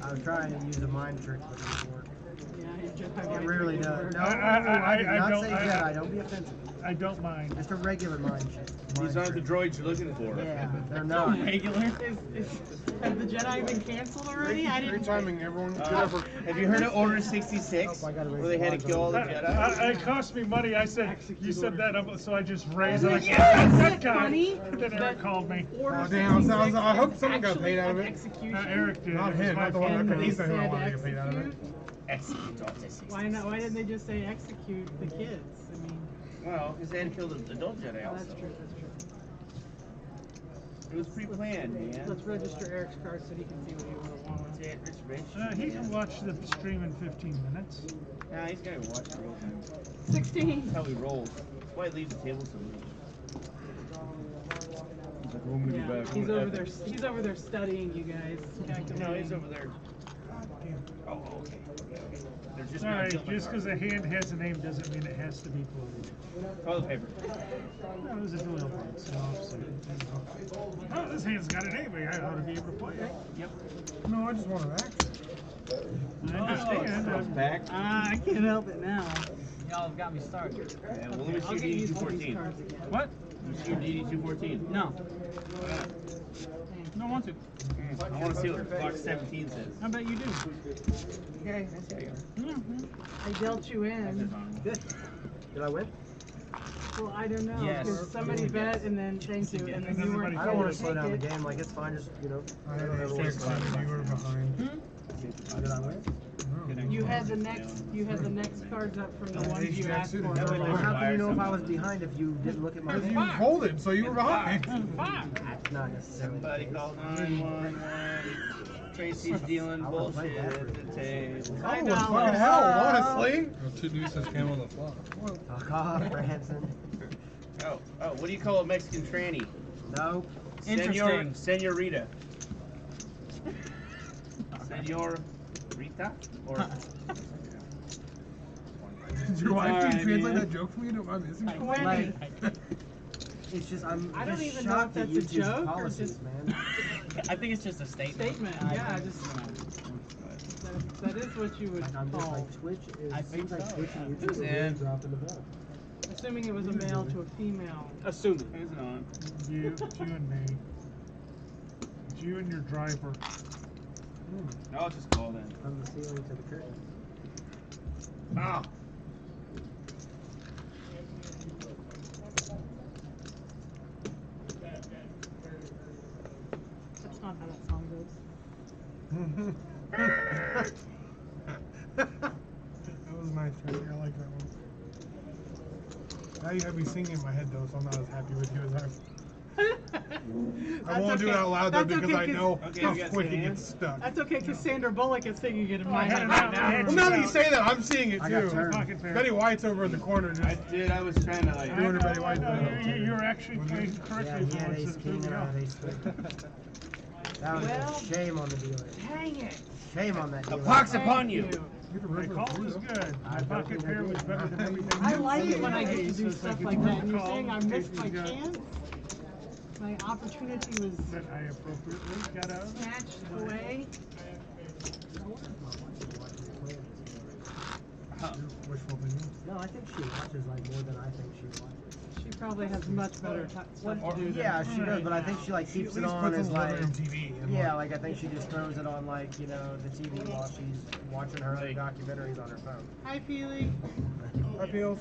I was trying to use a mind trick, but it didn't work. It rarely does. No, I did not don't- say Jedi. Don't be offensive. I don't mind. Just a regular mind shit. These aren't the droids you're looking for. Yeah, they're not. Regular? Have the Jedi been canceled already? I didn't. timing, everyone. Have you heard of Order 66? Where they had to kill all the Jedi? It cost me money. I said, you said that, so I just raised it. Yeah, Yes, isn't that it guy. funny And then Eric called me. Order damn, I hope 66 someone got paid out of it. execution? Eric did. Not It was him, my not the one fault. that They he's the one said that wanted to get paid out of it. Execute Order 66. Why didn't they just say execute the kids? I mean, Well, because they had to kill the adult Jedi also. that's true. That's true. It was pre-planned, man. Let's register Eric's card so he can see what he wants. Yeah, it's rich. He can watch the stream in 15 minutes. Nah, he's got to watch the real time. 16. That's how he rolls. That's why he leaves the table so much. He's like, oh, I'm gonna Yeah, be back. he's over there. He's over there studying, you guys. No, he's over there. Oh, okay. They're just All not right, killing just my because a hand has a name doesn't mean it has to be quoted. Toilet paper. That was a doyle box, so oh, this hand's got a name. I ought to be able to play it. Yep. No, I just wanted action. I understand. Back. I can't help it now. Y'all have got me started. Yeah, well, let me I'll see get used to these DD214. cards again. What? Let me see your DD214. No. Don't want to. I want to see what box 17 says. I bet you do. Okay, I see how you are. I dealt you in. Good. Did I win? Well, I don't know. Yes. Because somebody bet and then thank you, and then you weren't. I don't want to able slow down the take it. game. Like, it's fine. Just, you know. I don't ever want to slow down. you were behind. Did I win? You had the next. You had the next cards up from the ones you asked for. Well, how can you know if I was behind if you didn't look at my Because name? you folded, so you were behind. That's not necessarily. Somebody called 911. Tracy's dealing bullshit at the table. Oh, fucking hell, honestly. Well, 2 deuces came on the flop. Fuck off, Branson. Oh, what do you call a Mexican tranny? No. Interesting. Senorita. Senorita? Or Did your wife Alright, translate man. that joke for me? Am I missing it? Like, it's just, I'm I don't just even know shocked if at that's a YouTube's joke or policies, just- man. I think it's just a statement. Yeah, just. That is what you would Like, I'm just call. like, Twitch is, I it seems think like so, Twitch yeah. and Who's YouTube are really in? dropping the ball. Assuming it was a male to a female. assuming. Who's on? You and me. It's you and your driver. I'll just call then. From the ceiling to the curtain. Oh. That's not how that song goes. That was nice, Tracy. I like that one. Now you have me singing in my head, though, so I'm not as happy with you as I. I won't do it out loud, though, because I know how quick it gets stuck. That's okay, because Sandra Bullock is singing it in my head had right it now. out. Well, now that you say that, I'm seeing it, I got too. turned. Betty White's over in the corner, just I was trying to like. doing her Betty White No, thing. you're actually playing correctly. Yeah, he had for once. ace king and I had ace queen. That was Well, a shame on the dealer. Dang it. Shame on that A dealer. pox upon you. My call was good. My pocket pair was better than everything. I else. like it when I get to So do it's stuff it's like worth that. a And you're call saying I in case missed my you got- chance? My opportunity was That I appropriately got out of. snatched away. Wishful thinking. No, I think she watches like more than I think she watches. She probably has much better stuff to do than Yeah, she does, but I think she like She keeps at it least on puts as on like living room TV. And yeah, like I think she just throws it on like, you know, the TV while she's watching her other documentaries on her phone. Hi, Feely. I feel.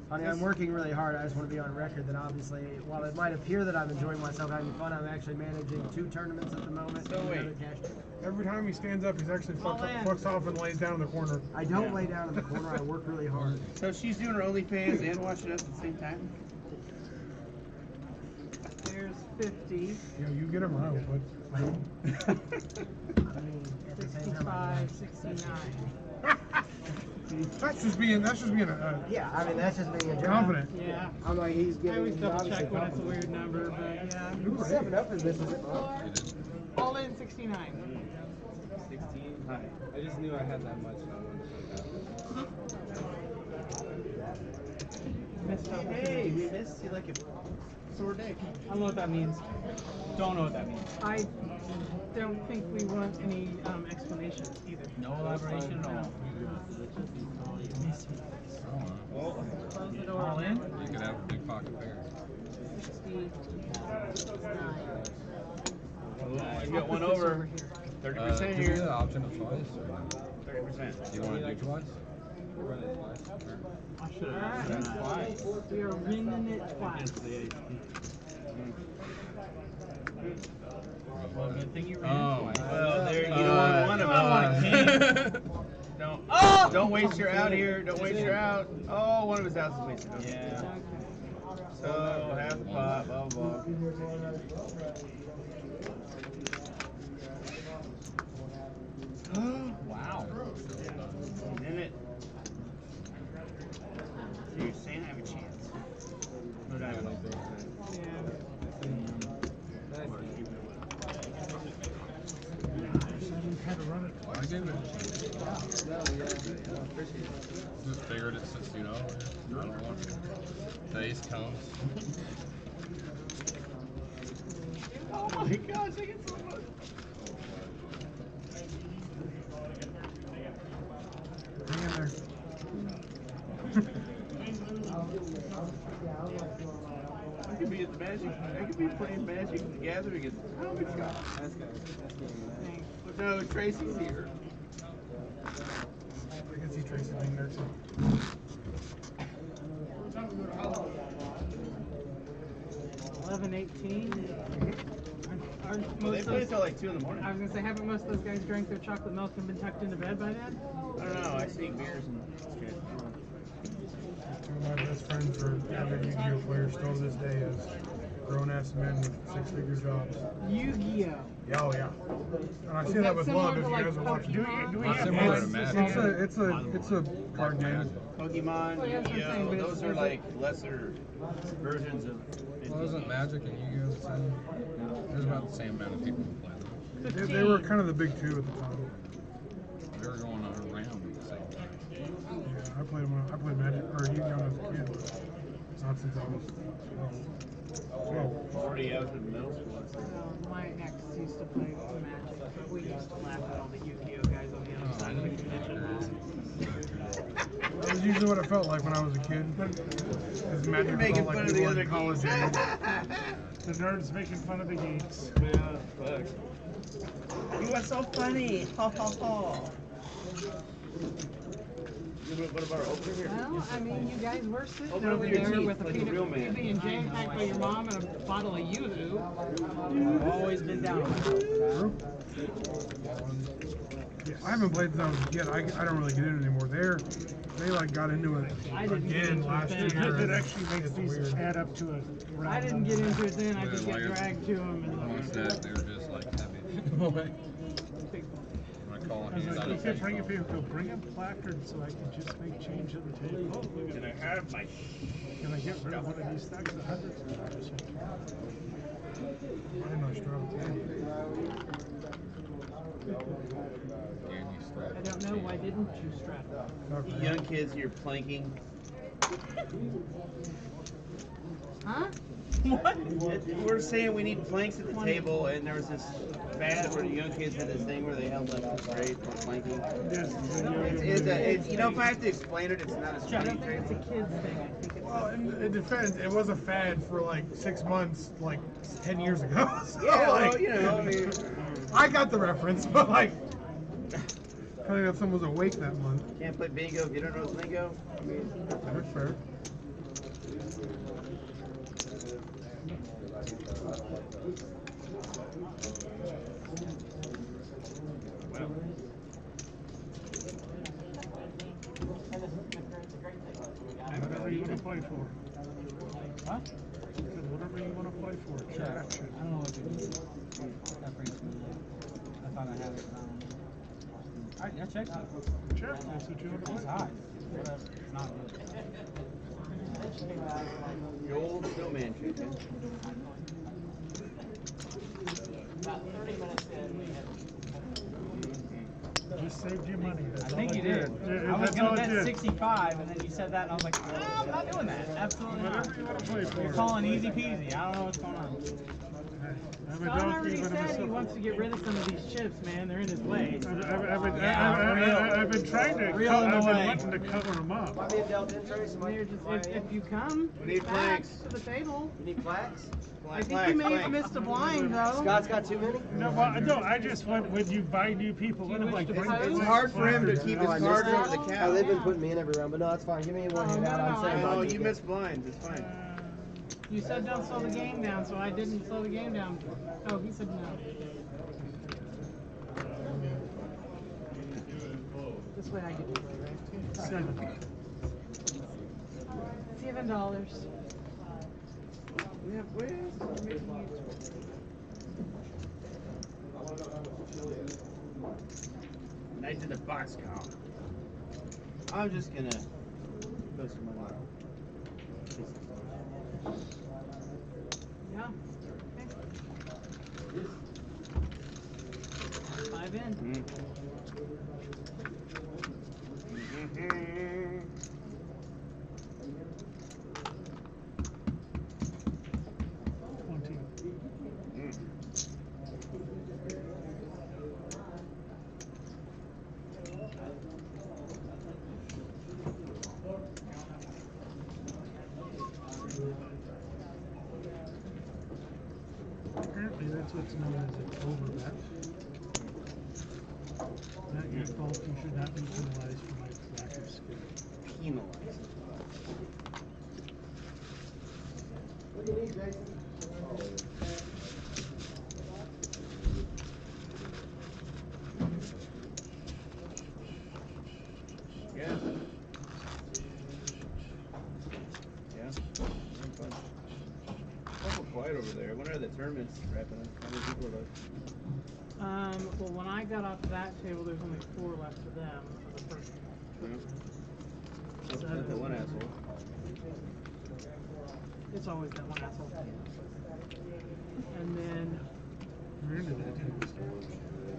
Honey, I'm working really hard. I just want to be on record that obviously, while it might appear that I'm enjoying myself having fun, I'm actually managing 2 tournaments at the moment. So and wait. another cash tournament. Every time he stands up, he's actually fucks off and lays down in the corner. I don't lay down in the corner. I work really hard. So she's doing her OnlyFans and watching us at the same time? There's 50. Yeah, you get him right, but. I mean, at the same time, 65, 69. That's just being a yeah, I mean, that's just being a joke. confident. Yeah. I'm like, he's I getting. always he's double obviously check when it's a confident. weird number, but yeah. 7 up is this, is it? All in 69. 16 high. I just knew I had that much and I wanted to play that. Missed out. Hey, we missed you like a sore dick. I don't know what that means. Don't know what that means. I don't think we want any explanations either. No elaboration at all. Close the door. All in? You could have a big pocket bear. 69. You got one over. 30% Give here. you the option of twice. 30%. Do you want to do twice? I should have done that twice. We are ringing it twice. Well, good thing you ran twice. Well, there you don't want one of them. Don't waste your out here. Don't waste your out. Oh, one of his outs is wasted. Okay. Yeah. So half the pot, blah blah blah. Wow. He's in it. So you're saying I have a chance? No doubt about that. I gave it. Just figured it's $60. I don't want it. The ace comes. Oh my gosh, I get so much. Hang in there. I could be at the Magic. I could be playing Magic the Gathering at oh my god. That's good. But no, Tracy's here. I can see Tracy being there too. 11:18. Well, they play until like 2 in the morning. I was gonna say, haven't most of those guys drank their chocolate milk and been tucked into bed by then? I don't know. I see beers and shit. Two of my best friends are avid Yu-Gi-Oh players still to this day as grown-ass men with six-figure jobs. Yu-Gi-Oh! Yeah, oh yeah. And I say that with love if you guys are watching. Do we have it's a card game. Pokemon, Yu-Gi-Oh, those are like lesser versions of. Well, isn't Magic and Yu-Gi-Oh the same? There's about the same amount of people who play them. They were kind of the big two at the time. They were going around at the same time. Yeah, I played Magic or Yu-Gi-Oh as a kid, but not since I was 12. 40 hours in middle school. My ex used to play Magic, but we used to laugh at all the Yu-Gi-Oh guys on the other side of the convention. That was usually what it felt like when I was a kid. Because Magic was all like people in college age. The nerds making fun of the geeks. Yeah, fuck. You are so funny. Ha ha ha. What about our opener here? Well, I mean, you guys were sitting Open over your there teeth with a like a peanut real butter man. being jam-packed by your mom and a bottle of Yoo-hoo. I've always been down with Yeah, I haven't played since I was a kid. I don't really get into it anymore. They like got into it I didn't get again into last it year. then. It actually makes It's these weird. add up to a I didn't get into it then. I just Yeah, get like dragged to them. Once that, they were just like heavy. I call I was hands like, out you of can't bring a vehicle, bring a placard so I can just make change at the table. Can I have my Can I get rid of one of these stacks of hundreds of dollars? I didn't know I struggled. I don't know. Why didn't you strap up? You young kids here planking? Huh? What? We're saying we need planks at the table, and there was this fad where the young kids had this thing where they held like straight for planking. It's you know, if I have to explain it, it's not as I funny. don't think it's a kid's thing. I think it's Well, in defense, it was a fad for like 6 months, like 10 years ago. So, Yeah, well, like, you know, I mean, I got the reference, but like, I think that someone was awake that month. can't play bingo if you don't know the lingo. I mean, That's fair. well, Whatever you want to play for. Huh? Whatever you want to play for. It's your action. I don't know what to do. That freaks me out. I thought I had it. Alright, yeah, check it. Check, that's what you want to It's play. hot. Whatever. It's not good. the old snowman trick. Huh? About 30 minutes in, we had Just saved you money. I That's think all you it did. Yeah, I was that's gonna all it bet did. 65, and then you said that, and I was like, I'm not doing that. Absolutely not. Whatever you want to play for. You're calling easy peasy. I don't know what's going on. Scott already said he wants to get rid of some of these chips, man. They're in his way. I've been trying to. I've been wanting to cover them up. Might be a Delta interest. If you come We need back planks. to the table. You need flags? I think you may have missed a blind, though. Scott's got too many? No, well, no, I just want, when you buy new people, let them like bring It's hard for him to keep his cards over the cow. Oh, they've been putting me in every round, but no, that's fine. Give me one hand out. I'm saying. Oh, you missed blinds. It's fine. You said don't slow the game down, so I didn't slow the game down. Oh, he said no. This way I get to play, right? $7. We have ways of making it. Night to the box cow. I'm just gonna go some money. Yeah. Okay. 5 in. Apparently that's what's known as an overbet. Not your fault, you should not be penalized for my lack of skill. Penalized. What do you need, Jason? Yeah. Yeah. Awful quiet over there. I wonder how the tournament's wrapping up. How many people are left? Well, when I got off that table, there's only 4 left for them for the first. That's that one asshole. It's always that one asshole. And then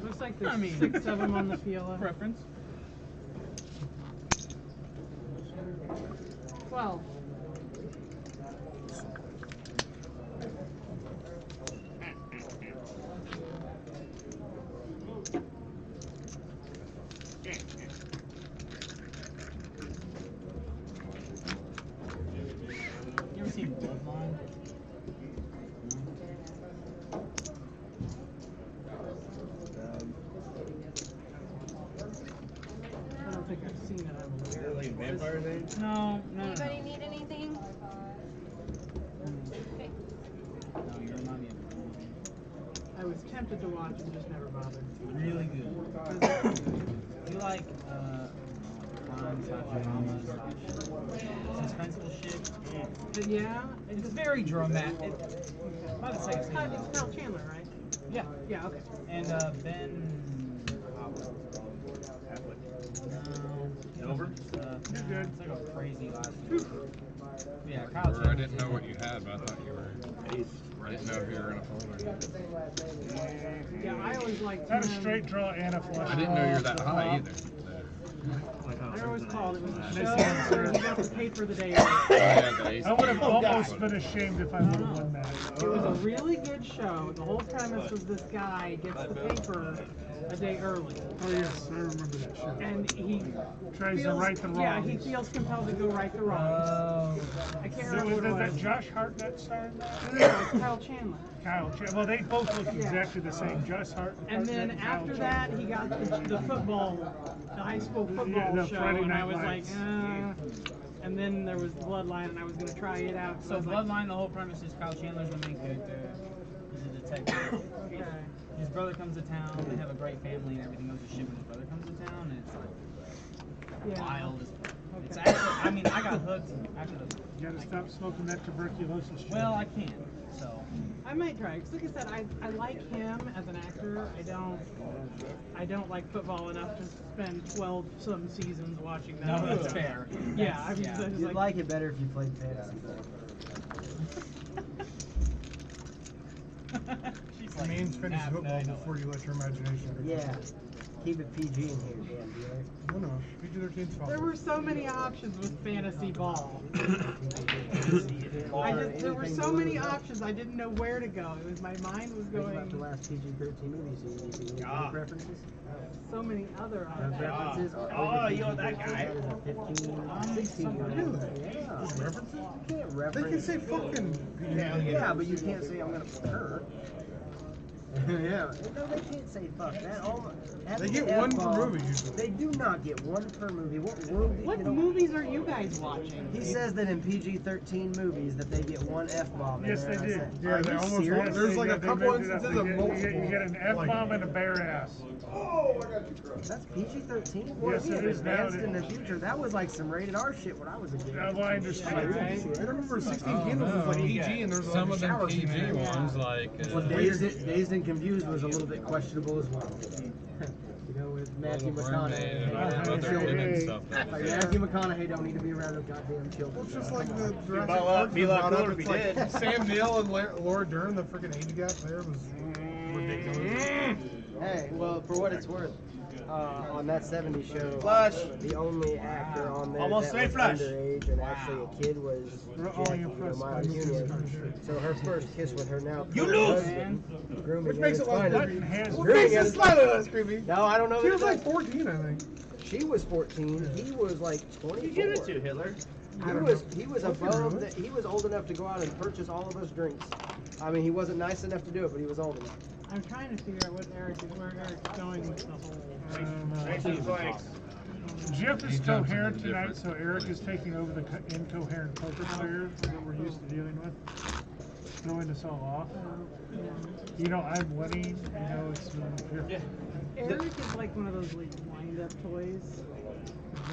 looks like there's 6 of them on the field. Preference. 12. You ever seen Bloodline? I don't think I've seen it. I'm Is that like a vampire thing? No. Anybody need anything? No, you remind me of I was tempted to watch and just never bothered. really good. You like crime/drama/suspenseful shit? But yeah, It's very dramatic. About the second season. It's Kyle Chandler, right? Yeah. Yeah. Okay. And Ben. No. Over? It's like a crazy last name. Yeah, Kyle I Chandler. didn't know what you had, but I thought you were. I didn't know if you were in a folder. Yeah, I always liked Not a him. straight draw and a flush. I didn't know you were that high either. I always called it was a show, so you got to pay for the day. I would have almost been ashamed if I would have won that. It was a really good show. The whole premise was this guy gets the paper a day early. Oh yes, I remember that show. And he tries to right the wrongs. Yeah, he feels compelled to go right the wrongs. I can't remember what it that was. Josh Hartnett star in that? No, it's Kyle Chandler. Kyle Chandler. Well, they both look exactly the same. Josh Hartnett. And then after that, he got the football, the high school football the show, Friday and I Night was Lights. like, and then there was Bloodline, and I was gonna try it out. So Bloodline, the whole premise is Kyle Chandler's the main character. He's a detective. Okay. His brother comes to town. They have a great family, and everything goes to shit when his brother comes to town, and it's like wild as fuck. It's actually, I mean, I got hooked after the. You gotta stop smoking that tuberculosis shit. Well, I can't. So. I might try, because like I said, I like him as an actor. I don't like football enough to spend 12 some seasons watching that. No, that's fair. Yeah, I was just You'd like it better if you played fantasy. It means finish football before you let your imagination go. Yeah. Keep it PG in here, damn dealer. No, no, PG-13's fine. There were so many options with fantasy ball. There were so many options. I didn't know where to go. It was my mind was Think about going. the last PG-13 movies you see any drug references? So many other Drug options. references are Oh, over you know that PG-13. guy. That is a 15, 16-year-old. Yeah. References? You can't reference. They can say fucking. Yeah, but you can't say I'm gonna fuck her. Yeah. No, they can't say fuck. They get one per movie usually. They do not get one per movie. What world? What movies are you guys watching? He says that in PG-13 movies that they get one F-bomb. Yes, they do. Yeah, they almost serious? there's like a couple instances of multiple. You get an F-bomb and a bare ass. Oh, I got you, Chris. That's PG-13? Yes, it is now. Advanced in the future. That was like some rated R shit when I was a kid. Yeah, well, I understand. Right? I remember 16 Candles was like PG and there's Some like of a them shower PG scene. ones, like. Well, Dazed and Confused was a little bit questionable as well. You know, with Matthew McConaughey. Like Matthew McConaughey don't need to be around with goddamn children. It's just like the Be a lot cooler if he like did. Sam Neill and Laura Dern, the freaking age gap there was ridiculous. Hey, well, for what it's worth, on that 70s show, Flush. the only actor on there Almost that was straight flush. underage and actually a kid was Jackie O'Mara Jr. So her first kiss with her now You current lose! husband, grooming Which makes at it its like finest. what makes it slightly less creepy? No, I don't know. She that was it's like 14, I think. She was 14. He was like 24. You give it to Hitler. He was above that. He was old enough to go out and purchase all of us drinks. I mean, he wasn't nice enough to do it, but he was old enough. I'm trying to figure out where Eric's going with the whole. Jeff is coherent tonight, so Eric is taking over the incoherent poker player that we're used to dealing with, throwing us all off. You know, I'm winning. You know, it's Eric is like one of those like wind-up toys.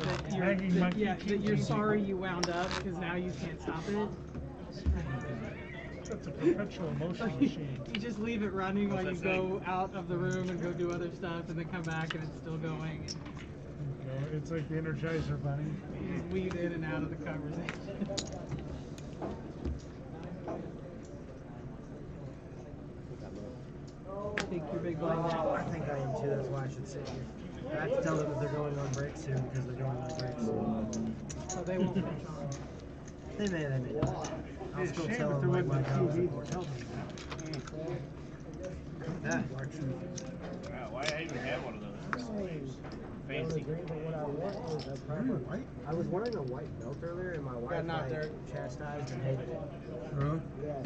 That Hanging monkey that you're sorry you wound up because now you can't stop it. That's a perpetual motion machine. You just leave it running while you go out of the room and go do other stuff, and then come back and it's still going. It's like the Energizer Bunny. You just weave in and out of the conversation. Take your big blind out. I think I am too. That's why I should sit here. I have to tell them that they're going on break soon because they're going on break soon. So they won't catch on. They may not. I'll still Shame tell if them there like my wasn't job. TV to tell them That. Why I even have one of those? Fancy. I was wearing a white belt earlier, and my wife chastised and hated it. Really? Yeah,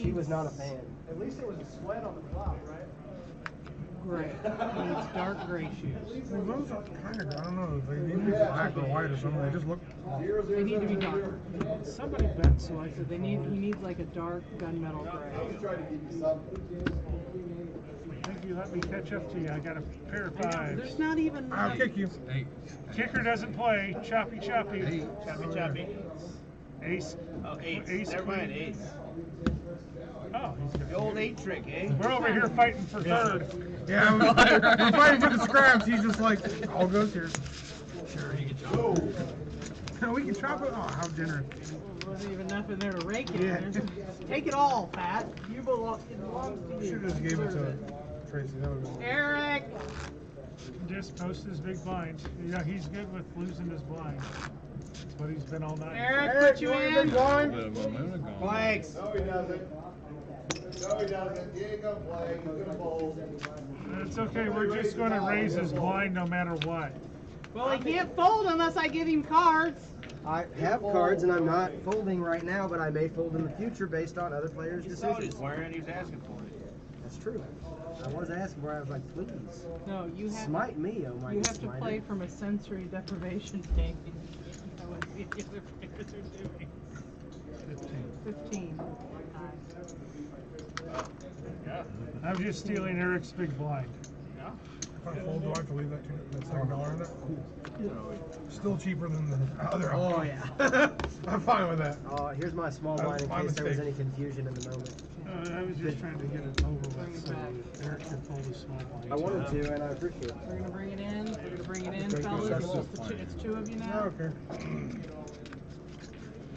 she was not a fan. At least it was a sweat on the clock, right? Gray. He needs dark gray shoes. Well, those are kind of, I don't know, they need to be black or white or something. They just look. They need to be dark. Somebody bet so I So he needs like a dark gunmetal gray. Thank you. Let me catch up to you. I got a pair of fives. There's not even. I'll kick you. Kicker doesn't play. Choppy, choppy. Choppy, choppy. Ace. Oh, eight. Ace. Never mind, queen. eight. Oh, he's got The old 8 trick, eh? We're over here fighting for third. Yeah, we're fighting for the scraps. He's just like, all goes here. Sure, you can chop it. We can chop it. Oh, how generous. There wasn't even enough in there to rake it. Yeah. Take it all, Pat. You belong. It belongs to you. Should have just gave it to Tracy. That would have been. Eric. Just post his big blinds. You know, he's good with losing his blind. That's what he's been all night. Eric, put you in. Blanks. No, he doesn't. No, he doesn't. He ain't gonna play. He's gonna bowl. It's okay. We're just going to raise his blind no matter what. Well, he can't fold unless I give him cards. I have cards, and I'm not folding right now, but I may fold in the future based on other players' decisions. He's wearing. He's asking for it. That's true. I was asking for it. I was like, please. No, you have. Smite me, oh my. You have to play from a sensory deprivation game. That what the other players are doing. 15. Yeah. I'm just stealing Eric's big blind. Yeah. If I fold, do I have to leave that $7 in it? Cool. Still cheaper than the other. Oh, yeah. I'm fine with that. Here's my small blind in My case there was mistake. any confusion in the moment. I was just trying to get it over with so Eric could fold a small blind. I wanted to, and I appreciate it. We're gonna bring it in. We're gonna bring it in, Okay, fellas. that's It's, just just it's two of you now. Okay.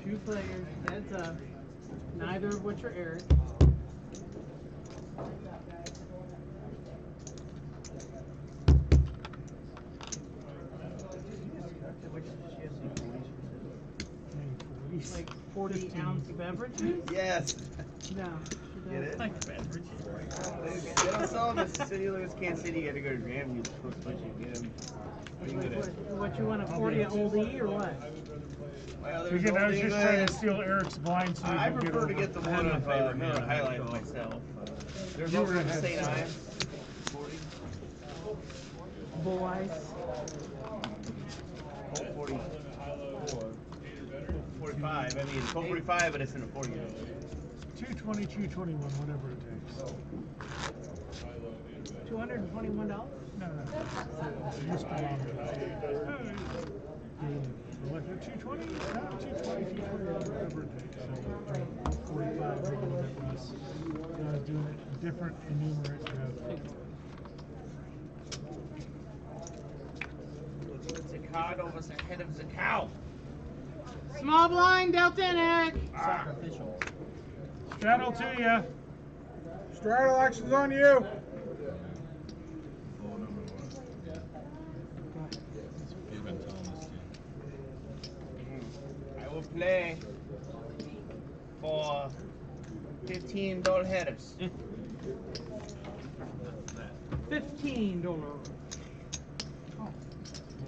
2 players. Heads up. Neither of which are Eric. Beverages? Yes. No. Get it? Like beverages. They don't sell them in City Louis, Kansas City. You had to go to Graham. You were supposed to get them. What you want, a 40 at Old E or what? Well, there's Again, I was Old just English. trying to steal Eric's blind so we I can prefer to over. get the one of Miller High Life myself. There's You also were the ahead, St. sorry. Ives. 40. Bull ice. Colt 44. 45. I mean, Colt 45, but it's in a 40. 220, 221, whatever it takes. $221? No. It's just belong to us. Like a 220? No, 220, 220, whatever it takes. So 45 is a little bit less. And I was doing it different enumerate route. It's a cod was the head of the cow. Small blind, Delta and Eric. Sacrificial. Straddle to you. Straddle action's on you. You've been telling us to. I will play for $15 headers. $15.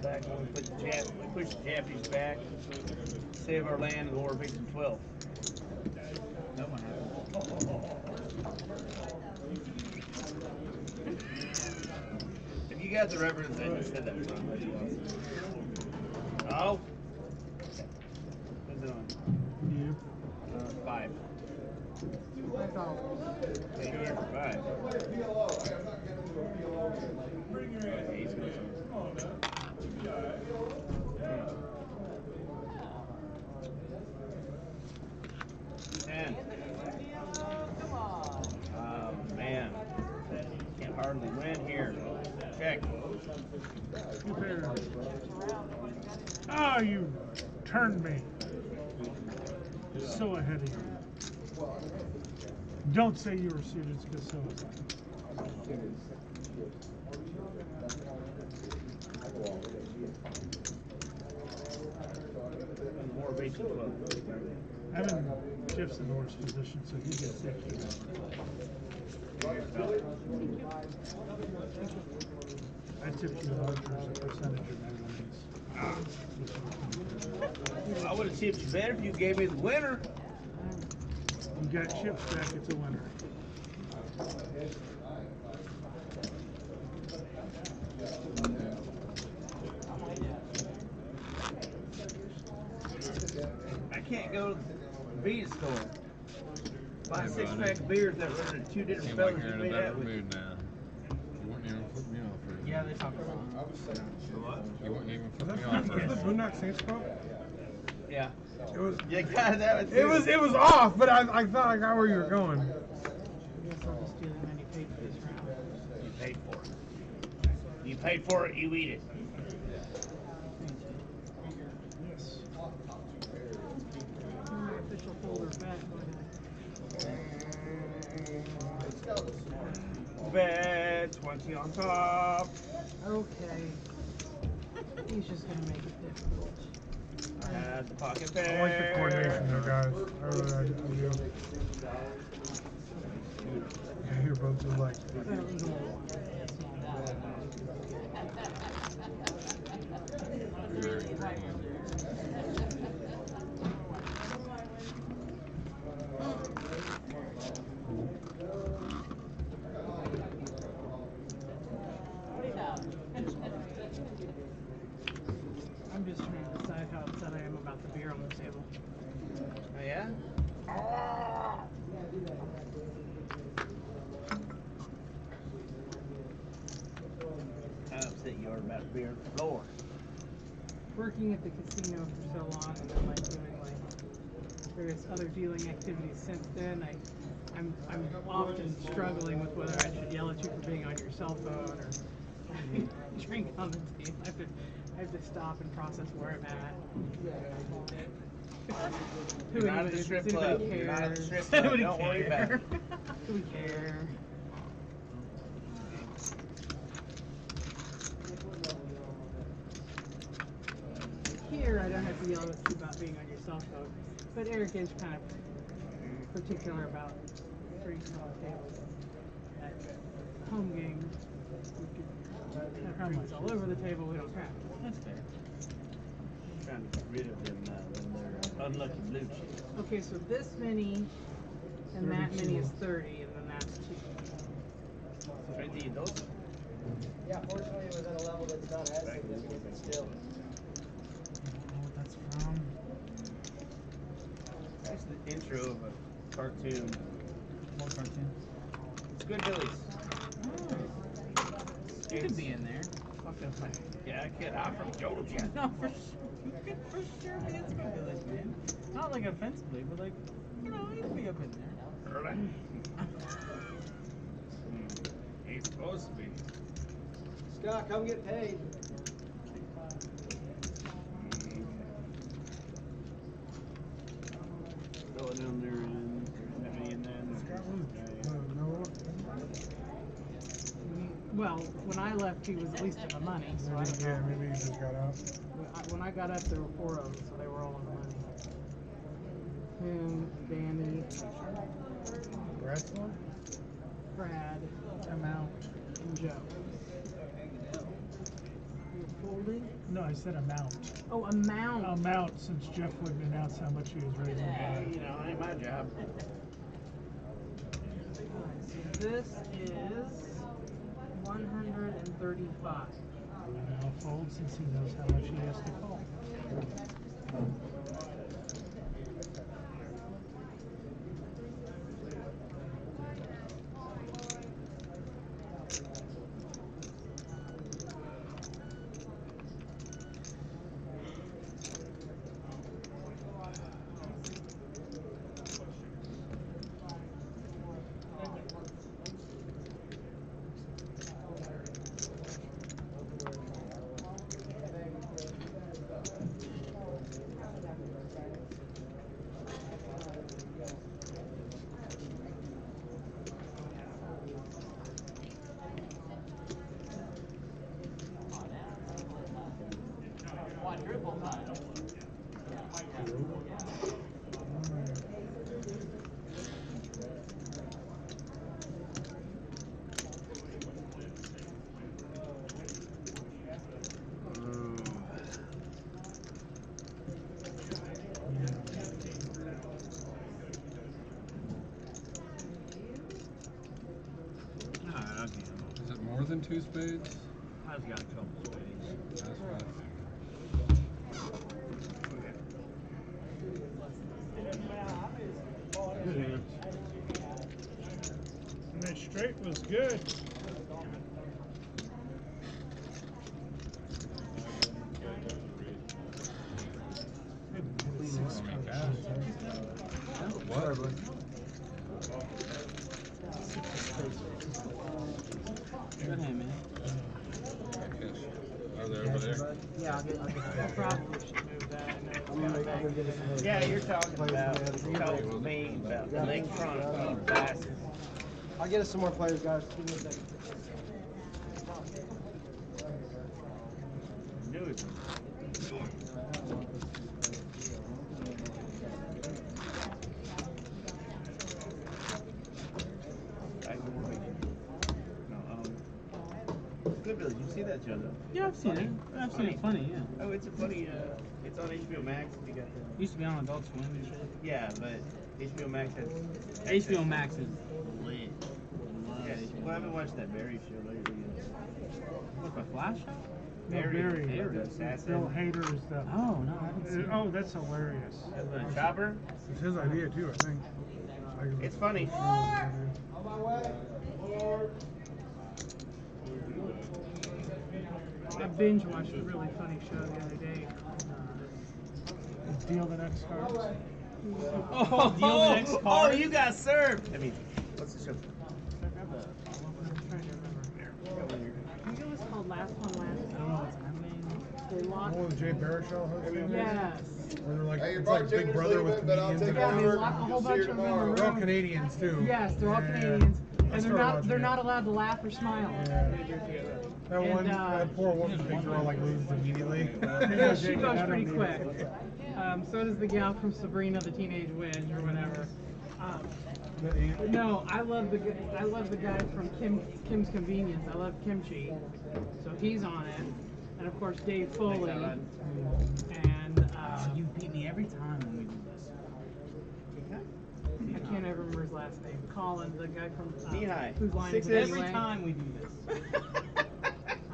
Back when we put we push the Japanese back, save our land, and go over victim 12. That one If you got the reference, I just said that was wrong. Oh. What's it on? 5. Okay, here, 5. Ace goes on. 10. Oh man, can't hardly win here. Check. Oh, you turned me. So ahead of you. Don't say you were suited because so was I. More basic club. I'm in Jeff's in North's position, so he gets 50. I tipped you larger as a percentage of my winnings. I would have tipped you better if you gave me the winner. You got chips back, it's a winner. I can't go to the convenience store. Buy 6-pack of beers that run in 2 different Seems fellas like you're you in a made better out with. mood now. You wouldn't even flip me off for Yeah, they talk about You wouldn't even flip me off for Is the Boondock Saints Club? Yeah. It was. Yeah, God, that was. It was off, but I thought I got where you were going. I guess I'll just do the many paid for this round. You paid for it. You paid for it, you eat it. Yes. My official folder back. Bet 20 on top. Okay. He's just gonna make it difficult. Had the pocket I like the coordination there, guys. I really do. Yeah, you're both just like. I'm just trying to decide how upset I am about the beer on the table. Oh, yeah? How upset you are about beer on the floor. Working at the casino for so long and then like doing like various other dealing activities since then, I'm often struggling with whether I should yell at you for being on your cell phone or drink on the table. I have to stop and process where I'm at. You're not at the strip club. You're not at the strip club. Don't worry about it. Do we care? Here, I don't have to yell at you about being on your cell phone. But Eric is kind of particular about 3 smaller tables. At home games, we could have drinks all over the table. We don't have. That's fair. Trying to get rid of them when they're unlucky blue chips. Okay, so this many and that many is 30, and then that's 2. Ready those? Yeah, fortunately it was at a level that's not as significant, but still. I don't know what that's from. That's the intro of a cartoon. What cartoon? It's Good Billies. It could be in there. Yeah, I could. I'm from Georgia. No, for sure. You could for sure be in Good Billies, man. Not like offensively, but like, you know, it could be up in there. Early. Ain't supposed to be. Scott, come get paid. Throw it down there and there's any in there. Well, when I left, he was at least in the money. So I don't know. Yeah, maybe he just got out. When I got up, there were 4 of them, so they were all in the money. Him, Danny, Brad's one? Brad, Amount, and Joe. Holding? No, I said amount. Oh, amount. Amount, since Jeff wouldn't announce how much he was raising. You know, ain't my job. So this is 135. And I'll fold since he knows how much he has to call. Is it more than 2 spades? I've got a couple spades. That's what I think. Good hand. And that straight was good. What? Good hand, man. Are they over there? Yeah, I'll get I probably should move that. I'm gonna get us some. Yeah, you're talking about me about the electronic devices. I'll get us some more players, guys. Give me a second. Knew it. Good Billies, you see that, Joe? Yeah, I've seen it. I've seen it. Funny, yeah. Oh, it's a funny. It's on HBO Max. If you got the. Used to be on Adult Swim and shit. Yeah, but HBO Max has. HBO Max is lit. Yeah, well, I haven't watched that Barry show lately. What, the Flash show? Barry. the assassin. Bill Hader is the. Oh, no, I haven't seen it. Oh, that's hilarious. The Chopper. It's his idea too, I think. It's funny. On my way. I binge watched a really funny show the other day. Deal the next cards. Oh, Deal the next oh, card. you got served. I mean, what's the show? I'm trying to remember. I think it was called Last One Last. They lock. Oh, the Jay Baruchel hosting? Yes. Where they're like, Hey, your it's like bartender's Big Brother with leaving, but I'll comedians take and Yeah, they over. lock a whole You'll see bunch her of them in the tomorrow. room. They're all Canadians too. Yes, they're all Yeah. Canadians, I and they're started not watching it. allowed to laugh or smile. That And, one, that poor woman, big girl, like loses immediately. Yeah, she goes pretty quick. So does the gal from Sabrina the Teenage Witch or whatever. No, I love the guy from Kim's Convenience. I love kimchi, so he's on it, and of course Dave Foley. And you beat me every time when we do this. I can't ever remember his last name. Colin, the guy from Mihai. Whose Line Is It Every Anyway? time we do this.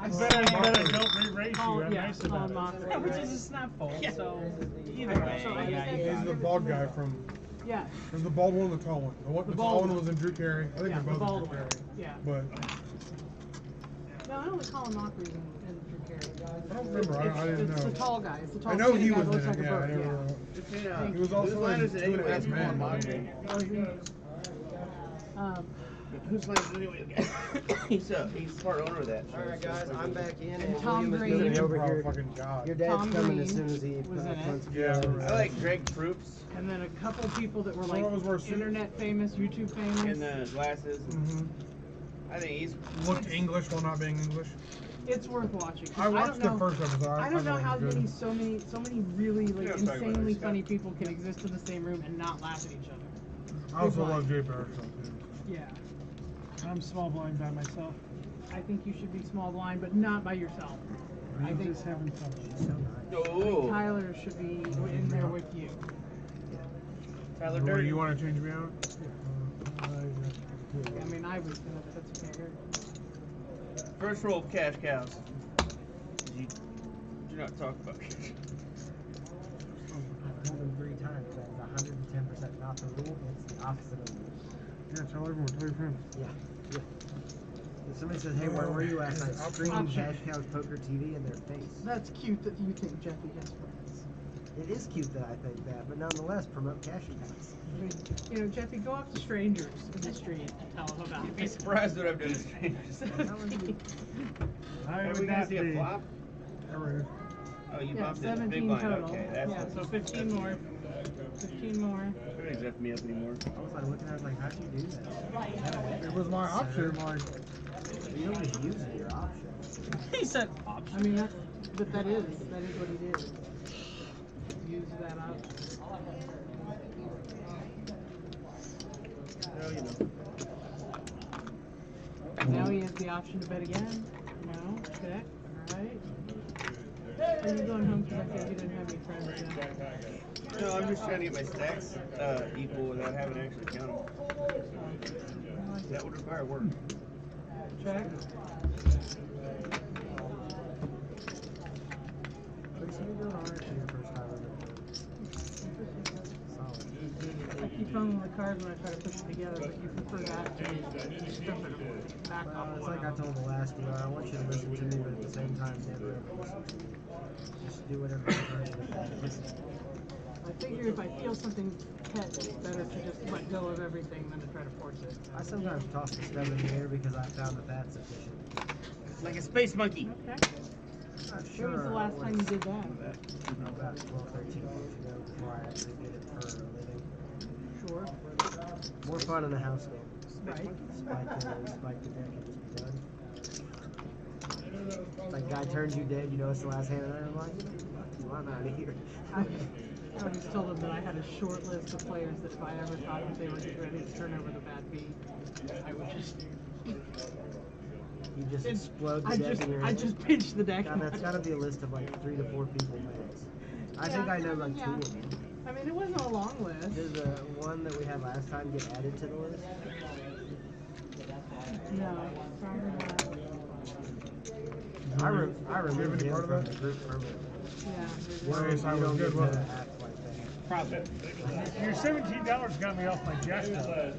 I bet I don't re-race you. I'm Yeah, nice about Colin it. Mochrie. Yeah, which is a snap fold, so either way, So I yeah, think you it's got He's it. the bald guy from. Yeah. There's the bald one and the tall one. The tall bald one one. was in Drew Carey. I think Yeah, they're the both bald in Drew one. Carey. Yeah. But No, I don't think Colin Mockrie's in Drew Carey. I don't remember. I didn't It's know. the tall guy. It's the tall I know skinny he guy was that looks in like it. a Yeah, I bird. never. Yeah. He was also in Liners Two and a Half Men. Whose line is it anyway? He's part owner of that show. Alright guys, I'm back in and Tom William is Green. moving over here. Fucking God. Your dad's Tom coming Green as soon as he was in it. punts Yeah. I like Greg Proops And then a couple people that were like Someone was wearing suits. internet famous, YouTube famous. in the glasses. I think he's Looked English while not being English. It's worth watching. 'Cause I watched don't know- the first episode. I don't know thought how it was many, good. so many really like Yeah, I'm talking about insanely this funny people can exist in the same room and not laugh at each other. I also Whose love Line? Jay Baruchel too. Yeah. I'm small blind by myself. I think you should be small blind, but not by yourself. I I'm think just having fun. oh Tyler should be in there with you. Tyler What, Durden. you want to change me out? I mean, I was gonna, but that's okay. First roll of cash cows. You do not talk about cash. I've told him 3 times that is 110% not the rule. It's the opposite of the rule. Yeah, tell everyone. Tell your friends. Yeah. If somebody says, "Hey, where were you last night?" Screaming Option. Cash Cows Poker TV in their face. That's cute that you think Jeffy has friends. It is cute that I think that, but nonetheless, promote Cash Cows. I mean, you know, Jeffy, go up to strangers in the street and tell them about You'd be it. surprised what I've done to strangers. I Are would we gonna not see a be. flop? Alright. Oh, you Yeah, bumped it. Big 17 blind. total. Okay, that's Yeah, so 15 more. 15 more. Nobody's left me up anymore. I was like looking at it like, how'd you do that? It was my option. Like, You don't just use it, your option. He said option. I mean, that is what he did. Use that option. Well, you know. Now he has the option to bet again. No, check. Alright. Are you going home because I said you didn't have any friends yet? No, I'm just trying to get my stacks equal without having to actually count them. That would require work. Check. Lisa, you're doing alright for your first time in I keep fumbling the cards when I try to put it together, but you prefer that to strip it back off. It's like I told the last one, I want you to listen to me, but at the same time, never ever listen to me. Just do whatever you can. I figure if I feel something catch, it's better to just let go of everything than to try to force it. I sometimes toss the stub in the air because I found that that's sufficient. Like a space monkey. Okay. When was the last time you did that? About 12, 13 years ago, before I actually did it for a living. Sure. More fun in the house game. Right. Spike the deck and just be done. Like guy turns you dead, you know it's the last hand, and I'm like, fuck you, I'm out of here. I just told him that I had a short list of players that if I ever thought that they were getting ready to turn over the bad beat, I would just... You just explode the I deck just, in your I hand. just pitched the deck. God, that's gotta be a list of like 3 to 4 people max. I think I know like 2 of them. I mean, it wasn't a long list. Did the one that we had last time get added to the list? No, probably not. I removed him from the group permanently. Yeah. Yes, I You was don't good, get wasn't to it? act like that. Probably. Your $17 got me off my jack though.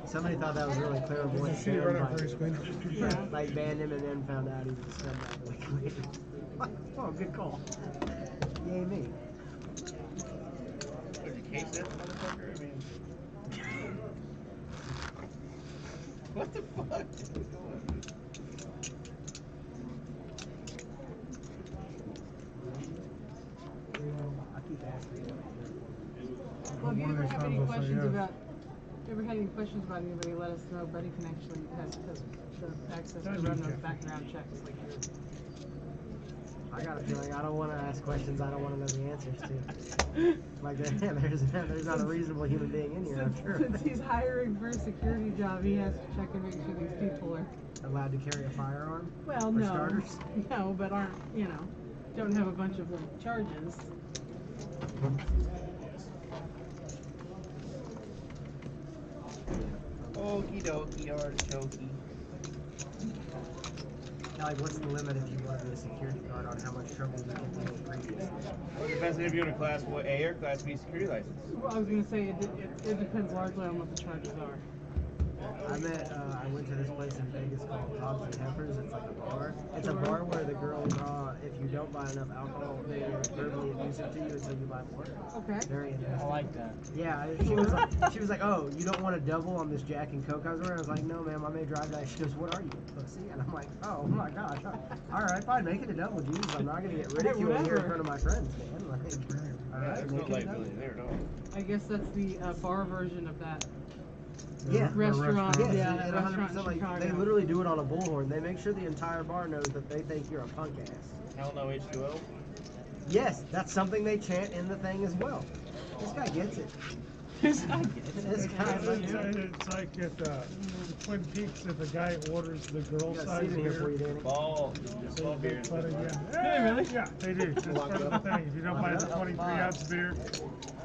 Somebody thought that was really clairvoyant. See you right after you spin. Like banned him and then found out he was a scumbag a week later. Oh, good call. Yay me. What, you case that motherfucker? I mean... What the fuck? I keep asking you. Well, if you ever have any questions about, anybody, let us know. Buddy can actually has the access to run those background checks like yours. I got a feeling I don't want to ask questions I don't want to know the answers to. Like, there's not a reasonable human being in here, I'm sure. Since he's hiring for a security job, he has to check and make sure these people are allowed to carry a firearm? Well, for no, starters? no, but aren't, you know, don't have a bunch of like charges. Okie dokie, artichokey. Like, what's the limit if you want to be a security guard on how much trouble you get in previously? Well, it depends if you're in a Class A or Class B security license. Well, I was going to say it depends largely on what the charges are. I went to this place in Vegas called Hogs and Heifers. It's like a bar. It's a bar where the girls, if you don't buy enough alcohol, they are verbally abusive to you until you buy more. Okay. Very interesting. I like that. Yeah, she was like, oh, you don't want a double on this Jack and Coke I was wearing? I was like, no, ma'am, I may drive that. She goes, what are you, a pussy? And I'm like, oh my gosh. All right, fine, make it a double, Jesus. I'm not gonna get ridiculed here in front of my friends, man. Like, all right, make it a double. I guess that's the bar version of that. Yeah, restaurant. Yes, Yeah, and restaurant 100% in like Chicago. they literally do it on a bullhorn. They make sure the entire bar knows that they think you're a punk ass. Hell no H2O? Yes, that's something they chant in the thing as well. This guy gets it. This guy gets it. This guy gets it. It's like at Twin Peaks if a guy orders the girl got size seating here for you, beer. Danny. Ball. So they put it in. Hey, really? Yeah, they do. That's part of the thing. If you don't buy the 23-ounce beer.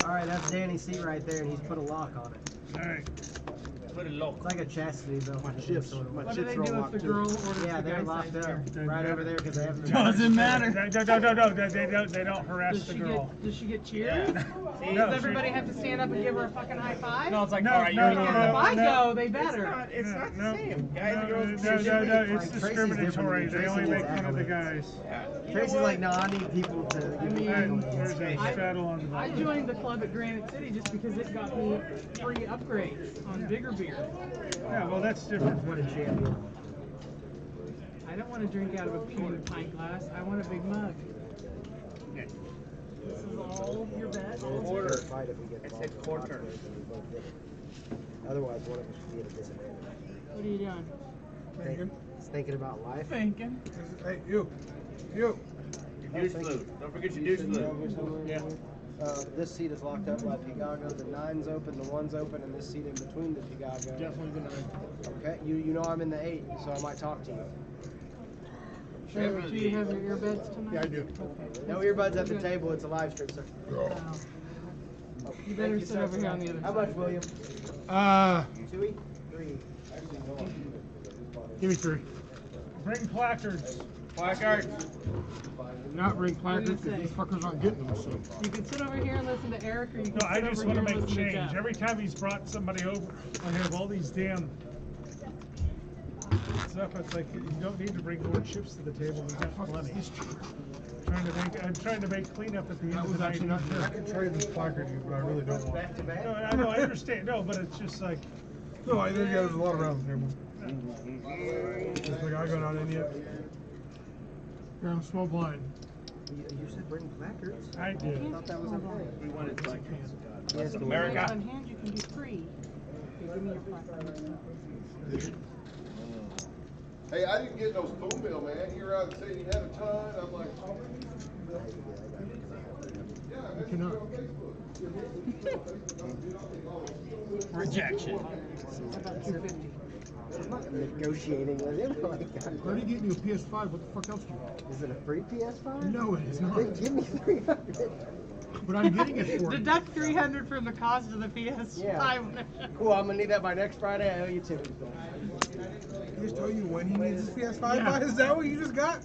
All right, that's Danny's seat right there, and he's put a lock on it. All right. Put it low. It's like a chastity belt. My chips are What do they do if the girl orders Yeah, the they're guy locked size up beer? right over there because they have. Doesn't matter. No, they don't harass Does the she girl. Does she get cheered? See, Does everybody have to stand up and give her a fucking high five? No, it's like, No, all right, no, you're no, Because if I no. go, they better. It's not the No, same. Guys and No, girls. it's Tracy's discriminatory. different. They only Tracy make is fun of the accolades. guys. Yeah. Tracy's like, no, I need people to give me And accolades. there's a straddle on the I joined the club at Granite City just because it got me free upgrades on bigger beer. Yeah, well, that's different. What a champion. I don't want to drink out of a puny pint glass. I want a big mug. Okay. This is all your bet. Quarter. Fight if we get It's involved a in quarter. conflict and we both get it. Otherwise, one of us should be at a disadvantage. What are you doing? He's thinking about life. Thinking. Hey, you. Your douche flute. Don't forget your douche flute. Yeah. This seat is locked up by Pigago. The 9's open, the 1's open, and this seat in between the Pigago. Definitely the 9. Okay, you know I'm in the 8, so I might talk to you. Sure, do you have your earbuds tonight? Yeah, I do. Okay. No earbuds at the table. It's a live stream, sir. You better sit over here on the other How side. much, William? 2 3. Give me 3. Bring placards. Placards. Not bring placards because these fuckers aren't getting them. So. You can sit over here and listen to Eric, or you can No, I sit just over want to here and make listen to change. Jeff. Every time he's brought somebody over, I have all these damn stuff. It's like you don't need to bring more chips to the table. We got plenty. I'm trying to make cleanup at the end That of was the actually night. not. I can trade this placard, but I really don't want. No, I know, I understand. No, but it's just like. No, I think there's a lot around the table. Just like I got on in yet. You're on small blind. You said bring placards. I did. I thought that was a thing. We wanted placards. Yes, America. On hand, you can do 3. Okay, give me your placard. Hey, I didn't get no spoon bill, man. You're out saying you had a ton. I'm like, yeah, I messaged you on Facebook. Rejection. About 250. I'm not negotiating with him. I already getting you a PS5. What the fuck else do you want? Is it a free PS5? No, it is not. Then give me 300. But I'm getting it for you. Deduct 300 from the cost of the PS5. Yeah. Cool, I'm gonna need that by next Friday. I owe you 2. He just told you when he needs his PS5 by? Is that what you just got?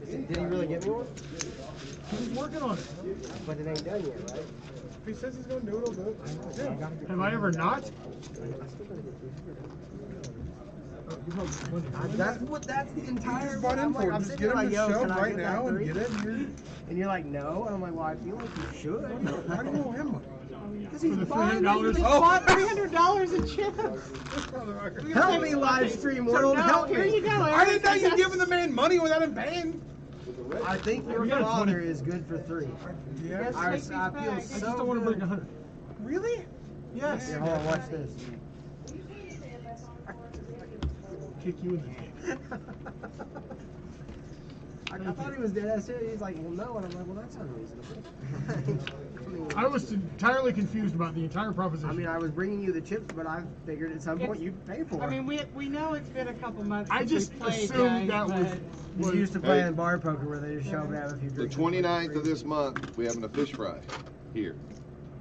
Did he really get me one? He's working on it. But it ain't done yet, right? If he says he's gonna do it, he'll do it. Yeah. Have I ever not? That's the entire. You just bought in for it. I'm Just sitting get there him like, the yo, shelf can I right get now that and 3? get it. And you're like, no. And I'm like, well, I feel like you should. Why do you owe him money? Because he's For the buying $300? it. Oh. Bought $300 in chips. Help me, live stream world. So Help here me. you go, Eric. I didn't know you giving the man money without him paying. I think your father is good for 3. Yes. I Take these feel back. I just so don't want to good. bring 100. Really? Yes. Here, hold on, watch this. Kick you in the head. I thought he was dead ass serious. He's like, well, no, and I'm like, well, that's unreasonable. I was entirely confused about the entire proposition. I mean, I was bringing you the chips, but I figured at some point you'd pay for it. I mean, we know it's been a couple months. I since just we played, assumed guys, that was. He's used to playing bar poker where they just show up and have a few The drinks. 29th of this month, we having a fish fry here.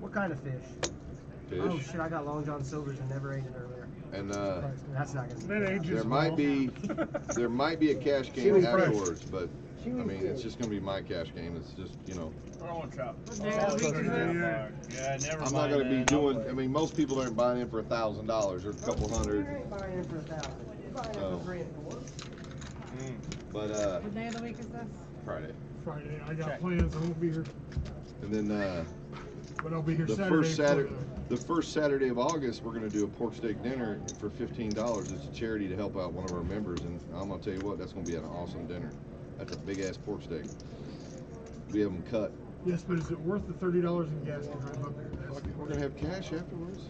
What kind of fish? Fish. Oh shit! I got Long John Silver's and never ate it earlier. And that's not gonna be. That ages there might be a cash She game was afterwards, but She I was mean good. it's just gonna be my cash game. It's just Throw one chop. Yeah, never I'm not gonna be doing. I mean, most people aren't buying in for $1,000 or a couple hundred. You ain't buying in for 1,000. You're buying in So. for 3 and 4. But What day of the week is this? Friday. Friday. I got plans. I won't be here. And then But I'll be here the Saturday. first Saturday of August, we're gonna do a pork steak dinner for $15. It's a charity to help out one of our members, and I'm gonna tell you what, that's gonna be an awesome dinner. That's a big ass pork steak. We have them cut. Yes, but is it worth the $30 in gas to drive up here? We're gonna have cash afterwards.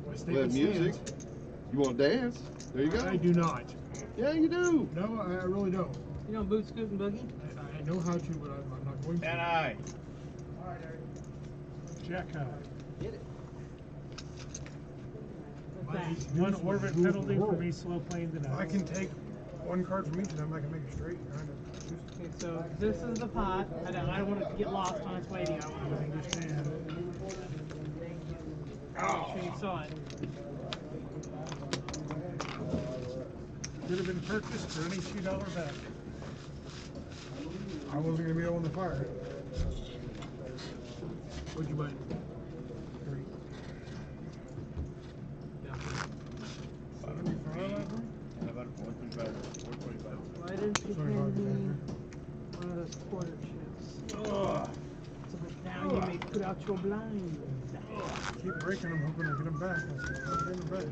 My We statement have music. stands. You want to dance? There you go. I do not. Yeah, you do. No, I really don't. You don't boot, scoot, and boogie? I know how to, but I'm not going to. And I. Jack how? Get it. One orbit penalty for me slow playing tonight. I can take one card from each of them. I can make it straight. Okay, so this is the pot. I don't want it to get lost on its way to you. I want to understand. Oh, so you saw it. Could have been purchased for any $2 back. I wasn't going to be on the fire. What'd you buy? 3. Why didn't you hand me one of those quarter chips? So that now you may put out your blind. Keep breaking them, hoping to get them back. I'll get them back.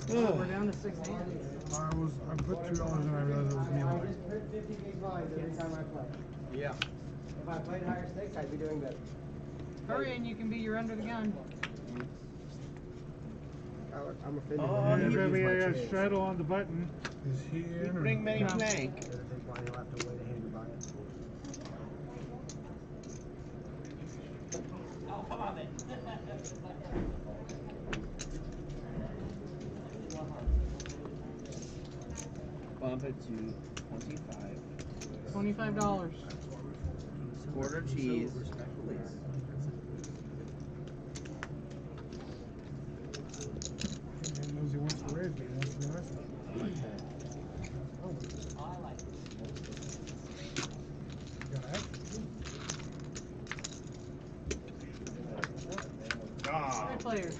We're down to 6 hands. I put $2 and I realized it was me. 50 big blinds every time I play. Yeah. If I played higher stakes, I'd be doing better. Hurry and you can be your under the gun. I'm offended. Oh, maybe I got straddle on the button. Is he in? Bring many plank. You'll have to wait a hand to buy it. Oh, come on then. Bump it to 25. $25. Quarter cheese, please. He knows he wants to raise, but he wants to be nice. I like that. Three players.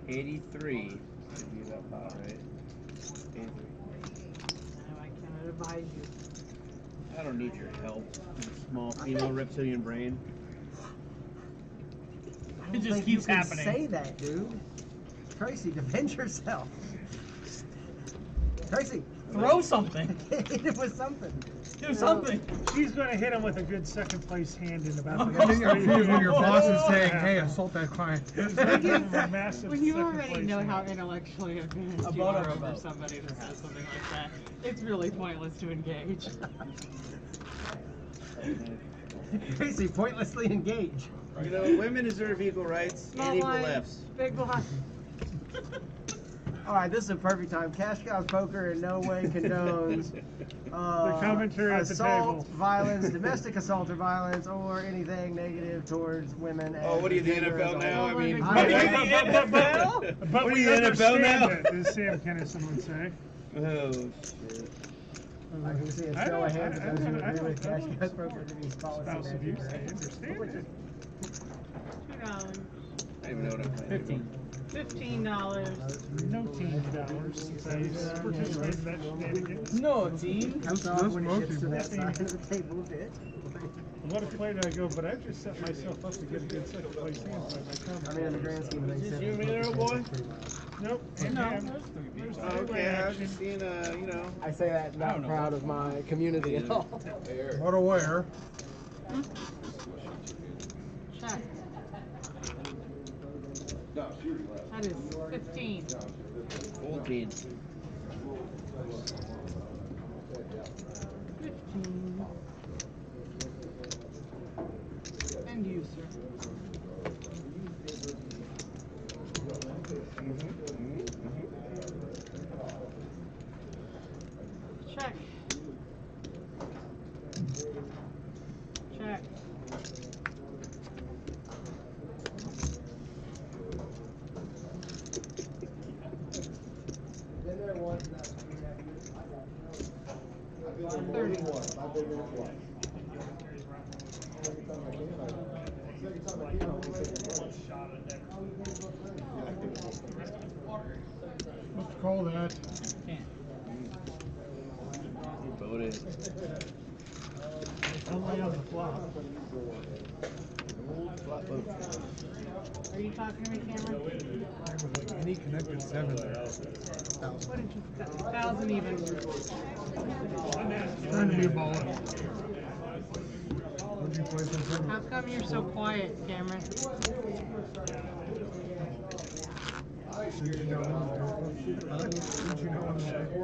$83. Should be that pot, right? 83. I cannot advise you. I don't need your help, you small female reptilian brain. I don't It just think keeps you can happening. say that, dude. Tracy, defend yourself. Tracy. Throw something. Hit it with something. Do something. She's going to hit him with a good second place hand in about the Getting next 3 confused when your boss is years. saying, hey, assault that client. Massive When you second already place know hand. how intellectually advanced A you boat are or a over boat? somebody that says something like that, it's really pointless to engage. Tracy, pointlessly engage. You know, women deserve equal rights Small and equal blind, lefts. big blind. All right, this is a perfect time. Cash Cows Poker in no way condones The commentary at the assault, table. violence, domestic assault or violence, or anything negative towards women. Oh, what are you, the gender NFL as a now? whole. I mean, I- But What are we you, NFL understand now? it, as Sam Kennison would say. Oh, shit. I can see a I show don't- of hands of I those who don't- I agree with don't- Cash Cows Poker to be policy Spouse abuse, I negative. understand it. $2. I don't even know what I'm playing. 15. $15. No $15 since I participated in that shenanigans. No, team. I'm sorry when it gets to that side of the table, bitch. What a play did I go, but I just set myself up to get a good second place hand by my comment. I mean, in the grand scheme of things, Just you and me there, old boy? Nope. No, Okay. there's 3 people. There's Oh, okay, I was just seeing, you know. I say that not proud of my community at all. What aware? Check. No, she already left. That is 15. 14. 15. And you, sir. Check. Check. Been there once, and that's 3.5 years. I've been there more than once. I've been there twice. Second time I came, I was Let's call that. Voted. Only on the flop. Old flop vote. Are you talking to me, Cameron? Any connected seven there. What did you, 1,000 even? Trying to be a baller. What'd you play for seven? How come you're so quiet, Cameron? Did you know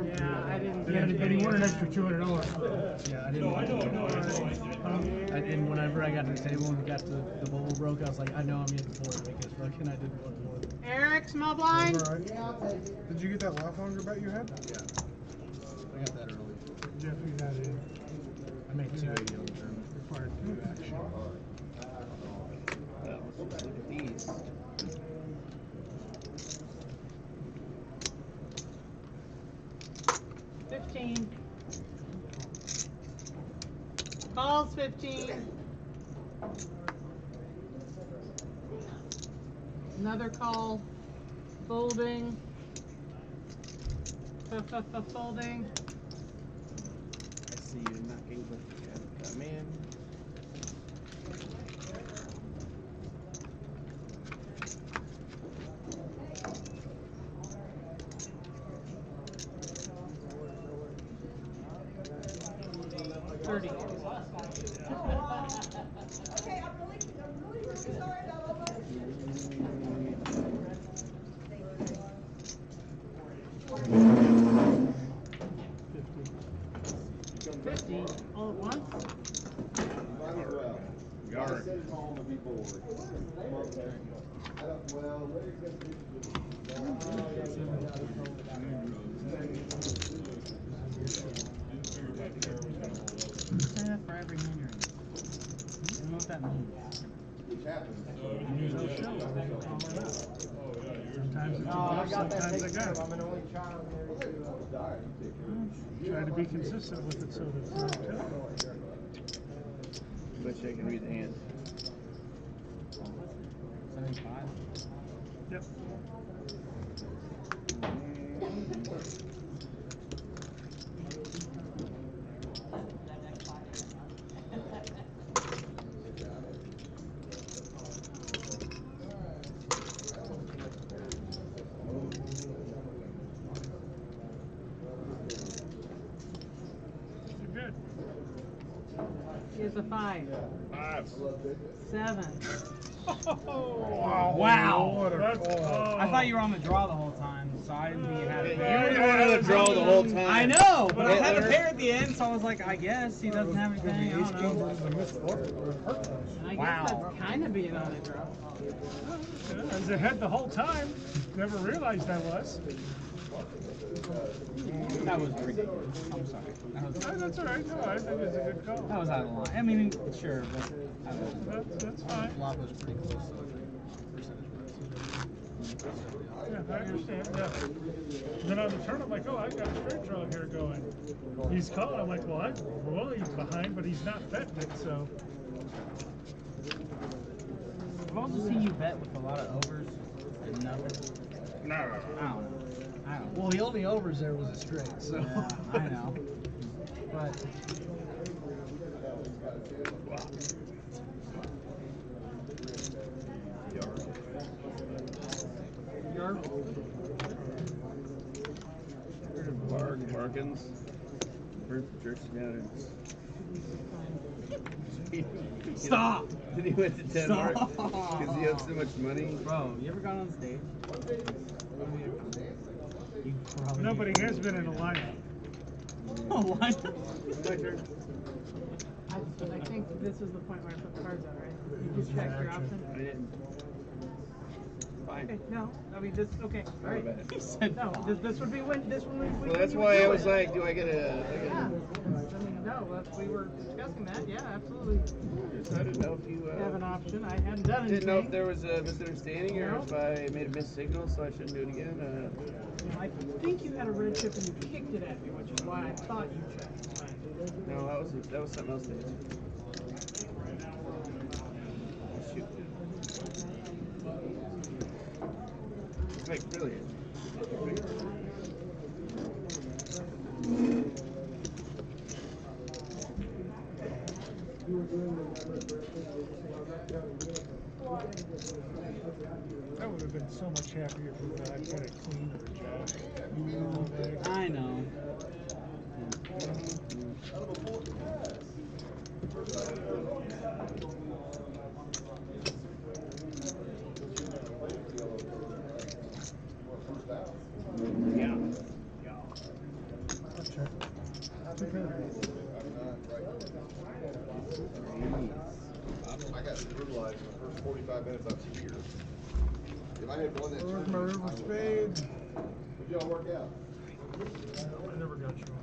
Yeah, I didn't And he won an extra $200. Yeah, I didn't. I didn't. Whenever I got to the table and got the bubble broke, I was like, I know I'm getting for it because fucking I didn't want more. Eric, small blind? Did you get that laugh longer bet you had? Yeah. I got that early. Jeffrey got in. I made 280 on the tournament. Required 2 action. Look at these. $15. Calls 15. Another call. Folding. Folding. I see you knocking, but you haven't come in. Okay, I'm really sorry about all that. 50 all at once? Might as well. Guard. I sit at home and be bored. I don't, well, Larry's got Say that for every hand you're in. I don't know what that means. Which happens. Sometimes it's I enough, got that sometimes I taken care got of. I'm an only child married to Try to be consistent with it so that it's not typical. Wish I can read the hands. 75? Yep. You're good. Here's a 5. 7. Wow. That's, I thought you were on the draw the whole time, so I didn't think you had a You pair. were the one on the draw the whole time. I know, but I had a pair at the end, so I was like, I guess he doesn't have anything. I don't know. And I guess Wow. that's kind of being on a draw. I was ahead the whole time. Never realized I was. That was ridiculous. I'm sorry. That's all right. No, I think it's a good call. That was out of line. I mean, sure, but I don't know. That's fine. Flop was pretty close, so I think percentage wise. Yeah, I understand. Yeah. Then on the turn, I'm like, oh, I got a straight draw here going. He's calling. I'm like, well, he's behind, but he's not betting it, so. I've also seen you bet with a lot of overs and nothing. No. I don't know. Well, the only overs there was a straight, so. Yeah, I know. But Barkins. Jerks down and stop. Then he went to Denmark because he owed so much money. Bro, you ever gone on stage? You probably Nobody has been in a lineup. Oh, what? I think this is the point where I put the cards out, right? You just check your option. I didn't. Fine. Okay, no, I mean this. Okay, all right. bad. You said no. This would be when. This one would be. Well, that's when you why would I do was it. like, do I get a? Yeah. I mean, no, we were discussing that. Yeah, absolutely. I didn't know if you Have an option. I hadn't done anything. didn't know if there was a misunderstanding or if I made a missed signal, so I shouldn't do it again. I think you had a red chip and you kicked it at me, which is why I thought you checked. But No, that was something else. Shoot. Like brilliant. I would have been so much happier if I put it clean for Josh. I know. Yeah. I got brutalized in the first 45 minutes I was here. If I had won that Where's my river spade? would y'all work out? I never got you on.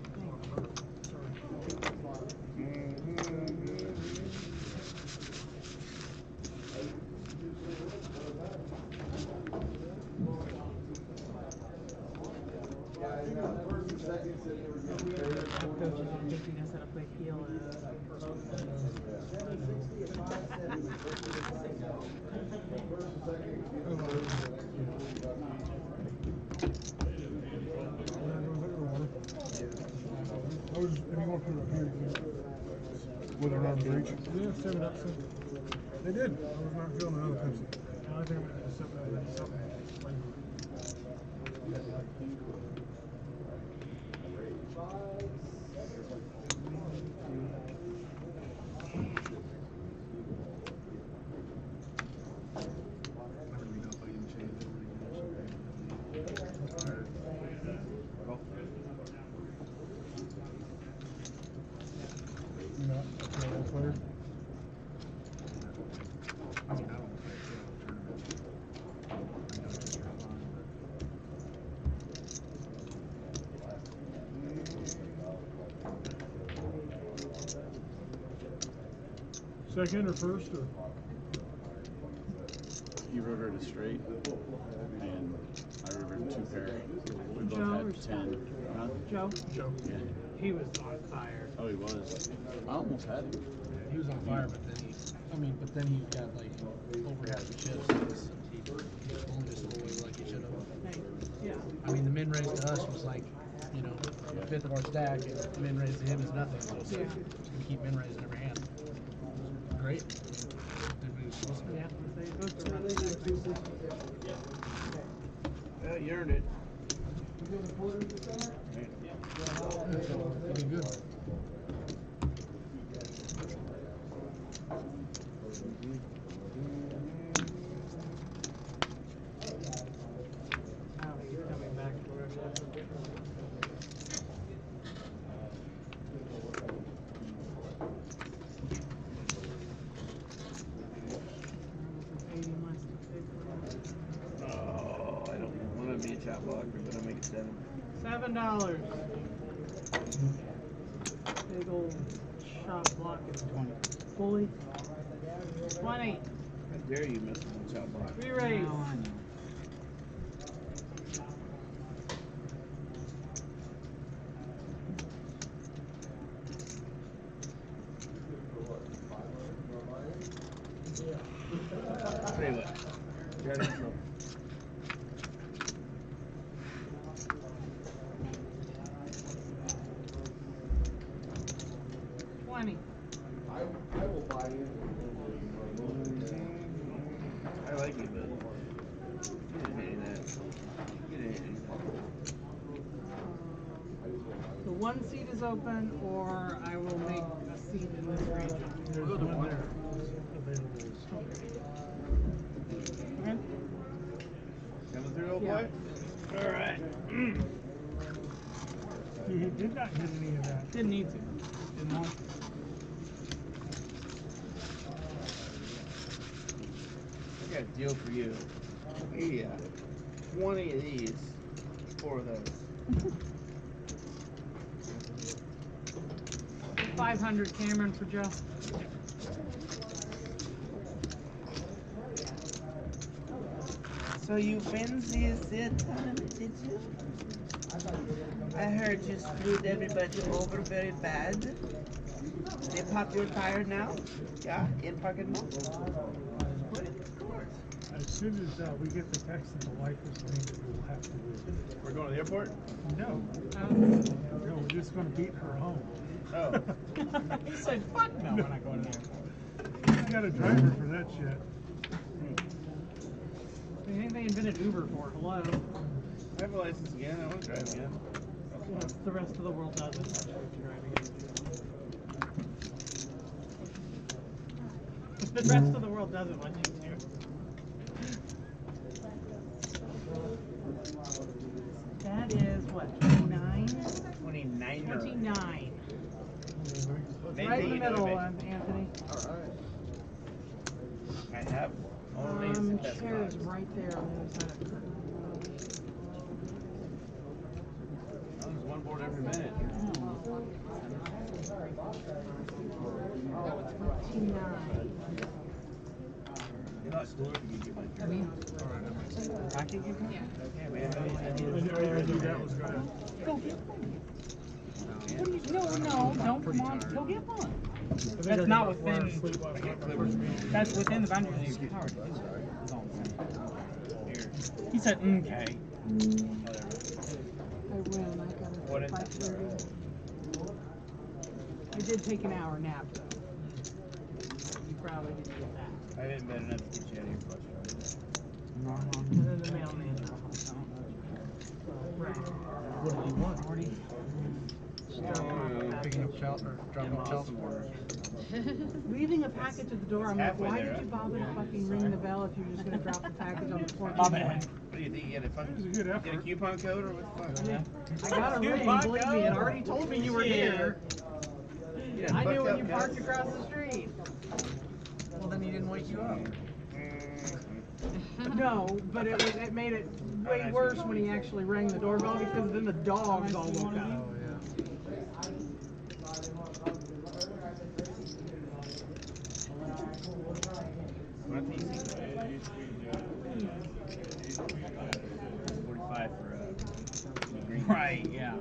coaches are teaching us how to play field. With an arm's reach. Yeah, 7 up. They did. I was not feeling another Pepsi. I think I'm going to do something. Second or first or? You rivered a straight, and I rivered 2 pair. We both Joe had 10. Huh? Joe? Yeah. He was on fire. Oh, he was. I almost had him. He was on fire, but then he got like over half the chips. He owned his whole way like he should have. Yeah. I mean, the min raise to us was like, a fifth of our stack, and min raise to him is nothing. So Yeah. we keep min raising every hand. Great. Good moves. Yeah, those are running. Well, you earned it. Pretty good. Oh, he's coming back for us. Oh, I don't want to be a chop blocker, but I'll make it 7. $7. Big old shot block is 20. Fully 20. How dare you mess with the chop blocker? Re-raise. Tell you what. You're out of control. I will buy in. I like you, but you didn't hate that. You didn't hate that. The 1 seat is open, or I will make a seat in this region. There's one there available. Coming through, old boy? All right. He did not hit any of that. Didn't need to. Didn't want to. I got a deal for you. Yeah. 20 of these. 4 of those. 500 Cameron for Joe. So you fancy that tournament, did you? I heard you screwed everybody over very bad. They pop your tire now? Yeah, in parking lot? As soon as we get the text that the wife is leaving, we'll have to leave. We're going to the airport? No. No, we're just going to beat her home. Oh. He said, fuck no, we're not going there. He's got a driver for that shit. Anything invented Uber for? Hello. I have a license again. I want to drive again. Yes, the rest of the world doesn't. The rest of the world doesn't want you to. That is what, 29? 29. 29. Maybe, Right in the middle, maybe. Anthony. I have always best Chair is buys. right there on the other side of the curtain. There's one board every minute. 29. You know, it's good if you get my I can give you? Yeah, man. I knew that was going to... Go get one. What do you, no, don't come on. Go get one. That's not within. That's within the boundaries of your power. He said, okay. I win. I got it. What is 5:30. I did take an hour nap though. You probably didn't get that. I didn't bet enough to get you out of here frustrated. And then the mailman. What do you want? Picking up child or dropping off child support. Leaving a package at the door, I'm like, halfway why there, did you huh? bother to fucking ring the bell if you're just gonna drop the package on the porch? My bad. What do you think? You get a fucking It was a good effort. get a coupon code or what the fuck? I got a ring, believe me, it already told me you were here. Yeah, I knew fuck when up, you guys. parked across the street. Well, then he didn't wake you up. No, but it made it way worse when he actually rang the doorbell because then the dogs all woke up. Oh, yeah. Not easy. 45 for green. Right, yeah.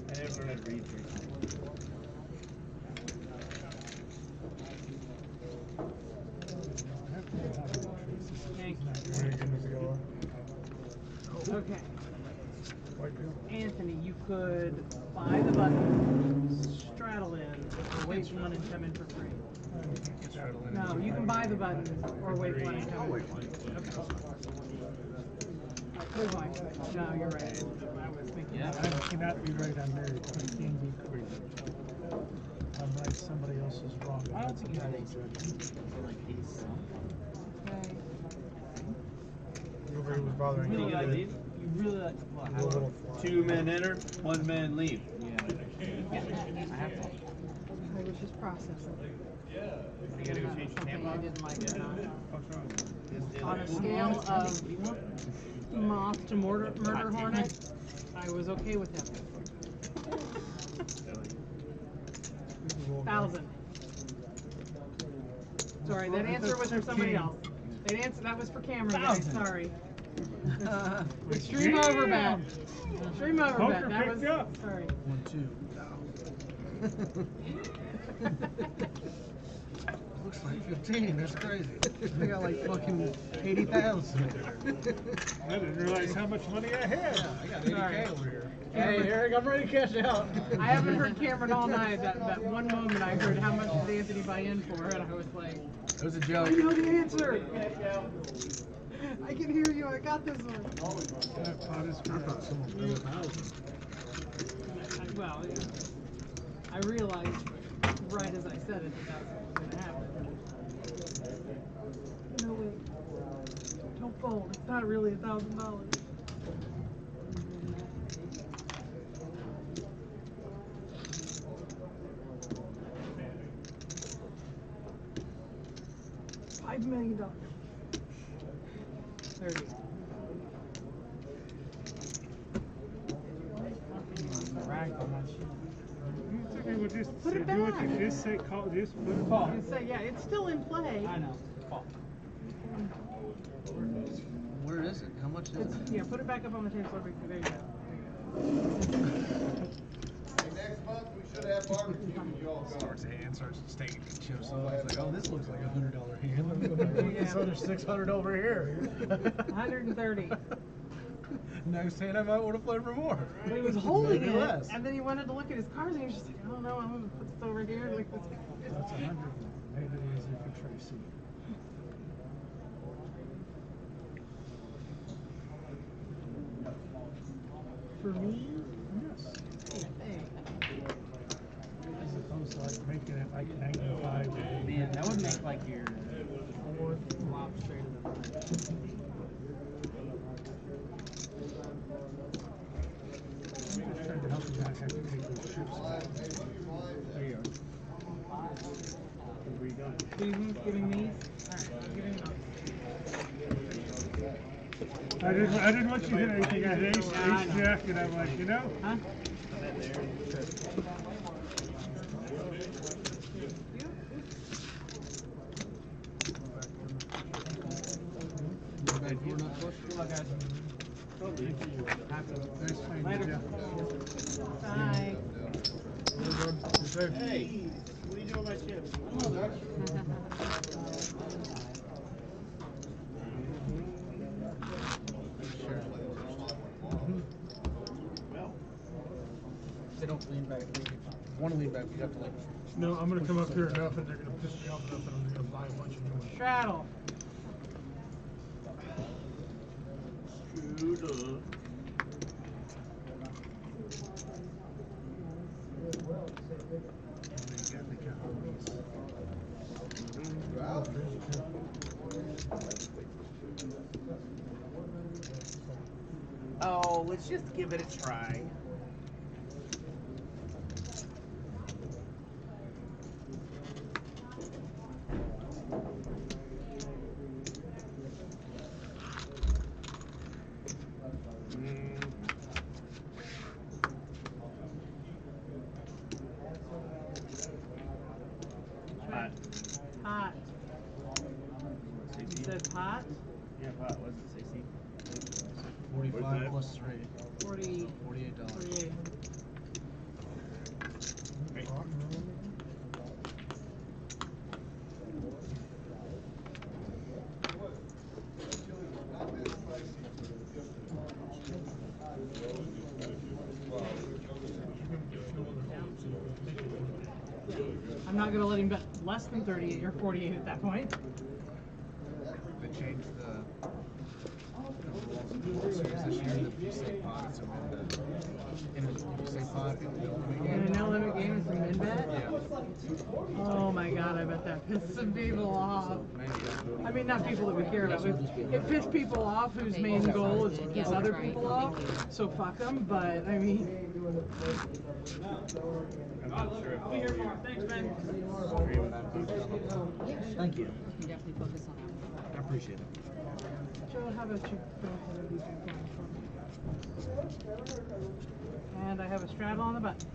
I never learned how to read very well. Okay. Anthony, you could buy the button, straddle in, or wait one and come in for free. No, you can buy the button or wait one and come in for free. Okay. Good one. No, you're right. I was thinking. I cannot be right, I'm married, but I can be quick. I'm right, somebody else is wrong. I don't think you had That's Okay. Nobody was bothering You me. really like it? You really like what? A little 2 men enter, 1 man leave. Yeah. I have to. I was just processing. You gotta go change your Something I tampon? didn't like or not. What's wrong? Just On a scale of moth to murder hornet, I was okay with him. 1,000. Sorry, that answer was for somebody else. That was for Cameron, guys. Sorry. Extreme overbet. Extreme overbet. That was sorry. 1, 2. Looks like 15. That's crazy. I got like fucking 80 pounds. I didn't realize how much money I had. Yeah, I got 80K over here. Hey, Eric, I'm ready to cash out. I haven't heard Cameron all night. That one moment I heard how much did Anthony buy in for, and I was like, It was a joke. I know the answer. I can hear you. I got this one. I thought someone put 1,000. Well, I realized right as I said it that that's what was going to happen. No, wait. Don't fold. It's not really $1,000. $5 million. 30. It's okay, we'll just Put it do what back. you just say. Call, just put it Fall. Say, yeah, it's still in play. I know. Fall. Where is it? How much is it? Yeah, put it back up on the table. There you go. Hey, next month we should have barbecue when you all come. Starts a hand, starts staining the chips off. It's like, oh, this looks like $100 hand. This other 600 over here. 130. Next hand, I might want to play for more. But he was holding Maybe it, less. and then he wanted to look at his cards, and he was just like, I don't know, I'm going to put this over here. Like this. That's 100. Made it easy for Tracy. For me? Yes. Hey. As opposed to like making it like 95. Man, that would make like your fourth flop straight of the night. I'm just trying to help you not have to take those chips back. There you are. Where you going? Who's giving these? Alright, I'm giving them. I didn't want you to hit anything. I had ace jack, and I'm like, you know? Huh? Good luck, guys. Nice playing with Later. you. Bye. Hey, what are you doing with my chips? They don't lean back. They want to lean back, but you have to like. No, I'm going to come up here enough, and they're going to piss me off enough, and I'm going to buy a bunch of new ones. Straddle. Oh, let's just give it a try. Hot. Hot. You said hot? Yeah, hot. What does it say, C? 45 plus 3. 40. $48. 48. I'm not going to let him bet less than 38 or 48 at that point. They changed the rules this year that if you say pot, it's a min bet. And if you say pot, in the limit game. In a no limit game, it's a min bet? Yeah. Oh my god, I bet that pisses some people off. I mean, not people that we care about. It pissed people off whose main goal is to piss other people off, so fuck them, but I mean. I'm not sure if I'll be here tomorrow. Thanks, man. Thank you. You definitely focus on that. I appreciate it. Joe, how about you go ahead and do that for me? And I have a straddle on the button.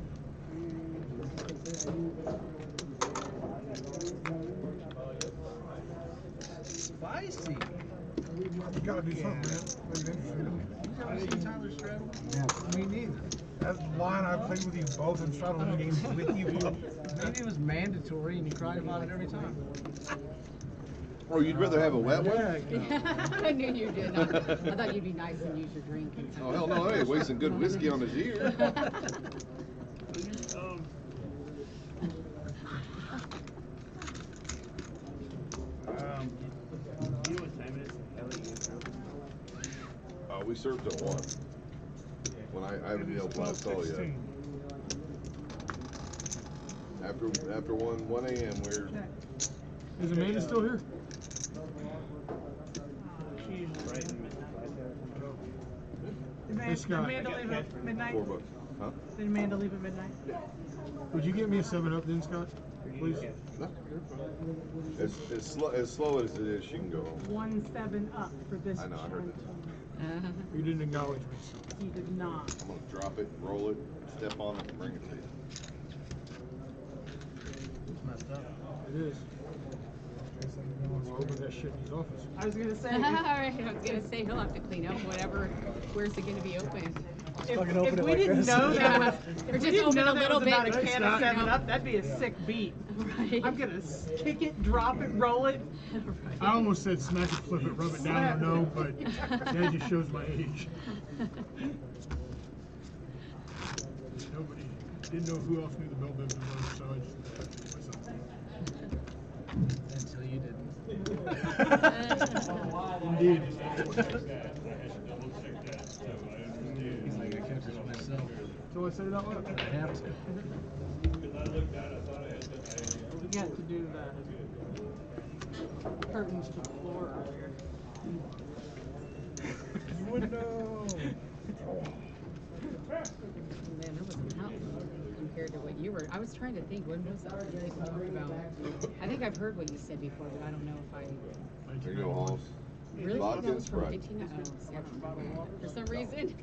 Spicy. You gotta do something, man. Make it interesting. You ever seen Tyler straddle? Yeah. Me neither. That's why I played with you both and started winning games with you both. Maybe it was mandatory and you cried about it every time. Oh, you'd rather have a wet one? I knew you did. I thought you'd be nice and use your drink. Oh, hell no, I ain't wasting good whiskey on his ear. You know what time it is? Kelly, We served till 1. When I haven't been able to last call yet. After 1 a.m. we're. Is Amanda still here? Did Amanda leave at midnight? $4. Huh? Did Amanda leave at midnight? Would you get me a 7-Up then, Scott? Please? No. As slow as it is, she can go home. 1 7-Up for this. I know, I heard that. You didn't acknowledge me. He did not. I'm gonna drop it, roll it, step on it, and bring it to you. It's messed up. It is. Over that shit in his office. I was gonna say. All right, I was gonna say he'll have to clean up whatever. Where's it gonna be open? If we didn't know that was, Or if just we didn't open know a that little was bit. about a can of 7-Up, that'd be a sick beat. Right. I'm gonna kick it, drop it, roll it. I almost said smack it, flip it, rub it down, or no, but that just shows my age. Nobody didn't know who else knew the bell bibs were, so I just myself. Until you didn't. Indeed. He's like, I kept it myself. So I said it out loud. I have to. We got to do the curtains to the floor earlier. Window. Man, there was a mountain compared to what you were. I was trying to think. When was that people talk about? I think I've heard what you said before, but I don't know if I. There you go, Holmes. Really? Vodka That and was from Sprite. 18. Oh, see, I don't remember. For some reason,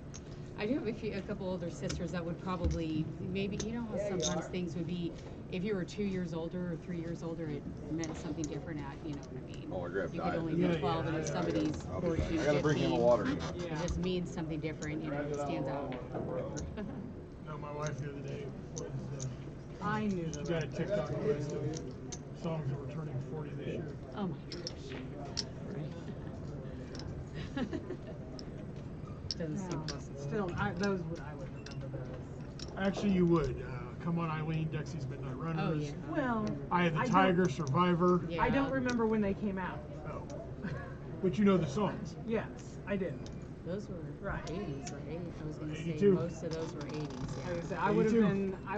I do have a couple older sisters that would probably maybe how sometimes things would be. If you were 2 years older or 3 years older, it meant something different at, you know what I mean? Oh, I grabbed You could diet. only be 12, and if somebody's 14, I gotta bring him a water. 15, it just means something different, it stands out. No, my wife the other day was, I knew she got a TikTok list of songs that were turning 40 this year. Oh my gosh. Doesn't seem possible. Still, those would I would remember those. Actually, you would. Come On Eileen, Dexy's Midnight Runners. Oh, yeah. Well, Eye of the I Tiger, don't- Survivor. Yeah. I don't remember when they came out. Oh. But you know the songs. Yes, I did. Those were Right. 80s, right? I was going to say 82. most of those were 80s. I Yeah. would say I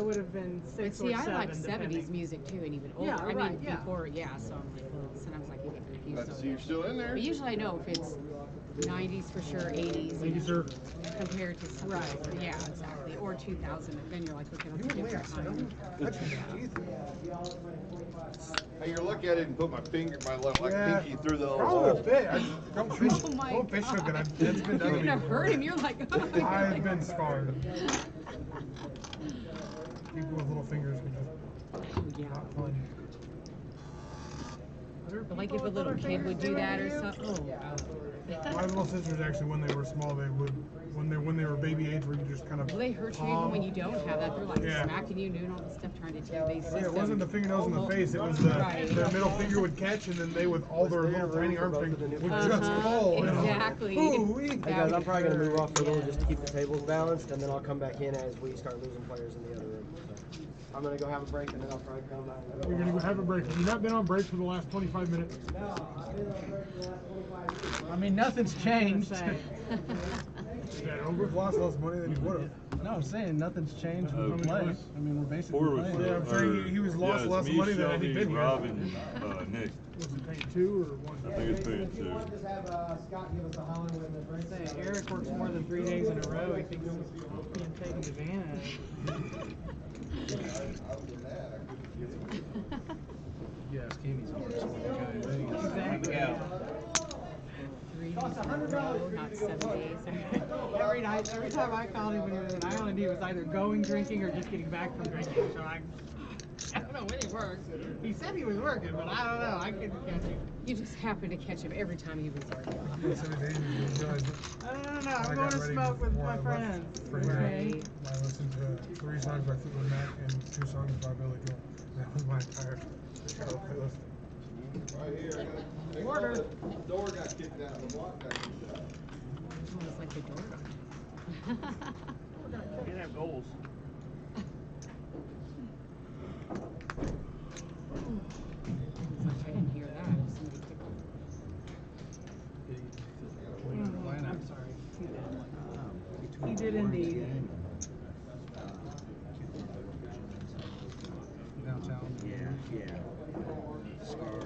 would have been But 6 see, or 7. I like 70s depending. music too, and even older. Yeah, I right, mean, yeah. before, yeah. So I'm like, well, sometimes I can get confused. Glad to on see you're that. still in there. But usually I know if it's 90s for sure, 80s. Thank you, sir. Compared to something. Right. Yeah, exactly. Or 2000, and then you're like, okay, that's a different time. Hey, you look at it and put my pinky through the Oh, hole. fish. Don't fish. Oh my Don't fish hooking. God. That's been done You're to gonna me. hurt him. You're like, oh my God. I've been scarred. People with little fingers can just Yeah. not fun. But like if a little kid would do that or something. Oh, My little sisters actually, when they were small, they would, when they were baby age, where you just kind of. well, they hurt you even when you don't have that. They're like Yeah. smacking you, doing all this stuff, trying to tear these. Yeah, it wasn't the fingernails in the face. It was the middle finger would catch, and then they, with all their little tiny arm things, would just pull. Exactly. Hey guys, I'm probably going to move off for a little just to keep the tables balanced, and then I'll come back in as we start losing players in the other room. So I'm going to go have a break, and then I'll probably come back. You're gonna go have a break. Have you not been on break for the last 25 minutes? I mean, nothing's changed. Yeah, we've lost less money than you would have. No, I'm saying nothing's changed from the play. I mean, we're basically Four was playing. Yeah, I'm saying he was lost less me, money than Shelby, he'd been here. Rob, and Nick. Was it paying 2 or 1? I think it's paying 2. Just have Scott give us a holler when the break. Say, Eric works more than 3 days in a row. He thinks he's being taken advantage Yes, Kimmy's hard as fuck. Exactly. Yeah. 3 days in a row, not 7 days. Every night, every time I called him when he was in Ireland, he was either going drinking or just getting back from drinking. So I don't know when he worked. He said he was working, but I don't know. I couldn't catch him. You just happened to catch him every time he was working. I don't know. I'm going to smoke with my friends. Right. I listened to 3 songs by Fleetwood Mac and 2 songs by Billy Joel. That was my entire show playlist. Right here. Order. The door got kicked out. The block got kicked out. Oh, it's like the door. You can have goals. I didn't hear that. Somebody kicked I'm sorry. He did indeed. Downtown? Yeah. Scar.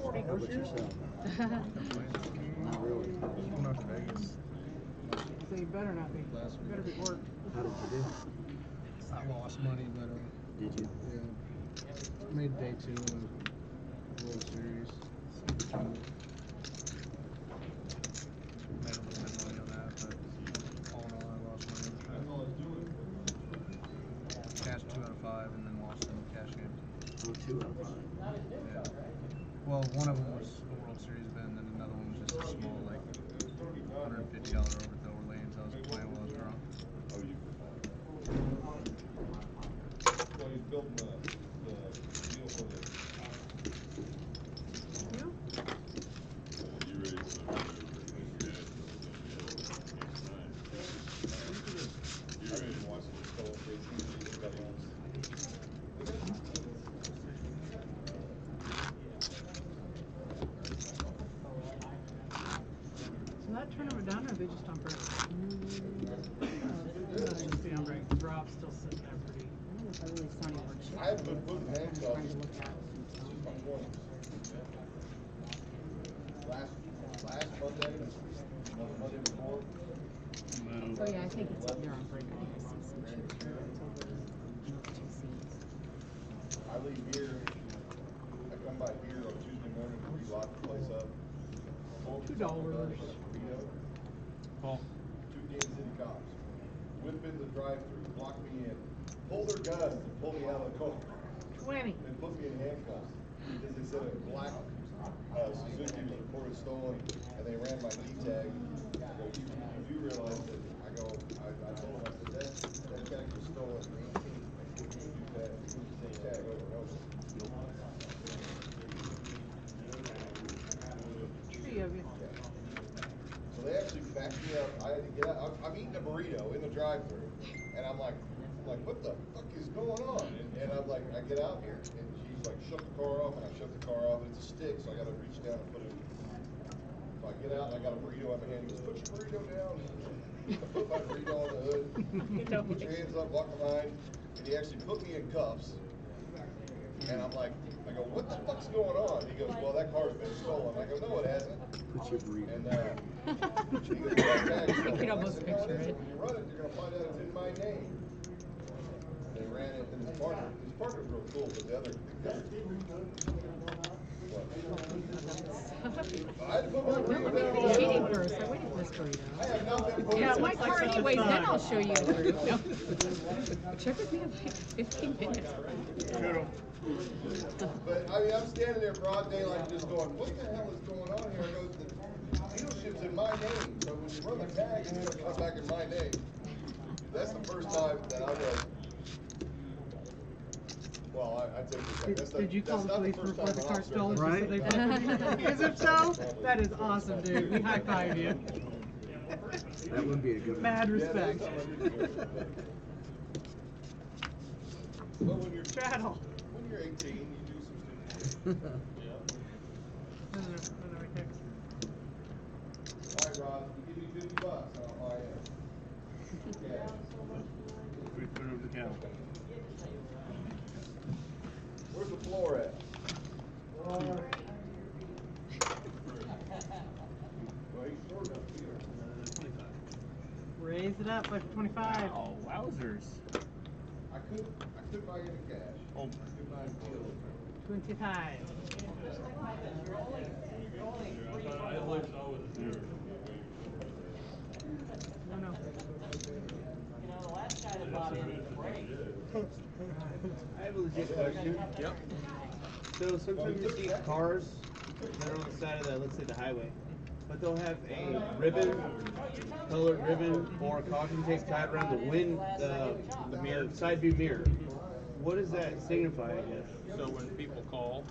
How about yourself? Not really. Going out to Vegas. So you better not be. You better be work. How did you do? I lost money, but Did you? yeah. Made day 2 of the World Series. Made a little bit of money on that, but all in all, I lost money. Cashed 2 out of 5 and then lost in the cash game. Oh, 2 out of 5. Yeah. Well, one of them was a World Series bet, and then another one was just a small, like, $150 overthrow or lanes I was playing while I was drunk. So he's building the deal for the. You ready for I didn't watch the show on anybody else. So that tournament done, or are they just on break? Nothing to see on break. Rob's still sitting there pretty. I really saw any work. I haven't been putting handcuffs. Trying to look at. My point. Last Monday, or the Monday before. Oh yeah, I think it's up there on break. I think I see some chips over those 2 seats. I leave here. I come by here on Tuesday morning to relock the place up. $2. Paul. 2 Kansas City cops. Whip in the drive-thru, lock me in, pull their guns and pull me out of the car. 20. And put me in handcuffs. Because they said a black Suzuki was reported stolen and they ran my D-tag. I go, you do realize that, I told them, I said, that tag was stolen in 18. You can't use that same tag over and over. Three of you. So they actually backed me up. I had to get out. I'm eating a burrito in the drive-thru, and I'm like, what the fuck is going on? And I'm like, I get out here, and she's like, shut the car off, and I shut the car off, and it's a stick, so I got to reach down and put it. So I get out, and I got a burrito in my hand. He goes, put your burrito down. I put my burrito on the hood. Put your hands up, walk behind, and he actually put me in cuffs. And I'm like, I go, what the fuck's going on? He goes, well, that car's been stolen. I go, no, it hasn't. Put your burrito. And he goes, well, that tag's You stolen. can almost I said, no, picture it it. isn't. When you run it, you're gonna find out it's in my name. They ran it, and his partner's real cool, but the other guy. I had to put my burrito Let me down. finish eating first. I'm waiting for this burrito. I have not been putting Yeah, it my down. car anyways, then I'll show you the burrito. Check with me in like 15 minutes. But I mean, I'm standing there broad daylight just going, what the hell is going on here? I go, the dealership's in my name, so when you run the tag, it's gonna come back in my name. That's the first time that I was. Well, I take it back. Did you call the police to report the car stolen? Right? So they because if so, that is awesome, dude. We high five you. That would be a good one. Mad respect. But when you're Straddle. when you're 18, you do some stupid shit. All right, Rob, you give me $50 and I'll buy it. Yeah. We put it over the counter. Where's the floor at? Raise it up by 25. Oh, wowzers. I could buy it in cash. Oh. I could buy it deal. 25. No, no. You know, the last guy that bought in I have a legit question. Yep. So sometimes you see cars that are on the side of the, let's say the highway, but they'll have a ribbon, colored ribbon, or caution tape tied around the mirror, side view mirror. What does that signify, I guess? So when people call,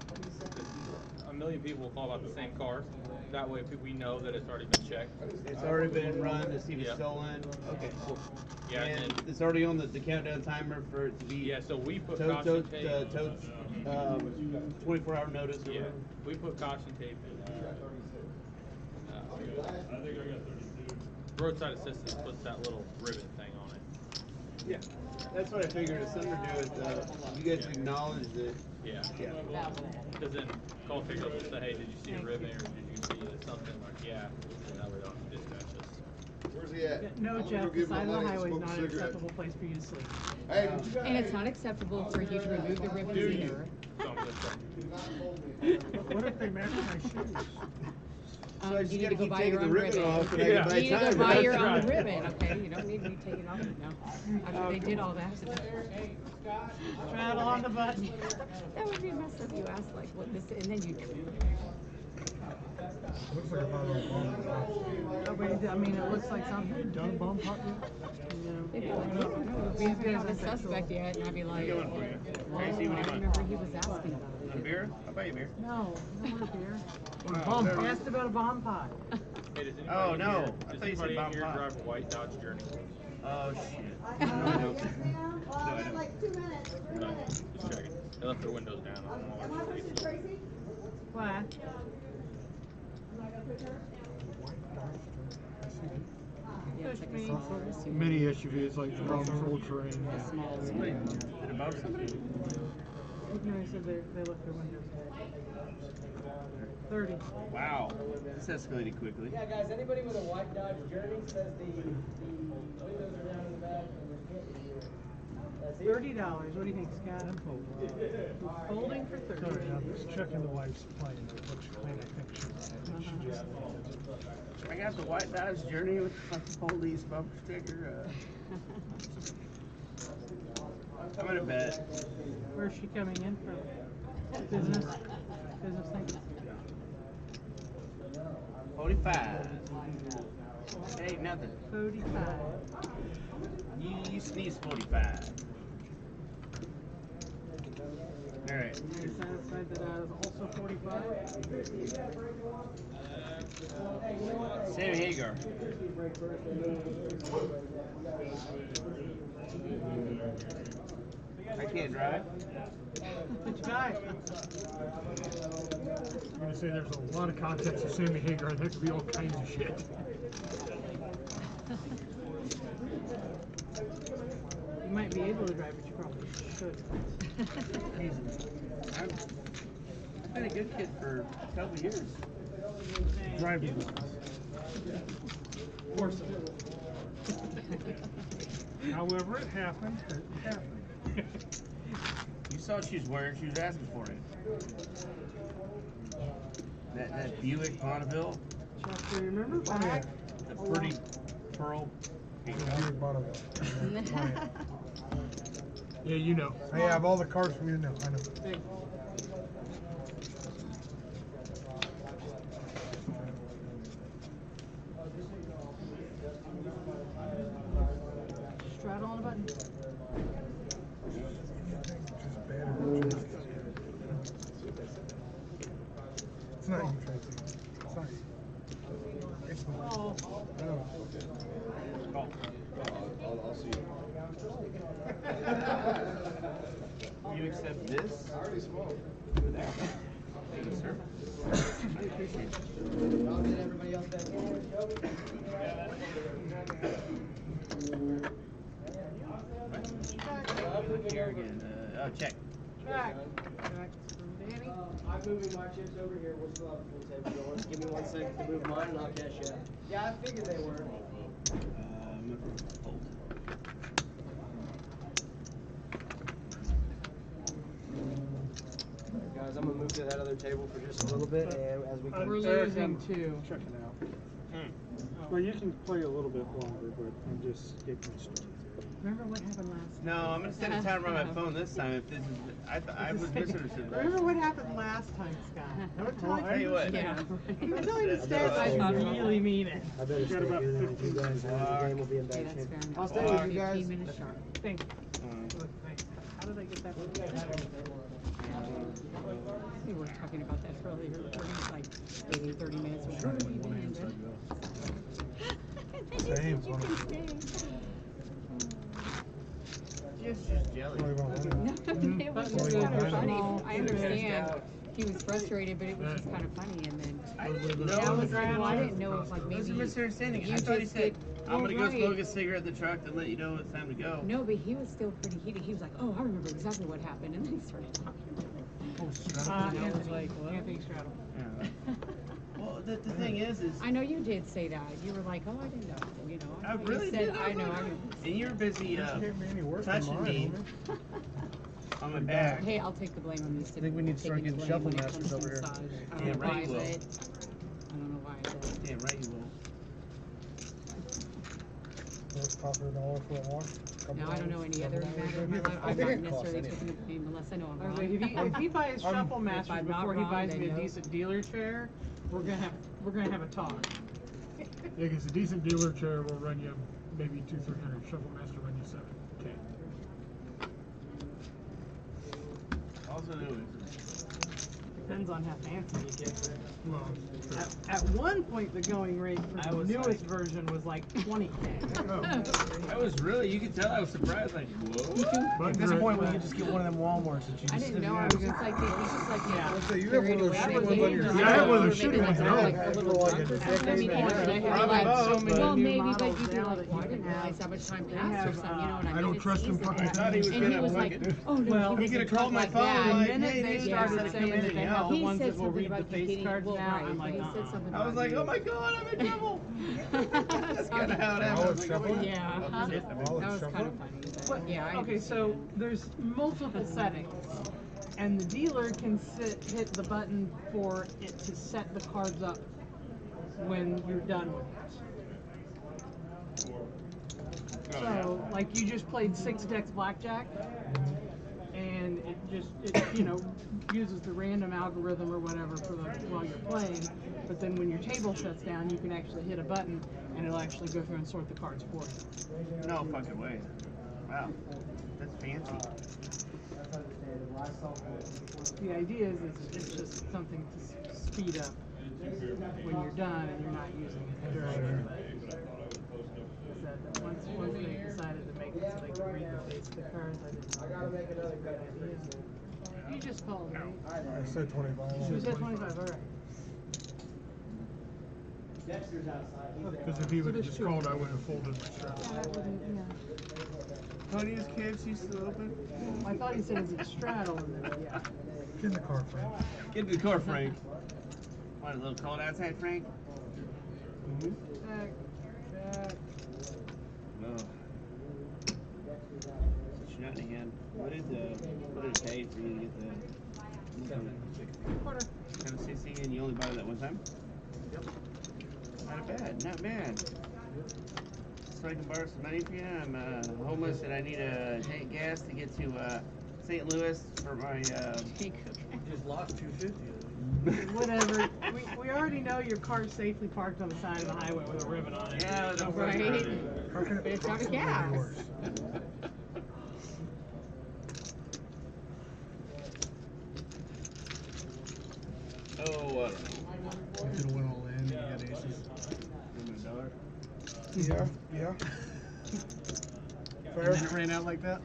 a million people will call about the same cars. That way we know that it's already been checked. It's already been run to see if it's stolen. Okay, cool. Yeah, and and it's already on the countdown timer for it to be. Yeah, so we put caution tape. 24-hour notice. Or Yeah, we put caution tape in. Roadside assistance puts that little ribbon thing on it. Yeah, that's what I figured. It's something to do with you guys acknowledge that. Yeah. Because then call figure will say, hey, did you see a ribbon or did you see something like, yeah, and that way they'll dispatch us. Where's he at? No, I'm gonna Jeff, go the give him side my of the money and highway is smoke a not an cigarette. acceptable place for you to sleep. Hey, what you got? And it's not acceptable for you to remove the ribbons either. What if they match my shoes? So I just You need gotta to go keep buy taking your the own ribbon ribbon. off and I You can buy need to time. go buy your own Right. ribbon, okay? You don't need me taking off now. After they did all that to them. Straddle on the button. That would be a mess if you asked like what this, and then you. Looks like a bottle of bomb. Oh, but I mean, it looks like something. Done a bomb pot yet? They'd be like, no, we haven't got the suspect yet, and I'd be like, Going for you. well, Tracy, what do you I want? remember he was asking about Want a it. beer? I'll buy you a beer. No, I don't want a beer. Bomb I pot. asked about a bomb pot. Hey, does anybody Oh, in no. here- I does thought you said anybody in bomb here pot. drive a white Dodge Journey? Oh, shit. Yes, ma'am. I don't. Like 2 minutes, 3 Okay, minutes. just checking. They left their windows down. I don't know Am I why. pushing Tracy? What? Am I gonna push her? Yeah, it's like a me. small SUV. Mini SUV, it's like full terrain. Small Somebody did above somebody? No, he said they left their windows. 30. Wow. This escalated quickly. Yeah, guys, anybody with a white Dodge Journey says the windows are down in the back and there can't be here. That's it. $30. What do you think, Scott? Folding for 30. Sorry, I'm just checking the wife's plane. It looks clean, I think she just. I got the white Dodge Journey with the fucking police bumper sticker. I'm gonna bet. Where's she coming in from? Business? Business thing? 45. It ain't nothing. 45. You sneeze 45. Alright. Are you satisfied that I was also 45? Sam Hagar. I can't drive. Which guy? I'm gonna say there's a lot of context of Sammy Hagar, and there could be all kinds of shit. You might be able to drive, but you probably should. I've been a good kid for a couple of years. Driving. Of course it is. However, it happened. It happened. You saw what she was wearing. She was asking for it. That Buick Bonneville. Jeff, do you remember back? The pretty pearl. Yeah, you know. I have all the cars from you now. I know. Big. Straddle on a button. It's not you, Tracy. It's not you. It's not. Oh. I know. I'll see you. You accept this? I already smoked. Thank you, sir. I appreciate it. I'll get everybody else back in. Here again. Oh, check. Check. Check from Danny. I'm moving my chips over here. We'll still have a full table going. Give me 1 second to move mine and I'll cash you out. Yeah, I figured they were. Hold. Alright, guys, I'm gonna move to that other table for just a little bit, and as we come. We're losing two. Checking out. Well, you can play a little bit longer, but I'm just getting started. Remember what happened last No, I'm gonna set a timer on my phone this time. If this is, I was misunderstood. Remember what happened last time, Scott? I'll tell you what. Yeah. I tell you the stats, I really mean it. I better stay here then with you guys, and the game will be in bad shape. I'll stay with you guys. 15 minutes sharp. Thank you. Look, thanks. How did I get that one? We were talking about that earlier. It's like maybe 30 minutes. Or Trying to so. let one hand side go. Same. Just jelly. No, it was just kind of funny. I understand he was frustrated, but it was just kind of funny. And then I didn't know if like maybe. It was a misunderstanding. you I thought he just said, did- I'm well, gonna go smoke a right. cigarette at the truck to let you know it's time to go. No, but he was still pretty heated. He was like, "Oh, I remember exactly what happened," and then he started talking. Anthony Straddle. Yeah. Well, the thing is I know you did say that. You were like, "Oh, I didn't know." You know. I thought you really said, did. I know. And you were busy Can't be any worse than touching mine, me homie. on my back. Hey, I'll take the blame on this. I think we need to start taking the getting blame shuffle when it masters comes to over here. massage. I Damn don't know right why you I will. said. I don't know why I said. Damn right you will. Let's cost her $1 for a wash. Now I don't know any other matter in my life. I'm not necessarily taking the blame unless I know I'm I was wrong. like, if he buys Shuffle If Masters I'm not before he wrong, buys then me a no. decent dealer chair, we're gonna have a talk. Yeah, because a decent dealer chair will run you maybe $200-300. Shuffle Master run you $7K. Also knew Depends on how fancy you get. Well, At one point, the going rate for the newest version was like 20K. I was really, you could tell I was surprised, like, whoa. At this point, we could just get one of them Walmarts that you just I didn't know. I was just like, he's just like, yeah. So you have one of those shitty ones on your Yeah, side. I have one of those shitty ones now. Like a little drunk or something. I mean, well, maybe, but you'd be like, well, I didn't realize how much time passed or something. You know what I mean? I don't trust him fucking things. And he was like, oh no, he he could have wasn't called drunk my like phone, that. like, The minute hey, they dude, started I said, saying that they have the He ones said that will something read the about face getting, cards well, now, right, I'm but like, he said something I was like, oh my god, I'm in trouble. That's kind of how it happened. Yeah, that was kind of funny. But, yeah. Okay, so there's multiple settings, and the dealer can hit the button for it to set the cards up when you're done with it. So, like, you just played 6 decks blackjack, and it uses the random algorithm or whatever while you're playing. But then when your table shuts down, you can actually hit a button, and it'll actually go through and sort the cards for you. No fucking way. Wow, that's fancy. The idea is it's just something to speed up when you're done and you're not using it during. That once they decided to make it so they could read the face of the cards, I didn't know. I gotta make another good idea. You just called, right? I said 25. You said 25, all right. Dexter's outside. Because if he would have just called, I would have folded my strap. Tony's KFC still open? I thought he said it's a straddle in there, yeah. Get in the car, Frank. Get in the car, Frank. What, a little cold outside, Frank? Check. No. Such a nut in the hand. What did it pay for you to get the $7.60 and you only bought it that one time? Yep. Not bad, not bad. So I can borrow some money from you. I'm homeless and I need a tank of gas to get to St. Louis for my Just lost 250. Whatever. We already know your car's safely parked on the side of the highway with a ribbon on it. Yeah, that's Right. right. It's out of gas. Oh, I don't know. You could have went all in. You got aces. Yeah, yeah. And then it ran out like that.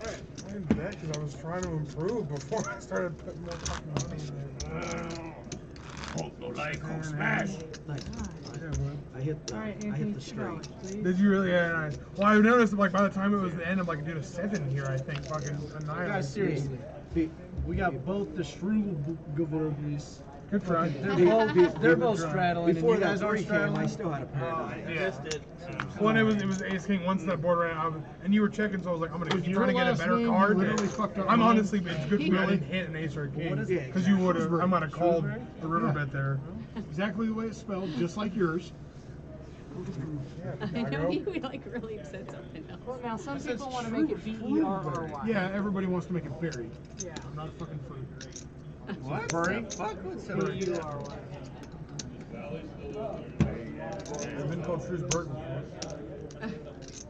I didn't bet because I was trying to improve before I started putting more fucking money in there. Hulk no like, Hulk smash. I hit the, Alright, I Anthony, hit the straight. Did you really? Yeah, nice. Well, I noticed like by the time it was the end, I'm like, dude, a 7 here. I think fucking annihilate. Guys, seriously, we got both the Strugelgavogis. Good try. They're both straddling. Before and you that guys aren't 3 came, straddling. I still had a pair. I missed it. When it was Ace King. Once that board ran out, and you were checking, so I was like, I'm gonna keep your trying to get a last better name, card. you literally fucked up I'm my name. honestly, it's good for me. I didn't hit an Ace or a King. What is it? Because you would have. I Shrewsbury. might have called Shrewsbury? the river bet there. Exactly the way it's spelled, just like yours. I know he would like really said something else. Well, now some I said people want to make it B-E-R-R-Y. Yeah, everybody wants to make it berry. Yeah. I'm not a fucking fruit. What Berry? the fuck? What's up? B-U-R-Y. I've been called Shrewsbury.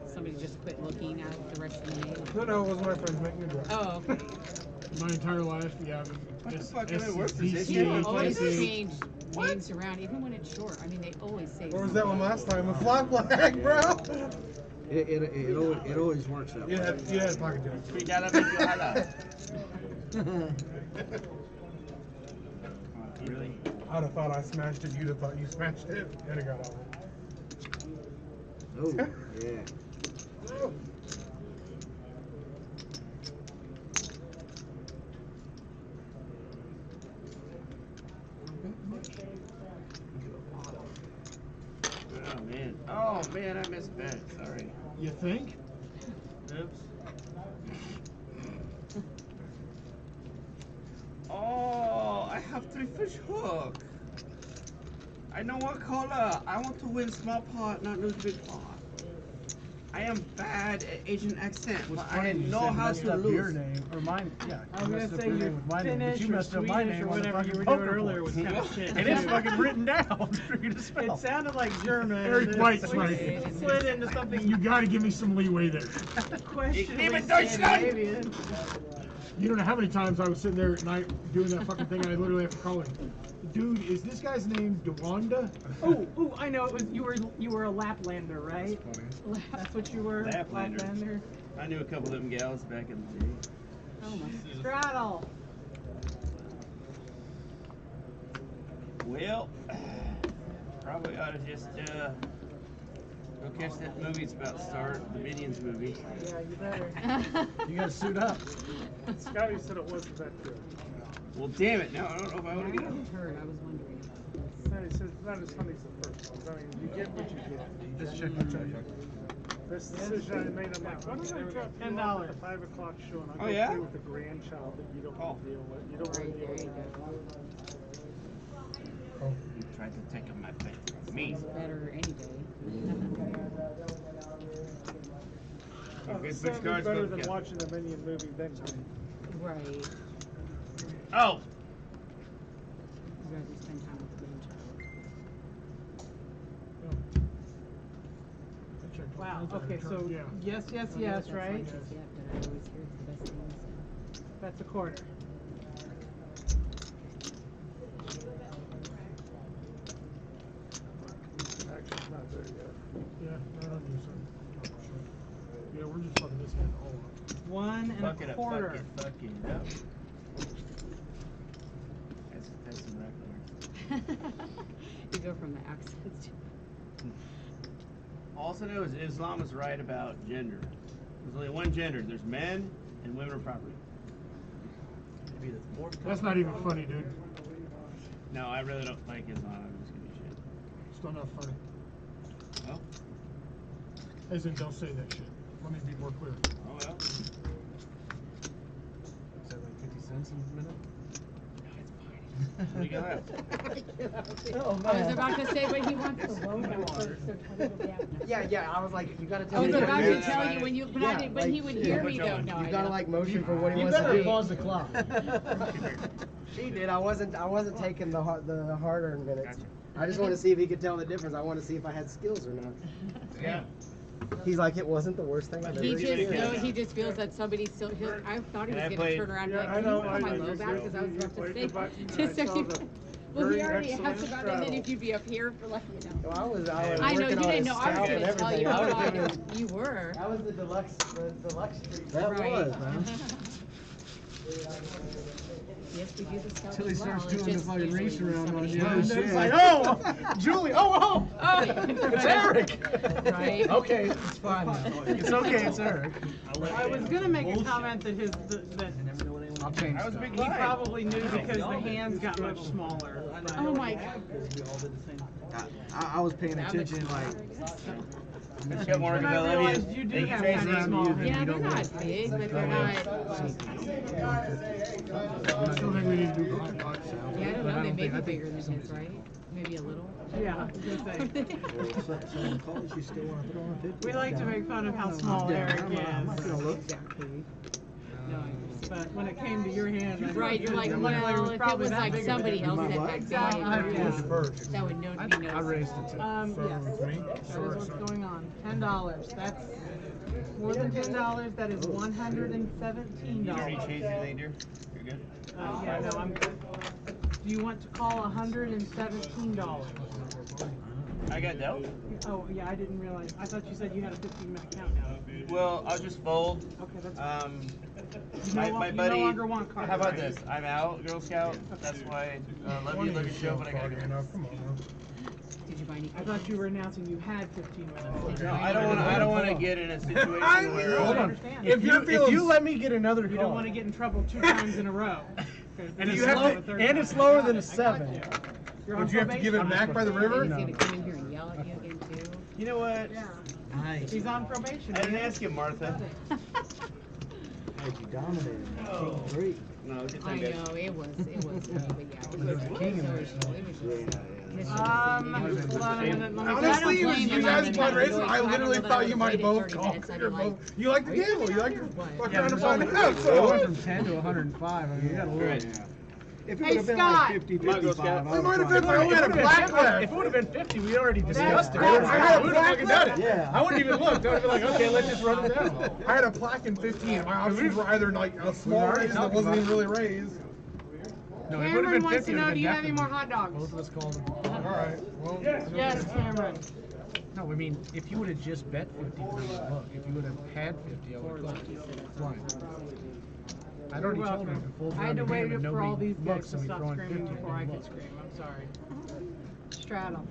Somebody just quit looking at the rest of the name. No, it wasn't my friends making me do it. Oh, okay. My entire life, yeah. What the fuck? I mean, SCCA, People always PlayStation. change names around, even when it's short. I mean, they always say. Or was that one last time? A flat flag, bro? It always works that way. You had pocket jokes. We gotta make you holla. Really? I'd have thought I smashed it. You'd have thought you smashed it. And it got all Oh, yeah. Oh man, I missed bet. Sorry. You think? Oops. Oh, I have 3 fish hook. I know what color. I want to win small pot, not lose big pot. I am bad at Asian accent, but I know how to lose. Your name or mine? Yeah. I was gonna say your you name with my name, but Finnish you or messed up my Swedish name or on the whatever you fucking were doing poker earlier board. was kind of shit. And it's fucking written down for you to spell. It sounded like German. Eric and White's then right. slid into something You got to give me some leeway there. questionably Even Deutschland! Scandinavian. You don't know how many times I was sitting there at night doing that fucking thing, and I literally have to call him. Dude, is this guy's name Dewanda? Oh, I know. It was you were a Laplander, right? That's what you were. Laplander. I knew a couple of them gals back in the day. Oh my. Straddle. Well, probably ought to just go catch that movie it's about to start, the Minions movie. Yeah, you better. You gotta suit up. Scotty said it wasn't that good. Well, damn it! Now I don't know if I want to go. Heard, I was wondering. He says it's not as funny as the first one. I mean, you get what you get. This chick will tell you. This decision I made, I'm like, why don't I drop $10 at the 5 o'clock show and I'll Oh, go yeah? play with the grandchild that you don't want to deal with. You don't want to deal with. You tried to take on my thing. Me. Better any day. Okay, It's switch certainly cards. better Go than get. watching the Minion movie then. Right. Oh. I'd rather spend time with the grandchild. Wow. Okay, so Yeah. yes, I don't know yes, what that's right? like just yet, but I always hear it's the best things. That's a quarter. Action's not there yet. Yeah, I don't think so. Yeah, we're just fucking this guy all up. 1 and Fuck a it up, quarter. fuck it up. That's some records. You go from the accents to. Also know is Islam is right about gender. There's only one gender. There's men and women are property. Maybe that's more. That's not even funny, dude. No, I really don't like Islam. I'm just gonna be shit. It's still not funny. Well, As in, don't say that shit. Let me be more clear. oh well. Is that like 50 cents a minute? What do you got? I was about to say, but he wants the logo. Yeah, I was like, you gotta I tell me. was what about it to is. tell you when you, but I didn't, but he would hear me though. No, You I gotta don't. like motion for what he You wants to better do. pause the clock. She did. I wasn't taking the hard-earned minutes. I just want to see if he could tell the difference. I want to see if I had skills or not. Yeah. He's like, it wasn't the worst thing I've ever He just experienced. he just feels that somebody's still. I thought he was And I going to played- turn around and be Yeah, like, I "Can you know, put I my know, low back?" Because I was you about to played say, the button, just I so saw you. the Well, he very already excellent asked about it, and then straddle. if you'd be up here for like, you know. Well, I was I know you working on didn't his know. I was scout going and to tell you. everything. I was I doing- thought you were. That was the deluxe treat. That Right. was, man. Yes, we do the scout Till he as well. starts It's doing the just fucking usually race when around on somebody you. knows. And it's like, oh, Julie, oh, it's Eric. Right. Okay, it's fine now. It's okay, it's Eric. I was gonna make a comment that I'll change I was a stuff. big He blind. probably knew because the hands got much smaller. Oh my god. I was paying attention, like. Get more And I because I love realized you. you do Thank you, have Tracy. kind of small hands. Yeah, they're not big, but they're not. I still think we need to do box. Yeah, I don't know. They may be bigger than his, right? Maybe a little. Yeah, I was gonna say. So in college, you still want to put on a 50? We like to make fun of how small Yeah, Eric I'm not gonna is. look. Exactly. No, but when it came to your hands, I Right, you're like, well, if it was like somebody else that had Exactly. big, that would know to be noticed. I raised it to Yes, with me. that is what's going on. $10. That's more than $10. That is $117. You don't need change anything, dear? You're good? Yeah, no, I'm good. Do you want to call $117? I got dealt. Oh, yeah, I didn't realize. I thought you said you had a 15-minute countdown. Well, I'll just fold. Okay, that's My you buddy. no longer want cards. How about this? I'm out, Girl Scout. That's why love you, love your show, but I gotta go. Come on. Did you buy any I thought you were announcing you had 15 minutes. No, I don't want to get in a situation where. I Hold on. understand. If you let me get another You call, don't want to get in trouble 2 times in a row. and it's You have slow, to- and it's lower than a 7. You're Would on you have to give it probation. back by the river? He's gonna come in here and yell at you again too. You know what? Yeah. Nice. He's on probation. I didn't ask you, Martha. Like you dominated. King 3. No, good I time, guys. know, it was, but yeah. It was king in there, it was just. Hold on a minute. Let me Honestly, it was you guys him. playing racing. I I don't literally know thought that you I might would've both played call. 30 minutes. I'd be You're like, both. You like the are you gamble. You like kidding to me or fuck Yeah, around and find out. it went So. from 10 to 105. I mean, you gotta look. Right. If it Hey, would have been Scott. like 50, Come on, Girl 55, Scout. I We would might have have been. I only had a black left. If it would have been 50, we already discussed it. I had a We would have black fucking done it. Yeah. I wouldn't even look. I would have been like, okay, let's just run it down. I had a plaque in 15. My options were either like a small already raise that talked wasn't about even really raised. No, it would have Cameron been wants 50. to know, do you have any more definitely. hot dogs? Both of us called it. All right. Well, Yes, Cameron. No, I mean, if you would have just bet 50, I would look. If you would have had 50, I would have looked. Blind. I'd already You're told him welcome. to fold I had to around the wait game and for all nobody these guys looks to and we stop throw in screaming 50 before I and could look. scream. I'm sorry. Straddle.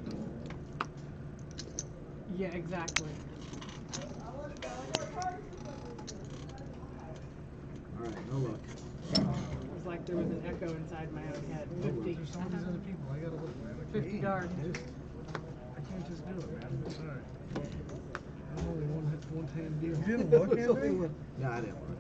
Yeah, exactly. Alright, no luck. It was like there was an echo inside my own head. 50. There's some of these other people. I gotta look, man. 50 yards. I can't just do it, man. I'm sorry. I'm only one hand deal. you didn't look, Anthony? No, I didn't look.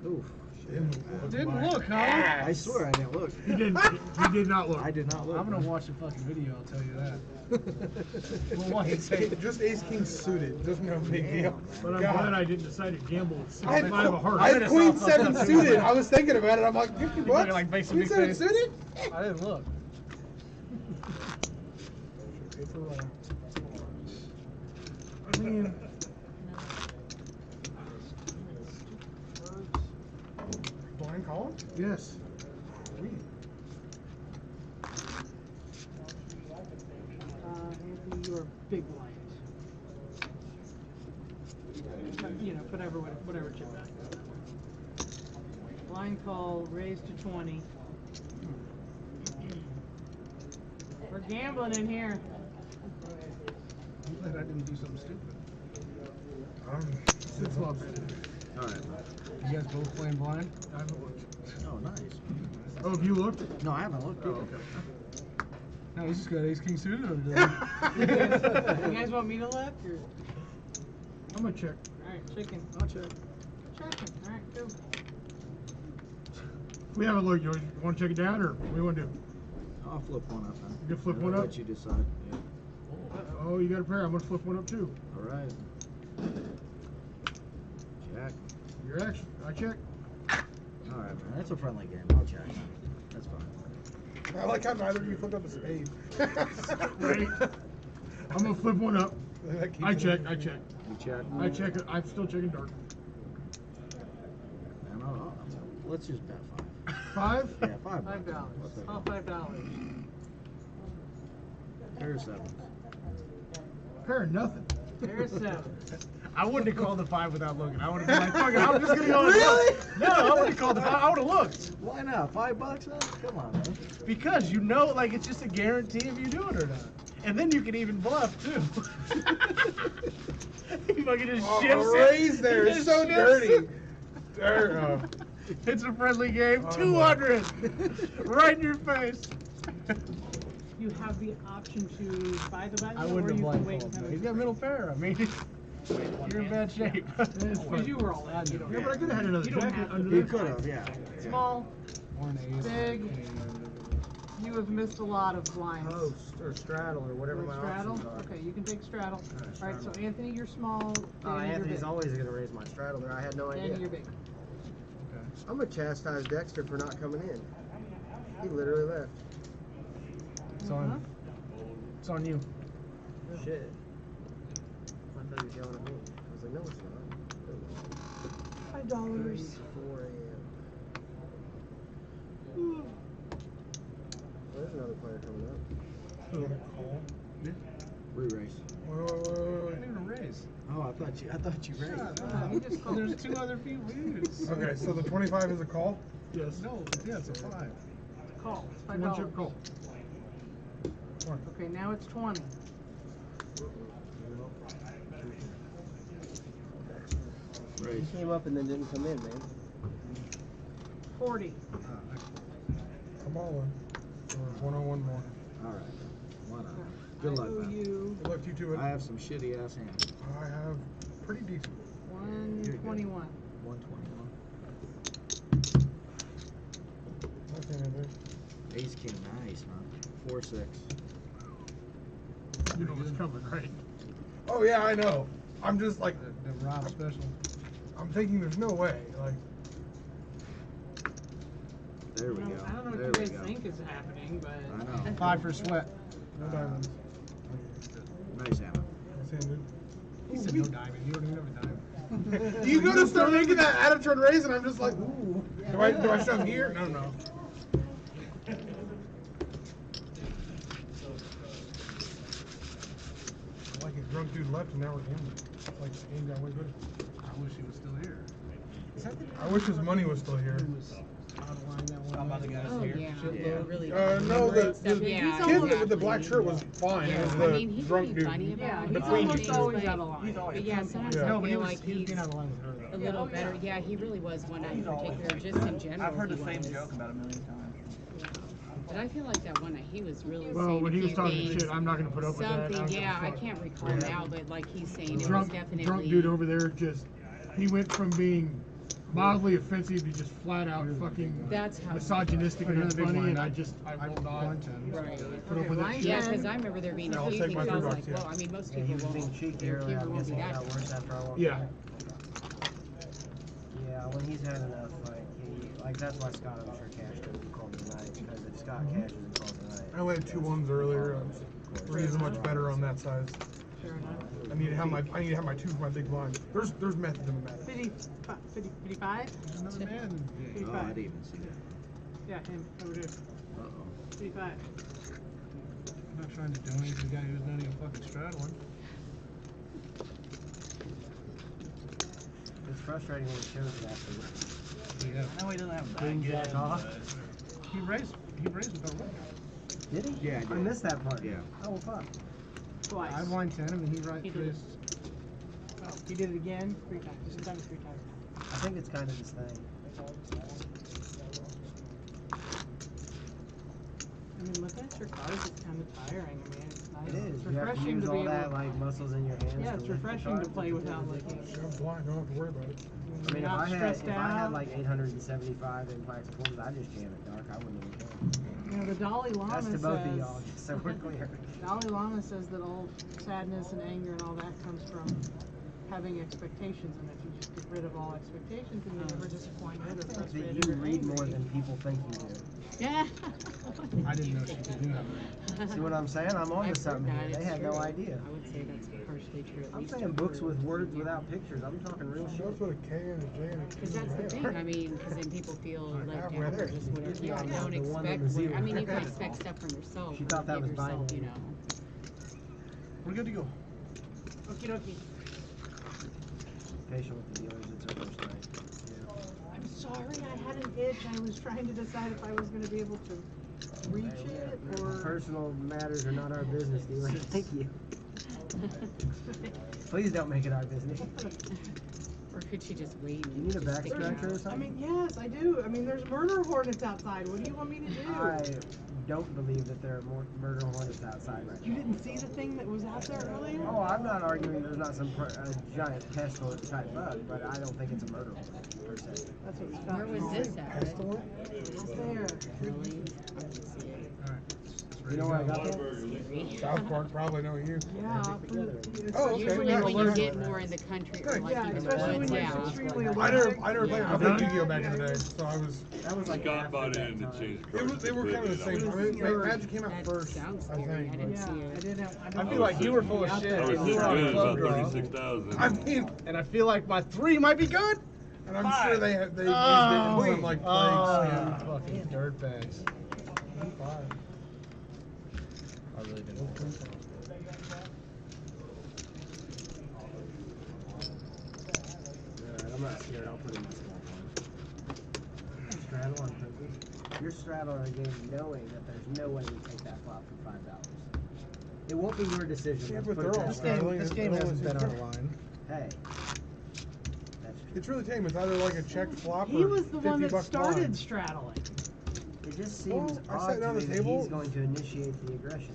Oof. Didn't look, huh? I swear I didn't look. He didn't. He did not look. I did not look. I'm gonna watch the fucking video, I'll tell you that. We'll watch It's it. just ace king suited. Doesn't no big deal. But I'm glad I didn't decide to gamble at I had, 65 a heart. I had queen 7 suited. I was thinking about it. I'm like, 50 bucks. Like, face Queen big 7 face. suited? I didn't look. I mean, blind call? Yes. Anthony, you are big blind. You know, whatever chip back. Blind call, raised to 20. We're gambling in here. I'm glad I didn't do something stupid. 6 bucks. Alright. You guys both playing blind? I haven't looked. Oh, nice. Oh, have you looked? No, I haven't looked. Oh, okay. No, he's just got ace king suited over You guys want me to look? Or? I'm gonna check. Alright, chicken. I'll check. Checking. Alright, go. We haven't looked. You want to check it down, or what do you want to do? I'll flip one up then. You can flip I'll one up? let you decide. Yeah. Oh, you got a pair. I'm gonna flip one up too. Alright. Check. Your action. I check. Alright, man. That's a friendly game. I'll check. That's fine. I like how neither of you flipped up a spade. Ready? I'm gonna flip one up. I check. I check. You check. I check it. I'm still checking dark. Man, let's just bet 5? Yeah, $5. $5. All $5. Pair of 7s. Pair of nothing. There's 7. I wouldn't have called the 5 without looking. I would have been like, fuck it, I'm just gonna go and Really? look. No, I wouldn't have called the 5. I would have looked. Why not? $5, man? Come on, man. Because you know, like, it's just a guarantee if you do it or not. And then you can even bluff, too. You fucking just Oh, shifts a it. raise there. He It's just so shifts dirty. it. It's a friendly game. Oh, 200. Right in your face. You have the option to buy the button, I or wouldn't have you can blind wait called. until He's got middle pair. I mean, you're in bad shape. Because you were all in. You don't Yeah, but I could have had another you don't jacket have to under be there. Could have, yeah. Small, Or an ace. big. You have missed a lot of blinds. Post or straddle or whatever Or my straddle? options are. Okay, you can take straddle. All right, so straddle. Anthony, you're small. Danny, Anthony's you're big. always going to raise my straddle there. I had no idea. Danny, you're big. I'm going to chastise Dexter for not coming in. He literally left. It's on. It's on you. Shit. I thought he was yelling at me. I was like, no, it's not. $5. 4 a.m. There's another player coming up. Call. Yeah. Re-race. Wait. I need a raise. Oh, I thought you raised. You just called. There's 2 other people here. Okay, so the 25 is a call? Yes. No, yeah, it's a 5. Call. It's One $5. chip call. Okay, now it's 20. He came up and then didn't come in, man. 40. Come on. There's 101 more. All right. Why not? Good luck, man. Good luck to you too. I have some shitty ass hands. I have pretty decent. 121. 121. Nothing in there. Ace king, nice, man. 4-6. You know what's coming, right? Oh yeah, I know. I'm just like The Rob special. I'm thinking there's no way. Like There we go. I don't know There what we you guys go. think is happening, but. I know. 5 for sweat. No diamonds. Nice hammer. He said no diamond. You don't even have a diamond. you go to start making that out of turn raise, and I'm just like, ooh. Do I shove here? No. Like a drunk dude left, and now we're gambling. Like the game got way good. I wish he was still here. I wish his money was still here. About the guys Oh, here. yeah. Shitload. Really No, the Yeah, kid exactly. with the black shirt was fine. It was I the mean, he's drunk pretty dude. funny about it. He's Between almost you. always out of line. But yeah, sometimes Yeah. I No, but he feel was, like he was he's being out of line with her, though. a little better. Yeah, he really was one night in particular, just in general. I've heard the he same was. joke about a million times. But I feel like that one night he was really Well, saying when a he was few talking things. shit, I'm not gonna put up with that. I Something, don't yeah, give a I fuck. can't recall now, but like he's saying, it was Drunk definitely. dude over there just, he went from being mildly offensive to just flat out fucking That's how- misogynistic and Another big funny, line. and I will not put up with that Yeah, shit. because I remember there being a I'll few take things my I was $3, like, yeah. well, I mean, most Yeah, he people was being won't. cheeky Their here. humor I'm won't be guessing it that. got worse after I walked Yeah. in. Yeah, when he's had enough, that's why Scott, I'm sure, cashed it and called it a night. Because if Scott cashes and calls it a night. I only had 2 ones earlier. We're using much better on that size. Fair enough. I need to have my 2 for my big blind. There's method in the math. 55? Another man. Oh, I 55. didn't even see that. Yeah, him, over there. Uh-oh. 55. I'm not trying to do anything to the guy who's not even fucking straddling. It's frustrating when it shows it afterwards. Yeah. I know he doesn't have Queen that jack off. He raised with our window. Did he? Yeah, I I did. missed that part. Yeah. Oh, well, fuck. Twice. I blind 10 him and he He did it. raised. Oh, he did it again 3 times. He's done it 3 times. I think it's kind of his thing. I mean, looking at your cards is kind of tiring. I mean, it's nice. It is. It's You have to refreshing use to be all able that like muscles in your hands. Yeah, to it's lift the refreshing to cards. play without looking. I'm blind. Don't have to worry about it. I mean, You're not stressed if I out. had like 875 in practicals, I'd just jam it dark. I wouldn't even care. You know, the Dalai Lama That's to says. both of y'all, just so we're clear. Dalai Lama says that all sadness and anger and all that comes from having expectations, and if you just get rid of all expectations, then you're never disappointed or I think frustrated that you or read angry. more than people think you do. Yeah. I didn't know she could do that. See what I'm saying? I'm onto I've something heard here. that, They it's had no true. idea. I would say that's partially true. At I'm least saying books with words without pictures. I'm talking real shit. That's what a K and a J and a Q Because that's the and a thing. I mean, because then people feel let halfway down or there. just whatever. You Yeah, don't the one expect. and the zero. I mean, you can expect stuff from yourself. She or thought that give was yourself, binary. you know. We're good to go. Okie dokie. Patient with the dealers, it's our first night. I'm sorry, I had an itch. I was trying to decide if I was going to be able to reach it or. Personal matters are not our business, dealer. Thank you. Please don't make it our business. Or could she just wait? You need a back stick it scratcher or out? something? I mean, yes, I do. I mean, there's murder hornets outside. What do you want me to do? I don't believe that there are more murder hornets outside right You now. didn't see the thing that was out there earlier? Oh, I'm not arguing there's not some giant pestilent type bug, but I don't think it's a murder hornet per se. That's what we Where was this at? Pestilent? There. Really? I didn't see it. You know where I got that? South Park probably know you. Yeah. Oh, okay. Usually Yeah, when well, you get more in the country or like Yeah, in the especially woods, when yeah. you're extremely I never played. I played Yu-Gi-Oh back in the day, so I was. That was like Scott bought in and changed the cards. They were kind of the same. I mean, Magic came out That first, sounds I scary. I think. didn't Yeah, see I it. didn't. I feel like you were full of shit. I was and just you were on good, club about draw. 36,000. I mean, And I feel like my 3 might be good. and I'm sure they used it in some like Oh, plagues. you fucking dirtbags. I really didn't. Alright, I'm not scared. I'll put in my small one. Straddle on purpose. You're straddling a game knowing that there's no way we take that flop for $5. It won't be your decision. Yeah, let's but put it they're all that way. straddling. This game hasn't been on the line. Hey. That's true. It's really tame. It's either like a checked flop He or was the one that $50 started blind. straddling. It just seems Well, I odd sat to down me at the that table. he's going to initiate the aggression.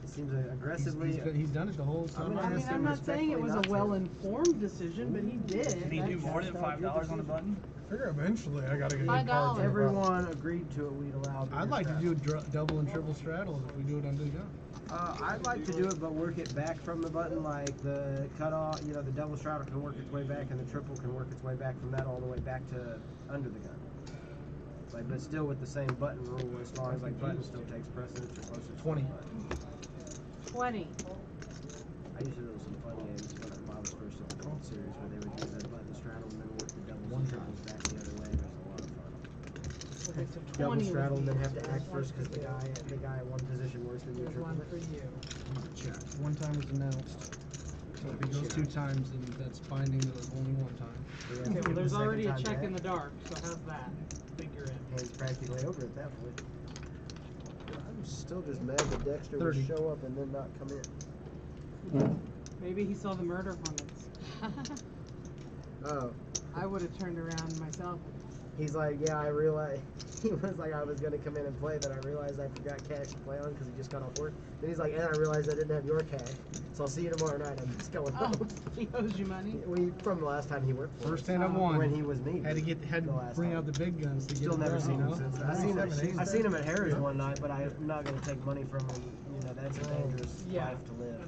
It seems aggressively. He's done it the whole I'm time. gonna I mean, ask I'm him not saying it was a respectfully not to. well-informed decision, but he did. Can he do more than $5 on the button? I figure eventually I gotta get new $5. cards. Everyone agreed to it. We'd allow. I'd like to do double and triple straddles if we do it on day gun. I'd like to do it, but work it back from the button, like the cutoff. You know, the double straddle can work its way back, and the triple can work its way back from that all the way back to under the gun. Like, but still with the same button rule as far as like button still takes precedence or closer to 20. the button. 20. I used to do some fun games when I was first on the Colt series where they would do that button straddle and then work the doubles and triples back the other way. There's a lot of fun. Okay, so Double 20 straddle would and be then have to act one first because the guy at one position worse than you There's triple one it. for you. Check. One time was announced. So if he goes 2 times, then that's binding that it was only 1 time. Okay, well, there's already a check in the dark, so how's that? Figure it. Hand's practically over at that point. I'm still just mad that Dexter 30. would show up and then not come in. Maybe he saw the murder hornets. Oh. I would have turned around myself. He's like, yeah, I realized. He was like, I was going to come in and play, but I realized I forgot cash to play on because he just got off work. Then he's like, and I realized I didn't have your cash. So I'll see you tomorrow night. I'm just going home. He owes you money? From the last time he worked for us. First hand I won. When he was me. Had to bring out the big guns to Still get never it seen done, him you know? since. I seen him at Harry's one night, but I'm not going to take money from him. You know, that's a dangerous life to live.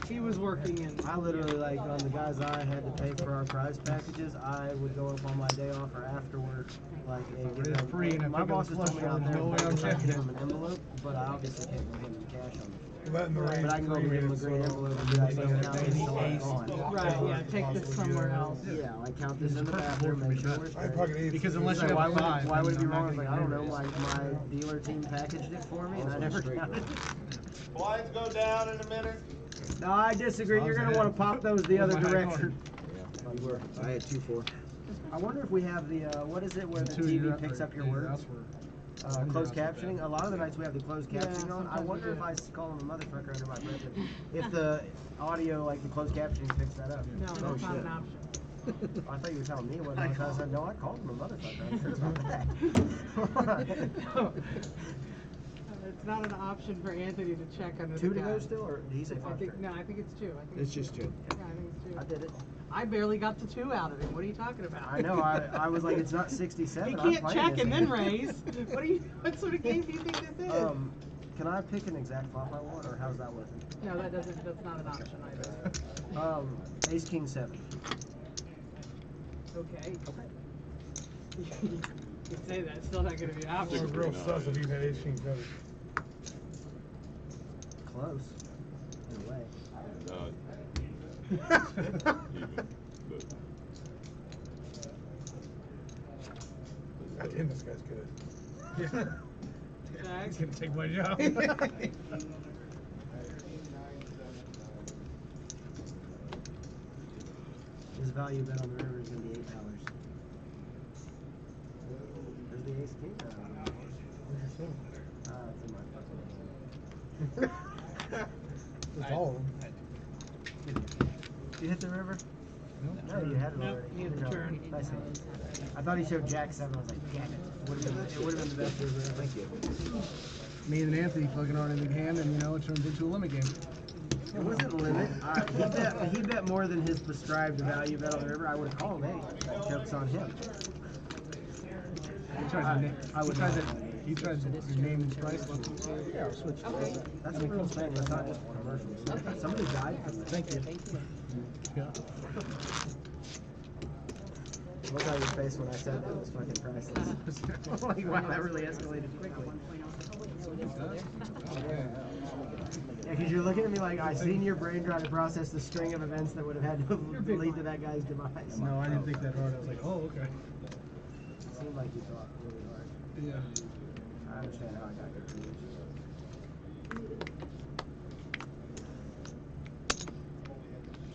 He was working in. I literally, like, on the guys I had to pay for our prize packages, I would go up on my day off or after work, like, and give them, free and I my pick up bosses told me out there, no way I'm I could checking give him an envelope, but I obviously can't give him cash on the Letting the floor. raise But I can go and give him a green envelope and be like, don't count this till I'm gone. Right, yeah, take this somewhere else. Yeah, like count this in the bathroom, make sure we're straight. Because unless He's you like, have why would, 5, why would it be I'm not wrong? I was gonna like, I don't know, remember like my dealer team packaged it for me and I never counted. Blinds go down in a minute. No, I disagree. You're going to want to pop those the other direction. I had 2-4. I wonder if we have the, what is it where the TV picks up your words? Closed captioning. A lot of the nights we have the closed captioning on. I wonder if I call him a motherfucker under my breath. If the audio, like the closed captioning, picks that up. No, that's not an option. I thought you were telling me what I said. No, I called him a motherfucker. I'm sure about that. It's not an option for Anthony to check under 2 the to go gun. still, or did he say 5 straight? No, I think it's 2. I think It's just 2. Yeah, I think it's 2. I did it. I barely got the 2 out of him. What are you talking about? I know. I was like, it's not 67. He I'm can't playing check this and then game. raise. What sort of game do you think this is? Can I pick an exact flop I want, or how's that looking? No, that's not an option either. Ace King 7. Okay. You say that, it's still not going to be an option. It's real sus if you had 18 7. Close. In a way. Even, but God damn, this guy's good. He's going to take my job. value bet on the river is going to be $8. There's the ace king. Where's your It's in my fucking It's all of them. You hit the river? No, you had it already. he had the turn. Nice hand. I thought he showed Jack 7. I was like, damn it. It would have been the best river. Thank you. Me and Anthony fucking on in big hand, and you know, it turns into a limit game. It wasn't limit. He bet more than his prescribed value bet on the river. I would have called 8. That joke's on him. He tried to name his price. Yeah, I'll switch. Okay. That's a real thing. That's not just commercials. Okay. Somebody died from that. Thank you. Yeah. Look on your face when I said that was fucking priceless. Like, wow, that really escalated quickly. Yeah, because you're looking at me like I seen your brain try to process the string of events that would have had to lead to that guy's demise. No, I didn't think that hard. I was like, oh, okay. It seemed like you thought really hard. Yeah. I understand how I got confused.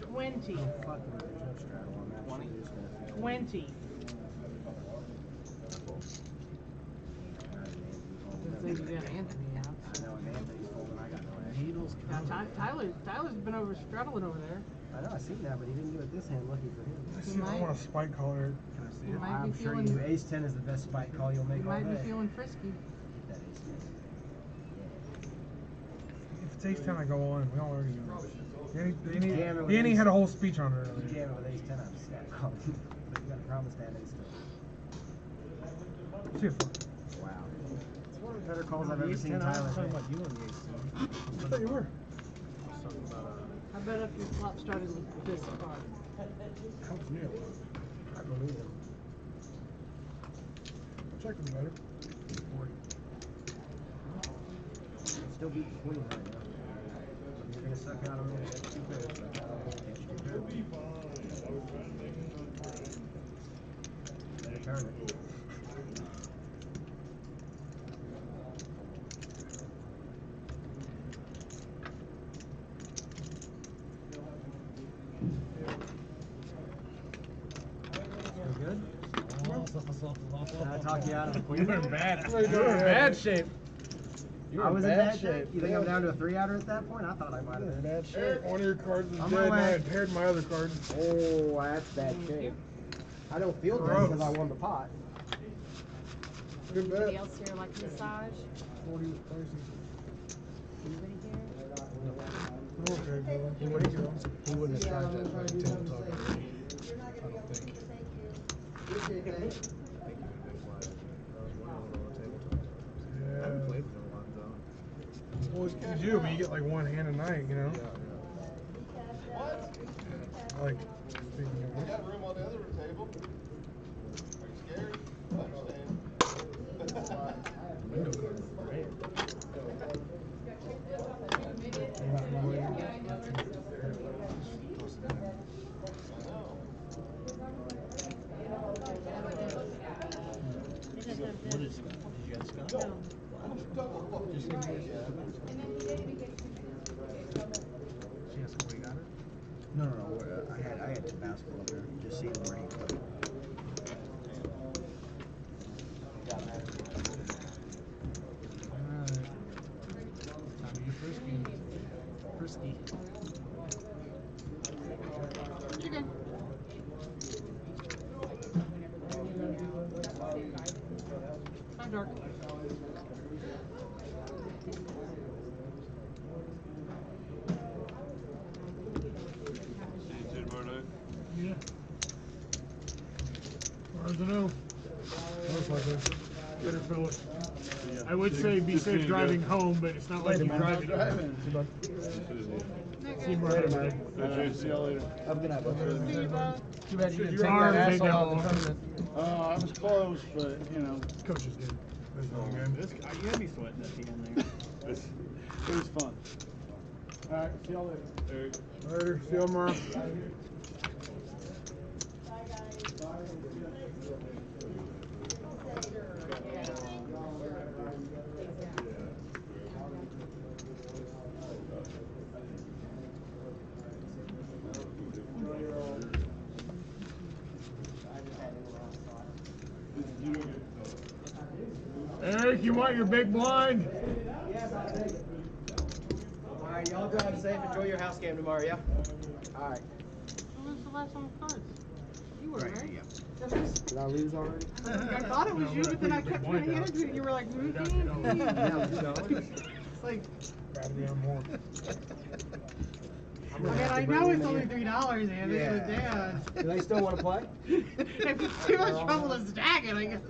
20. Oh, fuck me, there's no straddle on that. 20. She's just gonna feel 20. Looks like you got Anthony out. I know, and Anthony's folding. I got no answer. Needles. Now, Tyler's been over straddling over there. I know, I seen that, but he didn't do it this hand. Lucky for him. I want a spike caller. Can I see You it? might be I'm sure feeling- you do. Ace 10 is the best spike call you'll make You all might be day. feeling frisky. Get that ace 10. If it's ace 10, I go on. We all already know. Jam it with Danny ace- had a whole speech on it You earlier. jam it with ace 10, I'm sad. But you gotta promise that ace 10. See if Wow. It's one of the better calls I've The ever ace seen 10, I was Tyler talking make. about you on the ace 10. I thought you were. I bet if your flop started with this card. Helps me a lot. I believe him. Check him better. 40. Still beat the queen right now. You're gonna suck out on me. That's 2 pairs. Suck out on me. Catch 2 pairs. Return it. Good? Did I talk you out of the queen? You were in bad. You were You were in bad shape. You were I was in bad shape. You think Yeah. I'm down to a 3-outer at that point? I thought I might have been. Bad shape. One of your cards is On dead, my and I way. had paired my other card. Oh, that's bad shape. I don't feel good Gross. because I won the pot. Good bet. Anybody else here like a massage? 40 was pricey. Anybody here? Okay, Dylan. He wouldn't have tried that right tabletop. I don't think. I think he would have been flat. I haven't played with him a lot though. Well, you do, but you get like one hand a night, you know? Like, speaking of We which. got room on the other table. Are you scared? I understand. Window card was great. What is it? Did you guys go? Just in case. She asked where he got it? No. I had 2 basketball up there. Just seeing where he put it. Alright. Time to get frisky. Frisky. You're good. I'm dark. See you tomorrow night. Yeah. Hard to know. Most likely. Better fill it. I would say be Just safe need to driving go. home, but it's not like you're driving. See you, bud. See you, Later, bud. man. See y'all later. Have a good night, bud. See you, bud. Too bad you didn't Your take arm that ain't asshole that out of long. the tournament. I was close, but you know. Coach is good. That's all good. You had me sweating at the end there. It was fun. All right, see y'all later. Later. See you tomorrow. Eric, you want your big blind? All right, y'all drive safe. Enjoy your house game tomorrow, yeah? All right. When was the last one with cards? You were, right? Did I lose already? I thought it was you, but then I kept trying to hand it to you, and you were like, It's like, I mean, I know it's only $3, Andy, but damn. Do they still want to play? If it's too much trouble to stack it, I guess.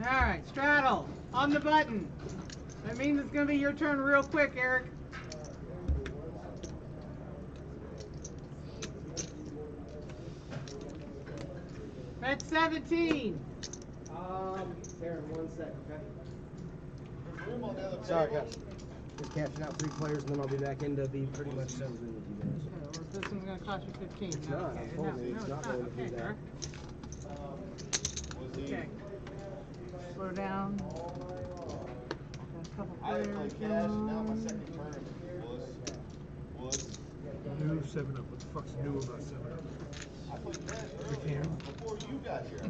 Alright, straddle. On the button. That means it's going to be your turn real quick, Eric. That's 17. Karen, 1 sec, okay? Sorry, guys. Just catching out 3 players, and then I'll be back in to be pretty much settled in with you guys. Okay, well, this one's going to cost you 15. It's No, not. okay, I told you it's not going to okay, do that. Eric. Okay. Slow down. Got a couple I players. didn't play cash, now my second tournament. Was. New 7-Up. What the fuck's new about 7-Up? I played cash earlier, before you got here.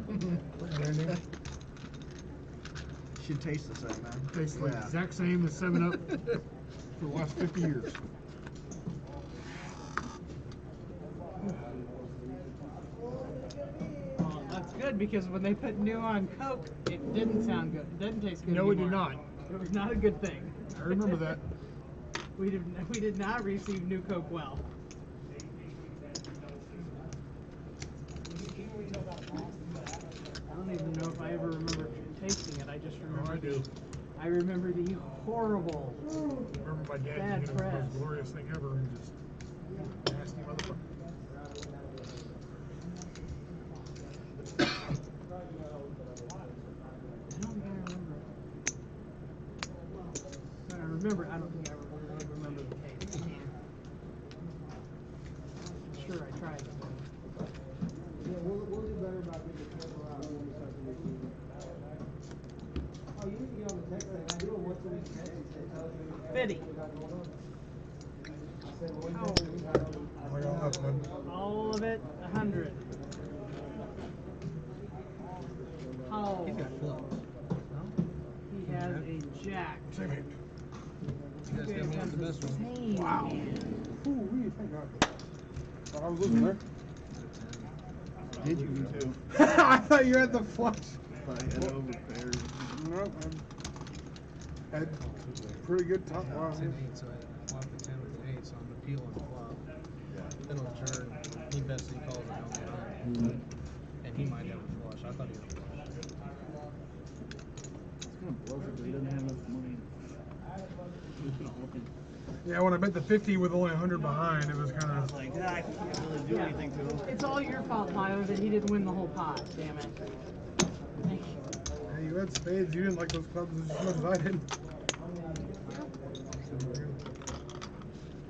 Should taste the same, man. Tastes the exact same as 7-Up for the last 50 years. Well, that's good because when they put new on Coke, it didn't sound good. It didn't taste good. No, it anymore. did not. It was not a good thing. I remember that. We did not receive new Coke well. I don't even know if I ever remember tasting it. I just remember. I do. I remember the horrible. I remember my dad bad thinking it was the press. most glorious thing ever and just nasty motherfucker. I don't think I remember the taste. I'm sure I tried it. Yeah, we'll do better about getting the camera out when we start the new season. Oh, you need to get on the text thing. I do it once a week text. It tells you everything we got going on. I said one thing we got on. All of it, 100. Oh. He's got clubs. He has a jack. You guys got me on the best one. Wow. Ooh, thank God. Thought I was losing there. Did you too? I thought you had the flush. I had overpaired. No, I had pretty good top Yeah, line. it's an 8, so I flopped the 10 with an 8, so I'm appealing the flop. Then on the turn, he bets he calls it on the turn. And he might have a flush. I thought he had a flush. It's gonna blow it, but he doesn't have enough money. Yeah, when I bet the 50 with only 100 behind, it was kind of like, I can't really do anything to him. It's all your fault, Tyler, that he didn't win the whole pot. Damn it. Hey, you had spades. You didn't like those clubs as much as I did.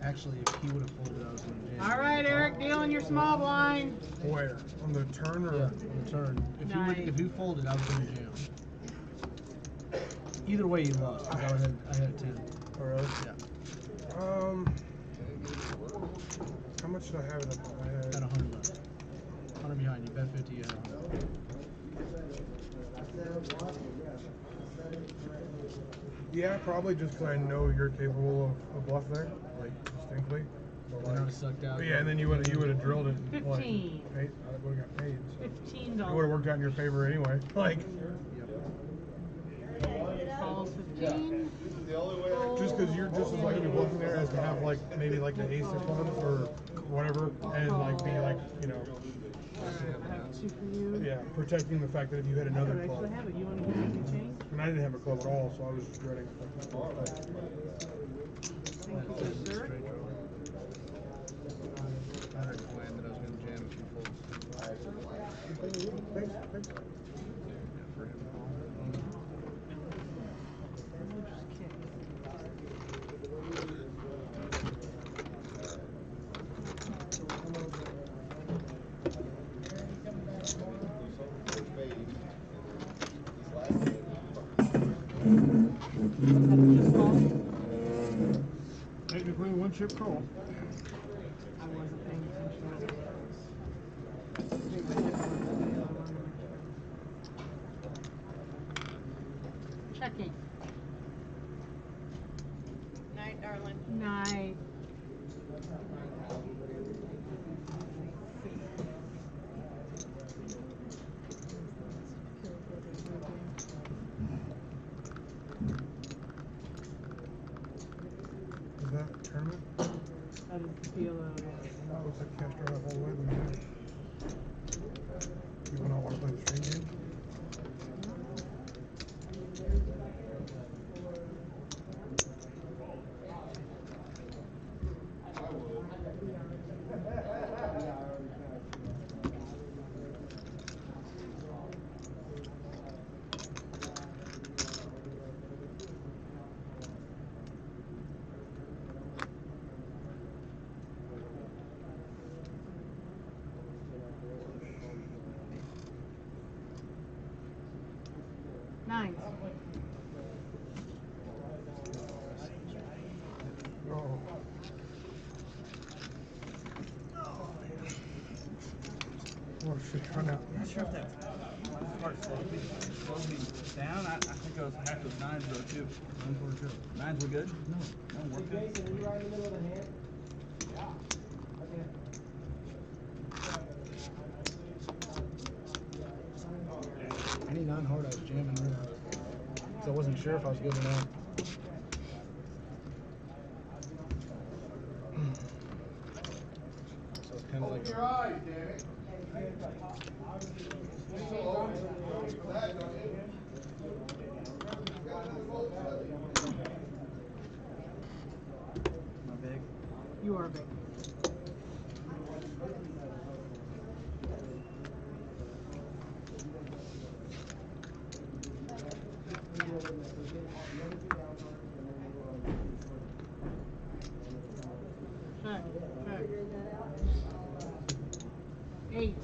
Actually, if he would have folded, I was going to jam. All right, Eric, dealing your small blind. Where? On the turn or? Yeah, on the turn. If he folded, I was going to jam. Either way, you lost. 'Cause I had a 10. Oh, really? Yeah. How much did I have in the pot? I Had had 100 left. 100 behind. You bet 50, you had 100. Yeah, probably just because I know you're capable of bluff there, like distinctly. But When I was sucked out. yeah, and then you would have drilled it. 15. Like, I would have got paid. So. $15. It would have worked out in your favor anyway. Like. Calls 15. Just because you're just as likely to be bluffing there as to have like maybe like the ace of clubs or whatever, and like be like I have 2 for you. yeah, protecting the fact that if you hit another I club. actually have it. You want to give me any change? And I didn't have a club at all, so I was just dreading it. Thank you, sir. Straight draw. I had planned that I was going to jam a few folds. Thanks. For him. Technically, one chip call. Checking. Night, darling. Night. Is that a tournament? That is the PLO, yeah. That looks like Castro the whole way in the night. You wanna play the string game? Nines. Oh. Oh shit, run out. I'm not sure if that part slowed me down. I think I was half those nines though too. Nines were good. Nines were good? No, we're good. Jason, you right in the middle of the hand? Yeah. Okay. Any non-hard I was jamming in. So I wasn't sure if I was good or not. So it's kind of like Open your eyes, damn it. That, don't you? Am I big? You are big. Check, check. 8.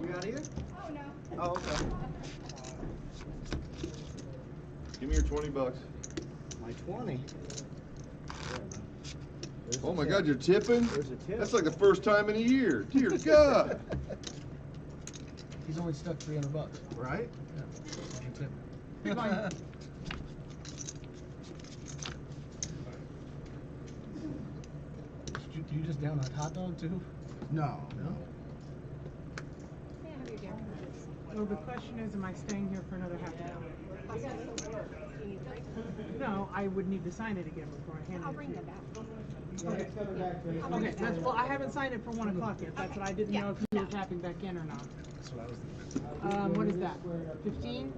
You out here? Oh, no. Oh, okay. Give me your $20. My 20. Oh my God, you're tipping? There's a tip. That's like the first time in a year. Dear God. he's only stuck $300. Right? Yeah. That's your tip. Do you just down a hot dog too? No. No. Well, the question is, am I staying here for another half an hour? No, I would need to sign it again before I hand it to you. I'll bring it back. Okay, that's, well, I haven't signed it for 1 o'clock yet. That's what I didn't know if you were tapping back in or not. That's what I was thinking. What is that? 15?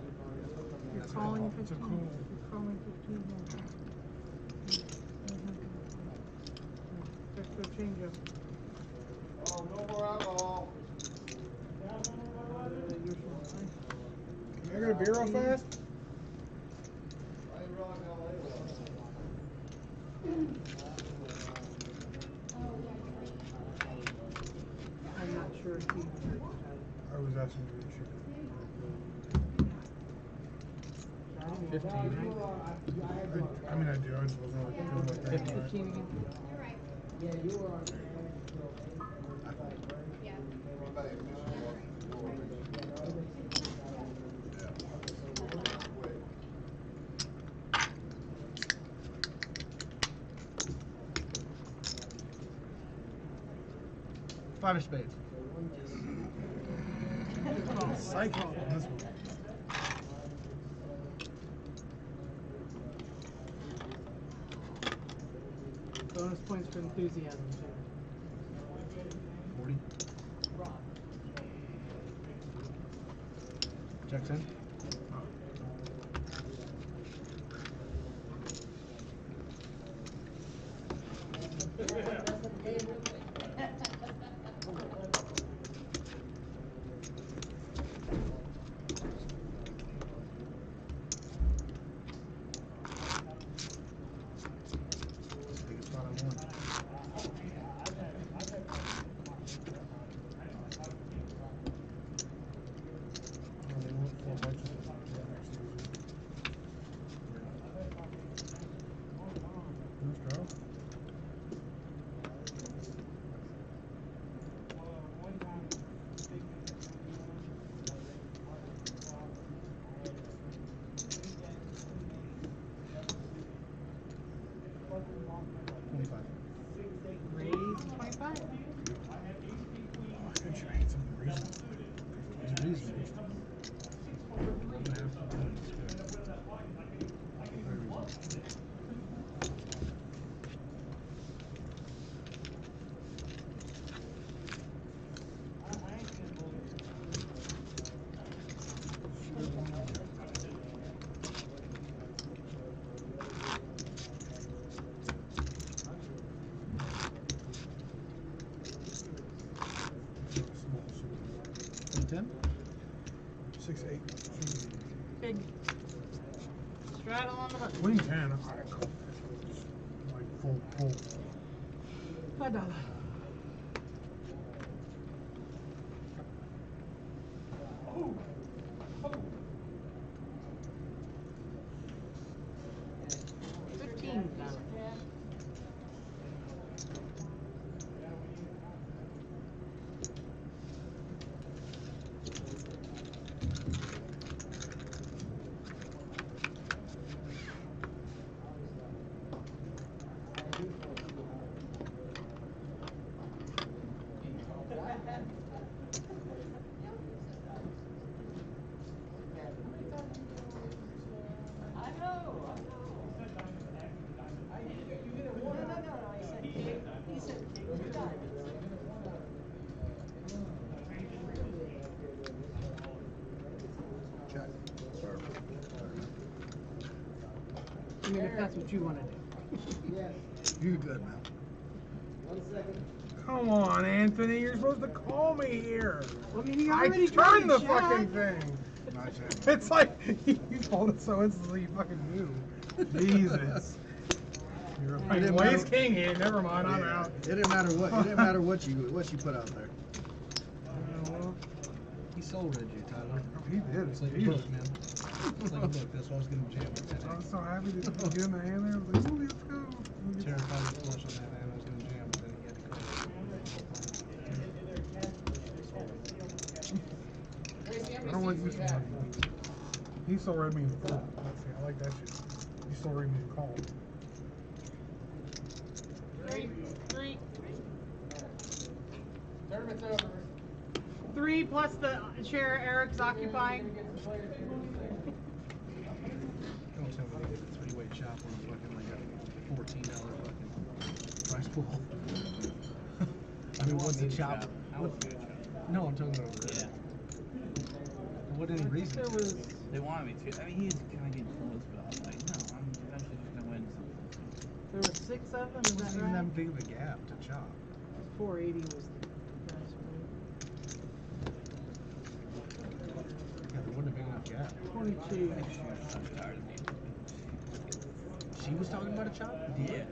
You're calling 15? You're calling 15? Let's go change up. Oh, no more alcohol. Can I get a beer real fast? I'm not sure if he. I was asking you to shoot. 15. I mean, I do. I just wasn't like doing like that. 15 again? You're right. Yeah, you were on. Yeah. Five of spades. Psycho on this one. Bonus points for enthusiasm, too. 40. Checks in. 6'8". Big. Straddle on the button. Wing 10. I'm like full. $5. $15. Check. I mean, if that's what you want to do. You're good, man. 1 second. Come on, Anthony. You're supposed to call me here. I mean, he I already tried turned the to fucking check. thing. It's like you pulled it so instantly you fucking knew. Jesus. You're It like, didn't well, matter- he's king here. Never mind, I'm Yeah. out. It didn't matter what. It didn't matter what you put out there. He soul read you, Tyler. He did. It's like a Jesus. book, man. It's like a book. That's why I was getting jammed with today. I was so happy to get in the hand there. I was like, ooh, let's go. Terrified of flush on that, man. I was getting jammed, but then he had to call. I don't like this one. He still read me in full. Let's see, I like that shit. He still read me in call. Three. Tournament's over. 3 plus the chair Eric's occupying. Don't tell me they get the three-weight chop on a fucking like a $14 fucking price pool. I mean, what's the chop? No, I'm talking about over there. What any reason? There was. They wanted me to. I mean, he's kind of getting close, but I was like, no, I'm eventually just gonna win something. There were 6 of them. Is It that wasn't even right? that big of a gap to chop. 480 was the price. Yeah, there wasn't a big enough gap. 22. She was talking about a chop? Yeah.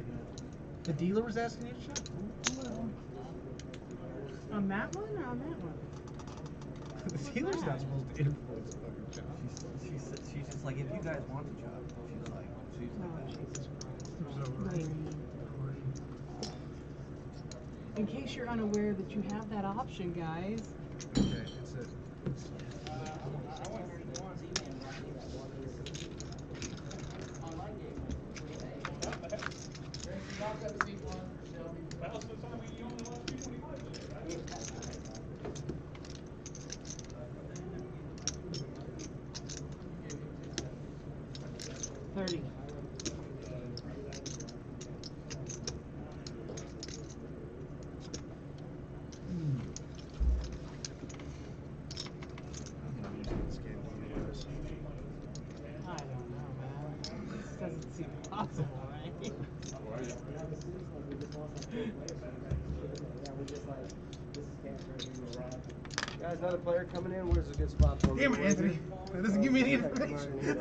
The dealer was asking you to chop? On that one or on that one? The dealer's not supposed to influence a fucking chop. She's just like, if you guys want the job, she's like In case you're unaware that you have that option, guys. Okay, it's a. $30. I don't know, man. This doesn't seem possible, right? Guys, another player coming in. Where's a good spot for him? Damn it, Anthony. That doesn't give me any information. The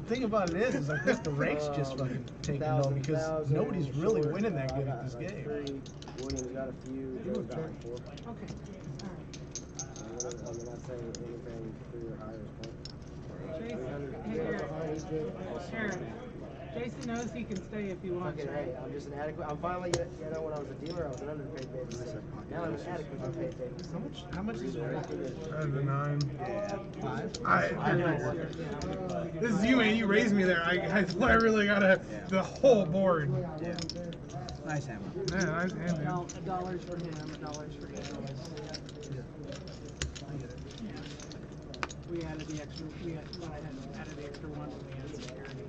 thing about it is like this, the rank's just fucking taking off because nobody's really winning that good at this game. Williams got a few. Joe's got like 4. Okay. I'm not saying anything 3 or higher is point. Here. Jason knows he can stay if he wants. Fucking hey, I'm just an adequate. I'm finally, you know, when I was a dealer, I was an underpaid baby. Now I'm an adequately paid baby. How much is it? Out of the 9. Yeah, 5. I this is you, man. You raised me there. I really got the whole board. Yeah. Nice hammer. Yeah, nice hand, man. $1 for him, $1 for him. Yeah. I get it. We added the extra. We went ahead and added the extra one when we had security.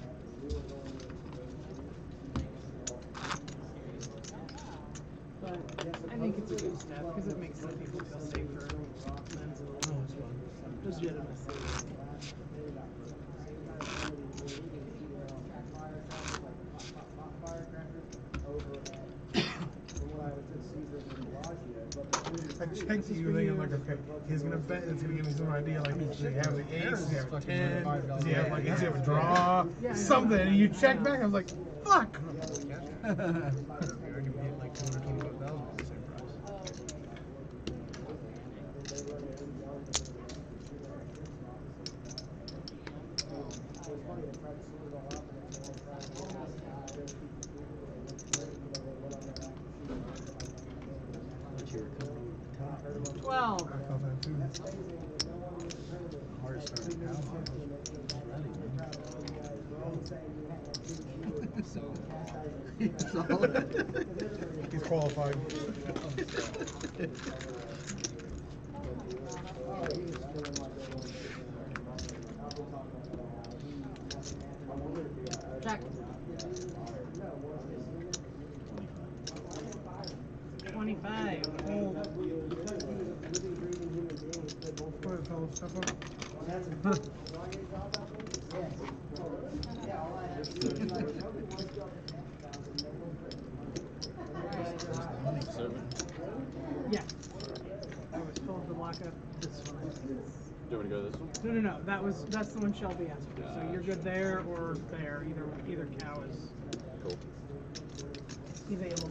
But I think it's a good step because it makes some people feel safer. Lends a little legitimacy. From what I was at Caesars and Bellagio, I checked you thinking like, okay, he's gonna bet, it's gonna give me some idea, like, does he have the ace, does he have a 10, does he have like, does he have a draw, something, and you check back, I was like, fuck! I can beat like 225,000 at the same price. Well. I felt that too. Hardest starting pound He's qualified. Check. 25. Hold. What, fellow, step up? Yeah. I was told to lock up this one. Do you want me to go to this one? No. That's the one Shelby asked for. So you're good there or there. Either cow is Cool. available.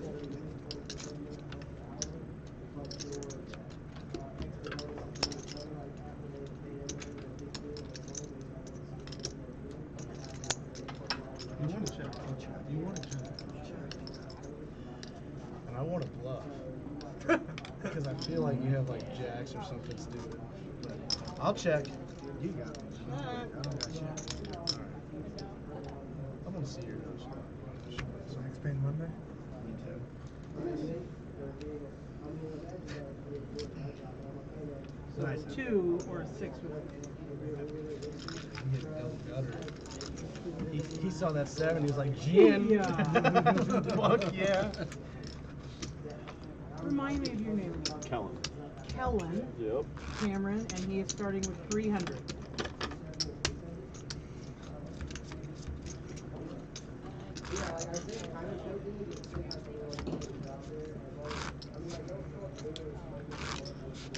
You want to check. You want to check. And I want to bluff. Because I feel like you have like jacks or something stupid. But I'll check. You got me. I don't got check. Alright. I'm going to see your nose. So next paying Monday? Me too. So 2 or a 6 with You get double gutter. He saw that 7, he was like, Gin! Yeah. Fuck yeah! Remind me of your name. Kellen. Kellen. Yep. Cameron, and he is starting with 300.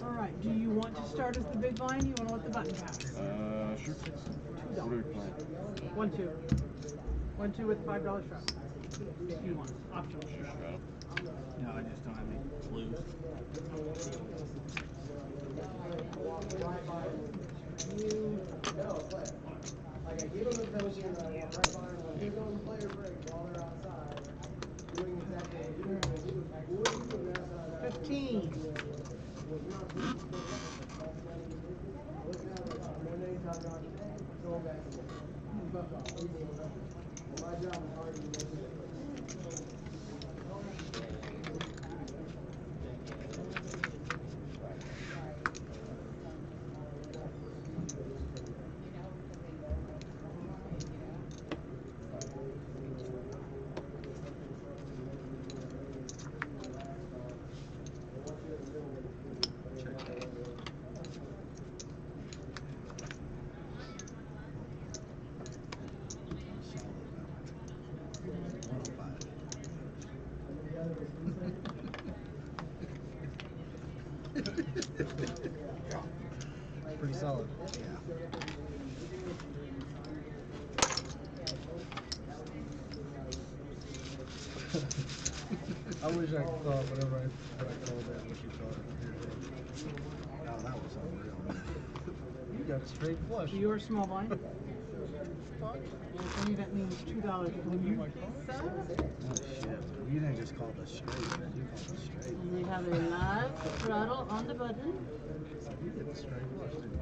All right. Do you want to start as the big blind? Do you want to let the button pass? Sure. What are we playing? 1-2. 1-2 with $5 shot. If you want. Optional. No, I just don't have any blues. Like I give them a potion and I walk right by them when they're going to player break while they're outside, doing exactly what you're doing outside. 15. My job is hard to make it. Pretty solid. I wish I thought whatever I called that, what you thought it. Oh, that was unreal. You got a straight flush. Your small blind. For me, that means $2 for you. Oh shit! You didn't just call the straight, man. You called the straight. We have a live throttle on the button. You did the straight flush, didn't you?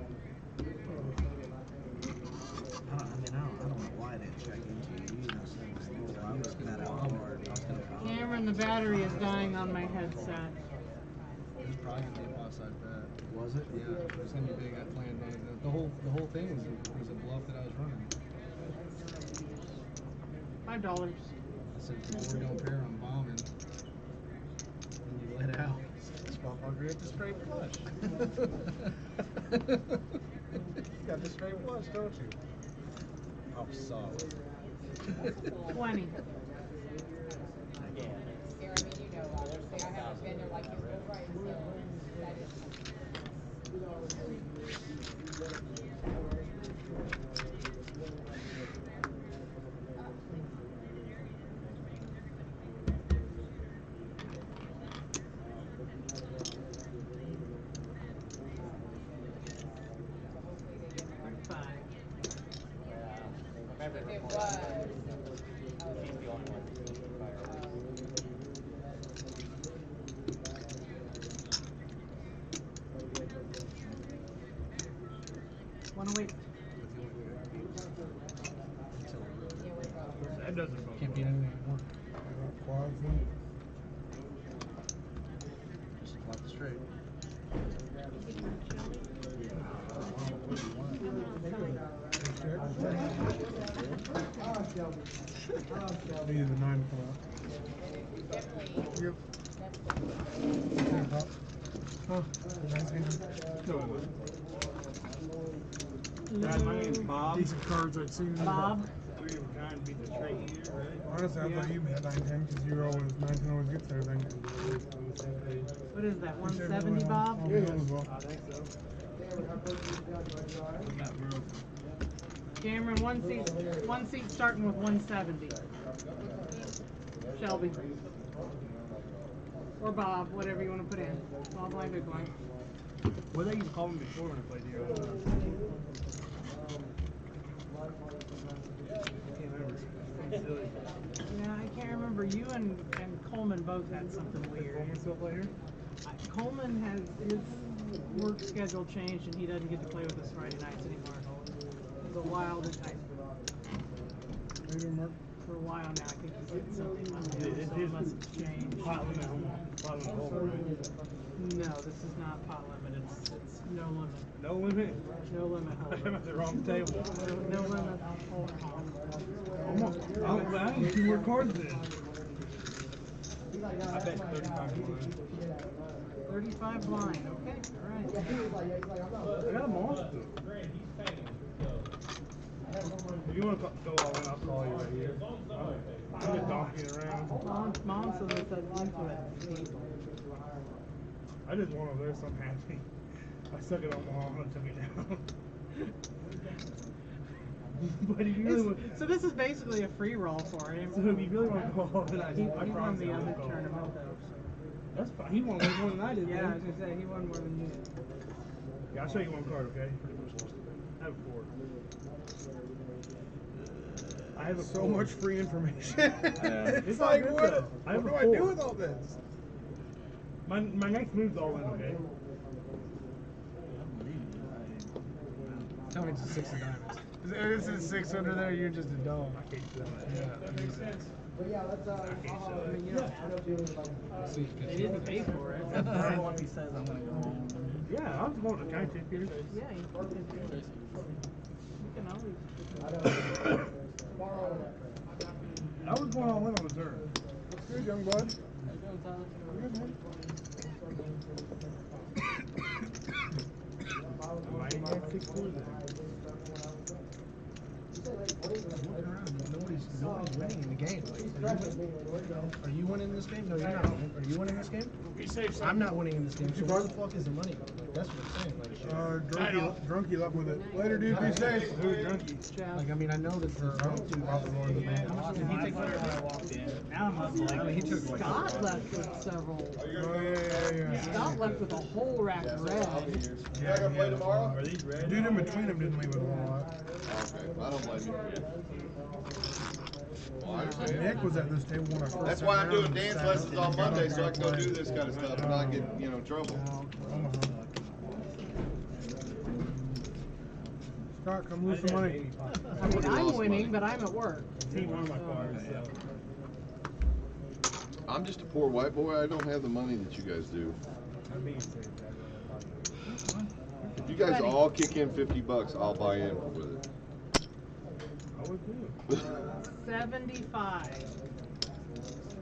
I don't know why I didn't check into you. You just said I was gonna out hard. Cameron, the battery is dying on my headset. It was probably gonna be a offside bet. Was it? Yeah, it was gonna be big. I planned on it. The whole thing was a bluff that I was running. $5. I said, if we don't pair, I'm bombing. And you let out. This motherfucker hit the straight flush. You got the straight flush, don't you? Oh, solid. 20. Yeah, I mean, you know, say I haven't been there like you go right, so that is something. If it was, she's the only one that's seen fireworks. Wanna wait? That doesn't vote. Can't beat anything anymore. Quads then? Just left straight. Needed the 9 to come out. Yep. Huh? Nice hand. No. Guys, my name's Bob. Decent cards I'd seen. Bob? We were trying to beat the straight here, right? Honestly, I thought you had 9-10 because you were always 9-10 always gets there, I think. What is that, 170, Bob? Yeah, as well. I think so. Cameron, one seat starting with 170. Shelby. Or Bob, whatever you want to put in. Small blind, big blind. What they used to call me before when I played here. Yeah, I can't remember. You and Coleman both had something weird. Coleman still play here? Coleman has his work schedule changed and he doesn't get to play with us Friday nights anymore. He's a wild and tight. For a while now, I think he's getting something on him, so it must have changed. Pot limit home, right? No, this is not pot limit. It's no limit. No limit? No limit home. I'm at the wrong table. No limit home. I need 2 more cards then. I bet 35 blind. 35 blind, okay, alright. I got a monster. If you want to go all in, I'll call you right here. I'm just donkeying around. Mom says I said one to it. I just won over there, so I'm happy. I stuck it on Mom and took it down. But if you really want, so this is basically a free roll for him. So if you really want to go all in, I won promise the you other I'll call. tournament though. That's fine. He won way more than I did. Yeah, I man. was gonna say he won more than you did. Yeah, I'll show you one card, okay? I have 4. I have so much free information. It's like, good, what though. I have do a I 4. do with all this? My next move's all in, okay? Tell me it's a 6 of diamonds. This is 6 under there, you're just a dog. I can't do that. Yeah, that makes sense. But yeah, let's They didn't pay for it. If he says I'm gonna go home. Yeah, I was going to kind of take yours. Yeah, you can always. I was going all in on the turn. What's good, young bud? How you doing, Tyler? Good, man. I might have 6 4 then. Looking around, nobody's winning in the game. Are you winning this game? No, you're not. Are you winning this game? Be safe, son. I'm not winning in this game. So where the fuck is the money going? Like, that's what I'm saying. Like, Drunky left with it. Later, dude. Be safe. Who's drunky? like, I mean, I know that the drunk dude probably lower the man. How much did he take? When I walked in. Now I'm up like. I mean, he took like. Scott left with several. Oh, yeah. Scott left with a whole rack of red. You not gonna play tomorrow? Are these red? Dude in between them didn't leave with a whole lot. Okay, I don't blame you. Well, I understand. Nick was at this table when I first That's sat why I'm down doing and dance sat lessons up on and got Monday up so I and can go played. do this kind of stuff and not get, in trouble. Scott, come lose some money. I mean, I'm winning, but I'm at work. He won my cards, so. I'm just a poor white boy. I don't have the money that you guys do. I'm being safe. If you guys all kick in $50, I'll buy in with it. I would do. 75.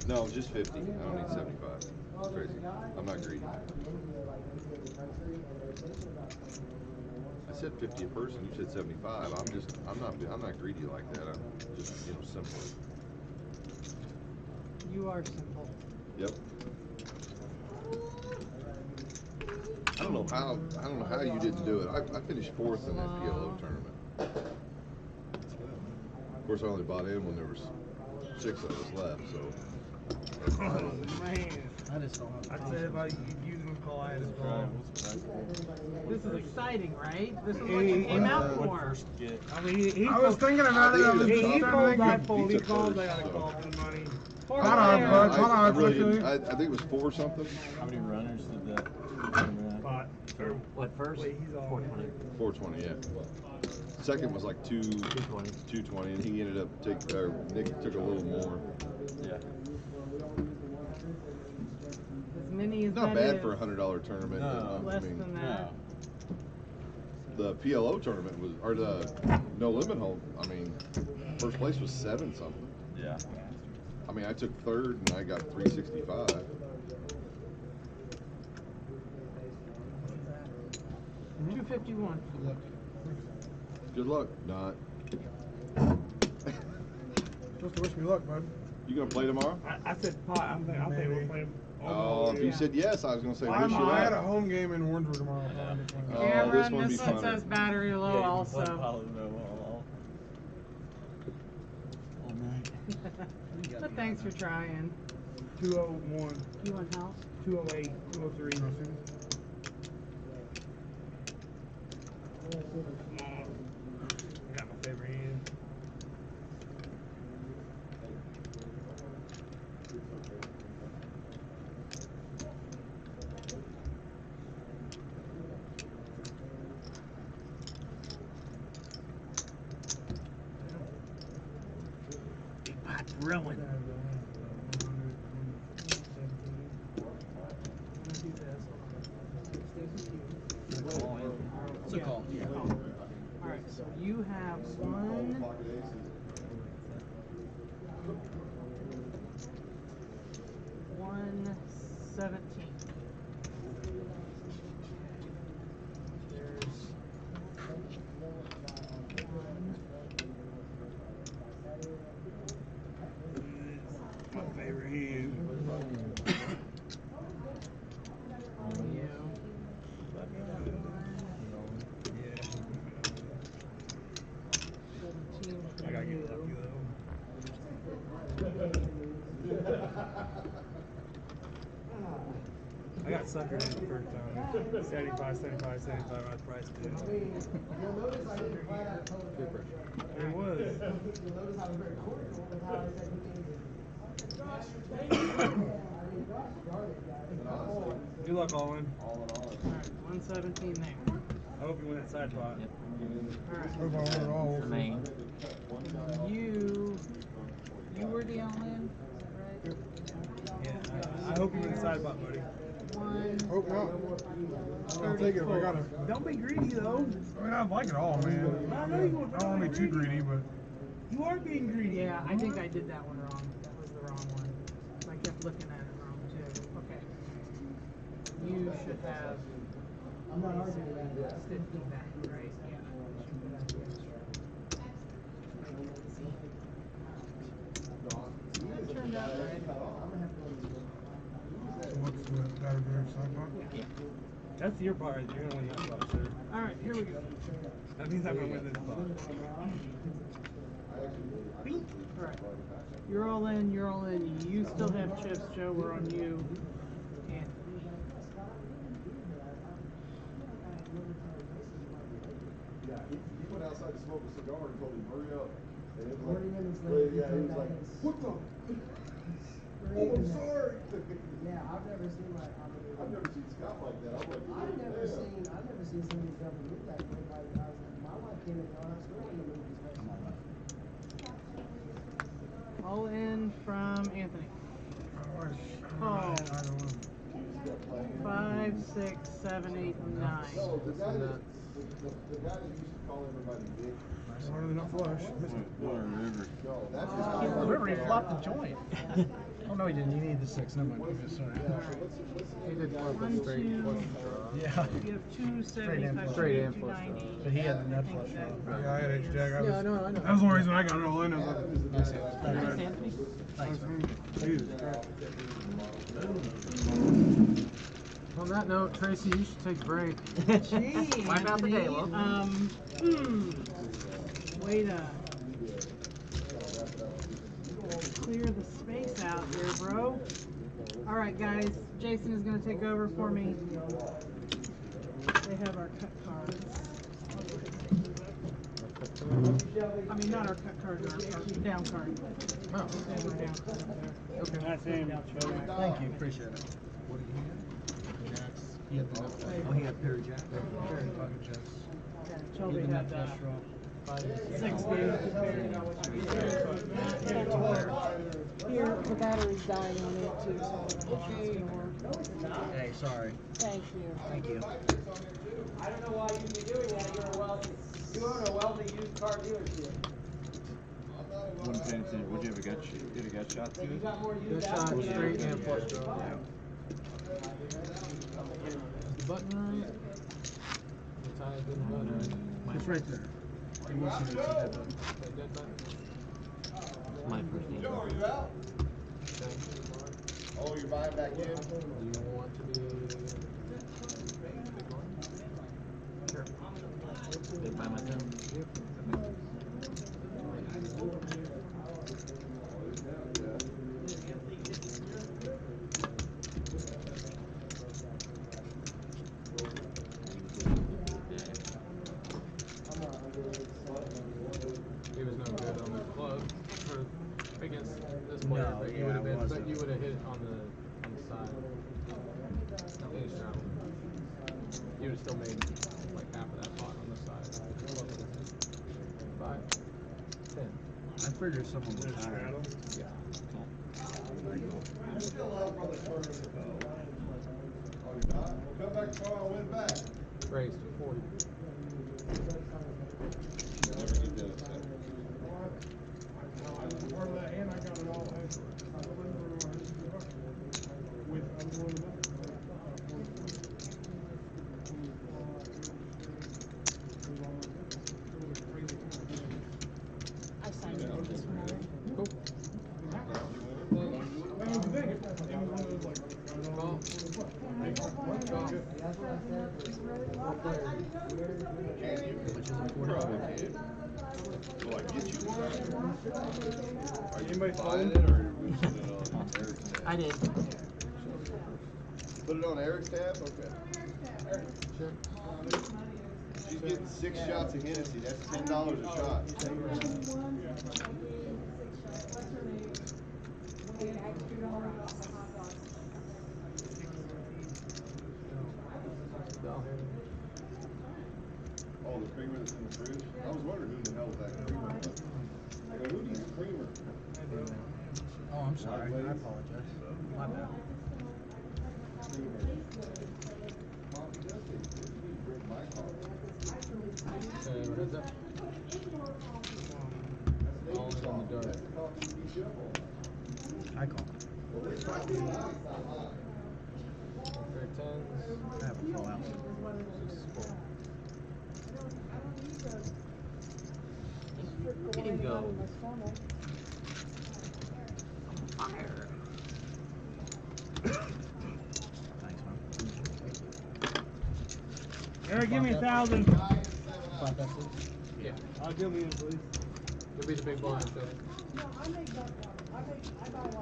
No, just 50. I don't need 75. It's crazy. I'm not greedy. I said 50 a person. You said 75. I'm not greedy like that. I'm just, simple. You are simple. Yep. I don't know how you didn't do it. I finished 4th in that PLO tournament. Of course, I only bought in when there was 6 of us left, so. Man, I just don't have. I'd say about you can call I as well. This is exciting, right? This is what you came out for. I mean, he I was thinking about it. I was just he trying to folds, think I of- fold. He calls, I gotta call for the money. Hold on, bud. Hold I on, really quickly. didn't. I think it was 4 something. How many runners did that? What first? Wait, he's all 420. 420, yeah. Second was like 220, and he ended up Nick took a little more. Yeah. As many as Not that bad is. for a $100 tournament. No. Less than that. The PLO tournament was, or the No Limit Hold. I mean, first place was 7 something. Yeah. I mean, I took 3rd and I got 365. $251. Good luck. Not. Supposed to wish me luck, bud. You gonna play tomorrow? I said pot. I think we'll play. Oh, if you said yes, I was gonna say wish you I had a luck. home game in Warrensburg tomorrow. Oh, this one be this one fun. says battery low Yeah, also. All night. But thanks for trying. 201. You want help? 208. 203. Got my favorite hand. Big pot throwing. It's a call. Yeah. Alright, so you have 117. There's My favorite hand. you. I gotta get lucky though. I got suckered in the first time. 75, 75, 75. I was priced good. You'll notice I didn't flat out tell him. It was. You'll notice I was very cordial with how I said he Good luck, Owen. Alright, 117 there. I hope you win that side pot. Alright. Main. You were the all-in, is that right? Yeah, I hope you win the side pot, buddy. Hope not. I'll take it if I got it. Don't be greedy, though. I mean, I like it all, man. I know you I don't want to be too greedy, but. You are being greedy. Yeah, I think I did that one wrong. That was the wrong one. I kept looking at it wrong, too. Okay. You should have 50 back, right? Yeah. That turned out right. What's the battery side pot? Yeah. That's your part. You're gonna win that spot, sir. Alright, here we go. That means I'm gonna win this spot. Alright. You're all in, you're all in. You still have chips, Joe. We're on you. Anthony. Yeah, he went outside to smoke a cigar and told him hurry up. And it was 40 minutes like, later, yeah, he was back like, and what the? Oh, I'm sorry. Yeah, I've never seen like. I've never seen Scott like that. I'm like, I've never seen somebody jump and move that quick. Like my wife came in the arms when the movie was. All in from Anthony. Oh. 5, 6, 7, 8, 9. No, the guy that used to call everybody Dick. Harder than a flush. No, that's just Remember, he flopped the joint. Oh, no, he didn't. You need the 6. Never mind. I'm just sorry. He did flip a 1, straight 2. flush draw. You Yeah. have 275, Straight and flush 290. But he had the nut I think flush that- draw. Yeah, I had H-Jack. Yeah, I know. That was the only reason I got it all in. I was like, Thanks, Anthony. Thanks. Jesus Christ. On that note, Tracy, you should take a break. Gee, Wipe out the day, Anthony, love. Way to clear the space out here, bro. All right, guys. Jason is going to take over for me. They have our cut cards. I mean, not our cut cards, our down card. Oh. They have our down card up there. Okay. That's him. Thank you, appreciate it. What did he get? Jacks. He had the Oh, he had Perry Jack. Perry fucking Jacks. Shelby had 6 games here. The battery's dying on it too, so it's gonna work. Hey, sorry. Thank you. Thank you. I don't know why you'd be doing that. You own a wealthy used car dealership. Wasn't paying attention. Would you ever get a gut shot to You it? got more Good used shot, out straight there. and flush draw. Yeah. The button right? The tie is in the button right? It's right there. He wants you to see that button. Okay, dead button. My first name. Joe, are you out? Okay. Oh, you're buying back in? Do you want to be big one? Sure. Did by myself? Yep. He was no good on the club for against this player, No, but you yeah, would have been, it but you would have hit it on the side. Any travel. You would have still made like half of that pot on the side. 5, 10. I figured someone was tired. Yeah. I'm still up on the tournament. Oh, you're not? Well, come back tomorrow and win back. Raised to 40. Never get that upset. Part of that, and I got it all I signed it this morning. Cool. Will I get you one? Are you Anybody buying it or we put it on Eric's tab? I did. Put it on Eric's tab? Okay. Sure. She's getting 6 shots of Hennessy. That's $10 a shot. Oh, the creamer that's in the fridge? I was wondering who the hell was that creamer was. I go, who needs creamer? Oh, I'm sorry. I apologize. My bad. Coffee does taste good. You need to drink my coffee. Heads up. All in the dark. That's the coffee you beat you up on. I call. Well, this coffee is not hot. Pair 10s. I have a fallout. 6, 4. Bingo. Fire. Thanks, man. Eric, give me 1,000. Yeah. I'll give me it, please. You'll be the big blind, so.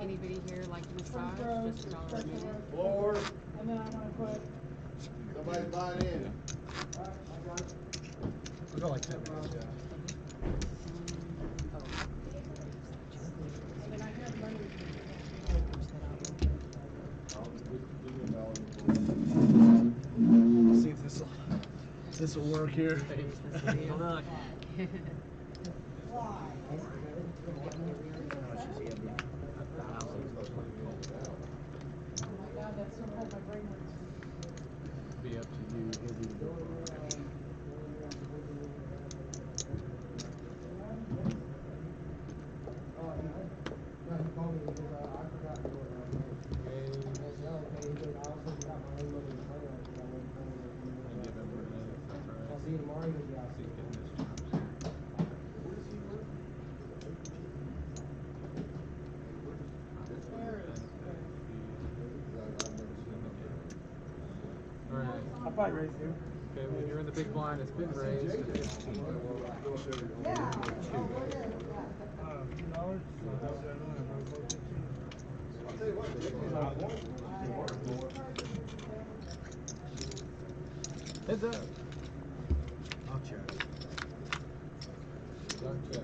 Anybody here like massage? Just $1 a minute. Floor. And then I'm gonna put. Somebody's buying in. We'll go like 10 minutes, yeah. See if this will work here. Good luck. Be up to you. I'll probably raise you. Okay, when you're in the big blind, it's been raised to 15. Heads up. I'll check. Start check.